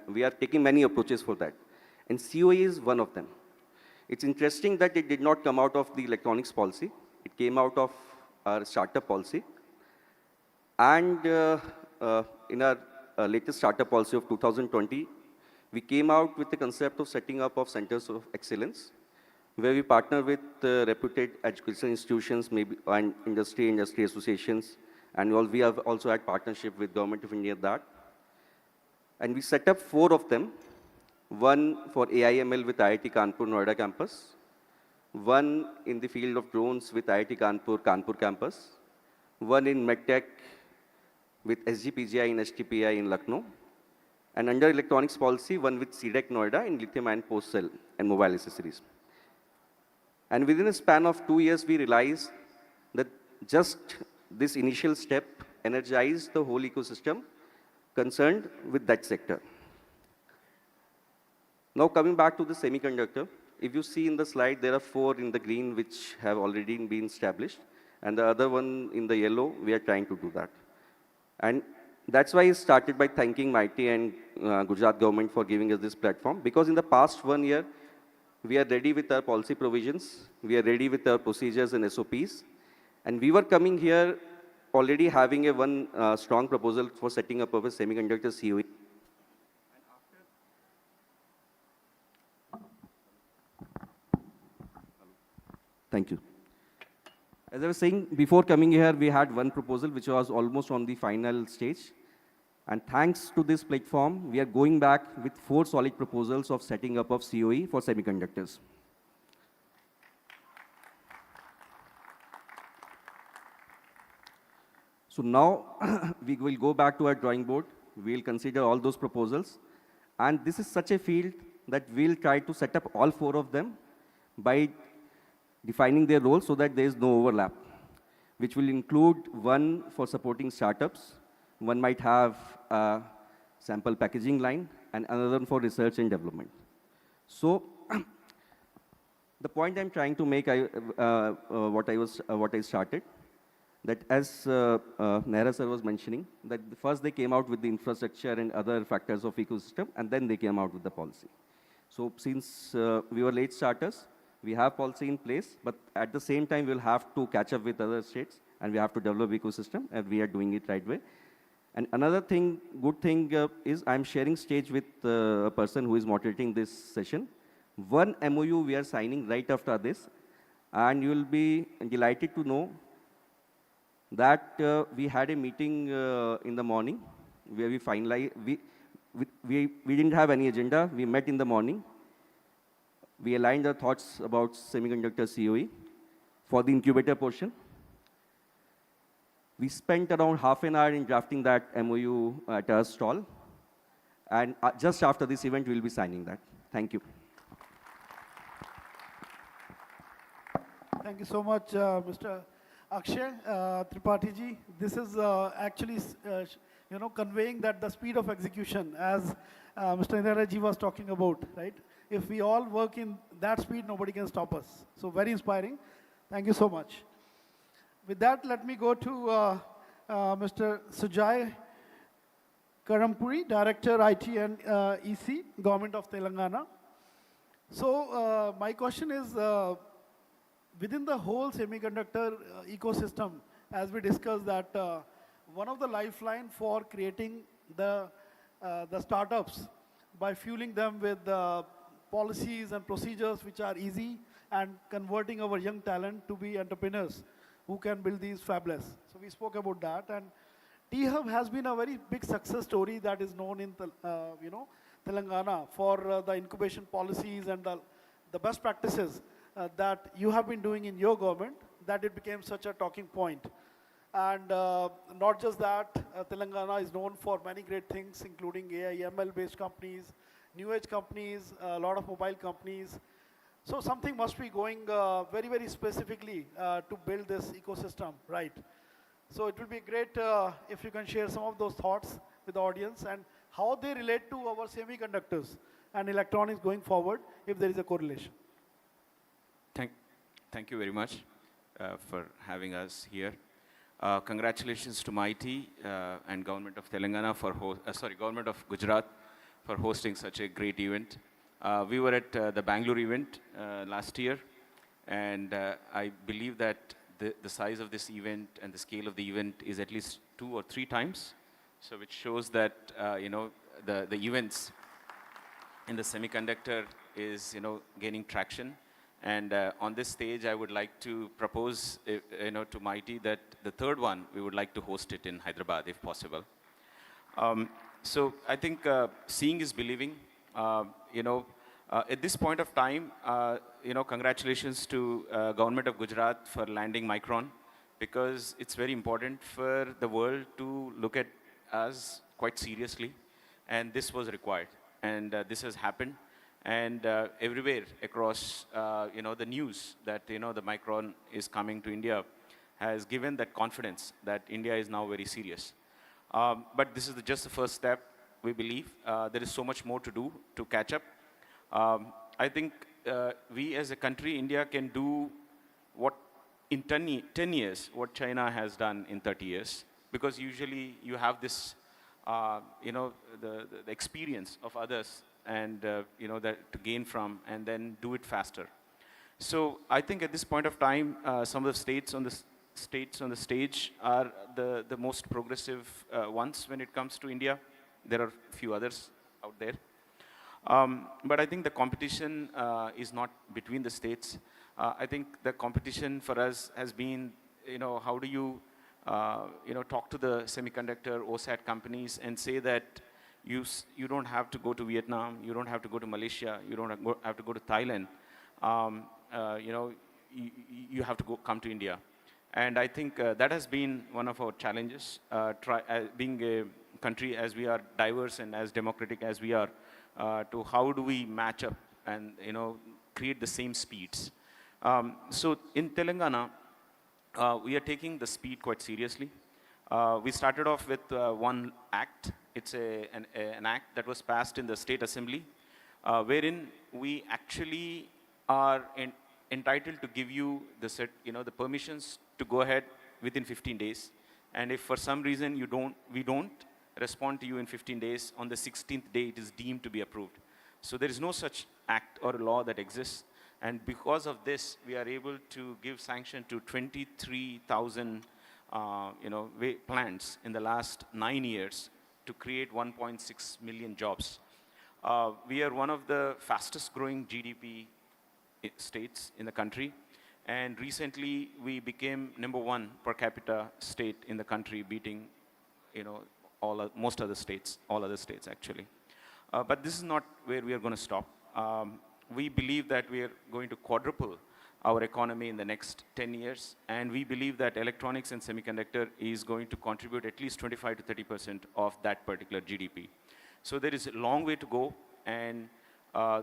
we are taking many approaches for that. And COE is one of them. It's interesting that it did not come out of the electronics policy. It came out of our startup policy. And in our latest startup policy of 2020, we came out with the concept of setting up of centers of excellence, where we partner with reputed education institutions, maybe and industry associations, and we have also had partnership with Government of India that. And we set up 4 of them, one for AIML with IIT Kanpur Noida campus, one in the field of drones with IIT Kanpur campus, one in MedTech with SGPGI and STPI in Lucknow, and under electronics policy, one with CDEC Noida in lithium ion post cell and mobile accessories. And within a span of 2 years, we realized that just this initial step energized the whole ecosystem concerned with that sector. Now coming back to the semiconductor, if you see in the slide, there are 4 in the green which have already been established, and the other one in the yellow, we are trying to do that. And that's why I started by thanking Mighty and Gujarat government for giving us this platform, because in the past 1 year, we are ready with our policy provisions, we are ready with our procedures and SOPs, and we were coming here already having one strong proposal for setting up of a semiconductor COE. Thank you. As I was saying, before coming here, we had one proposal which was almost on the final stage. And thanks to this platform, we are going back with 4 solid proposals of setting up of COE for semiconductors. So now we will go back to our drawing board. We'll consider all those proposals. And this is such a field that we'll try to set up all 4 of them by defining their roles so that there is no overlap, which will include one for supporting startups. One might have a sample packaging line, and another one for research and development. So the point I'm trying to make, what I started, that as Nehra sir was mentioning, that first they came out with the infrastructure and other factors of ecosystem, and then they came out with the policy. So since we were late starters, we have policy in place, but at the same time, we'll have to catch up with other states, and we have to develop ecosystem, and we are doing it right way. And another thing, good thing is I'm sharing stage with a person who is moderating this session. One MOU we are signing right after this, and you will be delighted to know that we had a meeting in the morning where we finalized, we didn't have any agenda. We met in the morning. We aligned our thoughts about semiconductor COE for the incubator portion. We spent around half an hour in drafting that MOU at our stall. And just after this event, we'll be signing that. Thank you. Thank you so much, Mr. Akshay Tripathi ji. This is actually, conveying that the speed of execution, as Mr. Indira ji was talking about, right? If we all work in that speed, nobody can stop us. So very inspiring. Thank you so much. With that, let me go to Mr. Sujay Karampuri, Director IT and EC, Government of Telangana. So my question is, within the whole semiconductor ecosystem, as we discussed that one of the lifeline for creating the startups by fueling them with policies and procedures which are easy and converting our young talent to be entrepreneurs who can build these fabless. So we spoke about that, and T-Hub has been a very big success story that is known in Telangana for the incubation policies and the best practices that you have been doing in your government, that it became such a talking point. And not just that, Telangana is known for many great things, including AI, ML-based companies, new age companies, a lot of mobile companies. So something must be going very, very specifically to build this ecosystem, right? So it will be great if you can share some of those thoughts with the audience and how they relate to our semiconductors and electronics going forward, if there is a correlation. Thank you very much for having us here. Congratulations to MIT and Government of Telangana Government of Gujarat for hosting such a great event. We were at the Bangalore event last year, and I believe that the size of this event and the scale of the event is at least 2 or 3 times, so which shows that the events in the semiconductor is gaining traction. And on this stage, I would like to propose to MIT that the third one we would like to host it in Hyderabad if possible. So I think seeing is believing. At this point of time, congratulations to Government of Gujarat for landing Micron, because it's very important for the world to look at us quite seriously, and this was required, and this has happened. And everywhere across, the news that, the Micron is coming to India has given that confidence that India is now very serious. But this is just the first step, we believe. There is so much more to do to catch up. I think we as a country, India, can do what in 10 years, what China has done in 30 years. Because usually you have this, the experience of others and, that to gain from and then do it faster. So I think at this point of time, some of the states on the stage are the most progressive ones when it comes to India. There are a few others out there. But I think the competition is not between the states. I think the competition for us has been, how do you, talk to the semiconductor OSAT companies and say that you don't have to go to Vietnam, you don't have to go to Malaysia, you don't have to go to Thailand. You have to come to India. And I think that has been one of our challenges, being a country as we are diverse and as democratic as we are, to how do we match up and create the same speeds. So in Telangana, we are taking the speed quite seriously. We started off with one act. It's an act that was passed in the State Assembly, wherein we actually are entitled to give you the permissions to go ahead within 15 days. And if for some reason we don't respond to you in 15 days, on the 16th day it is deemed to be approved. So there is no such act or law that exists. And because of this, we are able to give sanction to 23,000 plants in the last 9 years to create 1.6 million jobs. We are one of the fastest growing GDP states in the country. And recently, we became #1 per capita state in the country, beating, most other states, all other states actually. But this is not where we are going to stop. We believe that we are going to quadruple our economy in the next 10 years, and we believe that electronics and semiconductor is going to contribute at least 25 to 30% of that particular GDP. So there is a long way to go, and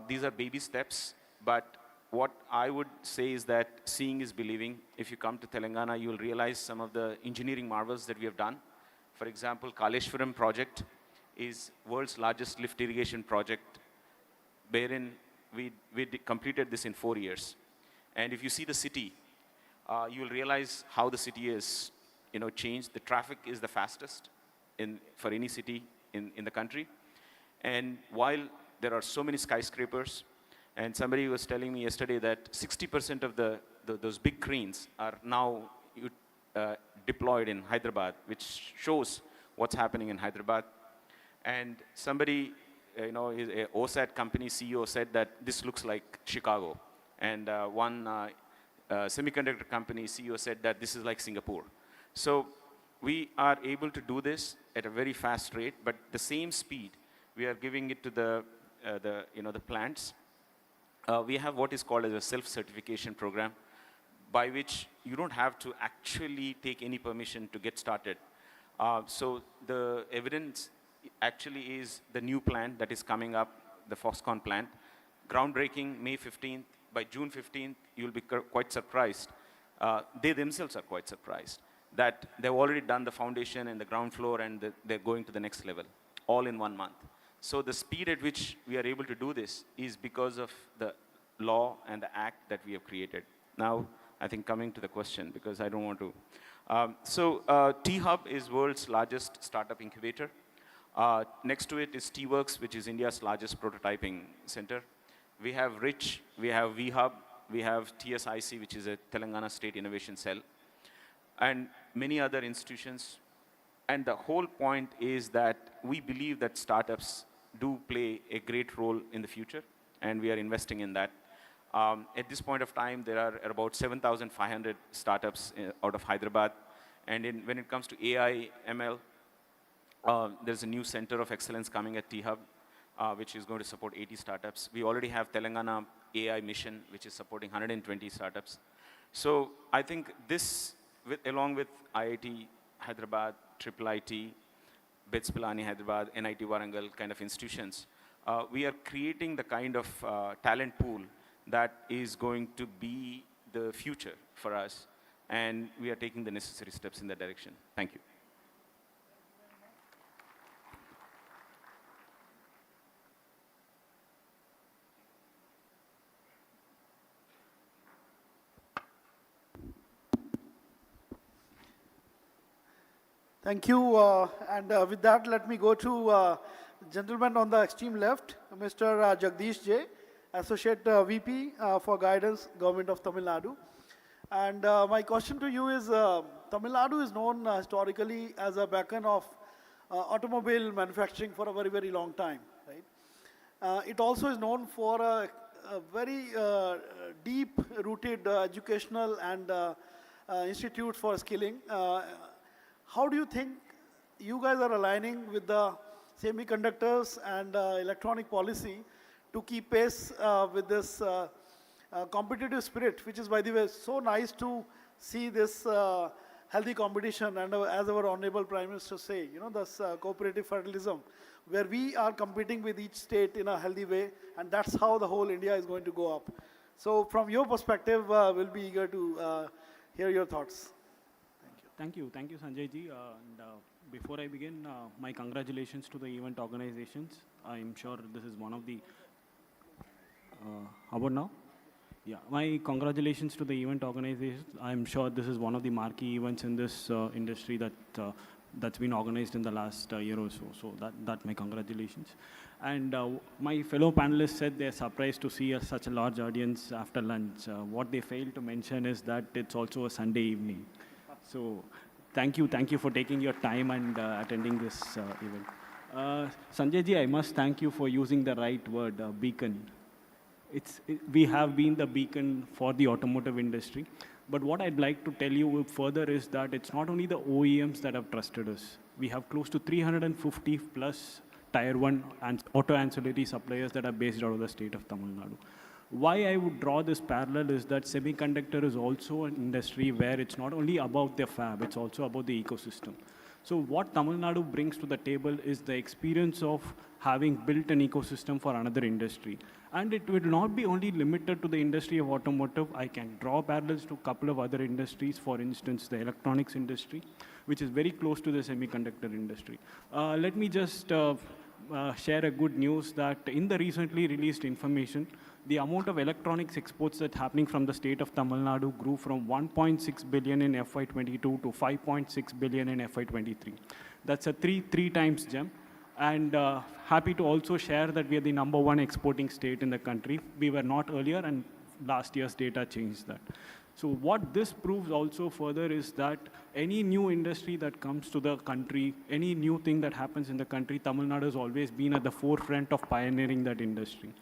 these are baby steps, but what I would say is that seeing is believing. If you come to Telangana, you will realize some of the engineering marvels that we have done. For example, Kaleshwaram project is world's largest lift irrigation project, wherein we completed this in 4 years. And if you see the city, you will realize how the city is, changed. The traffic is the fastest for any city in the country. And while there are so many skyscrapers, and somebody was telling me yesterday that 60% of those big cranes are now deployed in Hyderabad, which shows what's happening in Hyderabad. And somebody, a OSAT company CEO said that this looks like Chicago. And one semiconductor company CEO said that this is like Singapore. So we are able to do this at a very fast rate, but the same speed, we are giving it to the plants. We have what is called as a self-certification program, by which you don't have to actually take any permission to get started. So the evidence actually is the new plant that is coming up, the Foxconn plant. Groundbreaking May 15th. By June 15th, you'll be quite surprised. They themselves are quite surprised that they've already done the foundation and the ground floor, and they're going to the next level, all in 1 month. So the speed at which we are able to do this is because of the law and the act that we have created. Now, I think coming to the question, because I don't want to. T-Hub is world's largest startup incubator. Next to it is T-Works, which is India's largest prototyping center. We have RICH, we have V-Hub, we have TSIC, which is a Telangana State Innovation Cell, and many other institutions. And the whole point is that we believe that startups do play a great role in the future, and we are investing in that. At this point of time, there are about 7,500 startups out of Hyderabad. And when it comes to AI, ML, there's a new center of excellence coming at T-Hub, which is going to support 80 startups. We already have Telangana AI Mission, which is supporting 120 startups. So I think this, along with IIT Hyderabad, IIIT, BITS Pilani Hyderabad, NIT Warangal kind of institutions, we are creating the kind of talent pool that is going to be the future for us, and we are taking the necessary steps in that direction. Thank you. Thank you. And with that, let me go to gentleman on the extreme left, Mr. Jagdish J, Associate VP for Guidance, Government of Tamil Nadu. And my question to you is, Tamil Nadu is known historically as a beacon of automobile manufacturing for a very, very long time, right? It also is known for a very deep-rooted educational and institute for skilling. How do you think you guys are aligning with the semiconductors and electronic policy to keep pace with this competitive spirit, which is, by the way, so nice to see this healthy competition, and as our Honorable Prime Minister say, this cooperative federalism, where we are competing with each state in a healthy way, and that's how the whole India is going to go up. So from your perspective, we'll be eager to hear your thoughts. Thank you, Sanjay ji. Before I begin, my congratulations to the event organizations. I'm sure this is one of the. How about now? Yeah, my congratulations to the event organizations. I'm sure this is one of the marquee events in this industry that's been organized in the last year or so. So that my congratulations. And my fellow panelists said they're surprised to see such a large audience after lunch. What they failed to mention is that it's also a Sunday evening. So Thank you for taking your time and attending this event. Sanjay ji, I must thank you for using the right word, beacon. We have been the beacon for the automotive industry. But what I'd like to tell you further is that it's not only the OEMs that have trusted us. We have close to 350 plus Tier 1 and auto ancillary suppliers that are based out of the state of Tamil Nadu. Why I would draw this parallel is that semiconductor is also an industry where it's not only about the fab, it's also about the ecosystem. So what Tamil Nadu brings to the table is the experience of having built an ecosystem for another industry. And it will not be only limited to the industry of automotive. I can draw parallels to a couple of other industries, for instance, the electronics industry, which is very close to the semiconductor industry. Let me just share a good news that in the recently released information, the amount of electronics exports that's happening from the state of Tamil Nadu grew from 1.6 billion in FY22 to 5.6 billion in FY23. That's a three times jump. And happy to also share that we are the #1 exporting state in the country. We were not earlier, and last year's data changed that. So what this proves also further is that any new industry that comes to the country, any new thing that happens in the country, Tamil Nadu has always been at the forefront of pioneering that industry.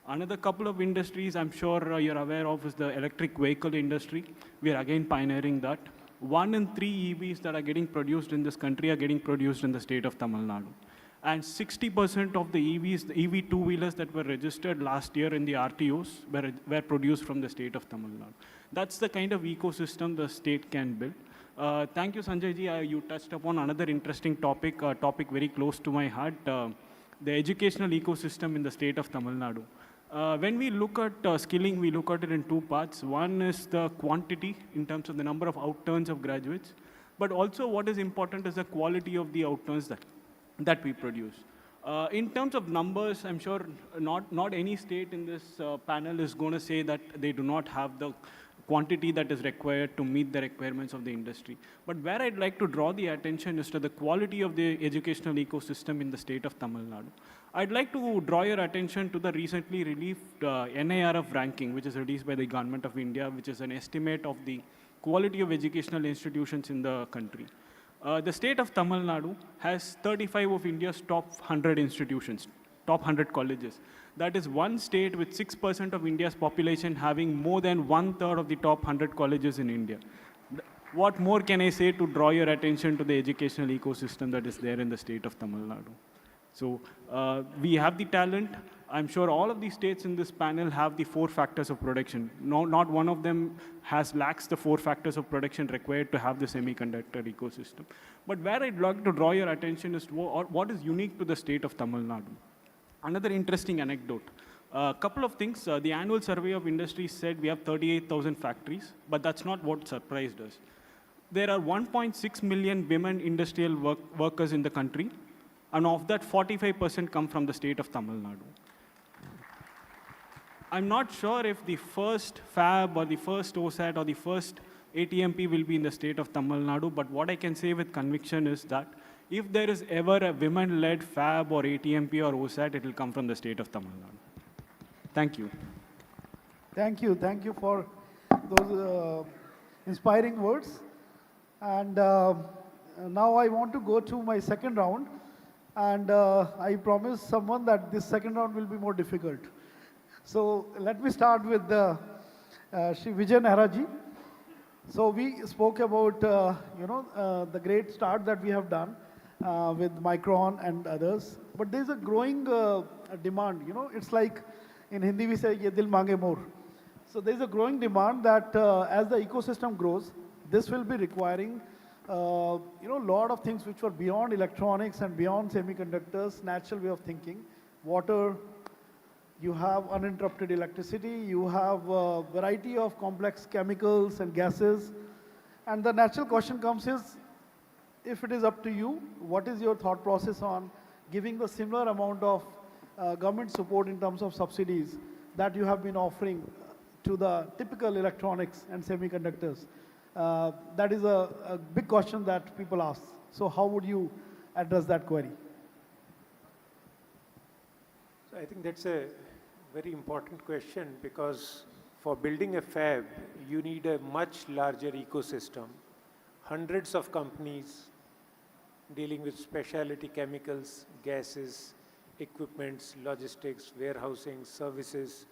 Another couple of industries I'm sure you're aware of is the electric vehicle industry. We are again pioneering that. 1 in 3 EVs that are getting produced in this country are getting produced in the state of Tamil Nadu. And 60% of the EVs, the EV two-wheelers that were registered last year in the RTOs were produced from the state of Tamil Nadu. That's the kind of ecosystem the state can build. Thank you, Sanjay ji. You touched upon another interesting topic, a topic very close to my heart, the educational ecosystem in the state of Tamil Nadu. When we look at skilling, we look at it in two parts. One is the quantity in terms of the number of outturns of graduates, but also what is important is the quality of the outturns that we produce. In terms of numbers, I'm sure not any state in this panel is going to say that they do not have the quantity that is required to meet the requirements of the industry. But where I'd like to draw the attention is to the quality of the educational ecosystem in the state of Tamil Nadu. I'd like to draw your attention to the recently released NIRF ranking, which is released by the Government of India, which is an estimate of the quality of educational institutions in the country. The state of Tamil Nadu has 35 of India's top 100 institutions, top 100 colleges. That is one state with 6% of India's population having more than 1/3 of the top 100 colleges in India. What more can I say to draw your attention to the educational ecosystem that is there in the state of Tamil Nadu? So we have the talent. I'm sure all of these states in this panel have the 4 factors of production. Not one of them lacks the 4 factors of production required to have the semiconductor ecosystem. But where I'd like to draw your attention is what is unique to the state of Tamil Nadu. Another interesting anecdote. A couple of things. The annual survey of industry said we have 38,000 factories, but that's not what surprised us. There are 1.6 million women industrial workers in the country, and of that, 45% come from the state of Tamil Nadu. I'm not sure if the first fab or the first OSAT or the first ATMP will be in the state of Tamil Nadu, but what I can say with conviction is that if there is ever a women-led fab or ATMP or OSAT, it will come from the state of Tamil Nadu. Thank you. Thank you. Thank you for those inspiring words. And now I want to go to my second round. And I promise someone that this second round will be more difficult. So let me start with Shri Vijay Nehraji. So we spoke about, the great start that we have done with Micron and others. But there's a growing demand, it's like in Hindi we say, ye dil mange more. So there's a growing demand that as the ecosystem grows, this will be requiring lot of things which were beyond electronics and beyond semiconductors, natural way of thinking. Water, you have uninterrupted electricity, you have a variety of complex chemicals and gases. And the natural question comes is, if it is up to you, what is your thought process on giving the similar amount of government support in terms of subsidies that you have been offering to the typical electronics and semiconductors? That is a big question that people ask. So how would you address that query? So I think that's a very important question, because for building a fab, you need a much larger ecosystem hundreds of companies dealing with specialty chemicals, gases, equipments, logistics, warehousing, services,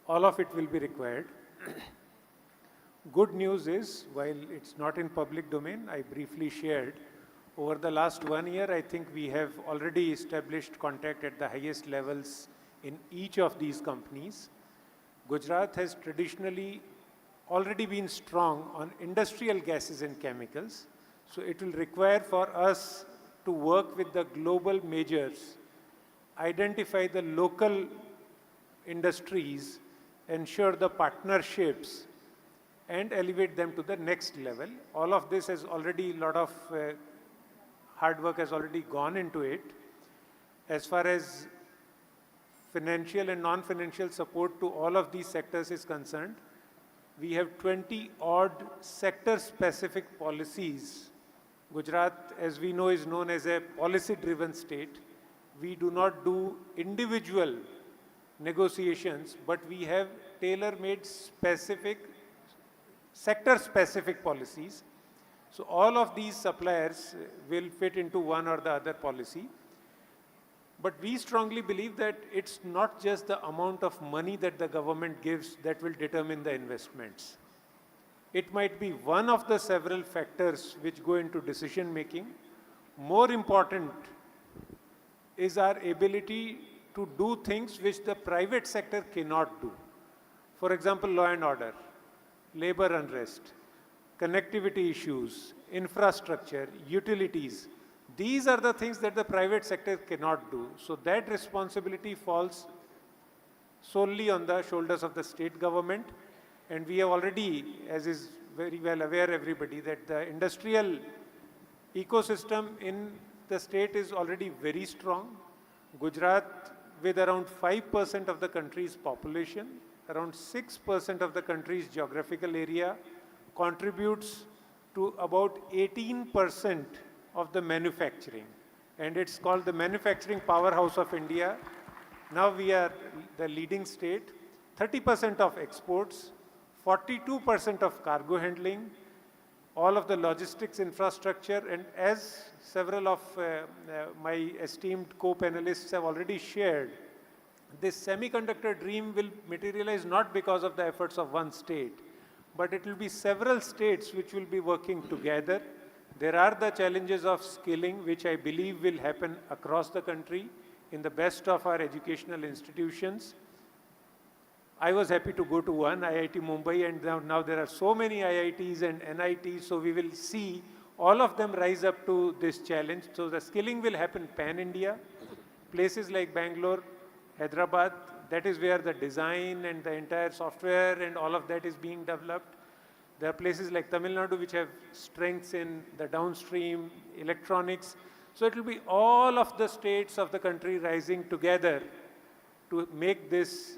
all of it will be required. Good news is, while it's not in public domain, I briefly shared, over the last 1 year, I think we have already established contact at the highest levels in each of these companies. Gujarat has traditionally already been strong on industrial gases and chemicals. So it will require for us to work with the global majors, identify the local industries, ensure the partnerships, and elevate them to the next level. All of this has already, a lot of hard work has already gone into it. As far as financial and non-financial support to all of these sectors is concerned, we have 20-odd sector-specific policies. Gujarat, as we know, is known as a policy-driven state. We do not do individual negotiations, but we have tailor-made specific, sector-specific policies. So all of these suppliers will fit into one or the other policy. But we strongly believe that it's not just the amount of money that the government gives that will determine the investments. It might be one of the several factors which go into decision making. More important is our ability to do things which the private sector cannot do. For example, law and order, labor unrest, connectivity issues, infrastructure, utilities. These are the things that the private sector cannot do. So that responsibility falls solely on the shoulders of the state government. And we have already, as is very well aware everybody, that the industrial ecosystem in the state is already very strong. Gujarat, with around 5% of the country's population, around 6% of the country's geographical area, contributes to about 18% of the manufacturing. And it's called the manufacturing powerhouse of India. Now we are the leading state, 30% of exports, 42% of cargo handling, all of the logistics infrastructure, and as several of my esteemed co-panelists have already shared, this semiconductor dream will materialize not because of the efforts of one state, but it will be several states which will be working together. There are the challenges of skilling, which I believe will happen across the country in the best of our educational institutions. I was happy to go to one, IIT Mumbai, and now there are so many IITs and NITs, so we will see all of them rise up to this challenge. So the skilling will happen pan-India. Places like Bangalore, Hyderabad, that is where the design and the entire software and all of that is being developed. There are places like Tamil Nadu which have strengths in the downstream electronics. So it will be all of the states of the country rising together to make this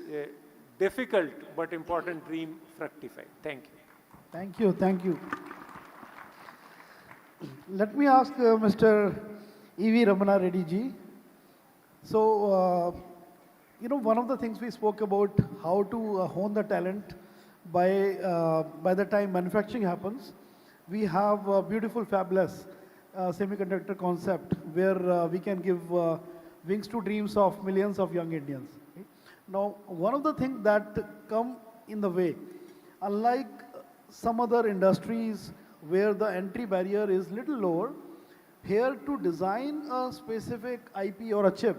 difficult but important dream fructify. Thank you. Thank you, thank you. Let me ask Mr. E.V. Ramana Reddy ji. So, one of the things we spoke about, how to hone the talent by the time manufacturing happens. We have a beautiful, fabulous semiconductor concept where we can give wings to dreams of millions of young Indians. Okay? Now, one of the things that come in the way, unlike some other industries where the entry barrier is little lower, here to design a specific IP or a chip,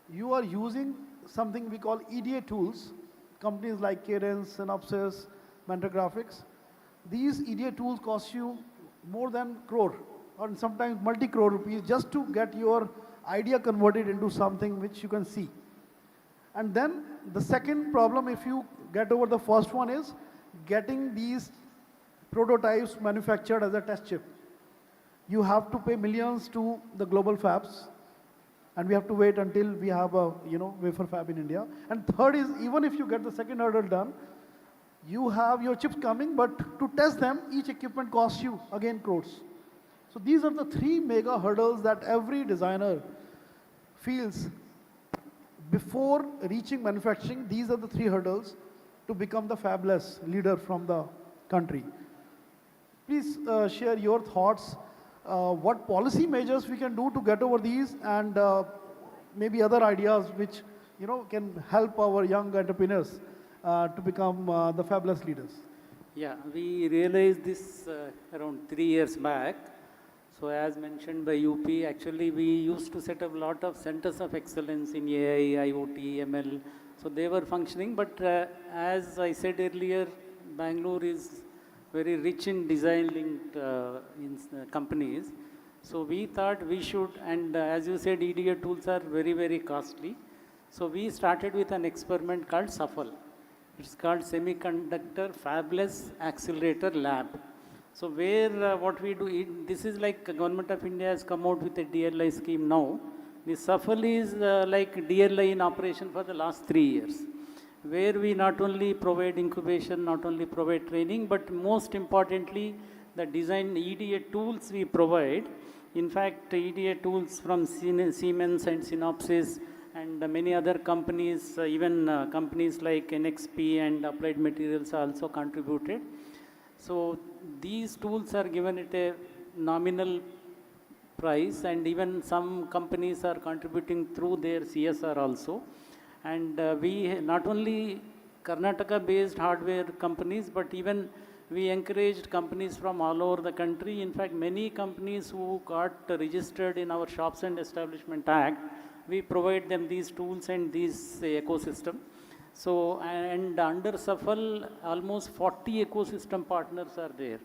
you are using something we call EDA tools. Companies like Cadence, Synopsys, Mentor Graphics. These EDA tools cost you more than crore or sometimes multi-crore rupees just to get your idea converted into something which you can see. And then the second problem, if you get over the first one, is getting these prototypes manufactured as a test chip. You have to pay millions to the global fabs, and we have to wait until we have a wafer fab in India. And third is, even if you get the second hurdle done, you have your chips coming, but to test them, each equipment costs you again crores. So these are the three mega hurdles that every designer feels before reaching manufacturing. These are the three hurdles to become the fabulous leader from the country. Please share your thoughts, what policy measures we can do to get over these, and maybe other ideas which can help our young entrepreneurs to become the fabulous leaders. Yeah, we realized this around 3 years back. So as mentioned by UP, actually we used to set up a lot of centers of excellence in AI, IoT, ML. So they were functioning, but as I said earlier, Bangalore is very rich in design-linked companies. So we thought we should, and as you said, EDA tools are very, very costly. So we started with an experiment called SAFL. It's called Semiconductor Fabless Accelerator Lab. So where what we do, this is like Government of India has come out with a DLI scheme now. The SAFL is like DLI in operation for the last 3 years, where we not only provide incubation, not only provide training, but most importantly, the design EDA tools we provide. In fact, EDA tools from Siemens and Synopsys and many other companies, even companies like NXP and Applied Materials also contributed. So these tools are given at a nominal price, and even some companies are contributing through their CSR also. And we not only Karnataka-based hardware companies, but even we encouraged companies from all over the country. In fact, many companies who got registered in our Shops and Establishment Act, we provide them these tools and this ecosystem. So, and under SAFL, almost 40 ecosystem partners are there.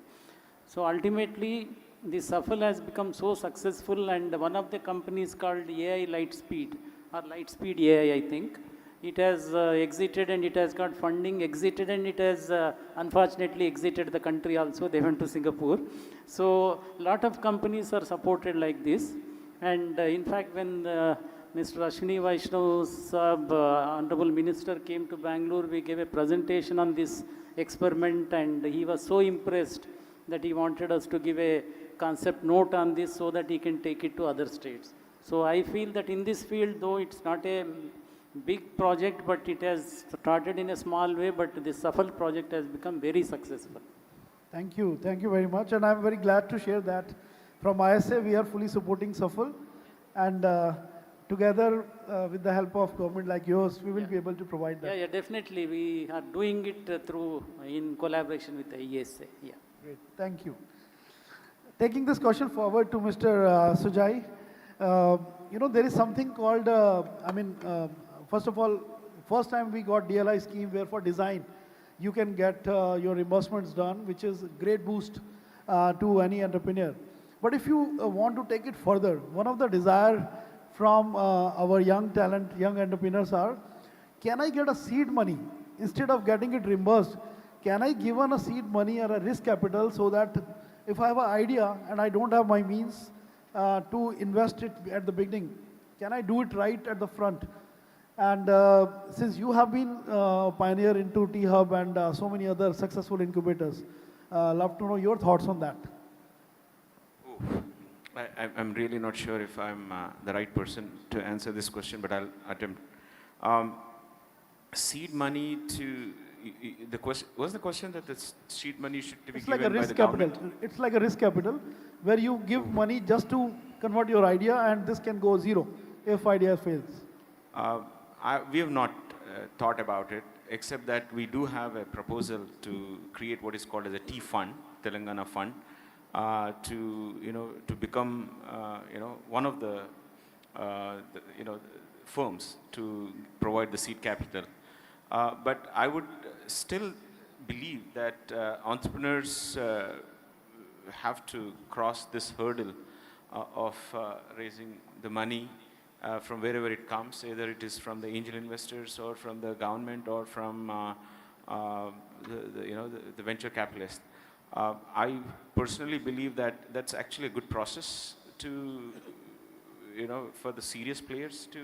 So ultimately, the SAFL has become so successful, and one of the companies called AI Lightspeed, or Lightspeed AI, I think, it has exited and it has got funding, exited and it has unfortunately exited the country also. They went to Singapore. So a lot of companies are supported like this. And in fact, when Mr. Ashwini Vaishnav Saab, Honorable Minister, came to Bangalore, we gave a presentation on this experiment, and he was so impressed that he wanted us to give a concept note on this so that he can take it to other states. So I feel that in this field, though it's not a big project, but it has started in a small way, but this SAFL project has become very successful. Thank you very much, and I'm very glad to share that from ISA we are fully supporting SAFL, and together with the help of government like yours, we will be able to provide that. Yeah, definitely. We are doing it through, in collaboration with the ESA. Yeah. Great, thank you. Taking this question forward to Mr. Sujai, there is something called, first of all, first time we got DLI scheme where for design, you can get your reimbursements done, which is a great boost to any entrepreneur. But if you want to take it further, one of the desire from our young talent, young entrepreneurs are, can I get a seed money? Instead of getting it reimbursed, can I give on a seed money or a risk capital so that if I have an idea and I don't have my means to invest it at the beginning, can I do it right at the front? And since you have been pioneer into T-Hub and so many other successful incubators, love to know your thoughts on that. I'm really not sure if I'm the right person to answer this question, but I'll attempt. Seed money to, the question, was the question that the seed money should be given by the government? It's like a risk capital where you give money just to convert your idea, and this can go zero if idea fails. We have not thought about it, except that we do have a proposal to create what is called as a T fund, Telangana fund, to become one of the firms to provide the seed capital. But I would still believe that entrepreneurs have to cross this hurdle of raising the money from wherever it comes, either it is from the angel investors or from the government or from the venture capitalists. I personally believe that that's actually a good process to, for the serious players to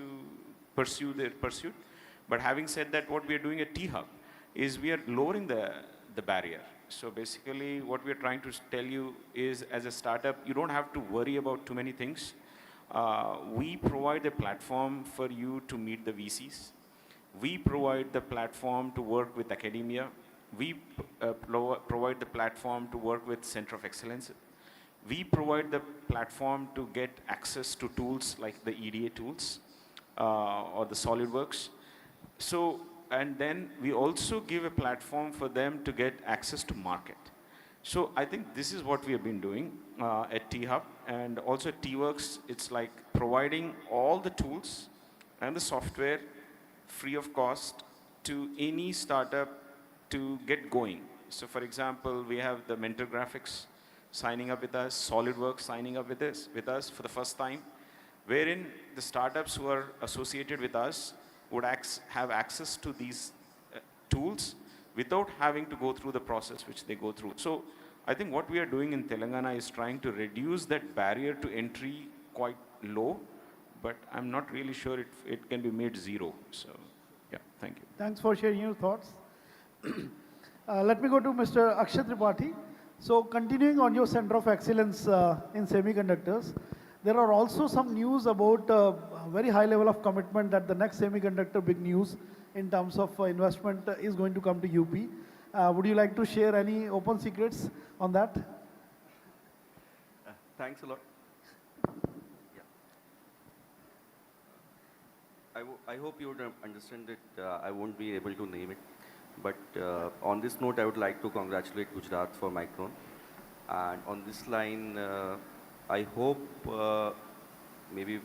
pursue their pursuit. But having said that, what we are doing at T-Hub is we are lowering the barrier. So basically what we are trying to tell you is, as a startup, you don't have to worry about too many things. We provide a platform for you to meet the VCs. We provide the platform to work with academia. We provide the platform to work with Center of Excellence. We provide the platform to get access to tools like the EDA tools or the SolidWorks. So, and then we also give a platform for them to get access to market. So I think this is what we have been doing at T-Hub, and also at T-Works, it's like providing all the tools and the software free of cost to any startup to get going. So for example, we have the Mentor Graphics signing up with us, SolidWorks signing up with us for the first time, wherein the startups who are associated with us would have access to these tools without having to go through the process which they go through. So I think what we are doing in Telangana is trying to reduce that barrier to entry quite low, but I'm not really sure it can be made zero. So yeah, thank you. Thanks for sharing your thoughts. Let me go to Mr. Akshay Tripathi. So continuing on your Center of Excellence in Semiconductors, there are also some news about a very high level of commitment that the next semiconductor big news in terms of investment is going to come to UP. Would you like to share any open secrets on that? Thanks a lot. Yeah. I hope you would understand that I won't be able to name it. But on this note, I would like to congratulate Gujarat for Micron. And on this line, I hope maybe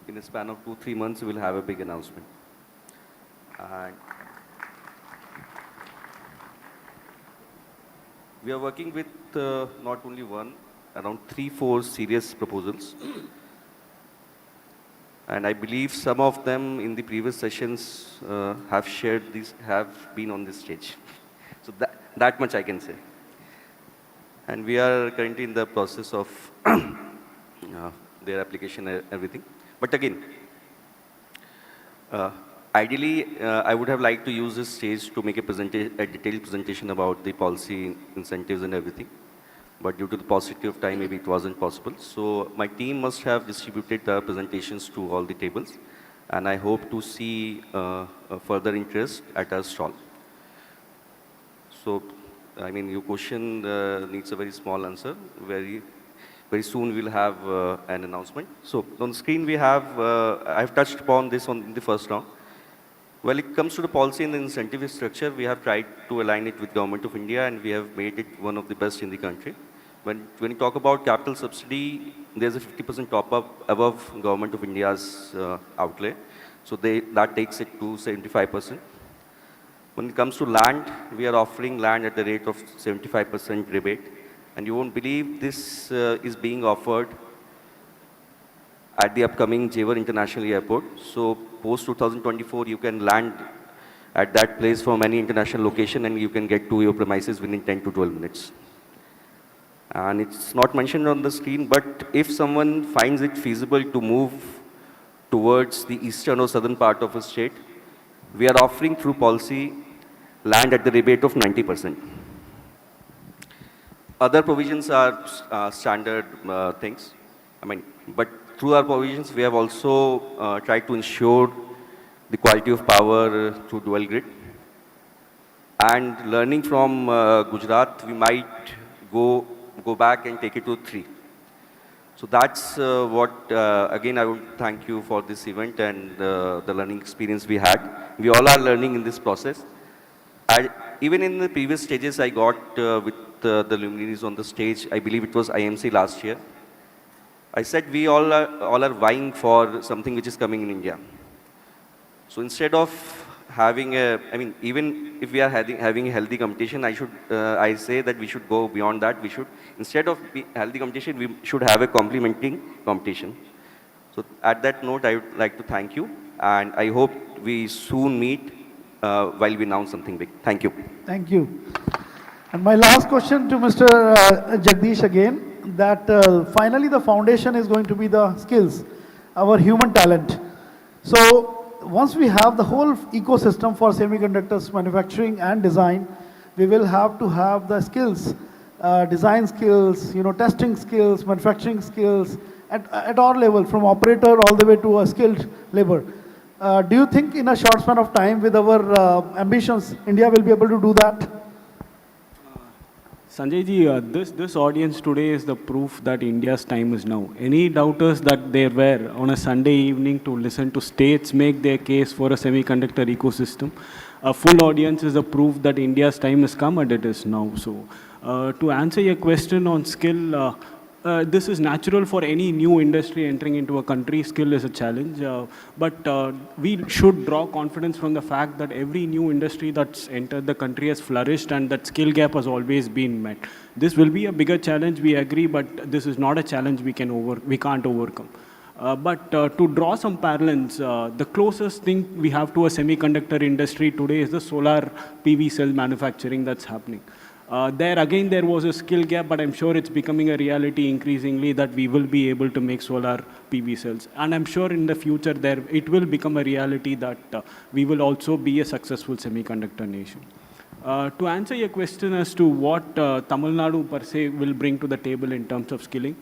in a span of 2-3 months, we'll have a big announcement. And we are working with not only one, around 3-4 serious proposals. And I believe some of them in the previous sessions have been on this stage. So that much I can say. And we are currently in the process of their application and everything. But again, ideally, I would have liked to use this stage to make a detailed presentation about the policy incentives and everything. But due to the paucity of time, maybe it wasn't possible. So my team must have distributed the presentations to all the tables. And I hope to see further interest at our stall. So, I mean, your question needs a very small answer. Very soon we'll have an announcement. So on the screen we have, I've touched upon this in the first round. When it comes to the policy and the incentive structure, we have tried to align it with Government of India, and we have made it one of the best in the country. When you talk about capital subsidy, there's a 50% top-up above Government of India's outlay. So that takes it to 75%. When it comes to land, we are offering land at the rate of 75% rebate. And you won't believe this is being offered at the upcoming Jewar International Airport. So post-2024, you can land at that place from any international location, and you can get to your premises within 10 to 12 minutes. And it's not mentioned on the screen, but if someone finds it feasible to move towards the eastern or southern part of a state, we are offering through policy land at the rebate of 90%. Other provisions are standard things. I mean, but through our provisions, we have also tried to ensure the quality of power through dual grid. And learning from Gujarat, we might go back and take it to 3. So that's what, again, I would thank you for this event and the learning experience we had. We all are learning in this process. Even in the previous stages, I got with the luminaries on the stage, I believe it was IMC last year. I said we all are vying for something which is coming in India. So instead of having I mean, even if we are having a healthy competition, I say that we should go beyond that. We should, instead of healthy competition, we should have a complementing competition. So at that note, I would like to thank you, and I hope we soon meet while we announce something big. Thank you. Thank you. And my last question to Mr. Jagdish again, that finally the foundation is going to be the skills, our human talent. So once we have the whole ecosystem for semiconductors manufacturing and design, we will have to have the skills, design skills, testing skills, manufacturing skills at our level, from operator all the way to a skilled labor. Do you think in a short span of time with our ambitions, India will be able to do that? Sanjay ji, this audience today is the proof that India's time is now. Any doubters that there were on a Sunday evening to listen to states make their case for a semiconductor ecosystem, a full audience is a proof that India's time has come and it is now. So, to answer your question on skill, this is natural for any new industry entering into a country. Skill is a challenge, but we should draw confidence from the fact that every new industry that's entered the country has flourished and that skill gap has always been met. This will be a bigger challenge, we agree, but this is not a challenge we can't overcome. But to draw some parallels, the closest thing we have to a semiconductor industry today is the solar PV cell manufacturing that's happening. There was a skill gap, but I'm sure it's becoming a reality increasingly that we will be able to make solar PV cells. And I'm sure in the future it will become a reality that we will also be a successful semiconductor nation. To answer your question as to what Tamil Nadu per se will bring to the table in terms of skilling,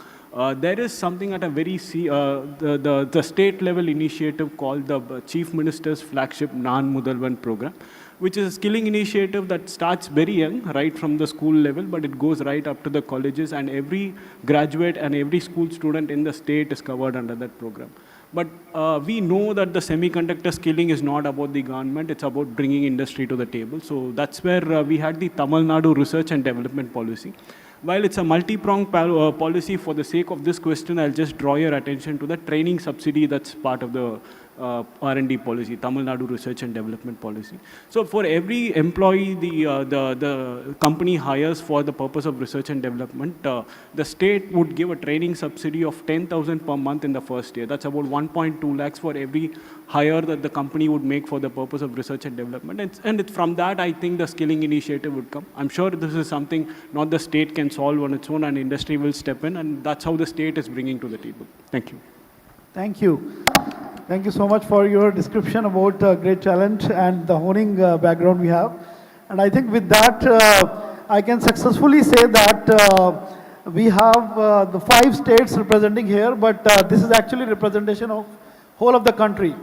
there is something at a very the state level initiative called the Chief Minister's Flagship Nan Mudalvan program, which is a skilling initiative that starts very young, right from the school level, but it goes right up to the colleges, and every graduate and every school student in the state is covered under that program. But we know that the semiconductor skilling is not about the government, it's about bringing industry to the table. So that's where we had the Tamil Nadu Research and Development Policy. While it's a multi-pronged policy, for the sake of this question, I'll just draw your attention to the training subsidy that's part of the R&D policy, Tamil Nadu Research and Development Policy. So for every employee the company hires for the purpose of research and development, the state would give a training subsidy of 10,000 per month in the first year. That's about 1.2 lakhs for every hire that the company would make for the purpose of research and development. And from that, I think the skilling initiative would come. I'm sure this is something not the state can solve on its own, and industry will step in, and that's how the state is bringing to the table. Thank you. Thank you. Thank you so much for your description about great challenge and the honing background we have. And I think with that, I can successfully say that we have the 5 states representing here, but this is actually representation of whole of the country.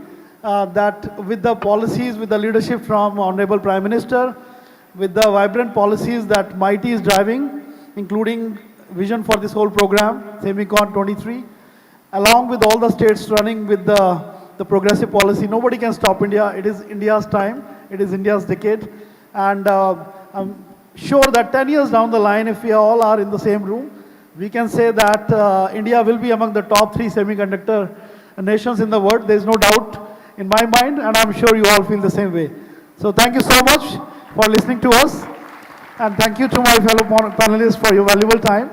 That with the policies, with the leadership from Honorable Prime Minister, with the vibrant policies that MIT is driving, including vision for this whole program, Semicon 23, along with all the states running with the progressive policy. Nobody can stop India. It is India's time. It is India's decade. And I'm sure that 10 years down the line, if we all are in the same room, we can say that India will be among the top 3 semiconductor nations in the world. There is no doubt in my mind, and I'm sure you all feel the same way. So thank you so much for listening to us. And thank you to my fellow panelists for your valuable time.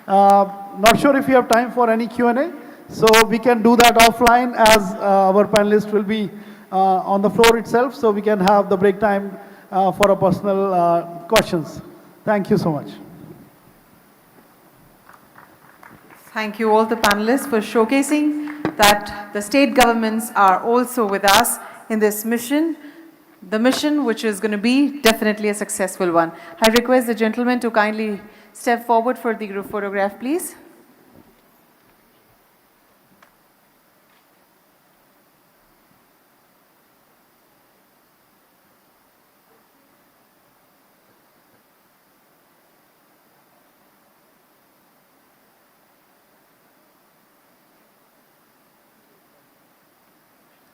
Not sure if you have time for any Q&A. So we can do that offline, as our panelists will be on the floor itself, so we can have the break time for a personal questions. Thank you so much. Thank you all the panelists for showcasing that the state governments are also with us in this mission, the mission which is going to be definitely a successful one. I request the gentleman to kindly step forward for the group photograph, please.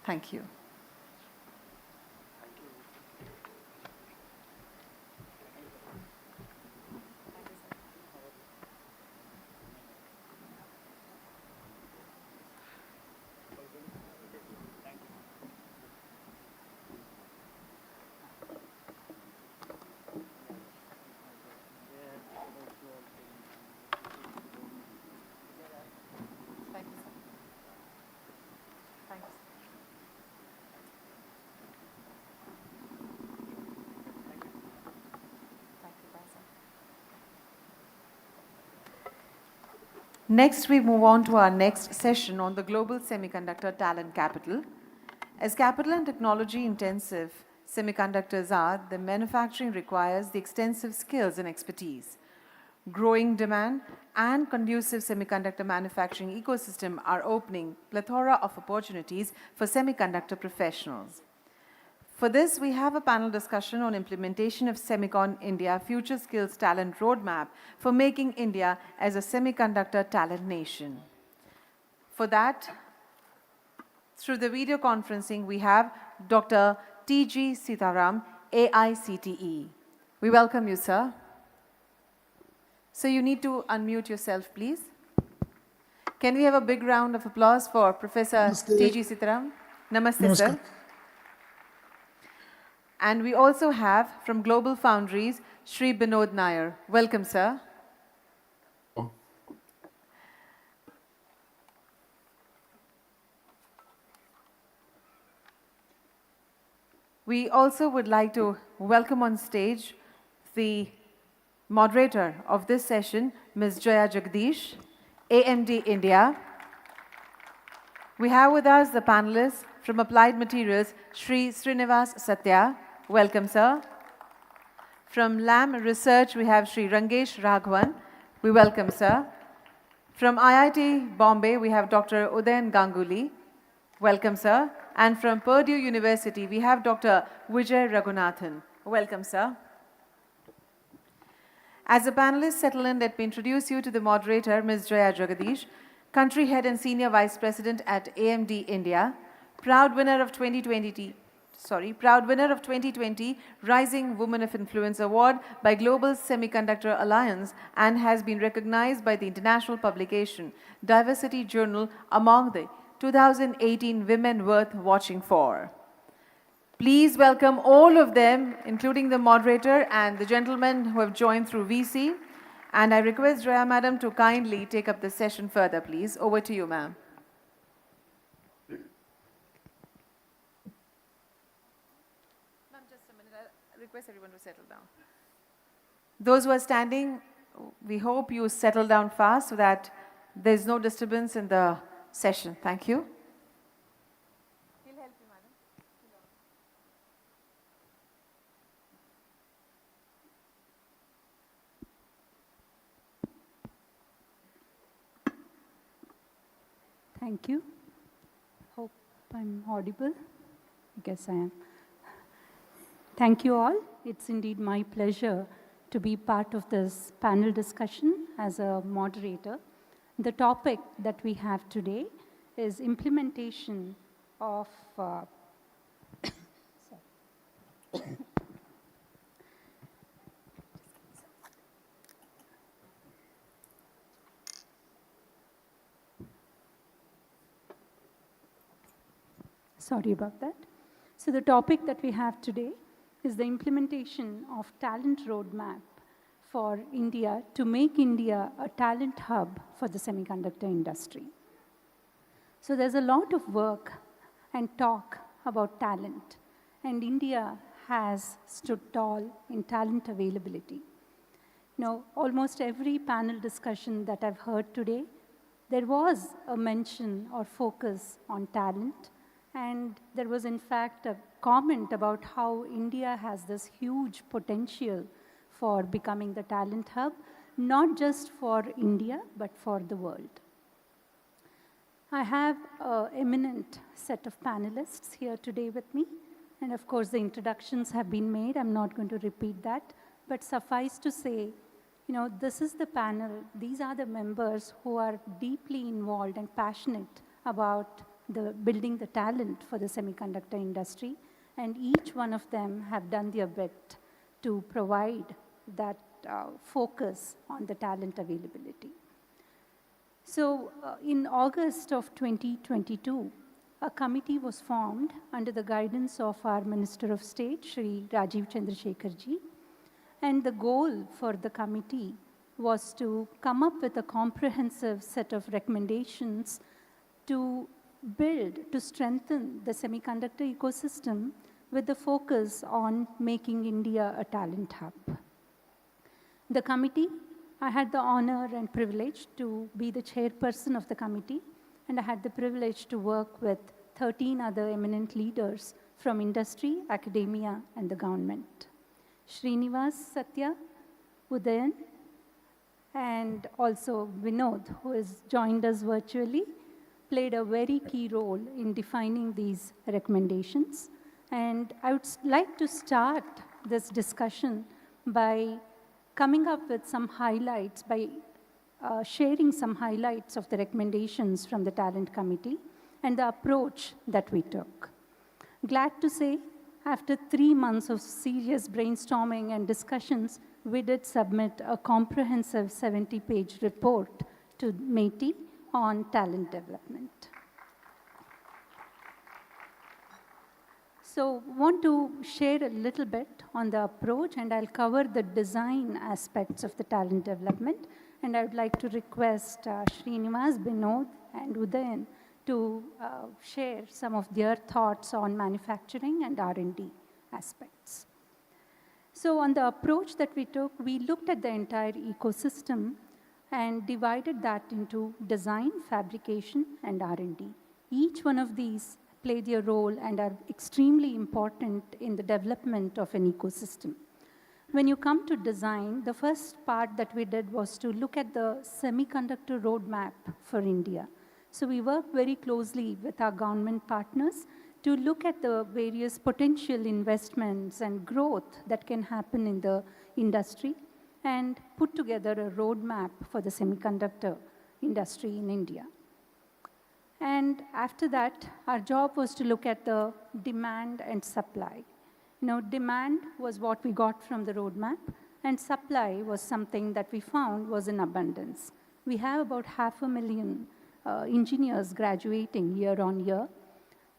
Thank you. Next, we move on to our next session on the global semiconductor talent capital. As capital and technology intensive semiconductors are, the manufacturing requires the extensive skills and expertise. Growing demand and conducive semiconductor manufacturing ecosystem are opening plethora of opportunities for semiconductor professionals. For this, we have a panel discussion on implementation of SemiconIndia FutureSkills Talent Roadmap for making India as a semiconductor talent nation. For that, through the video conferencing, we have Dr. T.G. Sitaram, AICTE. We welcome you, sir. So you need to unmute yourself, please. Can we have a big round of applause for Professor T.G. Sitaram? Namaste, sir. And we also have from Global Foundries, Shri Binod Nair. Welcome, sir. We also would like to welcome on stage the moderator of this session, Ms. Jaya Jagdish, AMD India. We have with us the panelists from Applied Materials, Shri Srinivas Satya. Welcome, sir. From LAM Research, we have Shri Rangesh Raghavan. We welcome, sir. From IIT Bombay, we have Dr. Udayan Ganguly. Welcome, sir. And from Purdue University, we have Dr. Vijay Raghunathan. Welcome, sir. As the panelists settle in, let me introduce you to the moderator, Ms. Jaya Jagdish, Country Head and Senior Vice President at AMD India, proud winner of 2020 Rising Woman of Influence Award by Global Semiconductor Alliance, and has been recognized by the international publication Diversity Journal among the 2018 Women Worth Watching For. Please welcome all of them, including the moderator and the gentlemen who have joined through VC. And I request Jaya Madam to kindly take up the session further, please. Over to you, ma'am. Ma'am, just a minute. I request everyone to settle down. Those who are standing, we hope you settle down fast so that there's no disturbance in the session. Thank you. He'll help you, madam. Thank you. Hope I'm audible. I guess I am. Thank you all. It's indeed my pleasure to be part of this panel discussion as a moderator. The topic that we have today is implementation of Sorry about that. So the topic that we have today is the implementation of talent roadmap for India to make India a talent hub for the semiconductor industry. So there's a lot of work and talk about talent, and India has stood tall in talent availability. Now, almost every panel discussion that I've heard today, there was a mention or focus on talent, and there was in fact a comment about how India has this huge potential for becoming the talent hub, not just for India, but for the world. I have an eminent set of panelists here today with me, and of course the introductions have been made. I'm not going to repeat that, but suffice to say, this is the panel, these are the members who are deeply involved and passionate about building the talent for the semiconductor industry, and each one of them have done their bit to provide that focus on the talent availability. So in August of 2022, a committee was formed under the guidance of our Minister of State, Shri Rajiv Chandrasekhar ji, and the goal for the committee was to come up with a comprehensive set of recommendations to strengthen the semiconductor ecosystem with the focus on making India a talent hub. The committee, I had the honor and privilege to be the chairperson of the committee, and I had the privilege to work with 13 other eminent leaders from industry, academia, and the government. Srinivas Satya, Udayan, and also Vinod, who has joined us virtually, played a very key role in defining these recommendations. And I would like to start this discussion by coming up with some highlights, by sharing some highlights of the recommendations from the Talent Committee and the approach that we took. Glad to say, after 3 months of serious brainstorming and discussions, we did submit a comprehensive 70-page report to METI on talent development. So want to share a little bit on the approach, and I'll cover the design aspects of the talent development. And I would like to request Srinivas, Binod, and Udayan to share some of their thoughts on manufacturing and R&D aspects. So on the approach that we took, we looked at the entire ecosystem and divided that into design, fabrication, and R&D. Each one of these play their role and are extremely important in the development of an ecosystem. When you come to design, the first part that we did was to look at the semiconductor roadmap for India. So we work very closely with our government partners to look at the various potential investments and growth that can happen in the industry and put together a roadmap for the semiconductor industry in India. And after that, our job was to look at the demand and supply. You know, demand was what we got from the roadmap, and supply was something that we found was in abundance. We have about 500,000 engineers graduating year on year,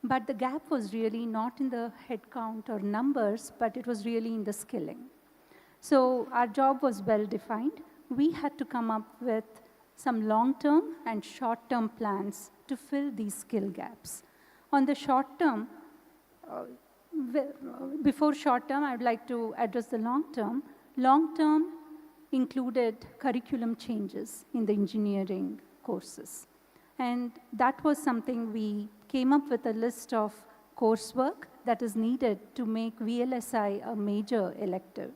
but the gap was really not in the headcount or numbers, but it was really in the skilling. So our job was well defined. We had to come up with some long-term and short-term plans to fill these skill gaps. On the short term, before short term, I would like to address the long term. Long term included curriculum changes in the engineering courses. And that was something we came up with a list of coursework that is needed to make VLSI a major elective.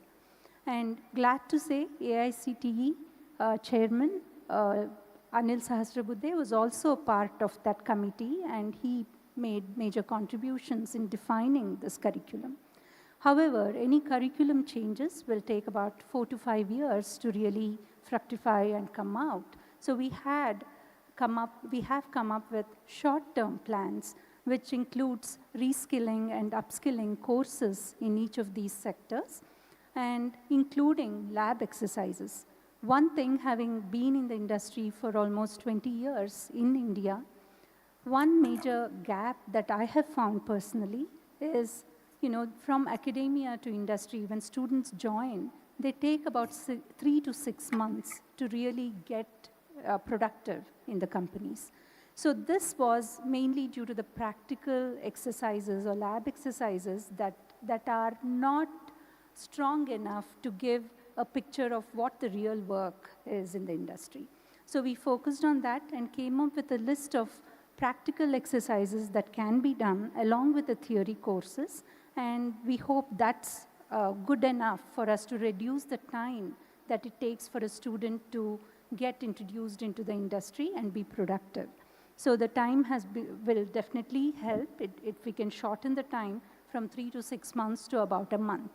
And glad to say AICTE chairman, Anil Sahasrabudhe was also a part of that committee, and he made major contributions in defining this curriculum. However, any curriculum changes will take about 4 to 5 years to really fructify and come out. So we have come up with short-term plans, which includes reskilling and upskilling courses in each of these sectors, and including lab exercises. One thing, having been in the industry for almost 20 years in India, one major gap that I have found personally is, you know, from academia to industry, when students join, they take about 3 to 6 months to really get productive in the companies. So this was mainly due to the practical exercises or lab exercises that are not strong enough to give a picture of what the real work is in the industry. So we focused on that and came up with a list of practical exercises that can be done along with the theory courses, and we hope that's good enough for us to reduce the time that it takes for a student to get introduced into the industry and be productive. So the time will definitely help if we can shorten the time from 3 to 6 months to about a month.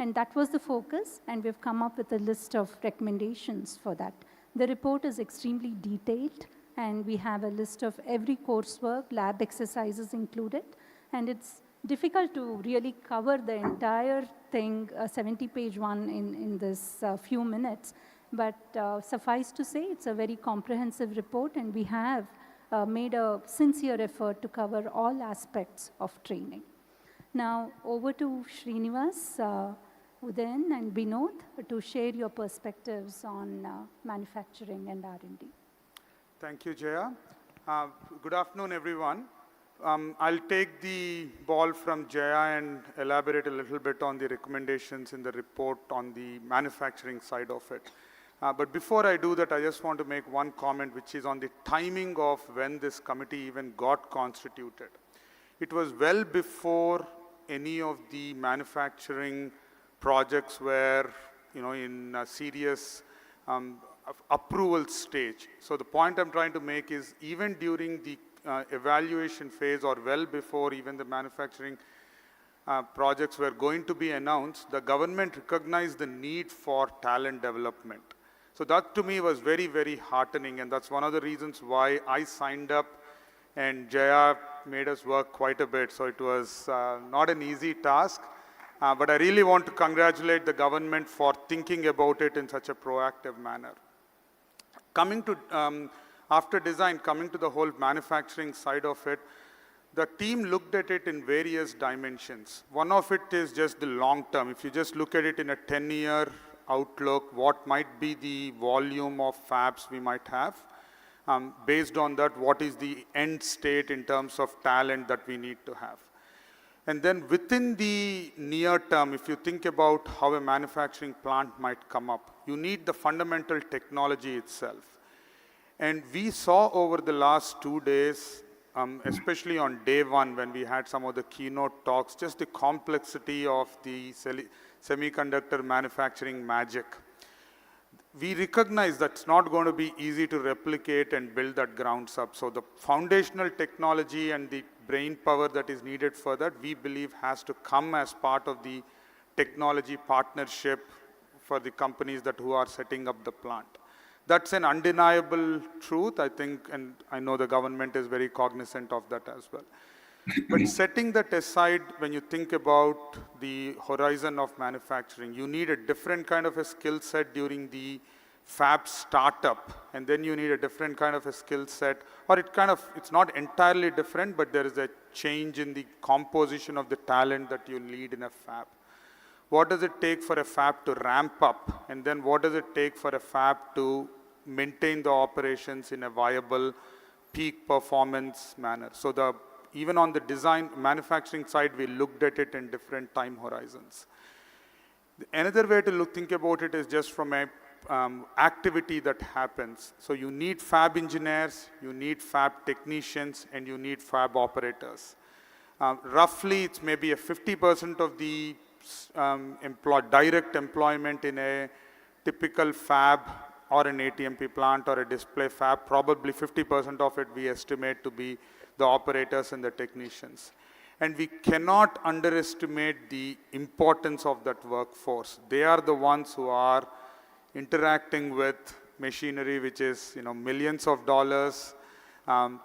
And that was the focus, and we've come up with a list of recommendations for that. The report is extremely detailed, and we have a list of every coursework, lab exercises included, and it's difficult to really cover the entire thing, a 70-page one, in this few minutes. But suffice to say, it's a very comprehensive report, and we have made a sincere effort to cover all aspects of training. Now, over to Srinivas, Udayan, and Binod to share your perspectives on manufacturing and R&D. Thank you, Jaya. Good afternoon, everyone. I'll take the ball from Jaya and elaborate a little bit on the recommendations in the report on the manufacturing side of it. But before I do that, I just want to make one comment, which is on the timing of when this committee even got constituted. It was well before any of the manufacturing projects were, in a serious approval stage. So the point I'm trying to make is, even during the evaluation phase, or well before even the manufacturing projects were going to be announced, the government recognized the need for talent development. So that to me was very, very heartening, and that's one of the reasons why I signed up, and Jaya made us work quite a bit. So it was not an easy task, but I really want to congratulate the government for thinking about it in such a proactive manner. Coming to, after design, coming to the whole manufacturing side of it, the team looked at it in various dimensions. One of it is just the long term. If you just look at it in a 10-year outlook, what might be the volume of fabs we might have. Based on that, what is the end state in terms of talent that we need to have. And then within the near term, if you think about how a manufacturing plant might come up, you need the fundamental technology itself. And we saw over the last 2 days, especially on day one when we had some of the keynote talks, just the complexity of the semiconductor manufacturing magic. We recognize that it's not going to be easy to replicate and build that grounds up. So the foundational technology and the brain power that is needed for that, we believe has to come as part of the technology partnership for the companies who are setting up the plant. That's an undeniable truth, I think, and I know the government is very cognizant of that as well. But setting that aside, when you think about the horizon of manufacturing, you need a different kind of a skill set during the fab startup, and then you need a different kind of a skill set, or it's not entirely different, but there is a change in the composition of the talent that you need in a fab. What does it take for a fab to ramp up? And then what does it take for a fab to maintain the operations in a viable peak performance manner? So even on the design manufacturing side, we looked at it in different time horizons. Another way to think about it is just from a activity that happens. So you need fab engineers, you need fab technicians, and you need fab operators. Roughly, it's maybe a 50% of the direct employment in a typical fab or an ATMP plant or a display fab. Probably 50% of it we estimate to be the operators and the technicians. And we cannot underestimate the importance of that workforce. They are the ones who are interacting with machinery which is millions of dollars,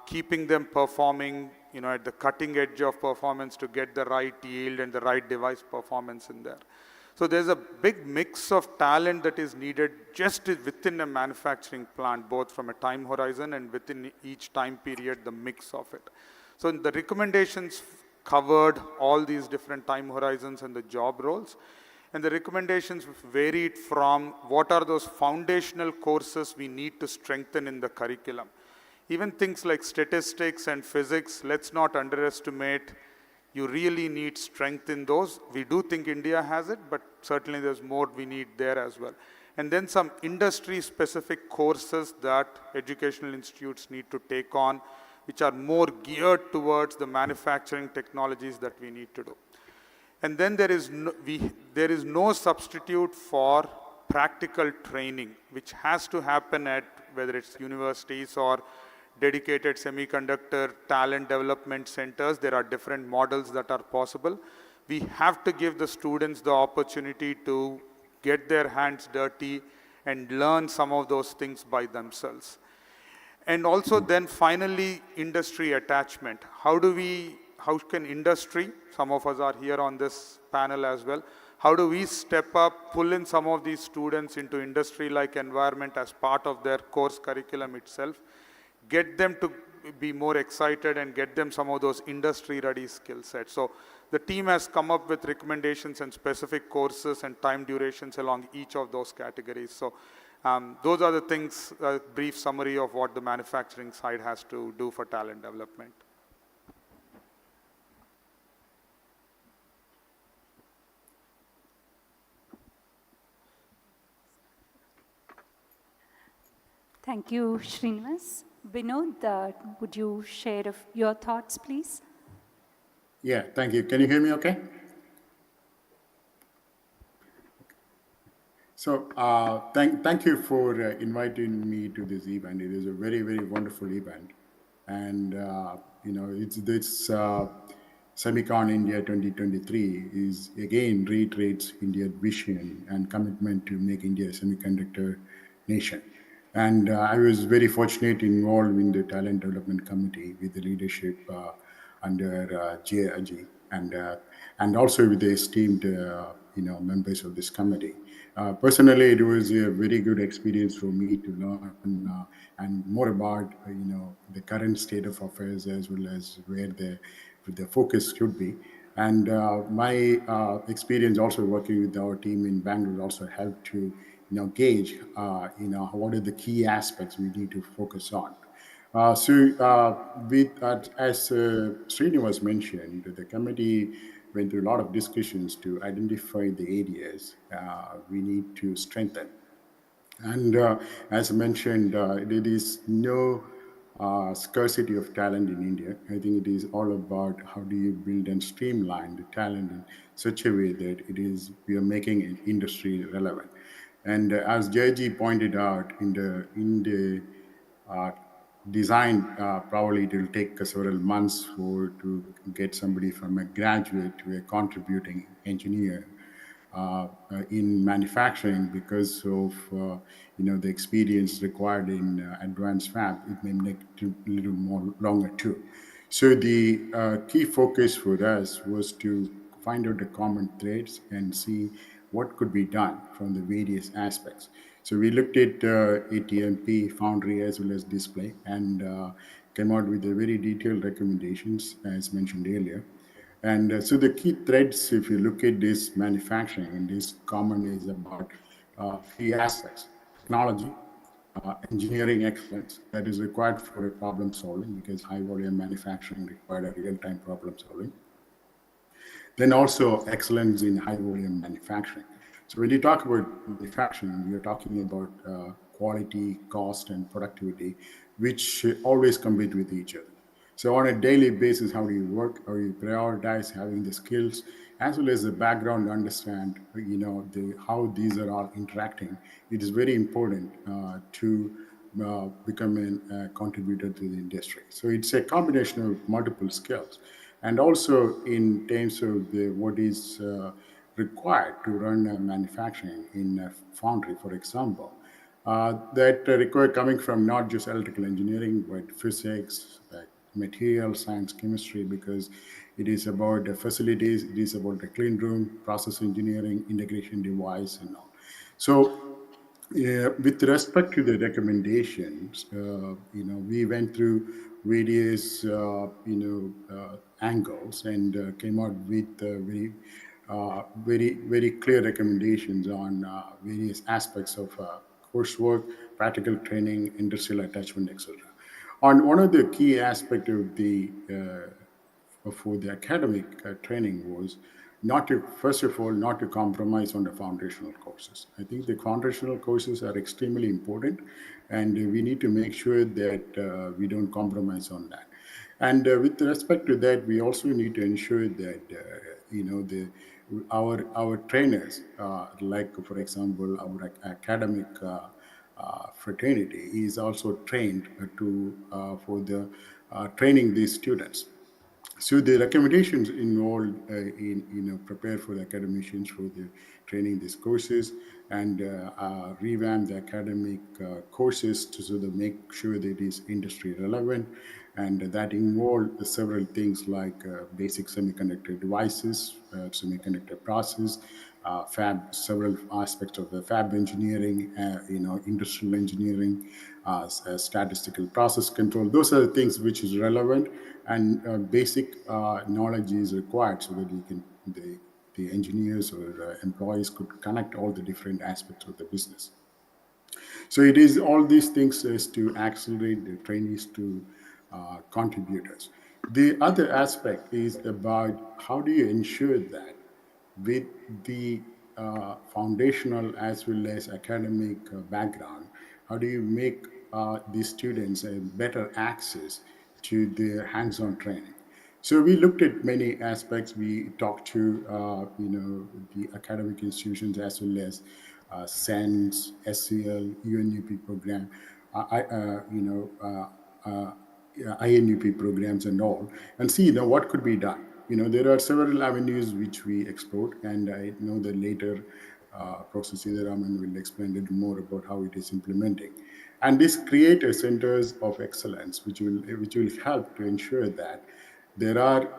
keeping them performing at the cutting edge of performance to get the right yield and the right device performance in there. So there's a big mix of talent that is needed just within a manufacturing plant, both from a time horizon and within each time period, the mix of it. So the recommendations covered all these different time horizons and the job roles. And the recommendations varied from what are those foundational courses we need to strengthen in the curriculum. Even things like statistics and physics, let's not underestimate. You really need strength in those. We do think India has it, but certainly there's more we need there as well. And then some industry-specific courses that educational institutes need to take on, which are more geared towards the manufacturing technologies that we need to do. And then there is no substitute for practical training, which has to happen at whether it's universities or dedicated semiconductor talent development centers. There are different models that are possible. We have to give the students the opportunity to get their hands dirty and learn some of those things by themselves. And also then finally, industry attachment. How can industry, some of us are here on this panel as well, how do we step up, pull in some of these students into industry-like environment as part of their course curriculum itself, get them to be more excited and get them some of those industry-ready skill sets. So the team has come up with recommendations and specific courses and time durations along each of those categories. So those are the things, a brief summary of what the manufacturing side has to do for talent development. Thank you, Srinivas. Vinod, would you share your thoughts, please? Yeah, thank you. Can you hear me okay? So thank you for inviting me to this event. It is a very, very wonderful event. And, Semicon India 2023 is again reiterates India's vision and commitment to make India a semiconductor nation. And I was very fortunate involved in the talent development committee with the leadership under Jaya Jagdish and also with the esteemed members of this committee. Personally, it was a very good experience for me to learn and more about the current state of affairs as well as where the focus should be. And my experience also working with our team in Bangalore also helped to gauge what are the key aspects we need to focus on. As Srinivas mentioned, the committee went through a lot of discussions to identify the areas we need to strengthen. And as mentioned, there is no scarcity of talent in India. I think it is all about how do you build and streamline the talent in such a way that we are making it industry relevant. And as Jayaji pointed out, in the design, probably it will take several months to get somebody from a graduate to a contributing engineer in manufacturing because of the experience required in advanced fab. It may take a little more longer too. So the key focus for us was to find out the common threads and see what could be done from the various aspects. So we looked at ATMP, foundry as well as display and came out with a very detailed recommendations as mentioned earlier. And so the key threads, if you look at this manufacturing, and this common is about three aspects: technology, engineering excellence that is required for a problem solving because high volume manufacturing required a real-time problem solving. Then also excellence in high volume manufacturing. So when you talk about manufacturing, we are talking about quality, cost, and productivity, which always compete with each other. So on a daily basis, how do you work? How do you prioritize having the skills as well as the background to understand, how these are all interacting? It is very important to become a contributor to the industry. So it's a combination of multiple skills. And also in terms of what is required to run manufacturing in a foundry, for example, that require coming from not just electrical engineering, but physics, material science, chemistry, because it is about the facilities, it is about the clean room, process engineering, integration device, and all. So with respect to the recommendations, we went through various, angles and came out with very clear recommendations on various aspects of coursework, practical training, industrial attachment, etc. On one of the key aspects of for the academic training was first of all, not to compromise on the foundational courses. I think the foundational courses are extremely important, and we need to make sure that we don't compromise on that. And with respect to that, we also need to ensure that our trainers, like for example, our academic fraternity, is also trained for the training these students. So the recommendations involved in prepare for the academicians for the training these courses and revamp the academic courses so that make sure that it is industry relevant, and that involved several things like basic semiconductor devices, semiconductor process, several aspects of the fab engineering, industrial engineering, statistical process control. Those are the things which is relevant, and basic knowledge is required so that the engineers or employees could connect all the different aspects of the business. So it is all these things is to accelerate the trainees to contributors. The other aspect is about how do you ensure that with the foundational as well as academic background, how do you make these students a better access to their hands-on training? So we looked at many aspects. We talked to the academic institutions as well as SENS, SCL, UNUP program, INUP programs and all, and see what could be done. there are several avenues which we explored, and I know that later Professor Sitharaman will explain a little more about how it is implementing. And this create a centers of excellence, which will help to ensure that there are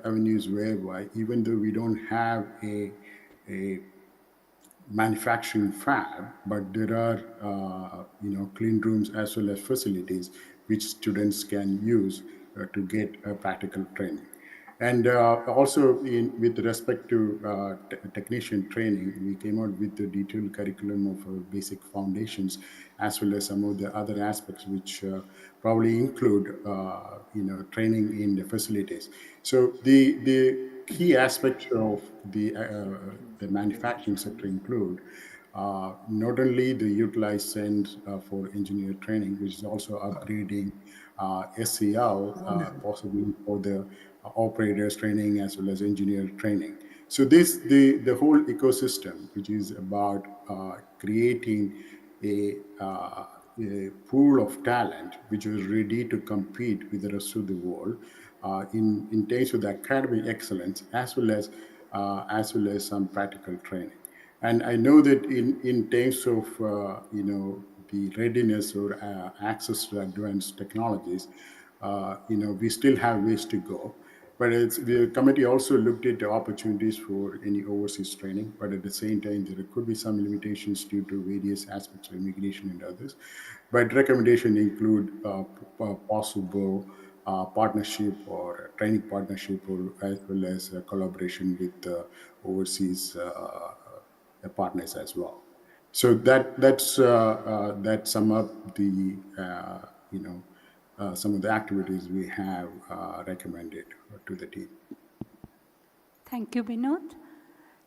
avenues whereby, even though we don't have a manufacturing fab, but there are clean rooms as well as facilities which students can use to get practical training. And also, with respect to technician training, we came out with the detailed curriculum of basic foundations, as well as some of the other aspects which probably include, training in the facilities. So the key aspects of the manufacturing sector include not only the utilized sense for engineer training, which is also upgrading SEL, possibly for the operators training as well as engineer training. So the whole ecosystem, which is about creating a pool of talent which is ready to compete with the rest of the world in terms of the academic excellence, as well as some practical training. And I know that in terms of the readiness or access to advanced technologies, we still have ways to go. But the committee also looked at the opportunities for any overseas training, but at the same time, there could be some limitations due to various aspects of immigration and others. But recommendation include possible partnership or training partnership, or as well as collaboration with overseas partners as well. So that sum up the some of the activities we have recommended to the team. Thank you, Binod.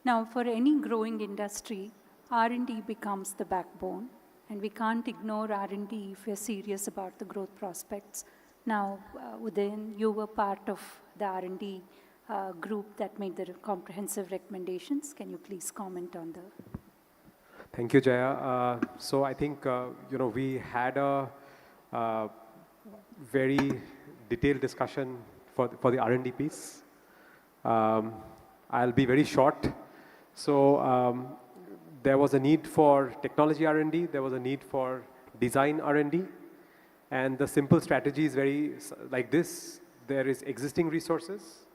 Now, for any growing industry, R&D becomes the backbone, and we can't ignore R&D if we're serious about the growth prospects. Now, Udayan, you were part of the R&D group that made the comprehensive recommendations. Can you please comment on the... Thank you, Jaya. So I think, we had a very detailed discussion for the R&D piece. I'll be very short. So there was a need for technology R&D, there was a need for design R&D, and the simple strategy is very like this. There is existing resources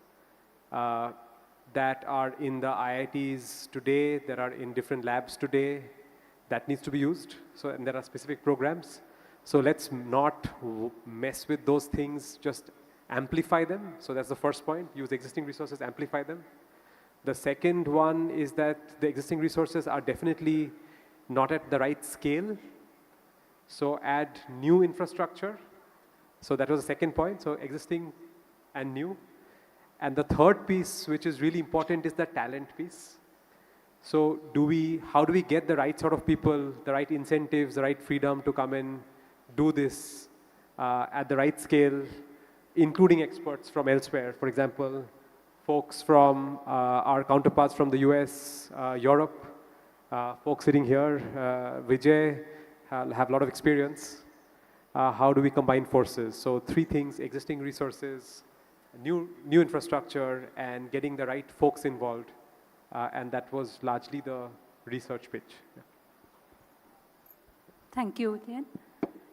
that are in the IITs today, that are in different labs today, that needs to be used. So, and there are specific programs. So let's not mess with those things, just amplify them. So that's the first point, use existing resources, amplify them. The second one is that the existing resources are definitely not at the right scale. So add new infrastructure. So that was the second point, so existing and new. And the third piece, which is really important, is the talent piece. So how do we get the right sort of people, the right incentives, the right freedom to come and do this at the right scale, including experts from elsewhere. For example, folks from our counterparts from the US, Europe, folks sitting here, Vijay, have a lot of experience. How do we combine forces? So three things: existing resources, new infrastructure, and getting the right folks involved. And that was largely the research pitch. Yeah. Thank you, Udayan.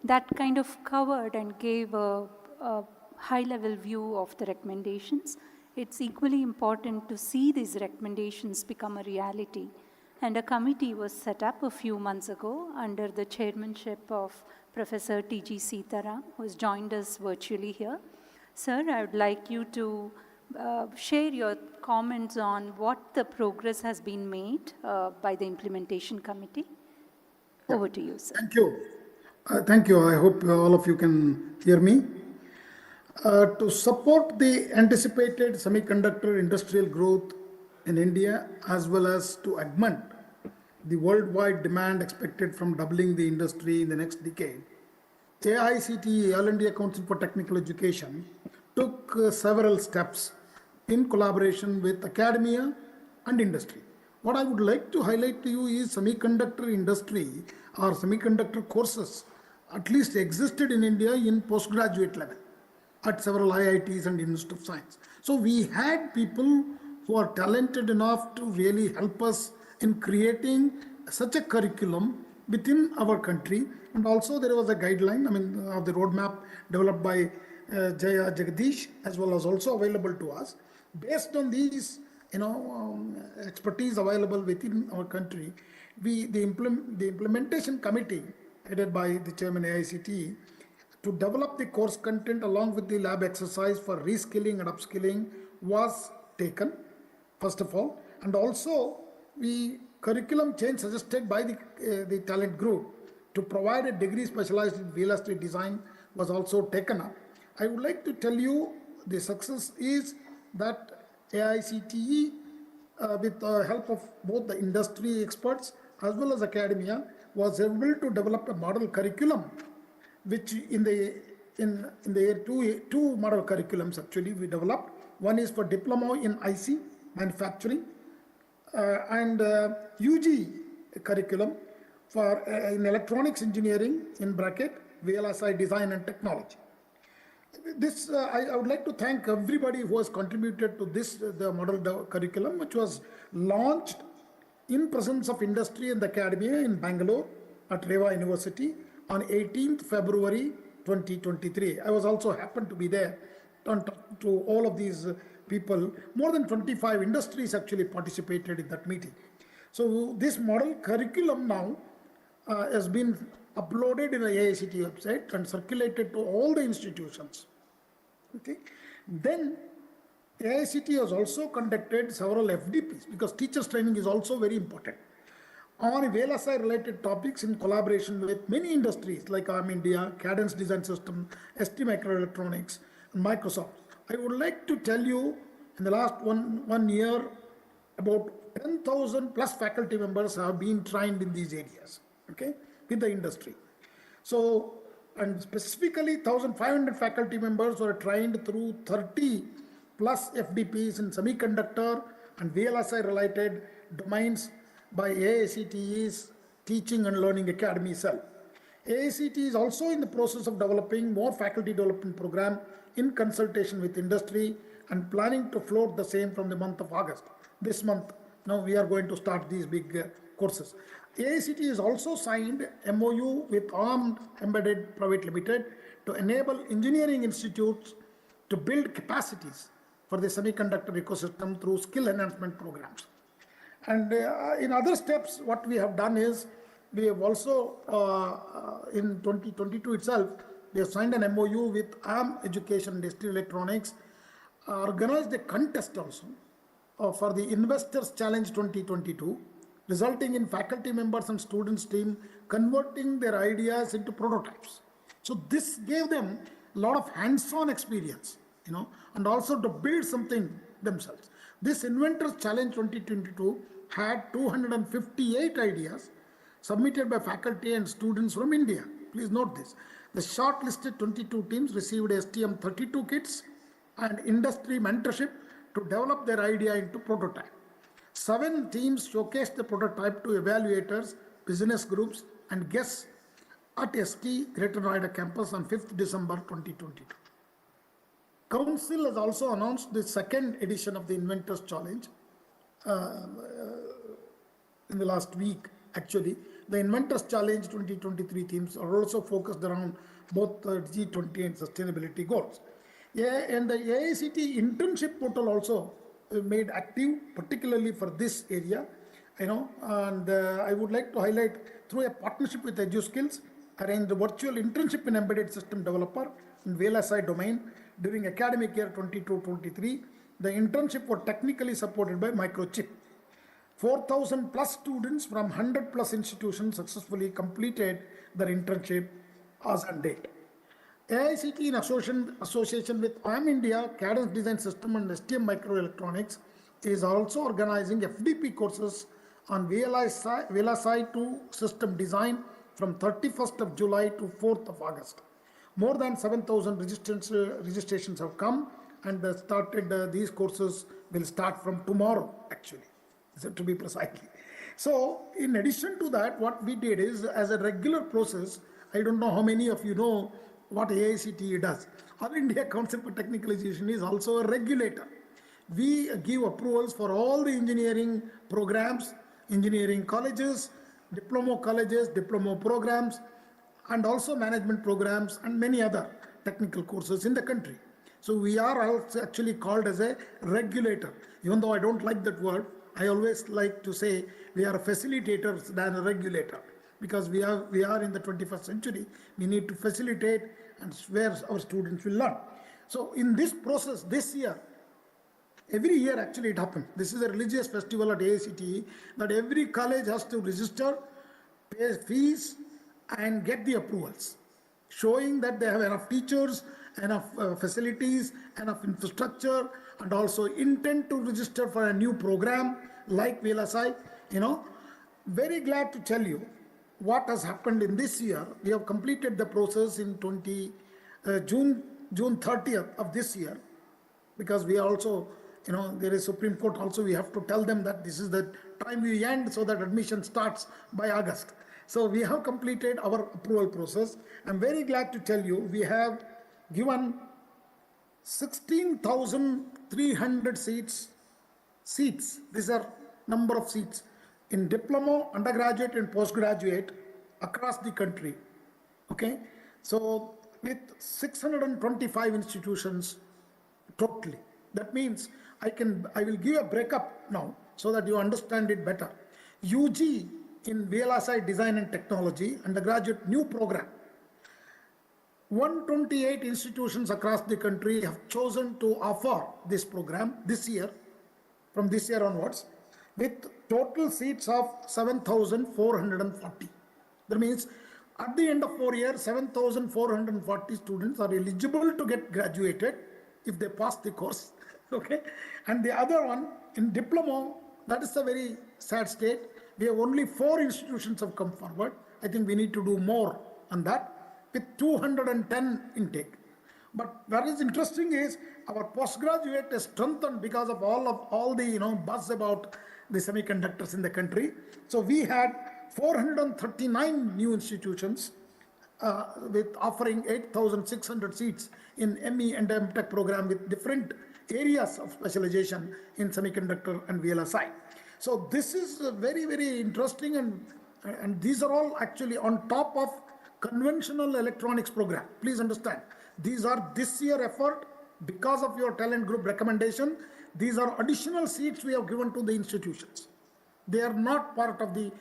That kind of covered and gave a high-level view of the recommendations. It's equally important to see these recommendations become a reality. And a committee was set up a few months ago under the chairmanship of Professor T.G. Sitaram, who has joined us virtually here. Sir, I would like you to share your comments on what the progress has been made by the implementation committee. Over to you, sir. Thank you. Thank you. I hope all of you can hear me. To support the anticipated semiconductor industrial growth in India, as well as to augment the worldwide demand expected from doubling the industry in the next decade, AICTE, All India Council for Technical Education, took several steps in collaboration with academia and industry. What I would like to highlight to you is semiconductor industry or semiconductor courses at least existed in India in postgraduate level. at several IITs and Institute of Science. So we had people who are talented enough to really help us in creating such a curriculum within our country. And also there was a guideline, of the roadmap developed by Jaya Jagdish, as well as also available to us. Based on these, expertise available within our country, the implementation committee headed by the chairman AICTE to develop the course content along with the lab exercise for reskilling and upskilling was taken, first of all. And also the curriculum change suggested by the talent group to provide a degree specialized in real estate design was also taken up. I would like to tell you the success is that AICTE, with the help of both the industry experts as well as academia, was able to develop a model curriculum, which in the year two model curriculums actually we developed. One is for diploma in IC manufacturing and UG curriculum for in electronics engineering in bracket VLSI design and technology. This I would like to thank everybody who has contributed to this the model curriculum, which was launched in presence of industry and academia in Bangalore at Reva University on 18th February 2023. I was also happened to be there to all of these people. More than 25 industries actually participated in that meeting. So this model curriculum now has been uploaded in the AICT website and circulated to all the institutions. Okay. Then AICT has also conducted several FDPs, because teachers training is also very important, on VLSI related topics in collaboration with many industries like India, Cadence Design System, ST Microelectronics, and Microsoft. I would like to tell you, in the last one year, about 10,000 plus faculty members have been trained in these areas, okay, with the industry. So, and specifically 1,500 faculty members were trained through 30 plus FDPs in semiconductor and VLSI related domains by AICTE's Teaching and Learning Academy itself. AICTE is also in the process of developing more faculty development program in consultation with industry and planning to float the same from the month of August. This month, now we are going to start these big courses. AICTE is also signed MOU with Armed Embedded Private Limited to enable engineering institutes to build capacities for the semiconductor ecosystem through skill enhancement programs. And in other steps, what we have done is, we have also, in 2022 itself, we have signed an MOU with AM Education Industry Electronics, organized a contest also for the Investors Challenge 2022, resulting in faculty members and students team converting their ideas into prototypes. So this gave them a lot of hands-on experience, and also to build something themselves. This Inventors Challenge 2022 had 258 ideas submitted by faculty and students from India. Please note this. The shortlisted 22 teams received STM32 kits and industry mentorship to develop their idea into prototype. 7 teams showcased the prototype to evaluators, business groups, and guests at ST Greater Noida campus on 5th December 2022. Council has also announced the second edition of the Inventors Challenge in the last week, actually. The Inventors Challenge 2023 themes are also focused around both G20 and sustainability goals. Yeah, and the AICT internship portal also made active, particularly for this area, and I would like to highlight, through a partnership with FutureSkills, arranged a virtual internship in embedded system developer in VLSI domain during academic year 22-23. The internship was technically supported by Microchip. 4,000 plus students from 100 plus institutions successfully completed their internship as on date. AICT in association with India, Cadence Design System and STM Microelectronics is also organizing FDP courses on VLSI 2 system design from 31st of July to 4th of August. More than 7,000 registrations have come, and these courses will start from tomorrow, actually, to be precisely. So in addition to that, what we did is, as a regular process, I don't know how many of you know what AICTE does. All India Council for Technicalization is also a regulator. We give approvals for all the engineering programs, engineering colleges, diploma colleges, diploma programs, and also management programs and many other technical courses in the country. So we are also actually called as a regulator. Even though I don't like that word, I always like to say we are facilitators than a regulator, because we are in the 21st century. We need to facilitate and where our students will learn. So in this process, this year, every year actually it happens. This is a religious festival at AICTE that every college has to register, pay fees, and get the approvals, showing that they have enough teachers, enough facilities, enough infrastructure, and also intent to register for a new program like VLSI. Very glad to tell you what has happened in this year. We have completed the process in June 30th of this year, because we are also, there is Supreme Court also, we have to tell them that this is the time we end so that admission starts by August. So we have completed our approval process. I'm very glad to tell you we have given 16,300 seats. These are number of seats in diploma, undergraduate and postgraduate across the country. Okay, so with 625 institutions totally. That means I will give a breakup now so that you understand it better. UG in VLSI Design and Technology, undergraduate new program. 128 institutions across the country have chosen to offer this program this year, from this year onwards, with total seats of 7,440. That means at the end of 4 years, 7,440 students are eligible to get graduated if they pass the course. Okay, and the other one in diploma, that is a very sad state. We have only 4 institutions have come forward. I think we need to do more on that, with 210 intake. But what is interesting is our postgraduate is strengthened because of all the buzz about the semiconductors in the country. So we had 439 new institutions with offering 8,600 seats in ME and MTech program with different areas of specialization in semiconductor and VLSI. So this is very, very interesting, and these are all actually on top of conventional electronics program. Please understand, these are this year effort because of your talent group recommendation. These are additional seats we have given to the institutions. They are not part of the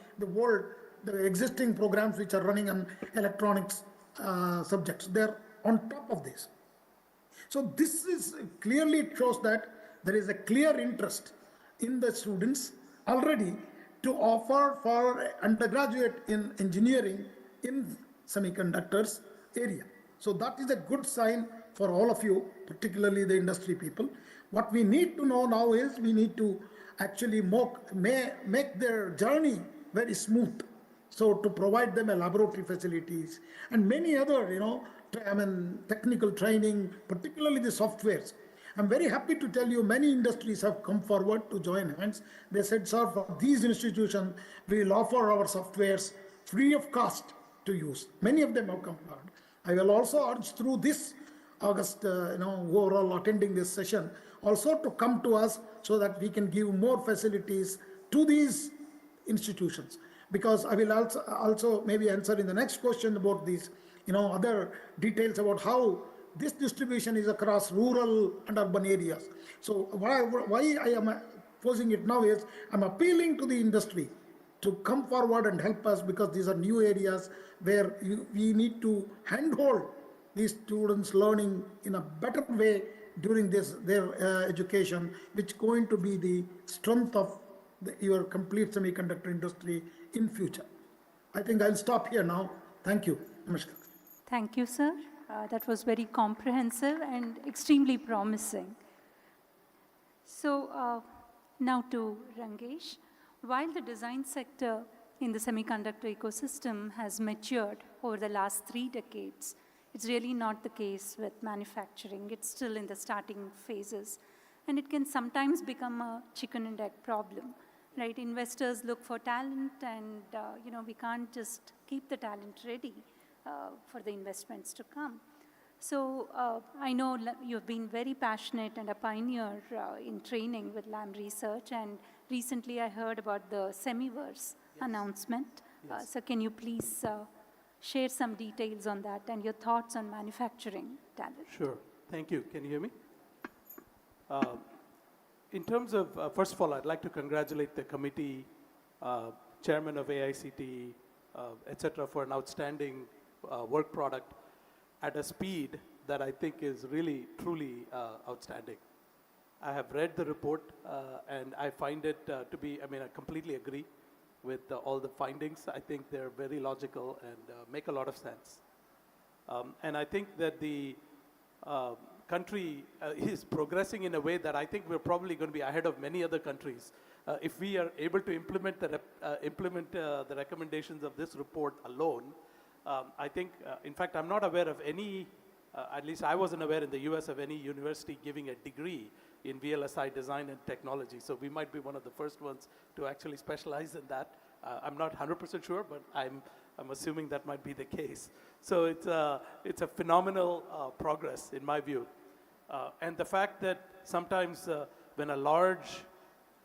existing programs which are running on electronics subjects. They're on top of this. So this is clearly shows that there is a clear interest in the students already to offer for undergraduate in engineering in semiconductors area. So that is a good sign for all of you, particularly the industry people. What we need to know now is we need to actually make their journey very smooth. So to provide them a laboratory facilities and many other, technical training, particularly the softwares. I'm very happy to tell you many industries have come forward to join hands. They said, sir, for these institutions, we will offer our softwares free of cost to use. Many of them have come forward. I will also urge through this August, who are all attending this session, also to come to us so that we can give more facilities to these institutions. Because I will also maybe answer in the next question about these, other details about how this distribution is across rural and urban areas. So why I am posing it now is I'm appealing to the industry to come forward and help us, because these are new areas where we need to handhold these students learning in a better way during their education, which is going to be the strength of your complete semiconductor industry in future. I think I'll stop here now. Thank you. Namaskar. Thank you, sir. That was very comprehensive and extremely promising. So now to Rangesh. While the design sector in the semiconductor ecosystem has matured over the last 3 decades, it's really not the case with manufacturing. It's still in the starting phases. And it can sometimes become a chicken and egg problem, right? Investors look for talent and, we can't just keep the talent ready for the investments to come. So I know you've been very passionate and a pioneer in training with Lam Research, and recently I heard about the Semiverse announcement. So can you please share some details on that and your thoughts on manufacturing talent? Sure. Thank you. Can you hear me? In terms of, first of all, I'd like to congratulate the committee, chairman of AICT, et cetera, for an outstanding work product at a speed that I think is really, truly outstanding. I have read the report and I find it to be, I completely agree with all the findings. I think they're very logical and make a lot of sense. And I think that the country is progressing in a way that I think we're probably going to be ahead of many other countries. If we are able to implement the recommendations of this report alone, I think, in fact, I'm not aware of any, at least I wasn't aware in the US of any university giving a degree in VLSI design and technology. So we might be one of the first ones to actually specialize in that. I'm not 100% sure, but I'm assuming that might be the case. So it's a phenomenal progress in my view. And the fact that sometimes when a large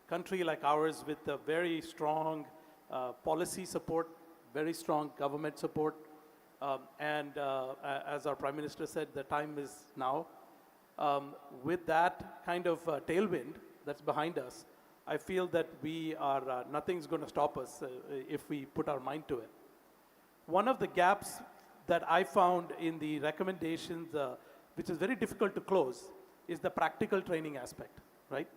country like ours with a very strong policy support, very strong government support, and as our Prime Minister said, the time is now. With that kind of tailwind that's behind us, I feel that we are, nothing's going to stop us if we put our mind to it. One of the gaps that I found in the recommendations, which is very difficult to close, is the practical training aspect, right?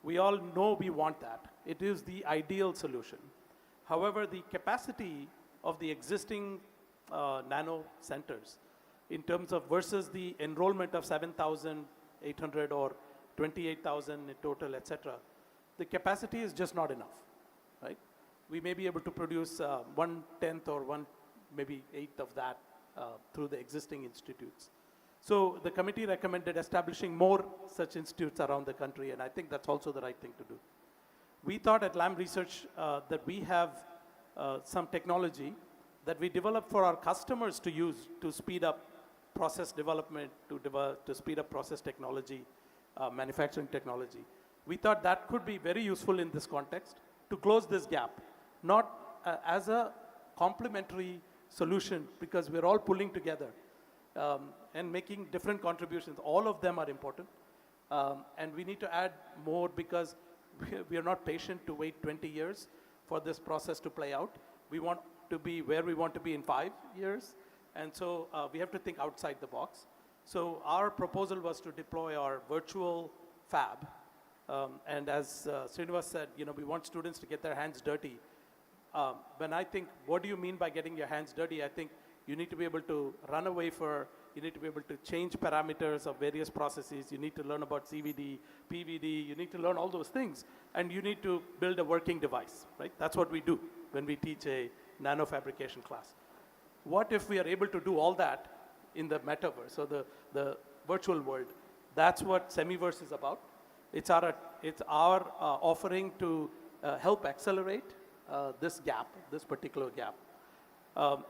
We all know we want that. It is the ideal solution. However, the capacity of the existing nano centers in terms of versus the enrollment of 7,800 or 28,000 in total, et cetera, the capacity is just not enough, right? We may be able to produce 1/10 or maybe 1/8 of that through the existing institutes. So the committee recommended establishing more such institutes around the country, and I think that's also the right thing to do. We thought at Lam Research that we have some technology that we develop for our customers to use to speed up process development, to speed up process technology, manufacturing technology. We thought that could be very useful in this context to close this gap, not as a complementary solution, because we're all pulling together and making different contributions. All of them are important. And we need to add more because we are not patient to wait 20 years for this process to play out. We want to be where we want to be in 5 years. And so we have to think outside the box. So our proposal was to deploy our virtual fab. And as Srinivas said, we want students to get their hands dirty. When I think, what do you mean by getting your hands dirty? I think you need to be able to run a wafer. You need to be able to change parameters of various processes. You need to learn about CVD, PVD. You need to learn all those things. And you need to build a working device, right? That's what we do when we teach a nanofabrication class. What if we are able to do all that in the metaverse, or the virtual world? That's what Semiverse is about. It's our offering to help accelerate this gap, this particular gap.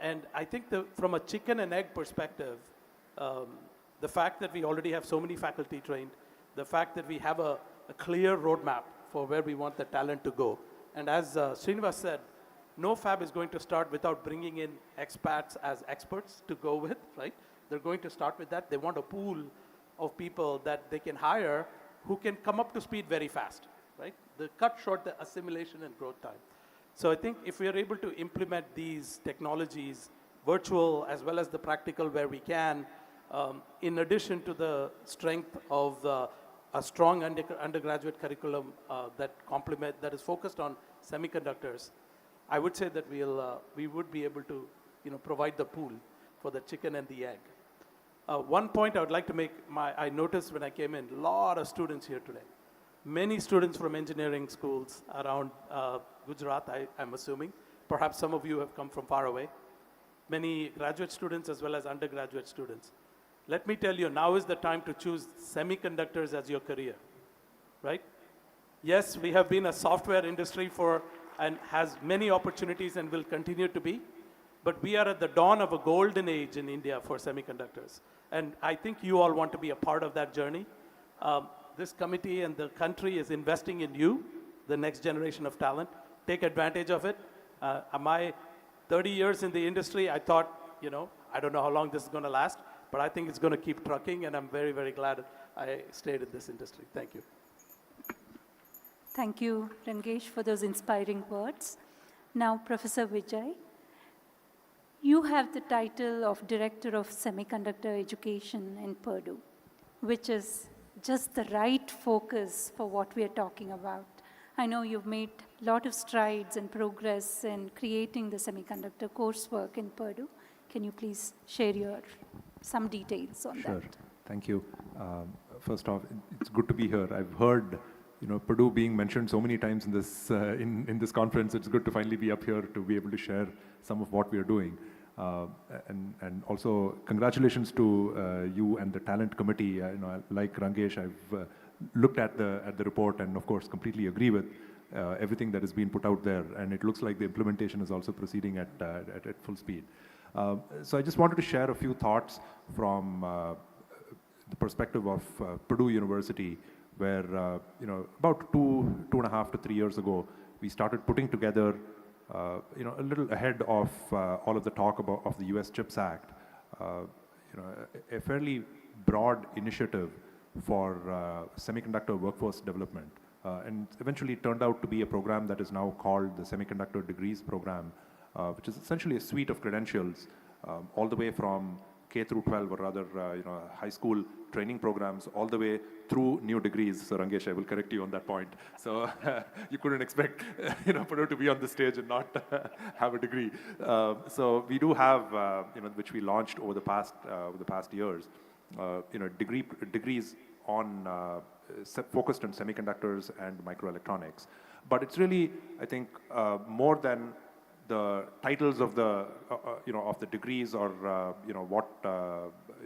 And I think from a chicken and egg perspective, the fact that we already have so many faculty trained, the fact that we have a clear roadmap for where we want the talent to go. And as Srinivas said, no fab is going to start without bringing in expats as experts to go with, right? They're going to start with that. They want a pool of people that they can hire who can come up to speed very fast, right? They cut short the assimilation and growth time. So I think if we are able to implement these technologies, virtual as well as the practical where we can, in addition to the strength of a strong undergraduate curriculum that is focused on semiconductors, I would say that we would be able to provide the pool for the chicken and the egg. One point I would like to make, I noticed when I came in, a lot of students here today. Many students from engineering schools around Gujarat, I'm assuming. Perhaps some of you have come from far away. Many graduate students as well as undergraduate students. Let me tell you, now is the time to choose semiconductors as your career, right? Yes, we have been a software industry and has many opportunities and will continue to be, but we are at the dawn of a golden age in India for semiconductors. And I think you all want to be a part of that journey. This committee and the country is investing in you, the next generation of talent. Take advantage of it. My 30 years in the industry, I thought, you know, I don't know how long this is going to last, but I think it's going to keep trucking, and I'm very, very glad I stayed in this industry. Thank you. Thank you, Rangesh, for those inspiring words. Now, Professor Vijay, you have the title of Director of Semiconductor Education in Purdue, which is just the right focus for what we are talking about. I know you've made a lot of strides and progress in creating the semiconductor coursework in Purdue. Can you please share some details on that? Sure. Thank you. First off, it's good to be here. I've heard, you know, Purdue being mentioned so many times in this in this conference. It's good to finally be up here to be able to share some of what we are doing. And also congratulations to you and the talent committee. You know, like Rangesh, I've looked at the report and of course completely agree with everything that has been put out there. And it looks like the implementation is also proceeding at full speed. So I just wanted to share a few thoughts from the perspective of Purdue University, where you know, about 2.5 to 3 years ago, we started putting together you know, a little ahead of all of the talk of the US CHIPS Act, you know, a fairly broad initiative for semiconductor workforce development. And eventually turned out to be a program that is now called the Semiconductor Degrees Program, which is essentially a suite of credentials, all the way from K through 12, or rather, you know, high school training programs, all the way through new degrees. So Rangesh, I will correct you on that point. So you couldn't expect, you know, Purdue to be on the stage and not have a degree. So we do have, you know, which we launched over the past years, you know, degrees on focused on semiconductors and microelectronics. But it's really, I think, more than the titles of the, you know, of the degrees, or you know, what,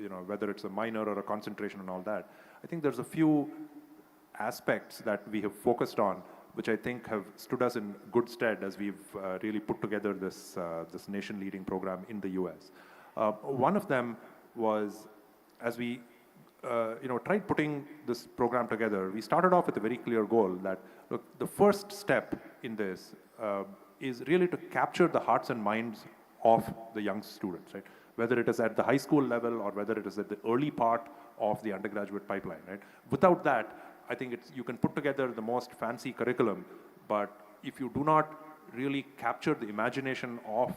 you know, whether it's a minor or a concentration and all that. I think there's a few aspects that we have focused on, which I think have stood us in good stead as we've really put together this this nation-leading program in the US. One of them was, as we you know, tried putting this program together, we started off with a very clear goal that, look, the first step in this is really to capture the hearts and minds of the young students, right? Whether it is at the high school level or whether it is at the early part of the undergraduate pipeline, right? Without that, I think you can put together the most fancy curriculum, but if you do not really capture the imagination of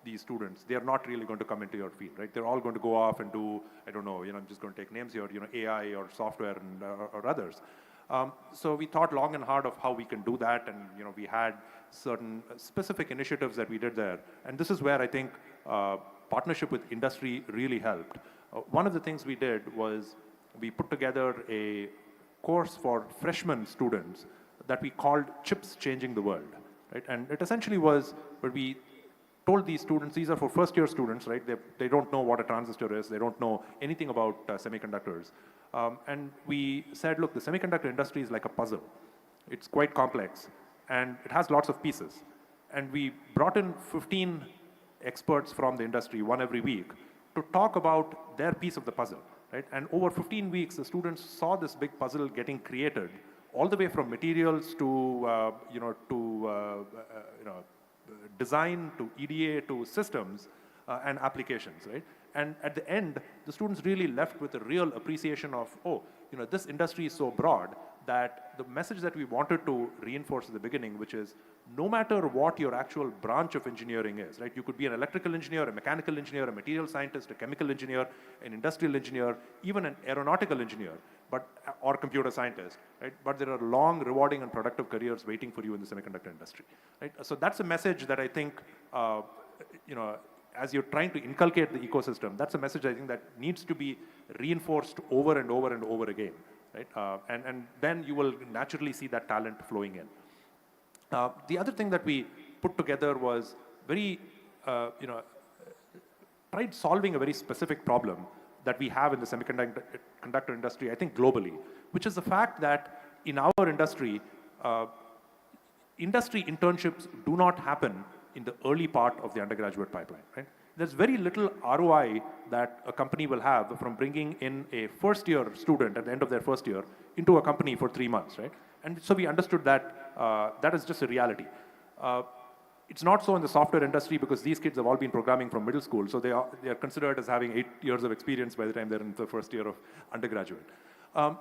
these students, they are not really going to come into your field, right? They're all going to go off and do, I don't know, you know, I'm just going to take names here, you know, AI or software and or others. So we thought long and hard of how we can do that, and you know, we had certain specific initiatives that we did there. And this is where I think partnership with industry really helped. One of the things we did was we put together a course for freshman students that we called Chips Changing the World, right? And it essentially was where we told these students, these are for first-year students, right? They don't know what a transistor is. They don't know anything about semiconductors. And we said, look, the semiconductor industry is like a puzzle. It's quite complex, and it has lots of pieces. And we brought in 15 experts from the industry, one every week, to talk about their piece of the puzzle, right? And over 15 weeks, the students saw this big puzzle getting created, all the way from materials to, you know, design, to EDA, to systems and applications, right? And at the end, the students really left with a real appreciation of, oh, you know, this industry is so broad that the message that we wanted to reinforce at the beginning, which is no matter what your actual branch of engineering is, right? You could be an electrical engineer, a mechanical engineer, a material scientist, a chemical engineer, an industrial engineer, even an aeronautical engineer, or computer scientist, right? But there are long, rewarding, and productive careers waiting for you in the semiconductor industry, right? So that's a message that I think, you know, as you're trying to inculcate the ecosystem, that's a message I think that needs to be reinforced over and over and over again, right? And then you will naturally see that talent flowing in. The other thing that we put together was very, you know, tried solving a very specific problem that we have in the semiconductor industry, I think globally, which is the fact that in our industry, industry internships do not happen in the early part of the undergraduate pipeline, right? there's very little ROI that a company will have from bringing in a first-year student at the end of their first year into a company for 3 months, right? And so we understood that that is just a reality. It's not so in the software industry because these kids have all been programming from middle school, so they are considered as having 8 years of experience by the time they're in the first year of undergraduate.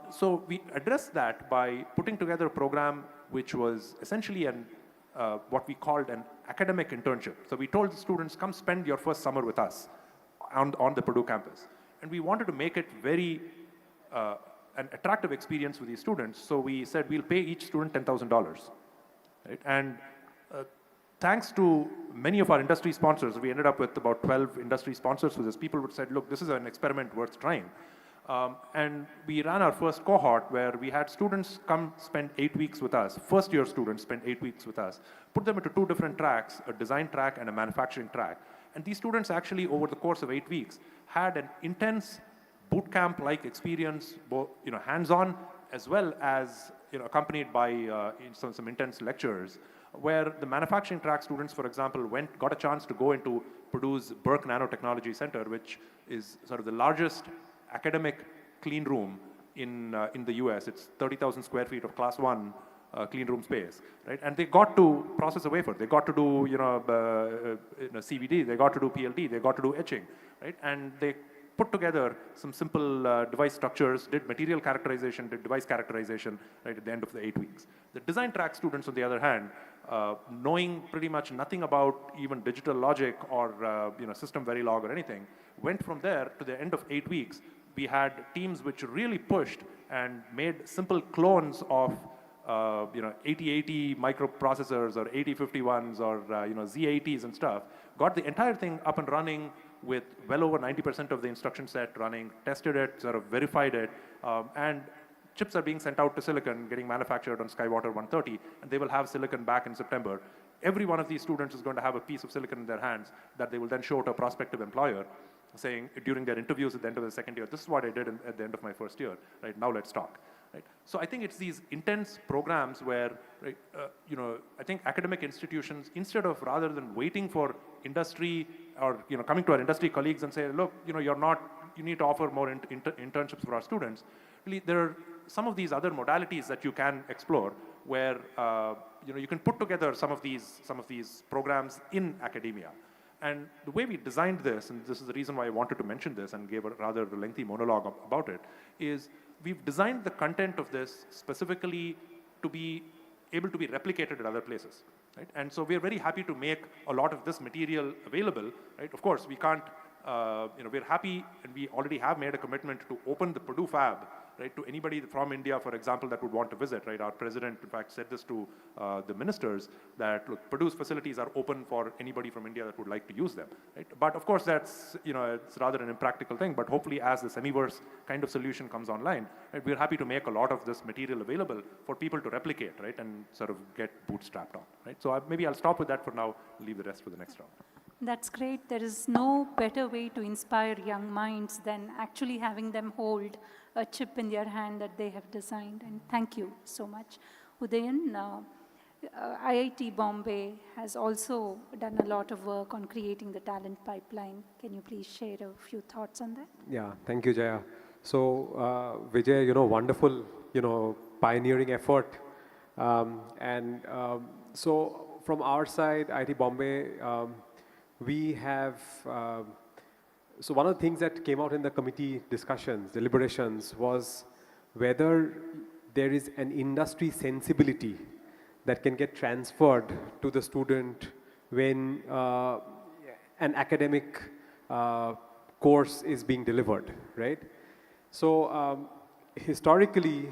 So we addressed that by putting together a program which was essentially what we called an academic internship. So we told the students, come spend your first summer with us on the Purdue campus. And we wanted to make it very an attractive experience for these students. So we said, we'll pay each student $10,000. Right? And thanks to many of our industry sponsors, we ended up with about 12 industry sponsors for this. People would say, look, this is an experiment worth trying. And we ran our first cohort where we had students come spend 8 weeks with us, first-year students spend 8 weeks with us, put them into 2 different tracks, a design track and a manufacturing track. And these students actually, over the course of 8 weeks, had an intense boot camp-like experience, both hands-on as well as accompanied by some intense lectures, where the manufacturing track students, for example, got a chance to go into Purdue's Burke Nanotechnology Center, which is sort of the largest academic clean room in the US. It's 30,000 square feet of class 1 clean room space, right? And they got to process a wafer. They got to do CVD. They got to do PLD. They got to do etching, right? And they put together some simple device structures, did material characterization, did device characterization, right, at the end of the 8 weeks. The design track students, on the other hand, knowing pretty much nothing about even digital logic or system Verilog or anything, went from there to the end of 8 weeks. We had teams which really pushed and made simple clones of 8080 microprocessors or 8051s or Z80s and stuff, got the entire thing up and running with well over 90% of the instruction set running, tested it, sort of verified it, and chips are being sent out to Silicon, getting manufactured on Skywater 130, and they will have Silicon back in September. Every one of these students is going to have a piece of Silicon in their hands that they will then show to a prospective employer, saying during their interviews at the end of the second year, this is what I did at the end of my first year, right? Now let's talk. Right? So I think it's these intense programs where, right, I think academic institutions, instead of rather than waiting for industry or coming to our industry colleagues and say, look, you need to offer more internships for our students. Really, there are some of these other modalities that you can explore where you can put together some of these programs in academia. And the way we designed this, and this is the reason why I wanted to mention this and gave a rather lengthy monologue about it, is we've designed the content of this specifically to be able to be replicated at other places, right? And so we're very happy to make a lot of this material available, right? Of course, we can't, we're happy and we already have made a commitment to open the Purdue Fab, right, to anybody from India, for example, that would want to visit, right? Our president, in fact, said this to the ministers, that, look, Purdue's facilities are open for anybody from India that would like to use them, right? But of course, that's, it's rather an impractical thing, but hopefully as the Semiverse kind of solution comes online, right, we're happy to make a lot of this material available for people to replicate, right, and sort of get bootstrapped on, right? So maybe I'll stop with that for now, leave the rest for the next round. That's great. There is no better way to inspire young minds than actually having them hold a chip in their hand that they have designed. And thank you so much. Udayan, IIT Bombay has also done a lot of work on creating the talent pipeline. Can you please share a few thoughts on that? Yeah, thank you, Jaya. So, Vijay, wonderful, pioneering effort. So from our side, IIT Bombay, we have, so one of the things that came out in the committee discussions, deliberations, was whether there is an industry sensibility that can get transferred to the student when an academic course is being delivered, right? So historically,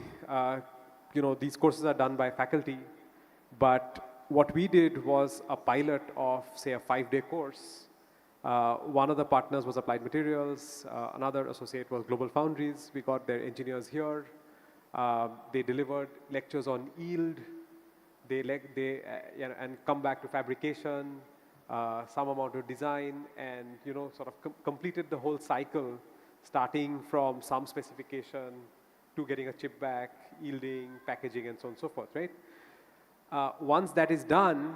these courses are done by faculty, but what we did was a pilot of, say, a 5-day course. One of the partners was Applied Materials, another associate was Global Foundries. We got their engineers here. They delivered lectures on yield. And come back to fabrication, some amount of design, and sort of completed the whole cycle, starting from some specification to getting a chip back, yielding, packaging, and so on and so forth, right? Once that is done,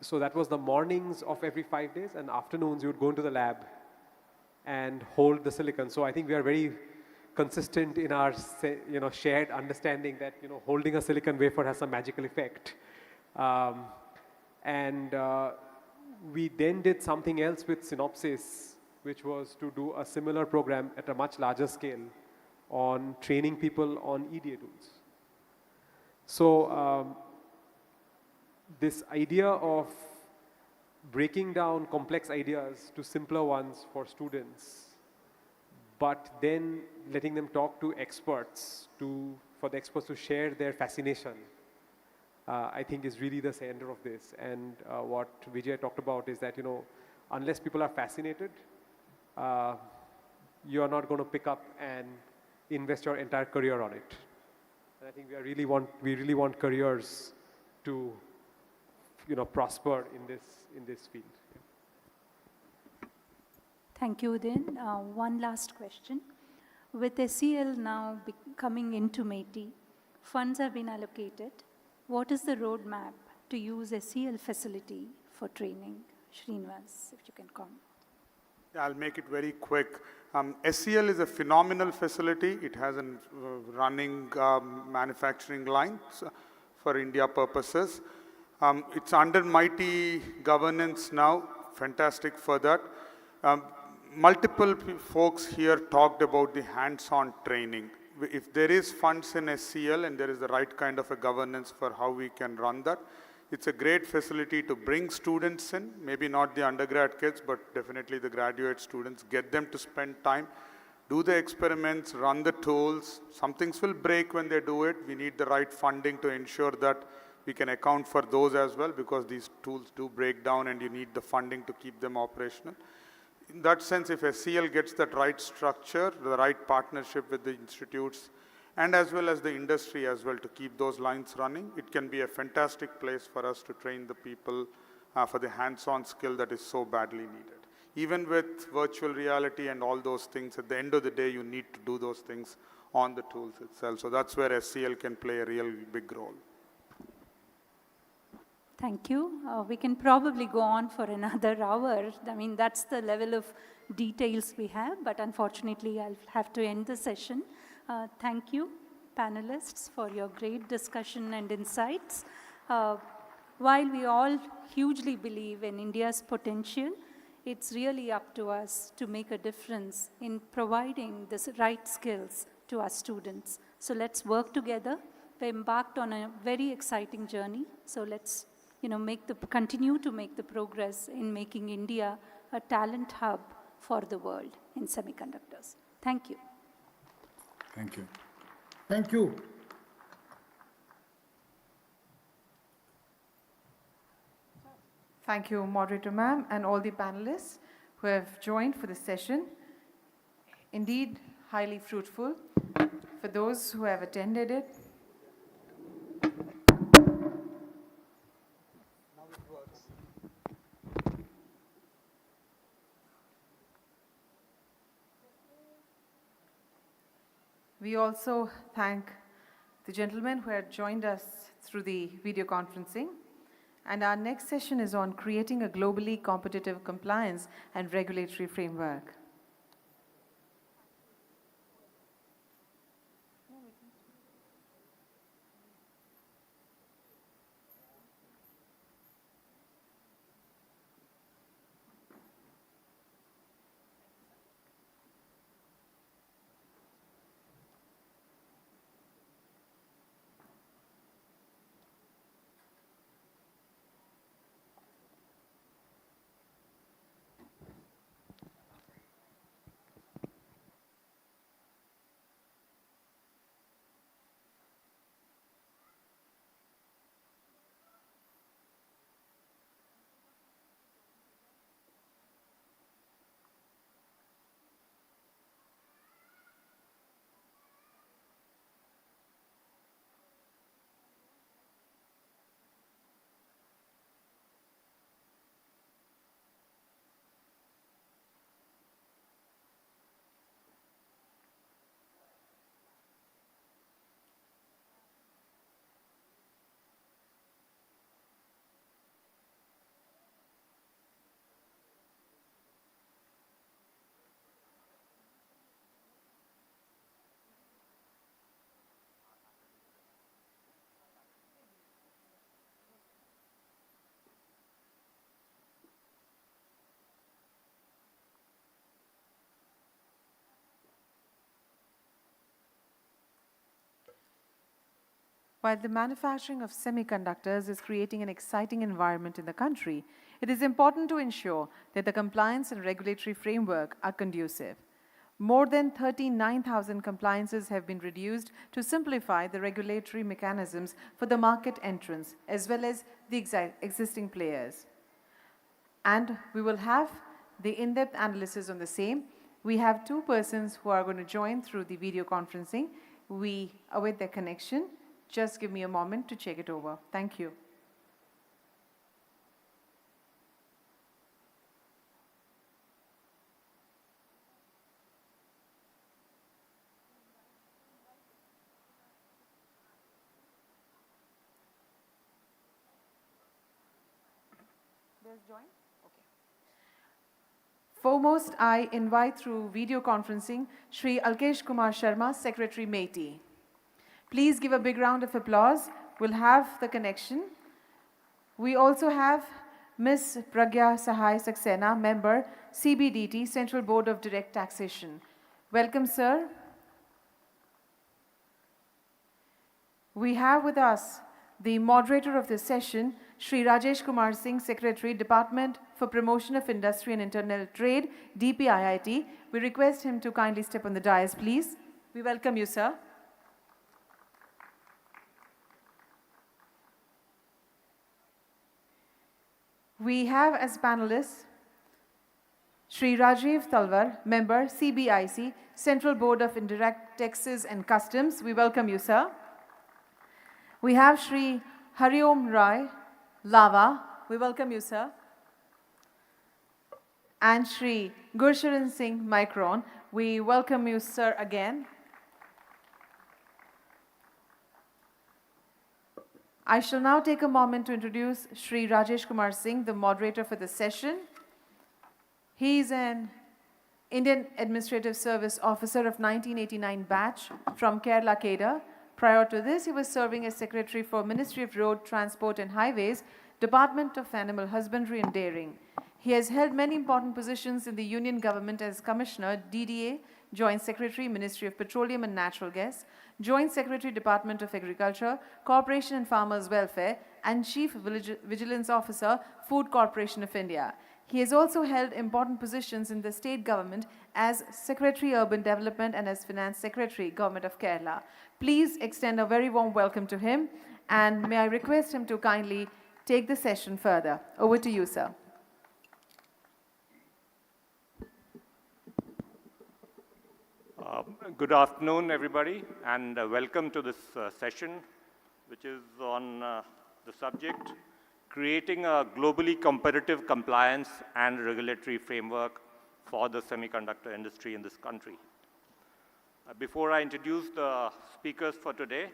So that was the mornings of every 5 days, and afternoons you would go into the lab and hold the silicon. So I think we are very consistent in our shared understanding that holding a silicon wafer has some magical effect. We then did something else with Synopsys, which was to do a similar program at a much larger scale on training people on EDA tools. So this idea of breaking down complex ideas to simpler ones for students, but then letting them talk to experts for the experts to share their fascination, I think is really the center of this. And what Vijay talked about is that, unless people are fascinated, you are not going to pick up and invest your entire career on it. And I think we really want careers to, prosper in this field. Thank you, Udin. One last question. With SEL now coming into METI, funds have been allocated. What is the roadmap to use SEL facility for training? Srinivas, if you can comment. Yeah, I'll make it very quick. SEL is a phenomenal facility. It has a running manufacturing line for India purposes. It's under mighty governance now. Fantastic for that. Multiple folks here talked about the hands-on training. If there is funds in SEL and there is the right kind of a governance for how we can run that, it's a great facility to bring students in, maybe not the undergrad kids, but definitely the graduate students, get them to spend time, do the experiments, run the tools. Some things will break when they do it. We need the right funding to ensure that we can account for those as well, because these tools do break down and you need the funding to keep them operational. In that sense, if SEL gets that right structure, the right partnership with the institutes, and as well as the industry as well to keep those lines running, it can be a fantastic place for us to train the people for the hands-on skill that is so badly needed. Even with virtual reality and all those things, at the end of the day, you need to do those things on the tools itself. So that's where SEL can play a real big role. Thank you. We can probably go on for another hour. I mean, that's the level of details we have, but unfortunately, I'll have to end the session. Thank you, panelists, for your great discussion and insights. While we all hugely believe in India's potential, it's really up to us to make a difference in providing the right skills to our students. So let's work together. We're embarked on a very exciting journey. So let's continue to make the progress in making India a talent hub for the world in semiconductors. Thank you. Thank you. Thank you. Thank you, Moderator Ma'am, and all the panelists who have joined for this session. Indeed, highly fruitful. For those who have attended it, we also thank the gentlemen who had joined us through the video conferencing. And our next session is on creating a globally competitive compliance and regulatory framework. While the manufacturing of semiconductors is creating an exciting environment in the country, it is important to ensure that the compliance and regulatory framework are conducive. More than 39,000 compliances have been reduced to simplify the regulatory mechanisms for the market entrants as well as the existing players. And we will have the in-depth analysis on the same. We have two persons who are going to join through the video conferencing. We await their connection. Just give me a moment to check it over. Thank you. There's join? Okay. Foremost, I invite through video conferencing Shri Alkesh Kumar Sharma, Secretary MeitY. Please give a big round of applause. We'll have the connection. We also have Ms. Pragya Sahai Saxena, Member, CBDT, Central Board of Direct Taxation. Welcome, sir. We have with us the moderator of this session, Shri Rajesh Kumar Singh, Secretary, Department for Promotion of Industry and Internal Trade, DPIIT. We request him to kindly step on the dais, please. We welcome you, sir. We have as panelists Shri Rajiv Talwar, Member, CBIC, Central Board of Indirect Taxes and Customs. We welcome you, sir. We have Shri Hariom Rai, Lava. We welcome you, sir. And Shri Gursharan Singh, Micron. We welcome you, sir, again. I shall now take a moment to introduce Shri Rajesh Kumar Singh, the moderator for the session. He is an Indian Administrative Service Officer of 1989 batch from Kerala, Kedah. Prior to this, he was serving as Secretary for Ministry of Road, Transport and Highways, Department of Animal Husbandry and Dairying. He has held many important positions in the Union Government as Commissioner, DDA, Joint Secretary, Ministry of Petroleum and Natural Gas, Joint Secretary, Department of Agriculture, Corporation and Farmers Welfare, and Chief Vigilance Officer, Food Corporation of India. He has also held important positions in the state government as Secretary, Urban Development and as Finance Secretary, Government of Kerala. Please extend a very warm welcome to him, and may I request him to kindly take the session further. Over to you, sir. Good afternoon, everybody, and welcome to this session, which is on the subject, creating a globally competitive compliance and regulatory framework for the semiconductor industry in this country. Before I introduce the speakers for today,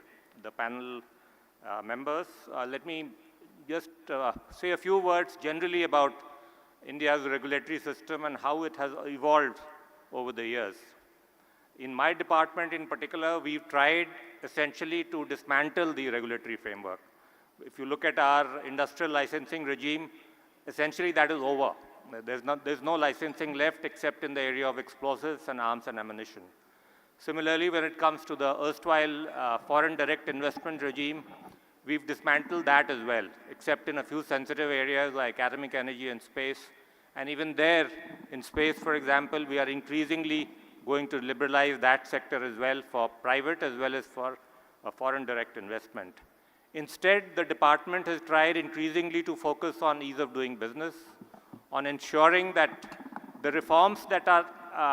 the panel members, let me just say a few words generally about India's regulatory system and how it has evolved over the years. In my department in particular, we've tried essentially to dismantle the regulatory framework. If you look at our industrial licensing regime, essentially that is over. There's no licensing left except in the area of explosives and arms and ammunition. Similarly, when it comes to the erstwhile foreign direct investment regime, we've dismantled that as well, except in a few sensitive areas like atomic energy and space. And even there, in space, for example, we are increasingly going to liberalize that sector as well for private as well as for foreign direct investment. Instead, the department has tried increasingly to focus on ease of doing business, on ensuring that the reforms that are,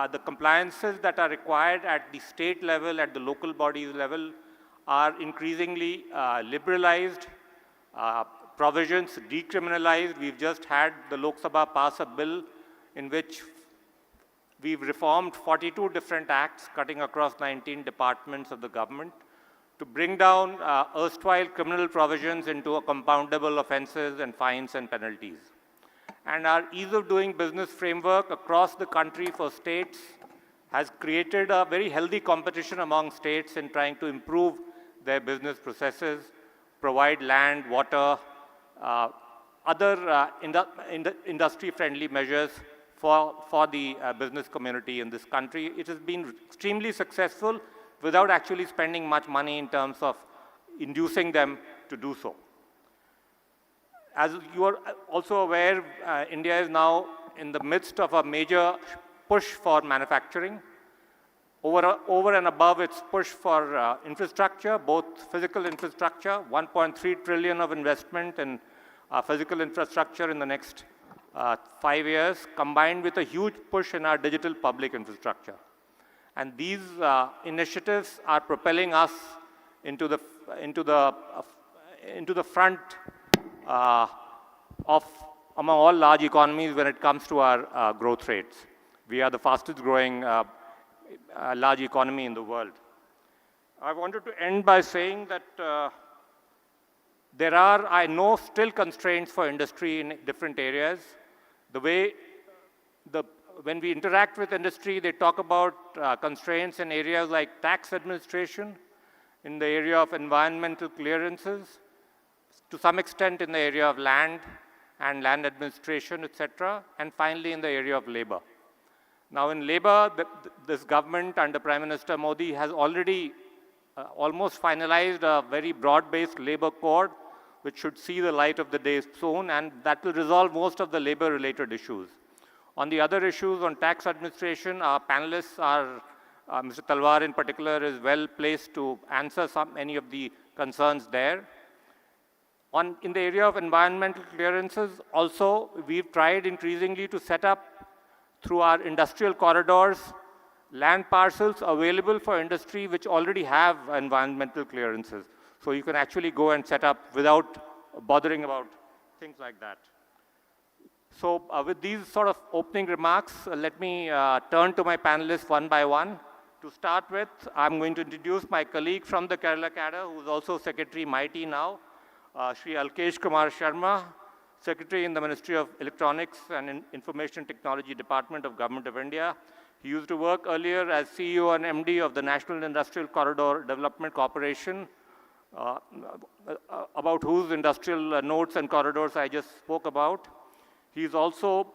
the compliances that are required at the state level, at the local bodies level, are increasingly liberalized, provisions decriminalized. We've just had the Lok Sabha pass a bill in which we've reformed 42 different acts cutting across 19 departments of the government to bring down erstwhile criminal provisions into a compoundable offenses and fines and penalties. And our ease of doing business framework across the country for states has created a very healthy competition among states in trying to improve their business processes, provide land, water, other industry-friendly measures for the business community in this country. It has been extremely successful without actually spending much money in terms of inducing them to do so. As you are also aware, India is now in the midst of a major push for manufacturing. Over and above its push for infrastructure, both physical infrastructure, 1.3 trillion of investment in physical infrastructure in the next 5 years, combined with a huge push in our digital public infrastructure. And these initiatives are propelling us into the front of among all large economies when it comes to our growth rates. We are the fastest growing large economy in the world. I wanted to end by saying that there are, I know, still constraints for industry in different areas. When we interact with industry, they talk about constraints in areas like tax administration, in the area of environmental clearances, to some extent in the area of land and land administration, etc., and finally in the area of labor. Now in labor, this government under Prime Minister Modi has already almost finalized a very broad-based labor code, which should see the light of the day soon, and that will resolve most of the labor-related issues. On the other issues, on tax administration, our panelists are, Mr. Talwar in particular is well placed to answer many of the concerns there. In the area of environmental clearances, also, we've tried increasingly to set up, through our industrial corridors, land parcels available for industry which already have environmental clearances. So you can actually go and set up without bothering about things like that. So with these sort of opening remarks, let me turn to my panelists one by one. To start with, I'm going to introduce my colleague from the Kerala cadre, who is also Secretary MIT now, Shri Alkesh Kumar Sharma, Secretary in the Ministry of Electronics and Information Technology Department of Government of India. He used to work earlier as CEO and MD of the National Industrial Corridor Development Corporation, about whose industrial nodes and corridors I just spoke about. He's also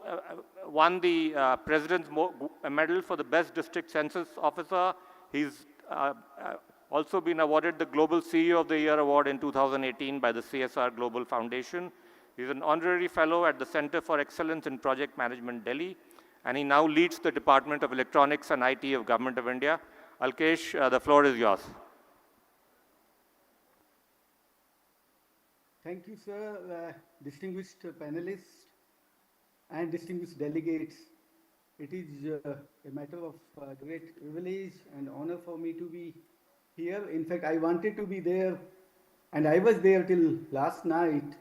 won the President's Medal for the Best District Census Officer. He's also been awarded the Global CEO of the Year Award in 2018 by the CSR Global Foundation. He's an honorary fellow at the Center for Excellence in Project Management, Delhi, and he now leads the Department of Electronics and IT of Government of India. Alkesh, the floor is yours. Thank you, sir. Distinguished panelists and distinguished delegates. It is a matter of great privilege and honor for me to be here. In fact, I wanted to be there, and I was there till last night,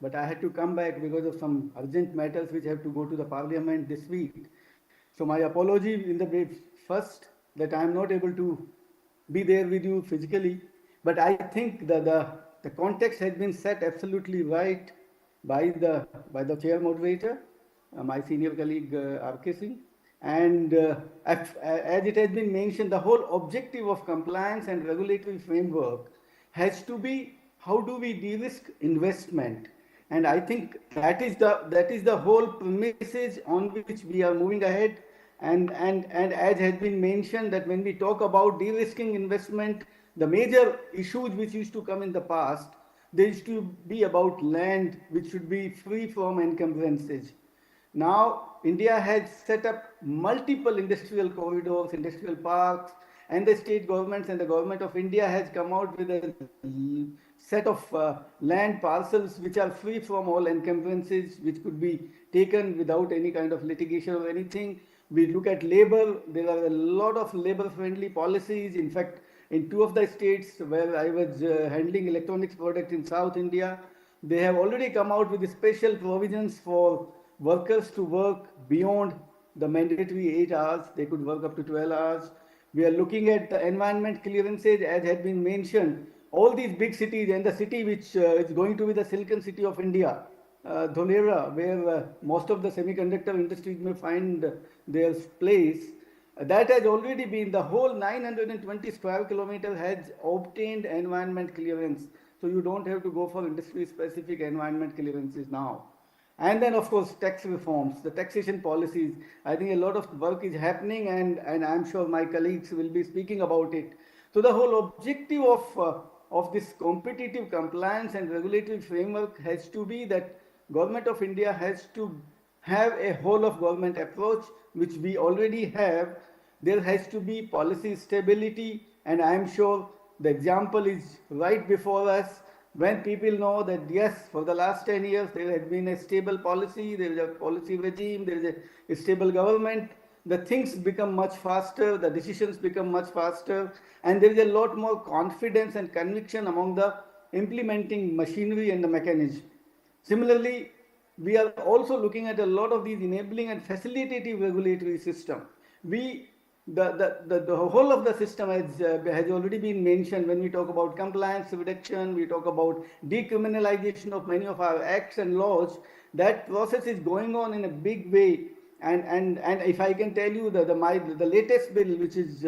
but I had to come back because of some urgent matters which have to go to the parliament this week. So my apology in the first that I am not able to be there with you physically, but I think that the context has been set absolutely right by the chair moderator, my senior colleague R.K. Singh. And as it has been mentioned, the whole objective of compliance and regulatory framework has to be how do we de-risk investment. And I think that is the whole premises on which we are moving ahead. And as has been mentioned, that when we talk about de-risking investment, the major issues which used to come in the past, they used to be about land which should be free from encumbrances. Now, India has set up multiple industrial corridors, industrial parks, and the state governments and the government of India has come out with a set of land parcels which are free from all encumbrances, which could be taken without any kind of litigation or anything. We look at labor, there are a lot of labor-friendly policies. In fact, in two of the states where I was handling electronics products in South India, they have already come out with special provisions for workers to work beyond the mandatory 8 hours. They could work up to 12 hours. We are looking at the environment clearances, as had been mentioned. All these big cities, and the city which is going to be the Silicon City of India, Dholera, where most of the semiconductor industries may find their place, that has already been, the whole 920 square kilometers has obtained environment clearance. So you don't have to go for industry-specific environment clearances now. And then, of course, tax reforms, the taxation policies. I think a lot of work is happening, and I'm sure my colleagues will be speaking about it. So the whole objective of this competitive compliance and regulatory framework has to be that Government of India has to have a whole of government approach, which we already have. There has to be policy stability, and I am sure the example is right before us when people know that yes, for the last 10 years there has been a stable policy, there is a policy regime, there is a stable government, the things become much faster, the decisions become much faster, and there is a lot more confidence and conviction among the implementing machinery and the mechanism. Similarly, we are also looking at a lot of these enabling and facilitative regulatory system. The whole of the system has already been mentioned when we talk about compliance reduction, we talk about decriminalization of many of our acts and laws. That process is going on in a big way. And if I can tell you that the latest bill, which is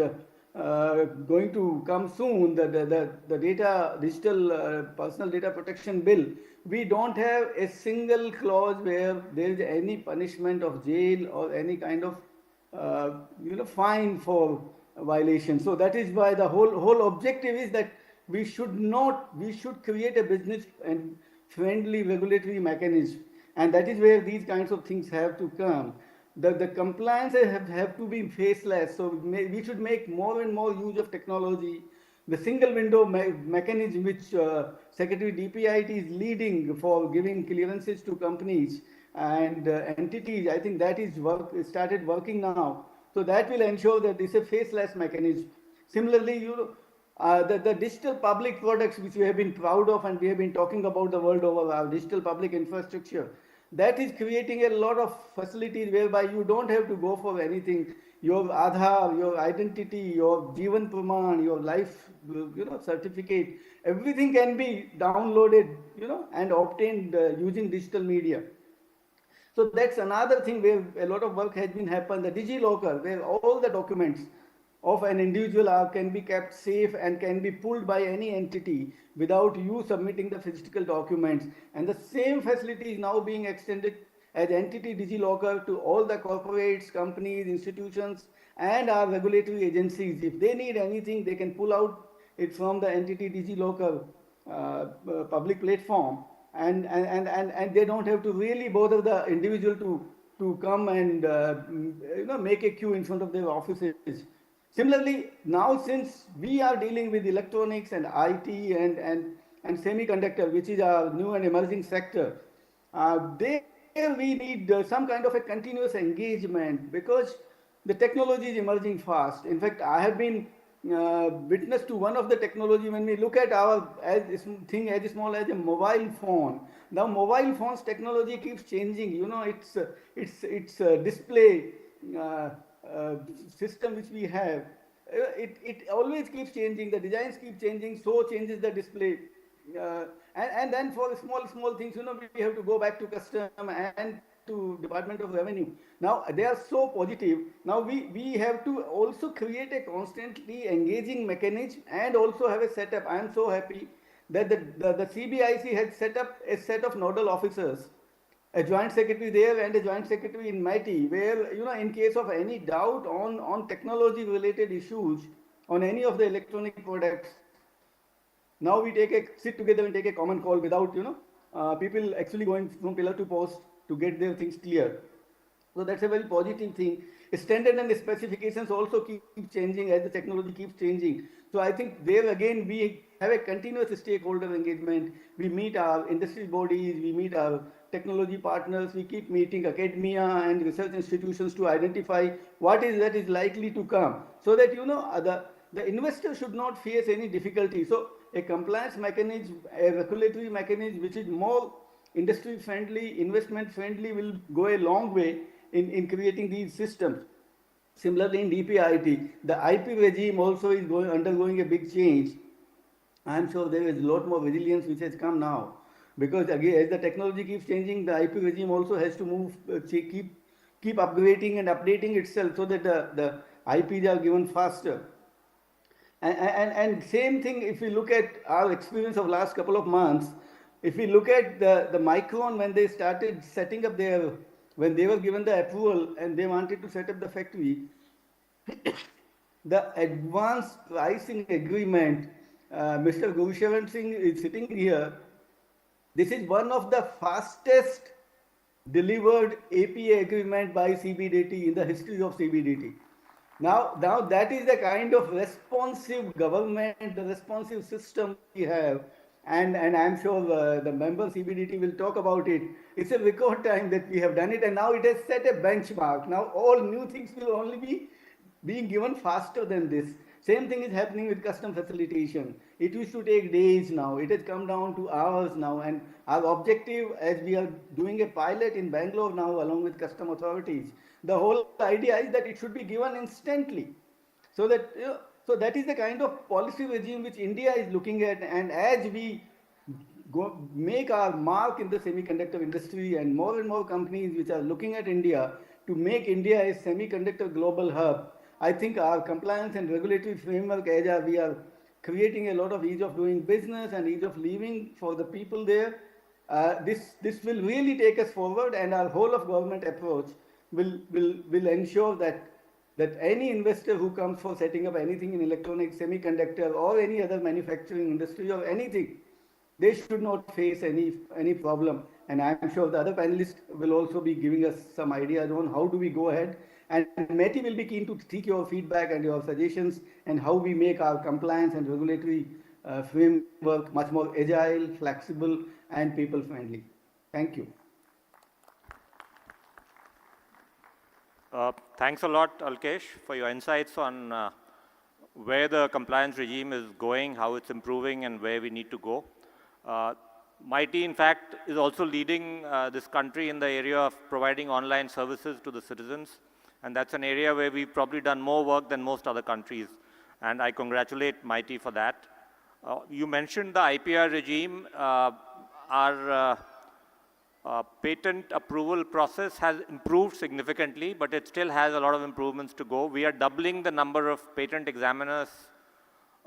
going to come soon, the digital personal data protection bill, we don't have a single clause where there is any punishment of jail or any kind of fine for violation. So that is why the whole objective is that we should create a business and friendly regulatory mechanism, and that is where these kinds of things have to come. The compliance have to be faceless, so we should make more and more use of technology. The single window mechanism which Secretary DPIT is leading for giving clearances to companies and entities, I think that is started working now. So that will ensure that this is a faceless mechanism. Similarly, the digital public products which we have been proud of and we have been talking about the world over, our digital public infrastructure, that is creating a lot of facilities whereby you don't have to go for anything. Your Aadhaar, your identity, your Jeevan Praman, your life certificate, everything can be downloaded and obtained using digital media. So that's another thing where a lot of work has been happened. The DigiLocker, where all the documents of an individual can be kept safe and can be pulled by any entity without you submitting the physical documents. And the same facility is now being extended as entity DigiLocker to all the corporates, companies, institutions, and our regulatory agencies. If they need anything, they can pull out it from the entity DigiLocker public platform. And they don't have to really bother the individual to come and make a queue in front of their offices. Similarly, now since we are dealing with electronics and IT and semiconductor, which is our new and emerging sector, there we need some kind of a continuous engagement because the technology is emerging fast. In fact, I have been witness to one of the technology when we look at our thing as small as a mobile phone. Now mobile phones technology keeps changing. It's display system which we have. It always keeps changing. The designs keep changing. So changes the display. And then for small things, we have to go back to custom and to Department of Revenue. Now they are so positive. Now we have to also create a constantly engaging mechanism and also have a setup. I am so happy that the CBIC had set up a set of nodal officers, a joint secretary there and a joint secretary in MIT, where in case of any doubt on technology related issues on any of the electronic products, now we sit together and take a common call without people actually going from pillar to post to get their things clear. So that's a very positive thing. Standard and specifications also keep changing as the technology keeps changing. So I think there again we have a continuous stakeholder engagement. We meet our industry bodies, we meet our technology partners, we keep meeting academia and research institutions to identify what that is likely to come, so that the investor should not face any difficulty. So a compliance mechanism, a regulatory mechanism which is more industry friendly, investment friendly will go a long way in creating these systems. Similarly in DPIT, the IP regime also is undergoing a big change. I am sure there is a lot more resilience which has come now, because again as the technology keeps changing, the IP regime also has to move, keep upgrading and updating itself so that the IPs are given faster. And same thing if we look at our experience of last couple of months, if we look at the Micron when they started setting up when they were given the approval and they wanted to set up the factory, the advanced pricing agreement Mr. Gurushavan Singh is sitting here. This is one of the fastest delivered APA agreement by CBDT in the history of CBDT. Now that is the kind of responsive government, the responsive system we have, and I'm sure the member CBDT will talk about it. It's a record time that we have done it, and now it has set a benchmark. Now all new things will only be being given faster than this. Same thing is happening with custom facilitation. It used to take days now. It has come down to hours now. And our objective, as we are doing a pilot in Bangalore now along with custom authorities, the whole idea is that it should be given instantly. So that, so that is the kind of policy regime which India is looking at. And as we make our mark in the semiconductor industry, and more companies which are looking at India to make India a semiconductor global hub, I think our compliance and regulatory framework, as we are creating a lot of ease of doing business and ease of living for the people there, this will really take us forward, and our whole of government approach will ensure that any investor who comes for setting up anything in electronics, semiconductor, or any other manufacturing industry or anything, they should not face any problem. And I'm sure the other panelists will also be giving us some ideas on how do we go ahead. And METI will be keen to seek your feedback and your suggestions and how we make our compliance and regulatory framework much more agile, flexible, and people-friendly. Thank you. Thanks a lot, Alkesh, for your insights on where the compliance regime is going, how it's improving, and where we need to go. MITI, in fact, is also leading this country in the area of providing online services to the citizens. And that's an area where we've probably done more work than most other countries. And I congratulate MITI for that. You mentioned the IPR regime. Our patent approval process has improved significantly, but it still has a lot of improvements to go. We are doubling the number of patent examiners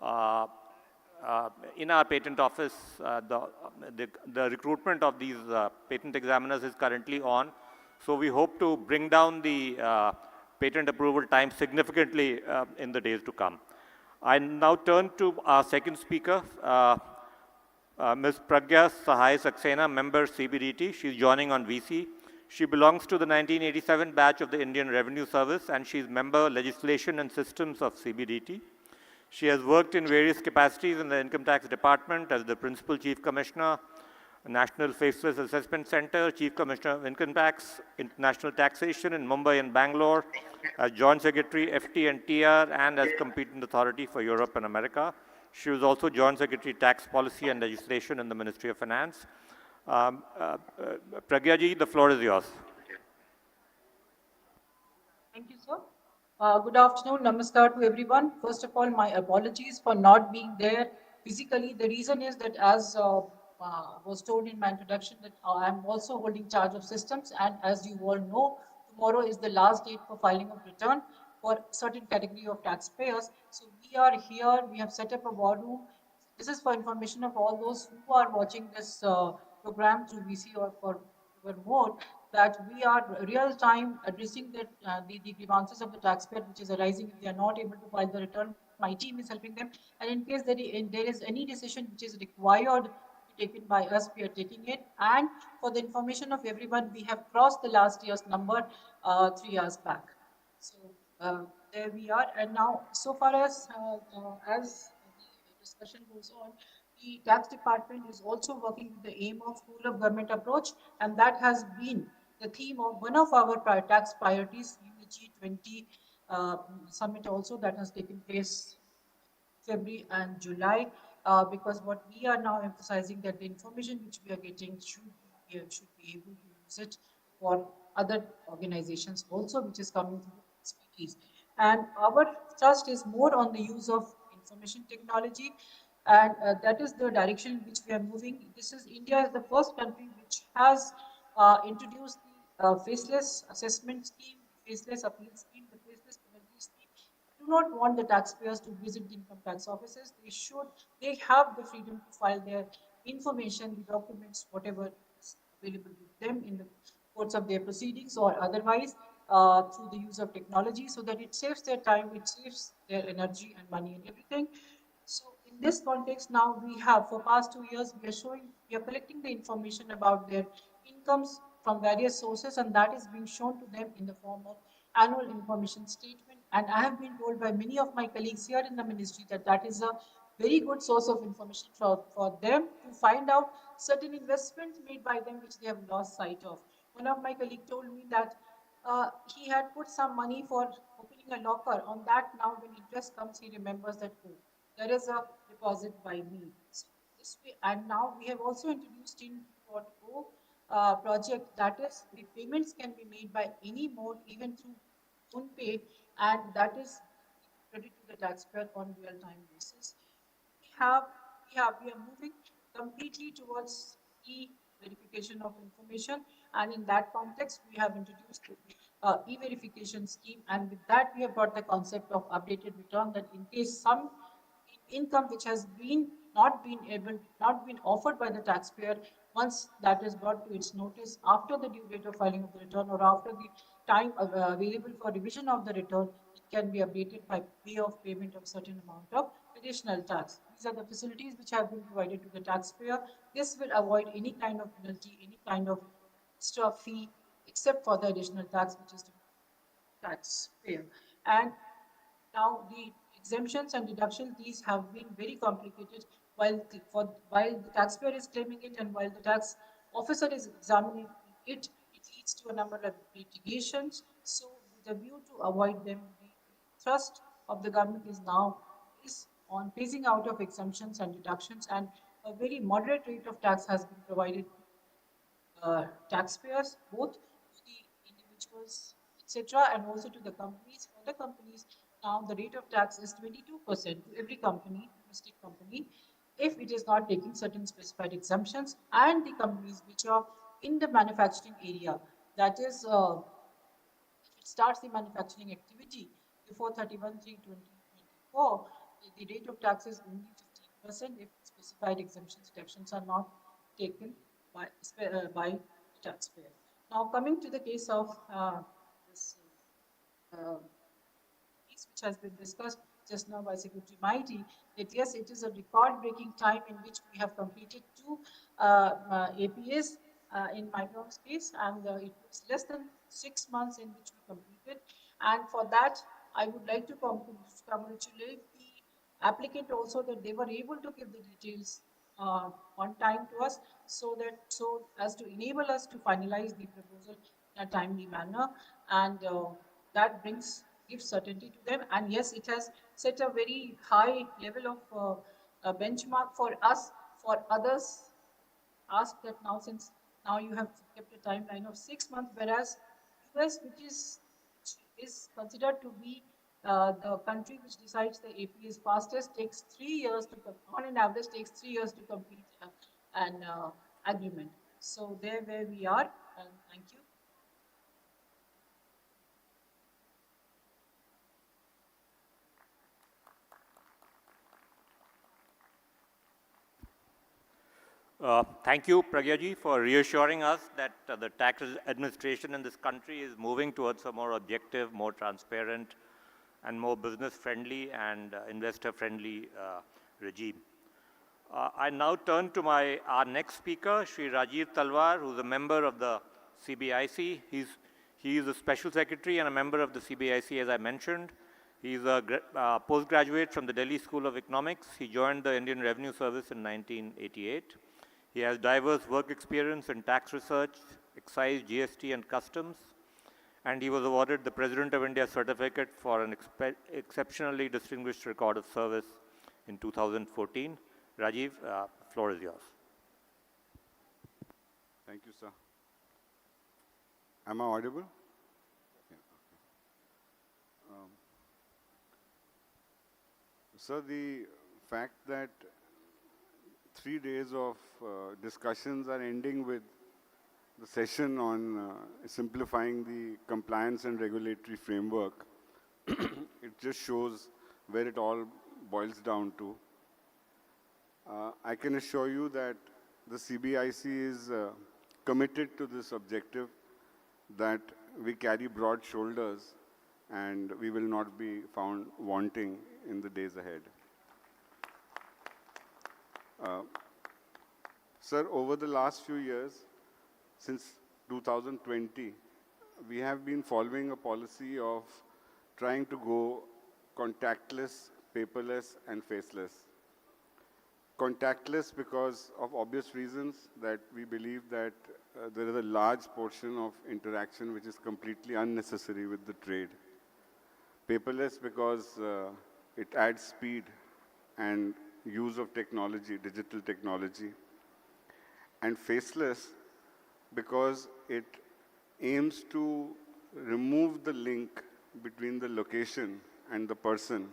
in our patent office. The recruitment of these patent examiners is currently on. So we hope to bring down the patent approval time significantly in the days to come. I now turn to our second speaker, Ms. Pragya Sahai Saxena, member CBDT. She's joining on VC. She belongs to the 1987 batch of the Indian Revenue Service, and she's member Legislation and Systems of CBDT. She has worked in various capacities in the Income Tax Department as the Principal Chief Commissioner, National Faceless Assessment Center, Chief Commissioner of Income Tax, International Taxation in Mumbai and Bangalore, as Joint Secretary, FT and TR, and as Competent Authority for Europe and America. She was also Joint Secretary, Tax Policy and Legislation in the Ministry of Finance. Pragya ji, the floor is yours. Thank you, sir. Good afternoon, namaskar to everyone. First of all, my apologies for not being there physically. The reason is that, as was told in my introduction, that I am also holding charge of systems, and as you all know, tomorrow is the last date for filing of return for certain category of taxpayers. So we are here, we have set up a war room. This is for information of all those who are watching this program through VC or for more, that we are real time addressing the grievances of the taxpayer which is arising if they are not able to file the return. My team is helping them, and in case there is any decision which is required to be taken by us, we are taking it. And for the information of everyone, we have crossed the last year's number 3 years back. So there we are. And now, so far as the discussion goes on, the tax department is also working with the aim of whole of government approach, and that has been the theme of one of our tax priorities, G20 summit also, that has taken place February and July, because what we are now emphasizing that the information which we are getting should be able to use it for other organizations also, which is coming through expertise. And our trust is more on the use of information technology, and that is the direction in which we are moving. India is the first country which has introduced the faceless assessment scheme, faceless appeal scheme, the faceless penalty scheme. We do not want the taxpayers to visit the income tax offices. They have the freedom to file their information, the documents, whatever is available to them in the courts of their proceedings or otherwise through the use of technology, so that it saves their time, it saves their energy and money and everything. So in In this context, now we have, for past 2 years, we are collecting the information about their incomes from various sources, and that is being shown to them in the form of annual information statement. And I have been told by many of my colleagues here in the ministry that that is a very good source of information for them to find out certain investments made by them which they have lost sight of. One of my colleagues told me that he had put some money for opening a locker. On that, now when interest comes, he remembers that, oh, there is a deposit by me. So this way, and now we have also introduced in 2.0 project, that is the payments can be made by any mode, even through PhonePe, and that is credit to the taxpayer on real-time basis. We are moving completely towards e-verification of information, and in that context, we have introduced e-verification scheme, and with that, we have got the concept of updated return, that in case some income which has not been offered by the taxpayer, once that is brought to its notice after the due date of filing of the return or after the time available for revision of the return, it can be updated by way of payment of certain amount of additional tax. These are the facilities which have been provided to the taxpayer. This will avoid any kind of penalty, any kind of extra fee, except for the additional tax which is to the taxpayer. And now the exemptions and deductions, these have been very complicated while the taxpayer is claiming it and while the tax officer is examining it, it leads to a number of litigations. So with a view to avoid them, the thrust of the government is on phasing out of exemptions and deductions, and a very moderate rate of tax has been provided to taxpayers, both to the individuals, etc., and also to the companies. For the companies, now the rate of tax is 22% to every company, domestic company, if it is not taking certain specified exemptions, and the companies which are in the manufacturing area, that is, if it starts the manufacturing activity before 31/3/2024, the rate of tax is only 15% if specified exemptions deductions are not taken by the taxpayer. Now, coming to the case of this case which has been discussed just now by Secretary Mighty, that yes, it is a record-breaking time in which we have completed 2 APAs in Micron's case, and it was less than 6 months in which we completed. And for that, I would like to congratulate the applicant also, that they were able to give the details on time to us, so as to enable us to finalize the proposal in a timely manner, and that gives certainty to them. And yes, it has set a very high level of benchmark for us. For others, ask that now, since now you have kept a timeline of 6 months, whereas US, which is considered to be the country which decides the APAs fastest, takes 3 years to, on an average, takes 3 years to complete an agreement. So there where we are, and thank you. Thank you, Pragyaji, for reassuring us that the tax administration in this country is moving towards a more objective, more transparent, and more business-friendly and investor-friendly regime. I now turn to our next speaker, Sri Rajiv Talwar, who's a member of the CBIC. He is a special secretary and a member of the CBIC, as I mentioned. He's a postgraduate from the Delhi School of Economics. He joined the Indian Revenue Service in 1988. He has diverse work experience in tax research, excise, GST, and customs. And he was awarded the President of India certificate for an exceptionally distinguished record of service in 2014. Rajiv, floor is yours. Thank you, sir. Am I audible? Yeah, okay. Sir, the fact that 3 days of discussions are ending with the session on simplifying the compliance and regulatory framework, it just shows where it all boils down to. I can assure you that the CBIC is committed to this objective, that we carry broad shoulders and we will not be found wanting in the days ahead. Uh, Sir, over the last few years, since 2020, we have been following a policy of trying to go contactless, paperless, and faceless. Contactless because of obvious reasons that we believe that there is a large portion of interaction which is completely unnecessary with the trade. Paperless because it adds speed and use of technology, digital technology. And faceless because it aims to remove the link between the location and the person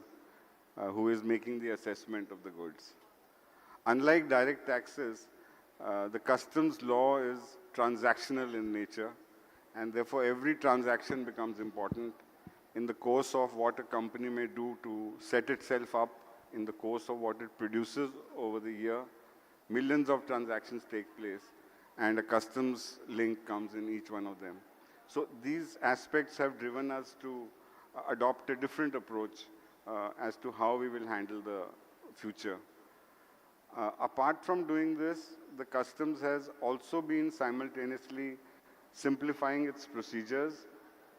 who is making the assessment of the goods. Unlike direct taxes, the customs law is transactional in nature, and therefore every transaction becomes important in the course of what a company may do to set itself up, in the course of what it produces over the year. Millions of transactions take place, and a customs link comes in each one of them. So these aspects have driven us to adopt a different approach as to how we will handle the future. Apart from doing this, the customs has also been simultaneously simplifying its procedures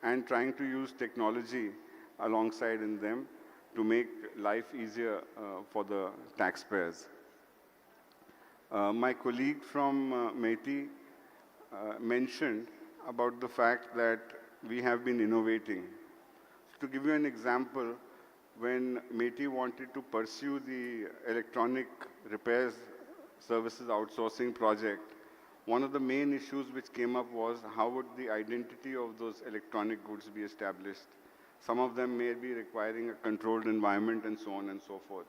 and trying to use technology alongside in them to make life easier for the taxpayers. My colleague from METI mentioned about the fact that we have been innovating. To give you an example, when METI wanted to pursue the electronic repairs services outsourcing project, one of the main issues which came up was how would the identity of those electronic goods be established. Some of them may be requiring a controlled environment and so on and so forth.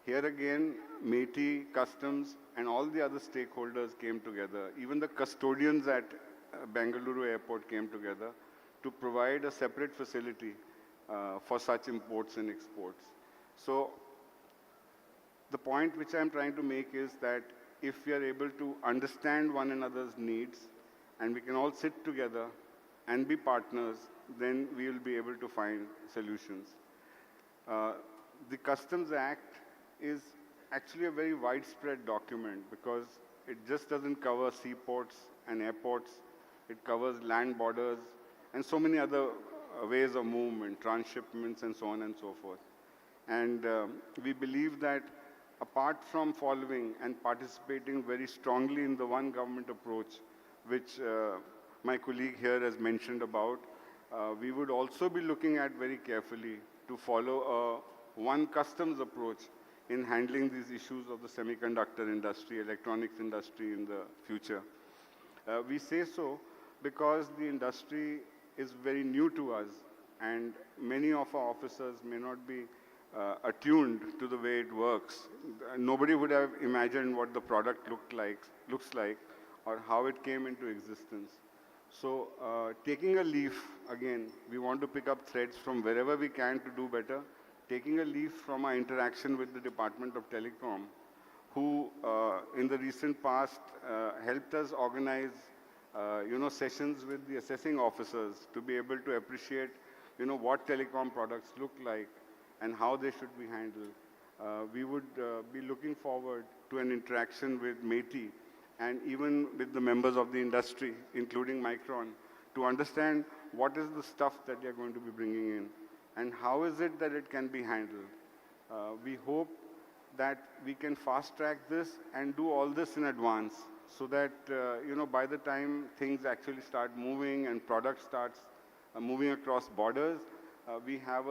Here again, METI, customs, and all the other stakeholders came together. Even the custodians at Bengaluru airport came together to provide a separate facility for such imports and exports. So the point which I'm trying to make is that if we are able to understand one another's needs and we can all sit together and be partners, then we will be able to find solutions. The Customs Act is actually a very widespread document because it just doesn't cover seaports and airports. It covers land borders and so many other ways of movement, transshipments and so on and so forth. And we believe that apart from following and participating very strongly in the one government approach, which my colleague here has mentioned about, we would also be looking at very carefully to follow a one customs approach in handling these issues of the semiconductor industry, electronics industry in the future. We say so because the industry is very new to us and many of our officers may not be attuned to the way it works. Nobody would have imagined what the product looks like or how it came into existence. So taking a leaf, again, we want to pick up threads from wherever we can to do better. Taking a leaf from our interaction with the Department of Telecom, who in the recent past helped us organize sessions with the assessing officers to be able to appreciate what telecom products look like and how they should be handled. We would be looking forward to an interaction with METI and even with the members of the industry, including Micron, to understand what is the stuff that they are going to be bringing in and how is it that it can be handled. We hope that we can fast track this and do all this in advance so that, by the time things actually start moving and product starts moving across borders, we have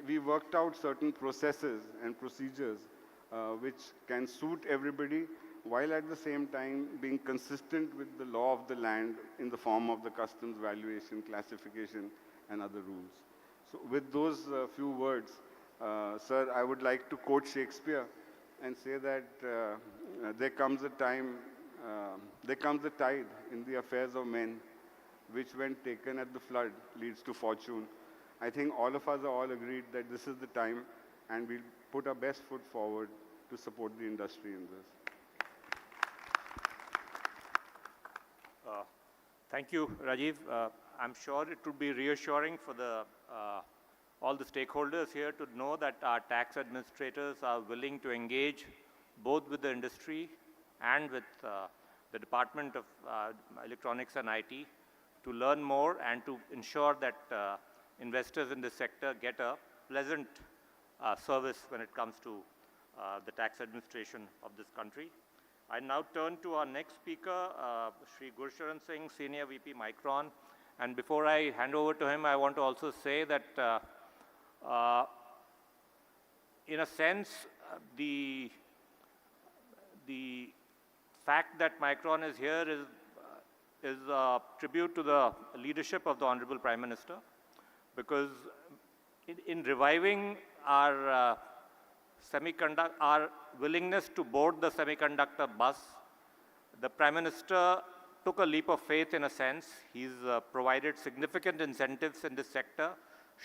we worked out certain processes and procedures which can suit everybody while at the same time being consistent with the law of the land in the form of the customs valuation, classification, and other rules. So with those few words, sir, I would like to quote Shakespeare and say that there comes a tide in the affairs of men, which when taken at the flood leads to fortune. I think all of us are all agreed that this is the time and we'll put our best foot forward to support the industry in this. Thank you, Rajiv. I'm sure it would be reassuring for the all the stakeholders here to know that our tax administrators are willing to engage both with the industry and with the Department of Electronics and IT to learn more and to ensure that investors in this sector get a pleasant service when it comes to the tax administration of this country. I now turn to our next speaker, Shri Gursharan Singh, Senior VP Micron. And before I hand over to him, I want to also say that in a sense, the fact that Micron is here is a tribute to the leadership of the Honorable Prime Minister, because in reviving our our willingness to board the semiconductor bus, the Prime Minister took a leap of faith in a sense. He's provided significant incentives in this sector,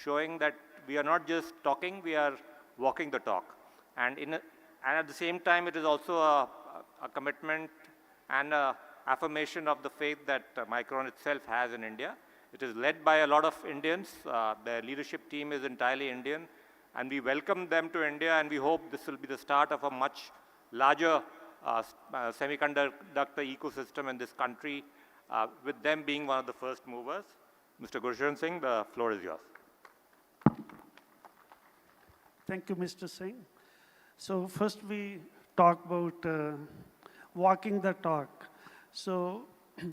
showing that we are not just talking, we are walking the talk. And at the same time, it is also a commitment and an affirmation of the faith that Micron itself has in India. It is led by a lot of Indians. The leadership team is entirely Indian. And we welcome them to India, and we hope this will be the start of a much larger semiconductor ecosystem in this country, with them being one of the first movers. Mr. Gursharan Singh, the floor is yours. Thank you, Mr. Singh. So first we talk about walking the talk. So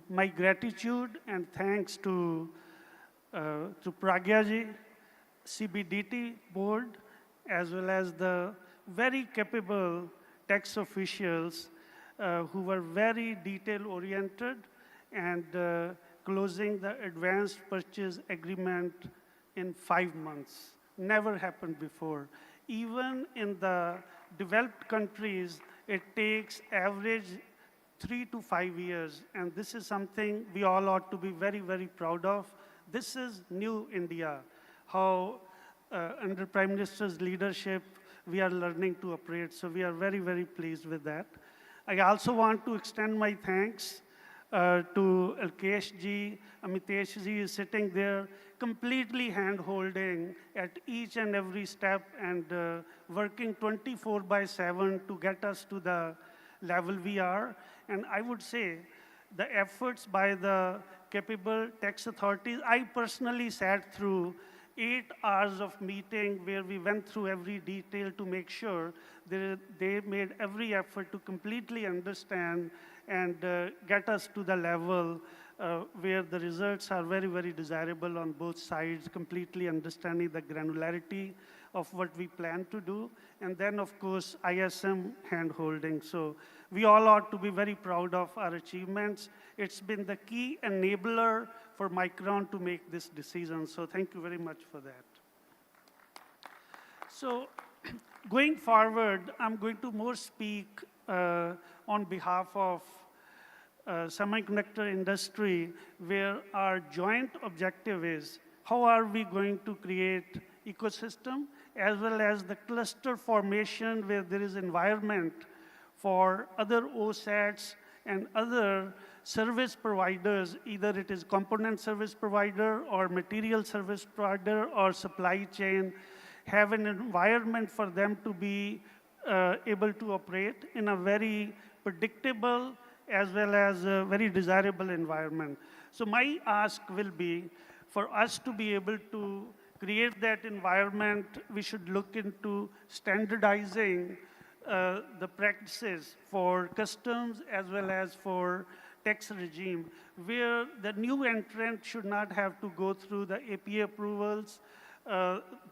my gratitude and thanks to Pragyaji, CBDT board, as well as the very capable tax officials who were very detail-oriented and closing the advanced purchase agreement in 5 months. Never happened before. Even in the developed countries, it takes average 3 to 5 years, and this is something we all ought to be very, very proud of. This is new India, how under Prime Minister's leadership, we are learning to operate. So we are very, very pleased with that. I also want to extend my thanks to Alkesh ji. Amitesh ji is sitting there, completely hand-holding at each and every step and working 24/7 to get us to the level we are. And I would say the efforts by the capable tax authorities, I personally sat through 8 hours of meeting where we went through every detail to make sure they made every effort to completely understand and get us to the level where the results are very, very desirable on both sides, completely understanding the granularity of what we plan to do. And then, of course, ISM hand-holding. So we all ought to be very proud of our achievements. It's been the key enabler for Micron to make this decision. So thank you very much for that. So going forward, I'm going to more speak on behalf of semiconductor industry, where our joint objective is how are we going to create ecosystem as well as the cluster formation where there is environment for other OSATs and other service providers, either it is component service provider or material service provider or supply chain, have an environment for them to be able to operate in a very predictable as well as a very desirable environment. So my ask will be for us to be able to create that environment, we should look into standardizing the practices for customs as well as for tax regime, where the new entrant should not have to go through the APA approvals.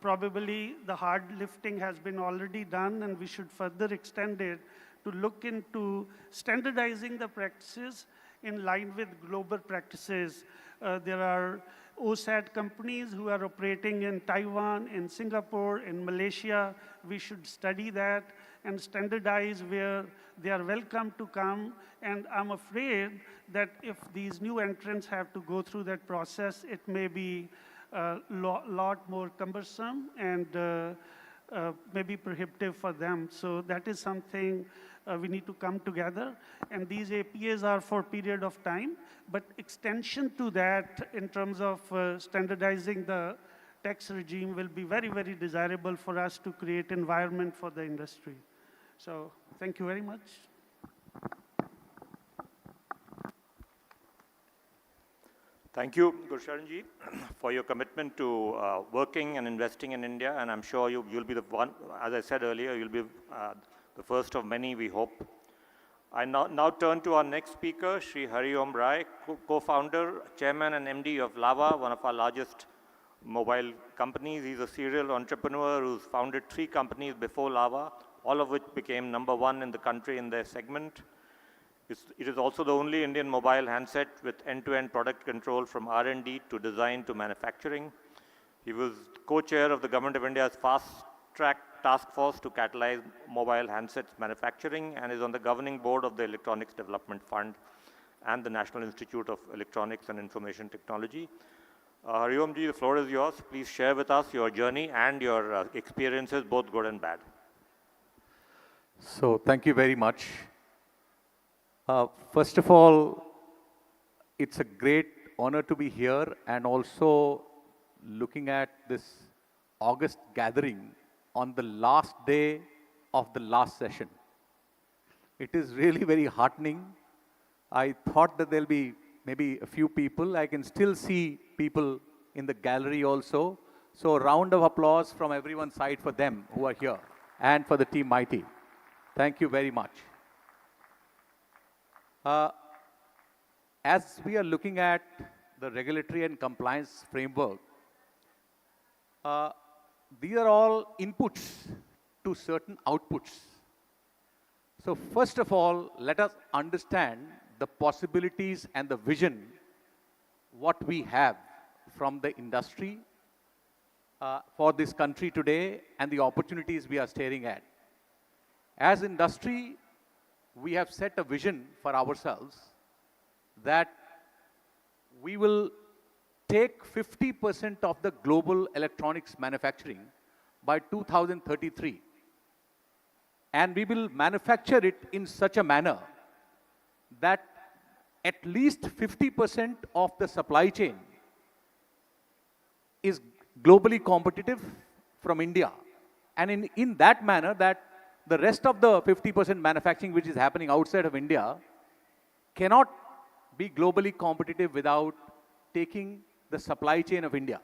Probably the hard lifting has been already done, and we should further extend it to look into standardizing the practices in line with global practices. There are OSAT companies who are operating in Taiwan, in Singapore, in Malaysia. We should study that and standardize where they are welcome to come. And I'm afraid that if these new entrants have to go through that process, it may be a lot more cumbersome and maybe prohibitive for them. So that is something we need to come together. And these APAs are for a period of time, but extension to that in terms of standardizing the tax regime will be very, very desirable for us to create environment for the industry. So thank you very much. Thank you, Gursharanji, for your commitment to working and investing in India. And I'm sure you'll be the one, as I said earlier, you'll be the first of many, we hope. I now turn to our next speaker, Shri Hariom Rai, co-founder, chairman and MD of Lava, one of our largest mobile companies. He's a serial entrepreneur who's founded 3 companies before Lava, all of which became #1 in the country in their segment. It is also the only Indian mobile handset with end-to-end product control from R&D to design to manufacturing. He was co-chair of the Government of India's fast-track task force to catalyze mobile handsets manufacturing and is on the governing board of the Electronics Development Fund and the National Institute of Electronics and Information Technology. Hariom ji, the floor is yours. Please share with us your journey and your experiences, both good and bad. So thank you very much. First of all, it's a great honor to be here and also looking at this August gathering on the last day of the last session. It is really very heartening. I thought that there'll be maybe a few people. I can still see people in the gallery also. So a round of applause from everyone's side for them who are here and for the team Mighty. Thank you very much. As we are looking at the regulatory and compliance framework, these are all inputs to certain outputs. So first of all, let us understand the possibilities and the vision, what we have from the industry for this country today and the opportunities we are staring at. As industry, we have set a vision for ourselves that we will take 50% of the global electronics manufacturing by 2033. And we will manufacture it in such a manner that at least 50% of the supply chain is globally competitive from India. And in that manner that the rest of the 50% manufacturing which is happening outside of India cannot be globally competitive without taking the supply chain of India.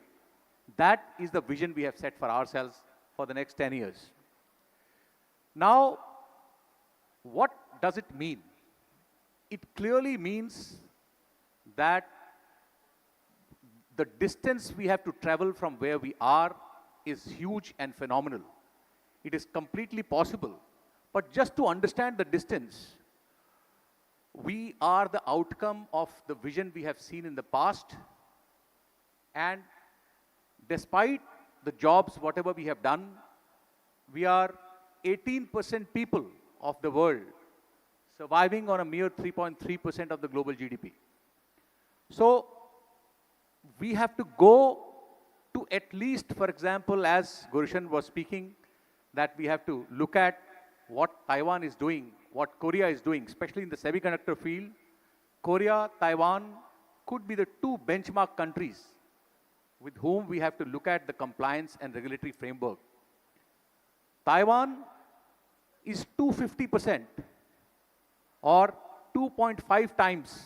That is the vision we have set for ourselves for the next 10 years. Now, what does it mean? It clearly means that the distance we have to travel from where we are is huge and phenomenal. It is completely possible. But just to understand the distance, we are the outcome of the vision we have seen in the past. And despite the jobs, whatever we have done, we are 18% people of the world surviving on a mere 3.3% of the global GDP. So we have to go to at least, for example, as Gurshan was speaking, that we have to look at what Taiwan is doing, what Korea is doing, especially in the semiconductor field. Korea, Taiwan could be the 2 benchmark countries with whom we have to look at the compliance and regulatory framework. Taiwan is 250% or 2.5 times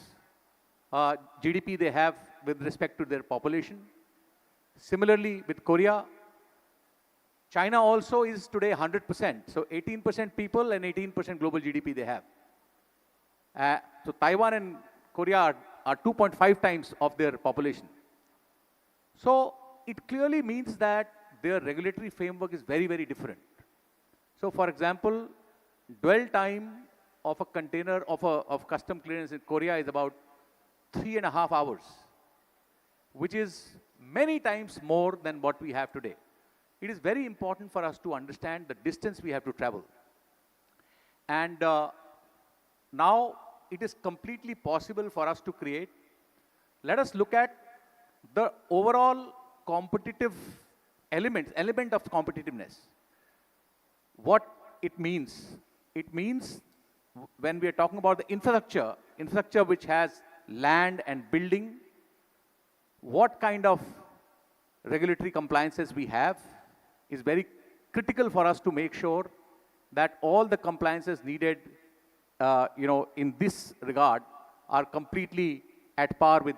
GDP they have with respect to their population. Similarly, with Korea, China also is today 100%. So 18% people and 18% global GDP they have. So Taiwan and Korea are 2.5 times of their population. So it clearly means that their regulatory framework is very, very different. So for example, dwell time of a container of custom clearance in Korea is about 3.5 hours, which is many times more than what we have today. It is very important for us to understand the distance we have to travel. And now it is completely possible for us to create. Let us look at the overall competitive element of competitiveness. What it means? It means when we are talking about the infrastructure which has land and building, what kind of regulatory compliances we have is very critical for us to make sure that all the compliances needed, in this regard are completely at par with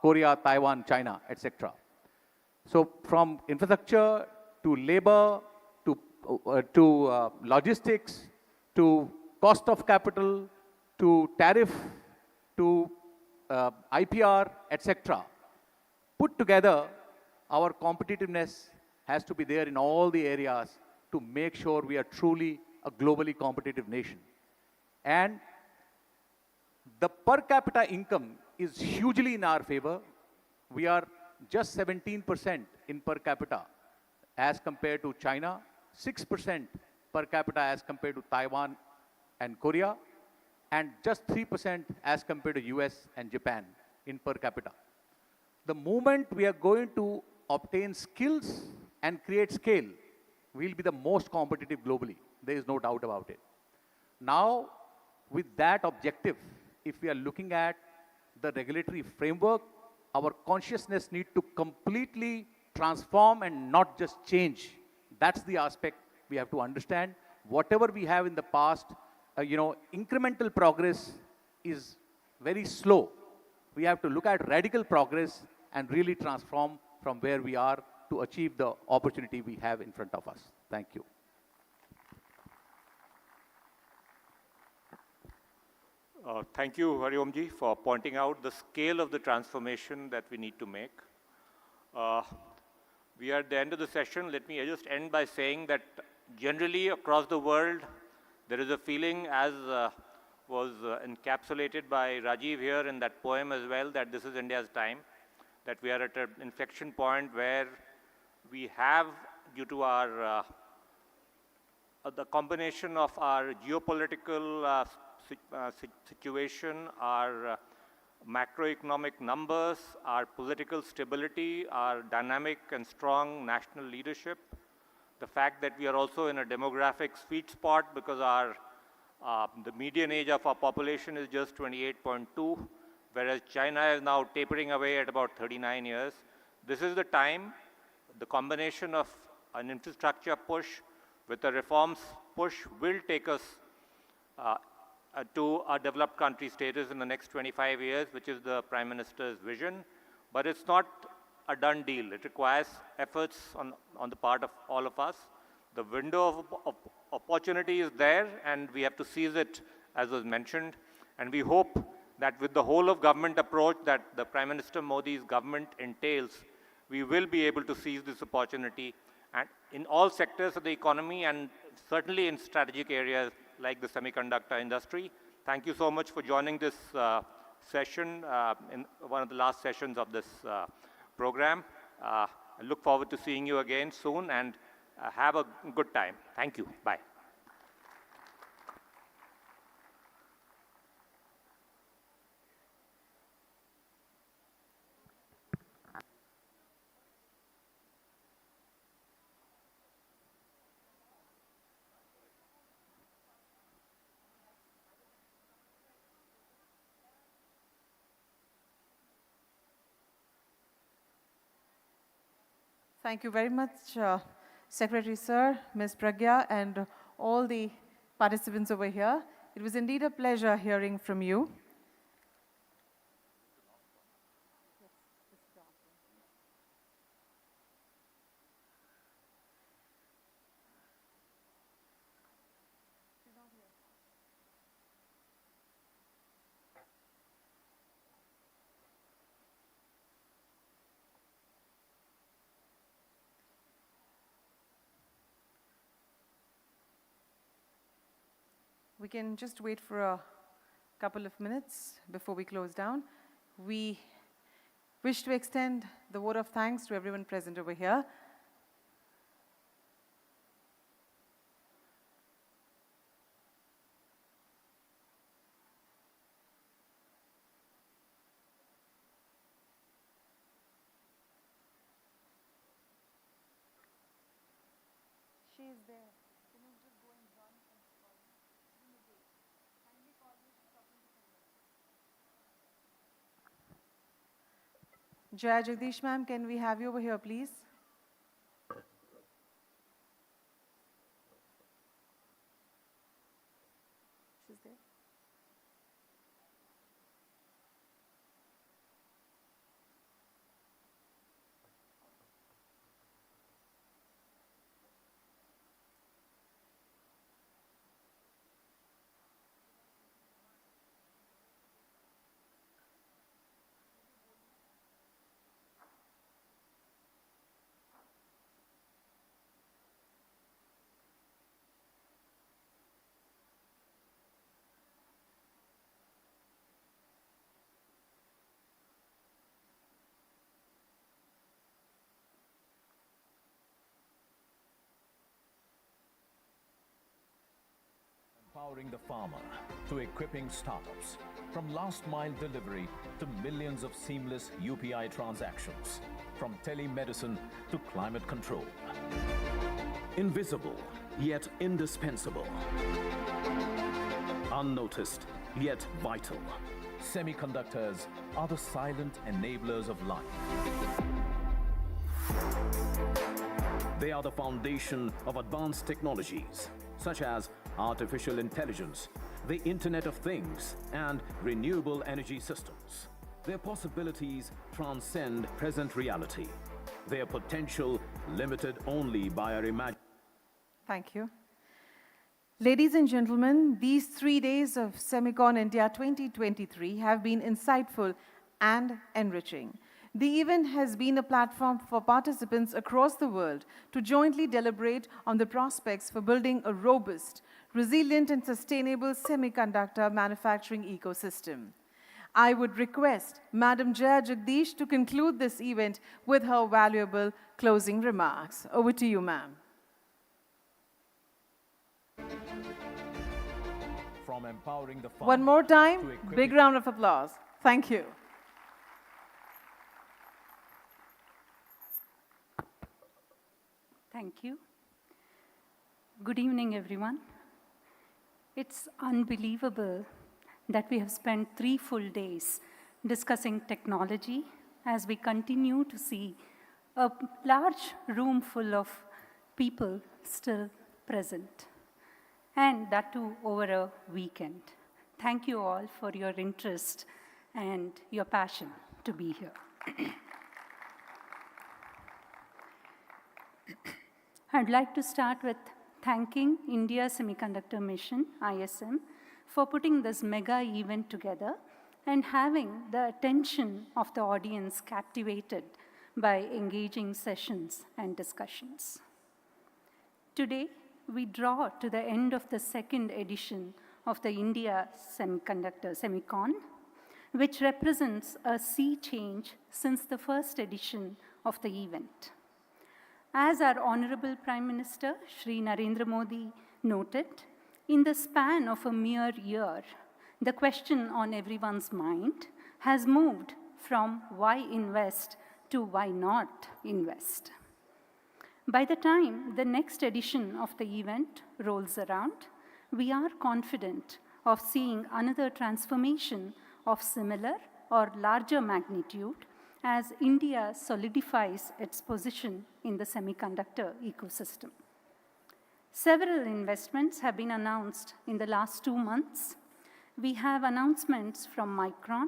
Korea, Taiwan, China, etc. So from infrastructure to labor to logistics to cost of capital to tariff to IPR, etc. Put together, our competitiveness has to be there in all the areas to make sure we are truly a globally competitive nation. And the per capita income is hugely in our favor. We are just 17% in per capita as compared to China, 6% per capita as compared to Taiwan and Korea, and just 3% as compared to US and Japan in per capita. The moment we are going to obtain skills and create scale, we'll be the most competitive globally. There is no doubt about it. Now, with that objective, if we are looking at the regulatory framework, our consciousness needs to completely transform and not just change. That's the aspect we have to understand. Whatever we have in the past, incremental progress is very slow. We have to look at radical progress and really transform from where we are to achieve the opportunity we have in front of us. Thank you. Thank you, Hariomji, for pointing out the scale of the transformation that we need to make. We are at the end of the session. Let me just end by saying that generally across the world, there is a feeling, as was encapsulated by Rajiv here in that poem as well, that this is India's time, that we are at an inflection point where we have, due to our the combination of our geopolitical situation, our macroeconomic numbers, our political stability, our dynamic and strong national leadership, the fact that we are also in a demographic sweet spot because the median age of our population is just 28.2, whereas China is now tapering away at about 39 years. This is the time, the combination of an infrastructure push with a reforms push will take us to a developed country status in the next 25 years, which is the Prime Minister's vision. But it's not a done deal. It requires efforts on the part of all of us. The window of opportunity is there, and we have to seize it, as was mentioned. And we hope that with the whole of government approach that the Prime Minister Modi's government entails, we will be able to seize this opportunity and in all sectors of the economy and certainly in strategic areas like the semiconductor industry. Thank you so much for joining this session, in one of the last sessions of this program. I look forward to seeing you again soon, and have a good time. Thank you. Bye. Thank you very much, Secretary Sir, Ms. Pragya, and all the participants over here. It was indeed a pleasure hearing from you. We can just wait for a couple of minutes before we close down. We wish to extend the vote of thanks to everyone present over here. She is there. Can you just go and run and call her? She's in the gate. Kindly call her. She's talking to somebody. Jaya Jagdish ma'am, can we have you over here, please? She's there. Empowering the farmer to equipping startups, from last mile delivery to millions of seamless UPI transactions, from telemedicine to climate control. Invisible, yet indispensable. Unnoticed, yet vital. Semiconductors are the silent enablers of life. They are the foundation of advanced technologies, such as artificial intelligence, the Internet of Things, and renewable energy systems. Their possibilities transcend present reality. Their potential limited only by our imagination. Thank you. Ladies and gentlemen, these 3 days of Semicon India 2023 have been insightful and enriching. The event has been a platform for participants across the world to jointly deliberate on the prospects for building a robust, resilient and sustainable semiconductor manufacturing ecosystem. I would request Madam Jaya Jagdish to conclude this event with her valuable closing remarks. Over to you, ma'am. From empowering the farmer One more to time, equipping big round of applause. Thank you. Thank you. Good evening, everyone. It's unbelievable that we have spent 3 full days discussing technology as we continue to see a large room full of people still present, and that too over a weekend. Thank you all for your interest and your passion to be here. I'd like to start with thanking India Semiconductor Mission, ISM, for putting this mega event together and having the attention of the audience captivated by engaging sessions and discussions. Today, we draw to the end of the second edition of the India Semiconductor, Semicon, which represents a sea change since the first edition of the event. As our Honorable Prime Minister, Shri Narendra Modi, noted, in the span of a mere year, the question on everyone's mind has moved from why invest to why not invest. By the time the next edition of the event rolls around, we are confident of seeing another transformation of similar or larger magnitude as India solidifies its position in the semiconductor ecosystem. Several investments have been announced in the last 2 months. We have announcements from Micron,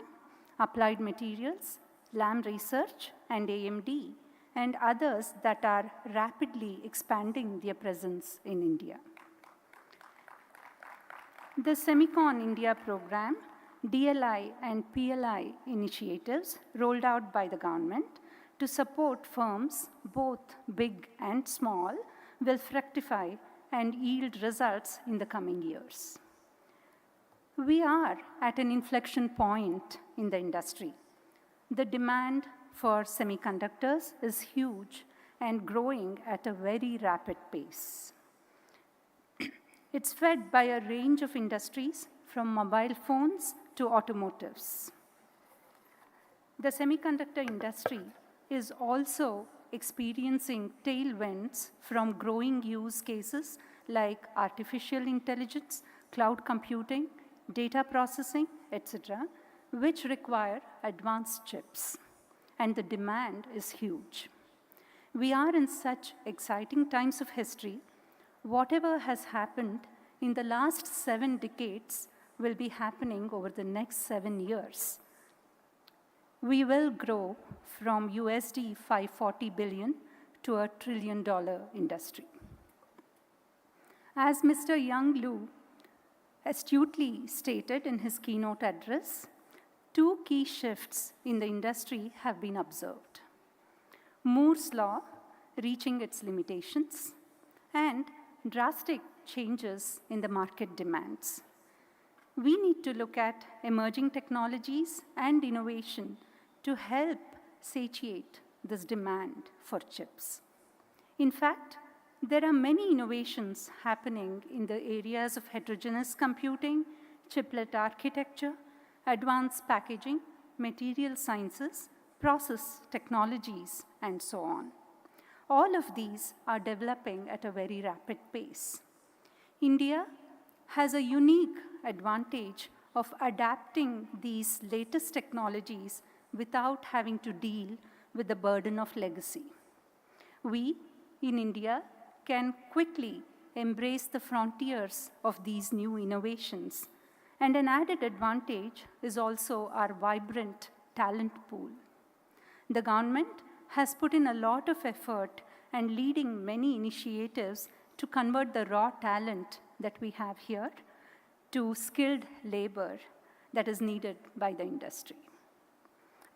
Applied Materials, Lam Research, and AMD, and others that are rapidly expanding their presence in India. The Semicon India program, DLI and PLI initiatives rolled out by the government to support firms, both big and small, will fructify and yield results in the coming years. We are at an inflection point in the industry. The demand for semiconductors is huge and growing at a very rapid pace. It's fed by a range of industries from mobile phones to automotives. The semiconductor industry is also experiencing tailwinds from growing use cases like artificial intelligence, cloud computing, data processing, etc., which require advanced chips. and the demand is huge. We are in such exciting times of history. Whatever has happened in the last 7 decades will be happening over the next 7 years. We will grow from USD 540 billion to a $1 trillion industry. As Mr. Young Lu astutely stated in his keynote address, 2 key shifts in the industry have been observed. Moore's law reaching its limitations and drastic changes in the market demands. We need to look at emerging technologies and innovation to help satiate this demand for chips. In fact, there are many innovations happening in the areas of heterogeneous computing, chiplet architecture, advanced packaging, material sciences, process technologies, and so on. All of these are developing at a very rapid pace. India has a unique advantage of adapting these latest technologies without having to deal with the burden of legacy. We, in India, can quickly embrace the frontiers of these new innovations. And an added advantage is also our vibrant talent pool. The government has put in a lot of effort and leading many initiatives to convert the raw talent that we have here to skilled labor that is needed by the industry.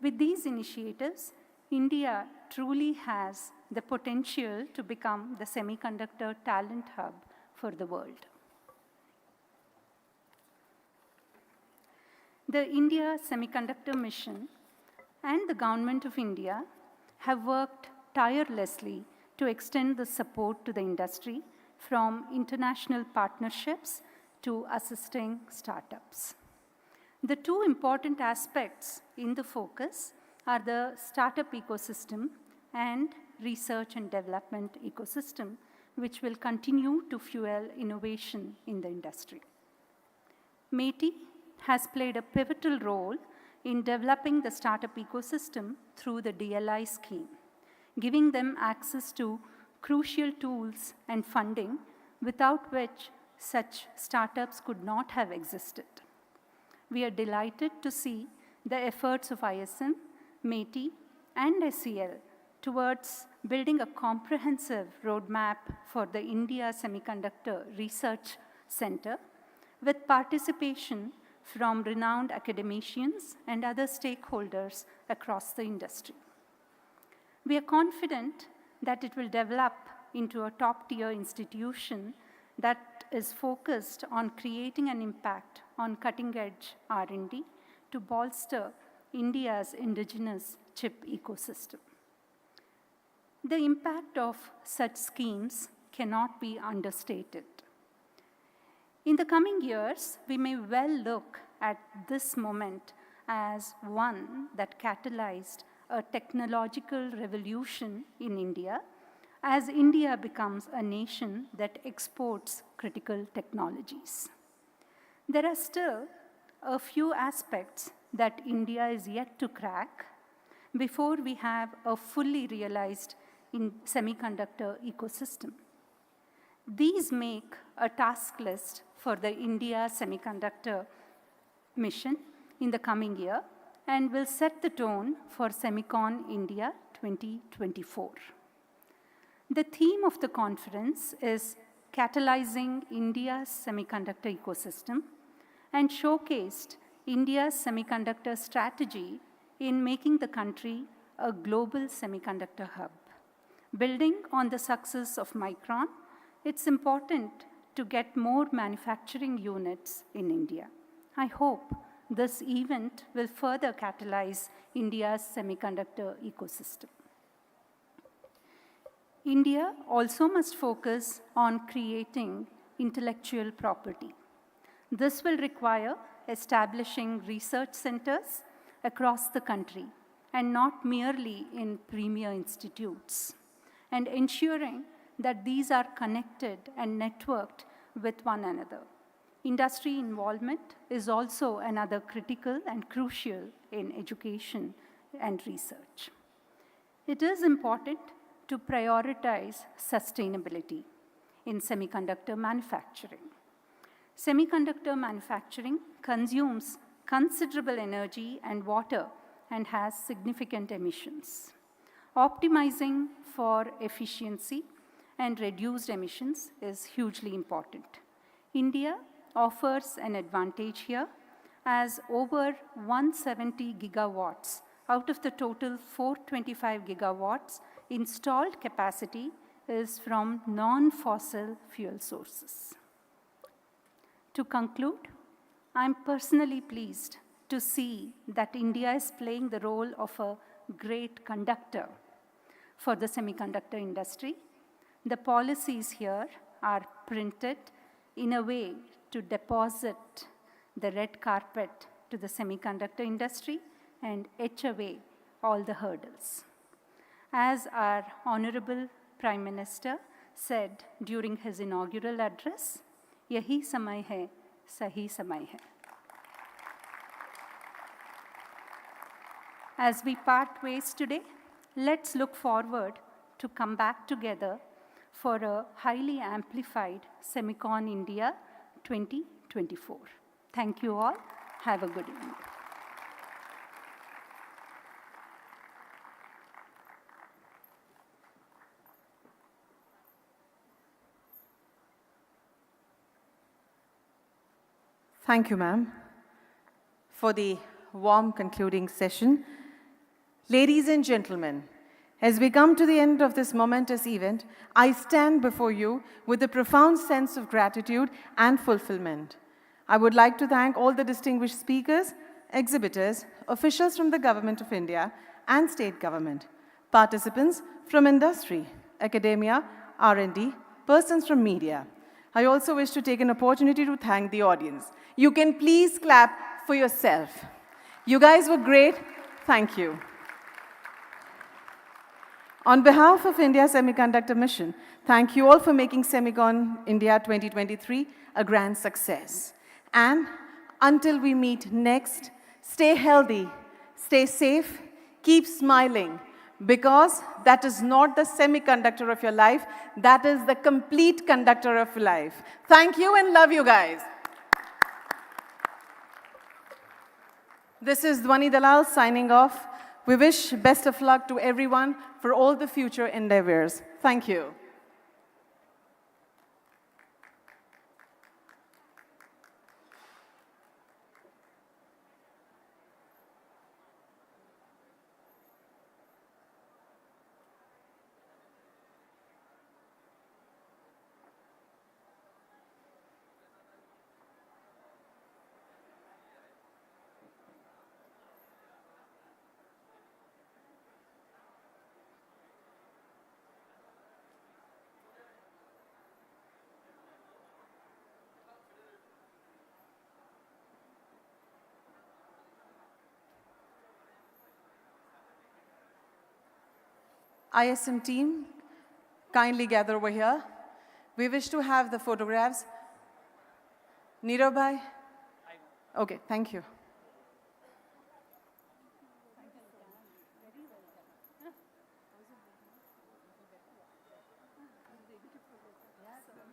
With these initiatives, India truly has the potential to become the semiconductor talent hub for the world. The India Semiconductor Mission and the Government of India have worked tirelessly to extend the support to the industry from international partnerships to assisting startups. The 2 important aspects in the focus are the startup ecosystem and research and development ecosystem, which will continue to fuel innovation in the industry. METI has played a pivotal role in developing the startup ecosystem through the DLI scheme, giving them access to crucial tools and funding without which such startups could not have existed. We are delighted to see the efforts of ISM, METI, and SEL towards building a comprehensive roadmap for the India Semiconductor Research Center with participation from renowned academicians and other stakeholders across the industry. We are confident that it will develop into a top-tier institution that is focused on creating an impact on cutting-edge R&D to bolster India's indigenous chip ecosystem. The impact of such schemes cannot be understated. In the coming years, we may well look at this moment as one that catalyzed a technological revolution in India as India becomes a nation that exports critical technologies. There are still a few aspects that India is yet to crack before we have a fully realized semiconductor ecosystem. These make a task list for the India Semiconductor Mission in the coming year and will set the tone for SemiconIndia 2024. The theme of the conference is Catalyzing India's Semiconductor Ecosystem and showcased India's semiconductor strategy in making the country a global semiconductor hub. Building on the success of Micron, it's important to get more manufacturing units in India. I hope this event will further catalyze India's semiconductor ecosystem. India also must focus on creating intellectual property. This will require establishing research centers across the country and not merely in premier institutes, and ensuring that these are connected and networked with one another. Industry involvement is also another critical and crucial in education and research. It is important to prioritize sustainability in semiconductor manufacturing. Semiconductor manufacturing consumes considerable energy and water and has significant emissions. Optimizing for efficiency and reduced emissions is hugely important. India offers an advantage here, as over 170 gigawatts out of the total 425 gigawatts installed capacity is from non-fossil fuel sources. To conclude, I'm personally pleased to see that India is playing the role of a great conductor for the semiconductor industry. The policies here are printed in a way to deposit the red carpet to the semiconductor industry and etch away all the hurdles. As our Honorable Prime Minister said during his inaugural address, "Yahi samay hai, sahi samay hai." As we part ways today, let's look forward to come back together for a highly amplified Semicon India 2024. Thank you all. Have a good evening. Thank you, ma'am, for the warm concluding session. Ladies and gentlemen, as we come to the end of this momentous event, I stand before you with a profound sense of gratitude and fulfillment. I would like to thank all the distinguished speakers, exhibitors, officials from the Government of India and state government, participants from industry, academia, R&D, persons from media. I also wish to take an opportunity to thank the audience. You can please clap for yourself. You guys were great. Thank you. On behalf of India's Semiconductor Mission, thank you all for making Semicon India 2023 a grand success. And until we meet next, stay healthy, stay safe, keep smiling, because that is not the semiconductor of your life, that is the complete conductor of life. Thank you and love you guys. This is Dwani Dalal signing off. We wish best of luck to everyone for all the future endeavors. Thank you. ISM team, kindly gather over here. We wish to have the photographs. Nirav bhai? Okay, thank you.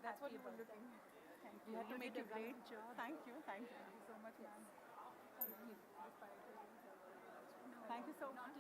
That's what you were looking. You had to make a great job. Thank you so much, ma'am. Thank you so much.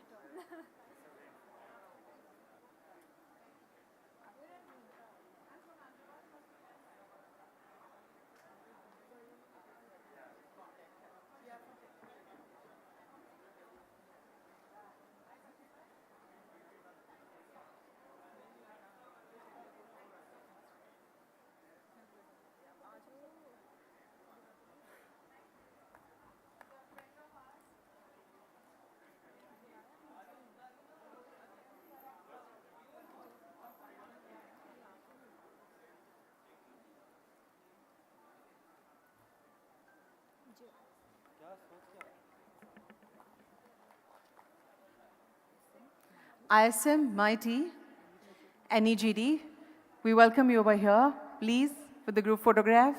ISM, MIT, NEGD, we welcome you over here, please, with the group photograph.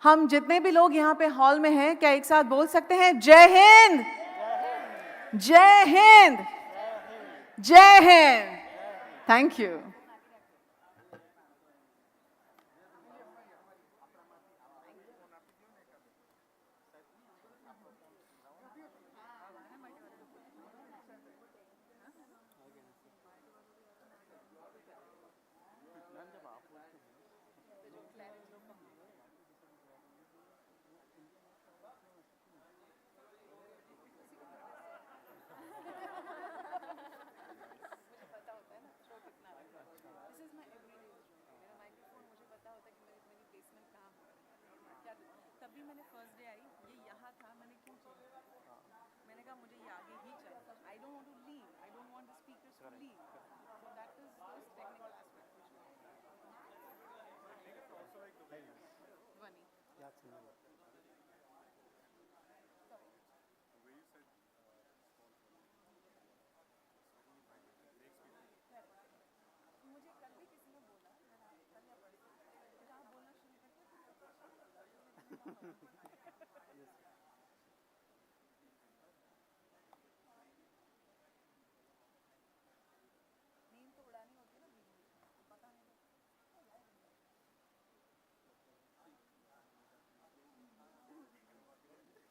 हम जितने भी लोग यहाँ पे hall में हैं, क्या एक साथ बोल सकते हैं जय Hind? Jai Hind. Jai Hind. Thank you. तभी मैंने फर्स्ट डे आई ये यहाँ था मैंने क्यों चेंज किया मैंने कहा मुझे ये आगे ही चाहिए I don't want to leave I don't want the speakers to leave so that is this technical aspect Vani. मुझे कल भी किसी ने बोला कल या परसों जहाँ बोलना शुरू करते नींद तो उड़ानी होती है ना बीच में पता नहीं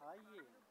आइए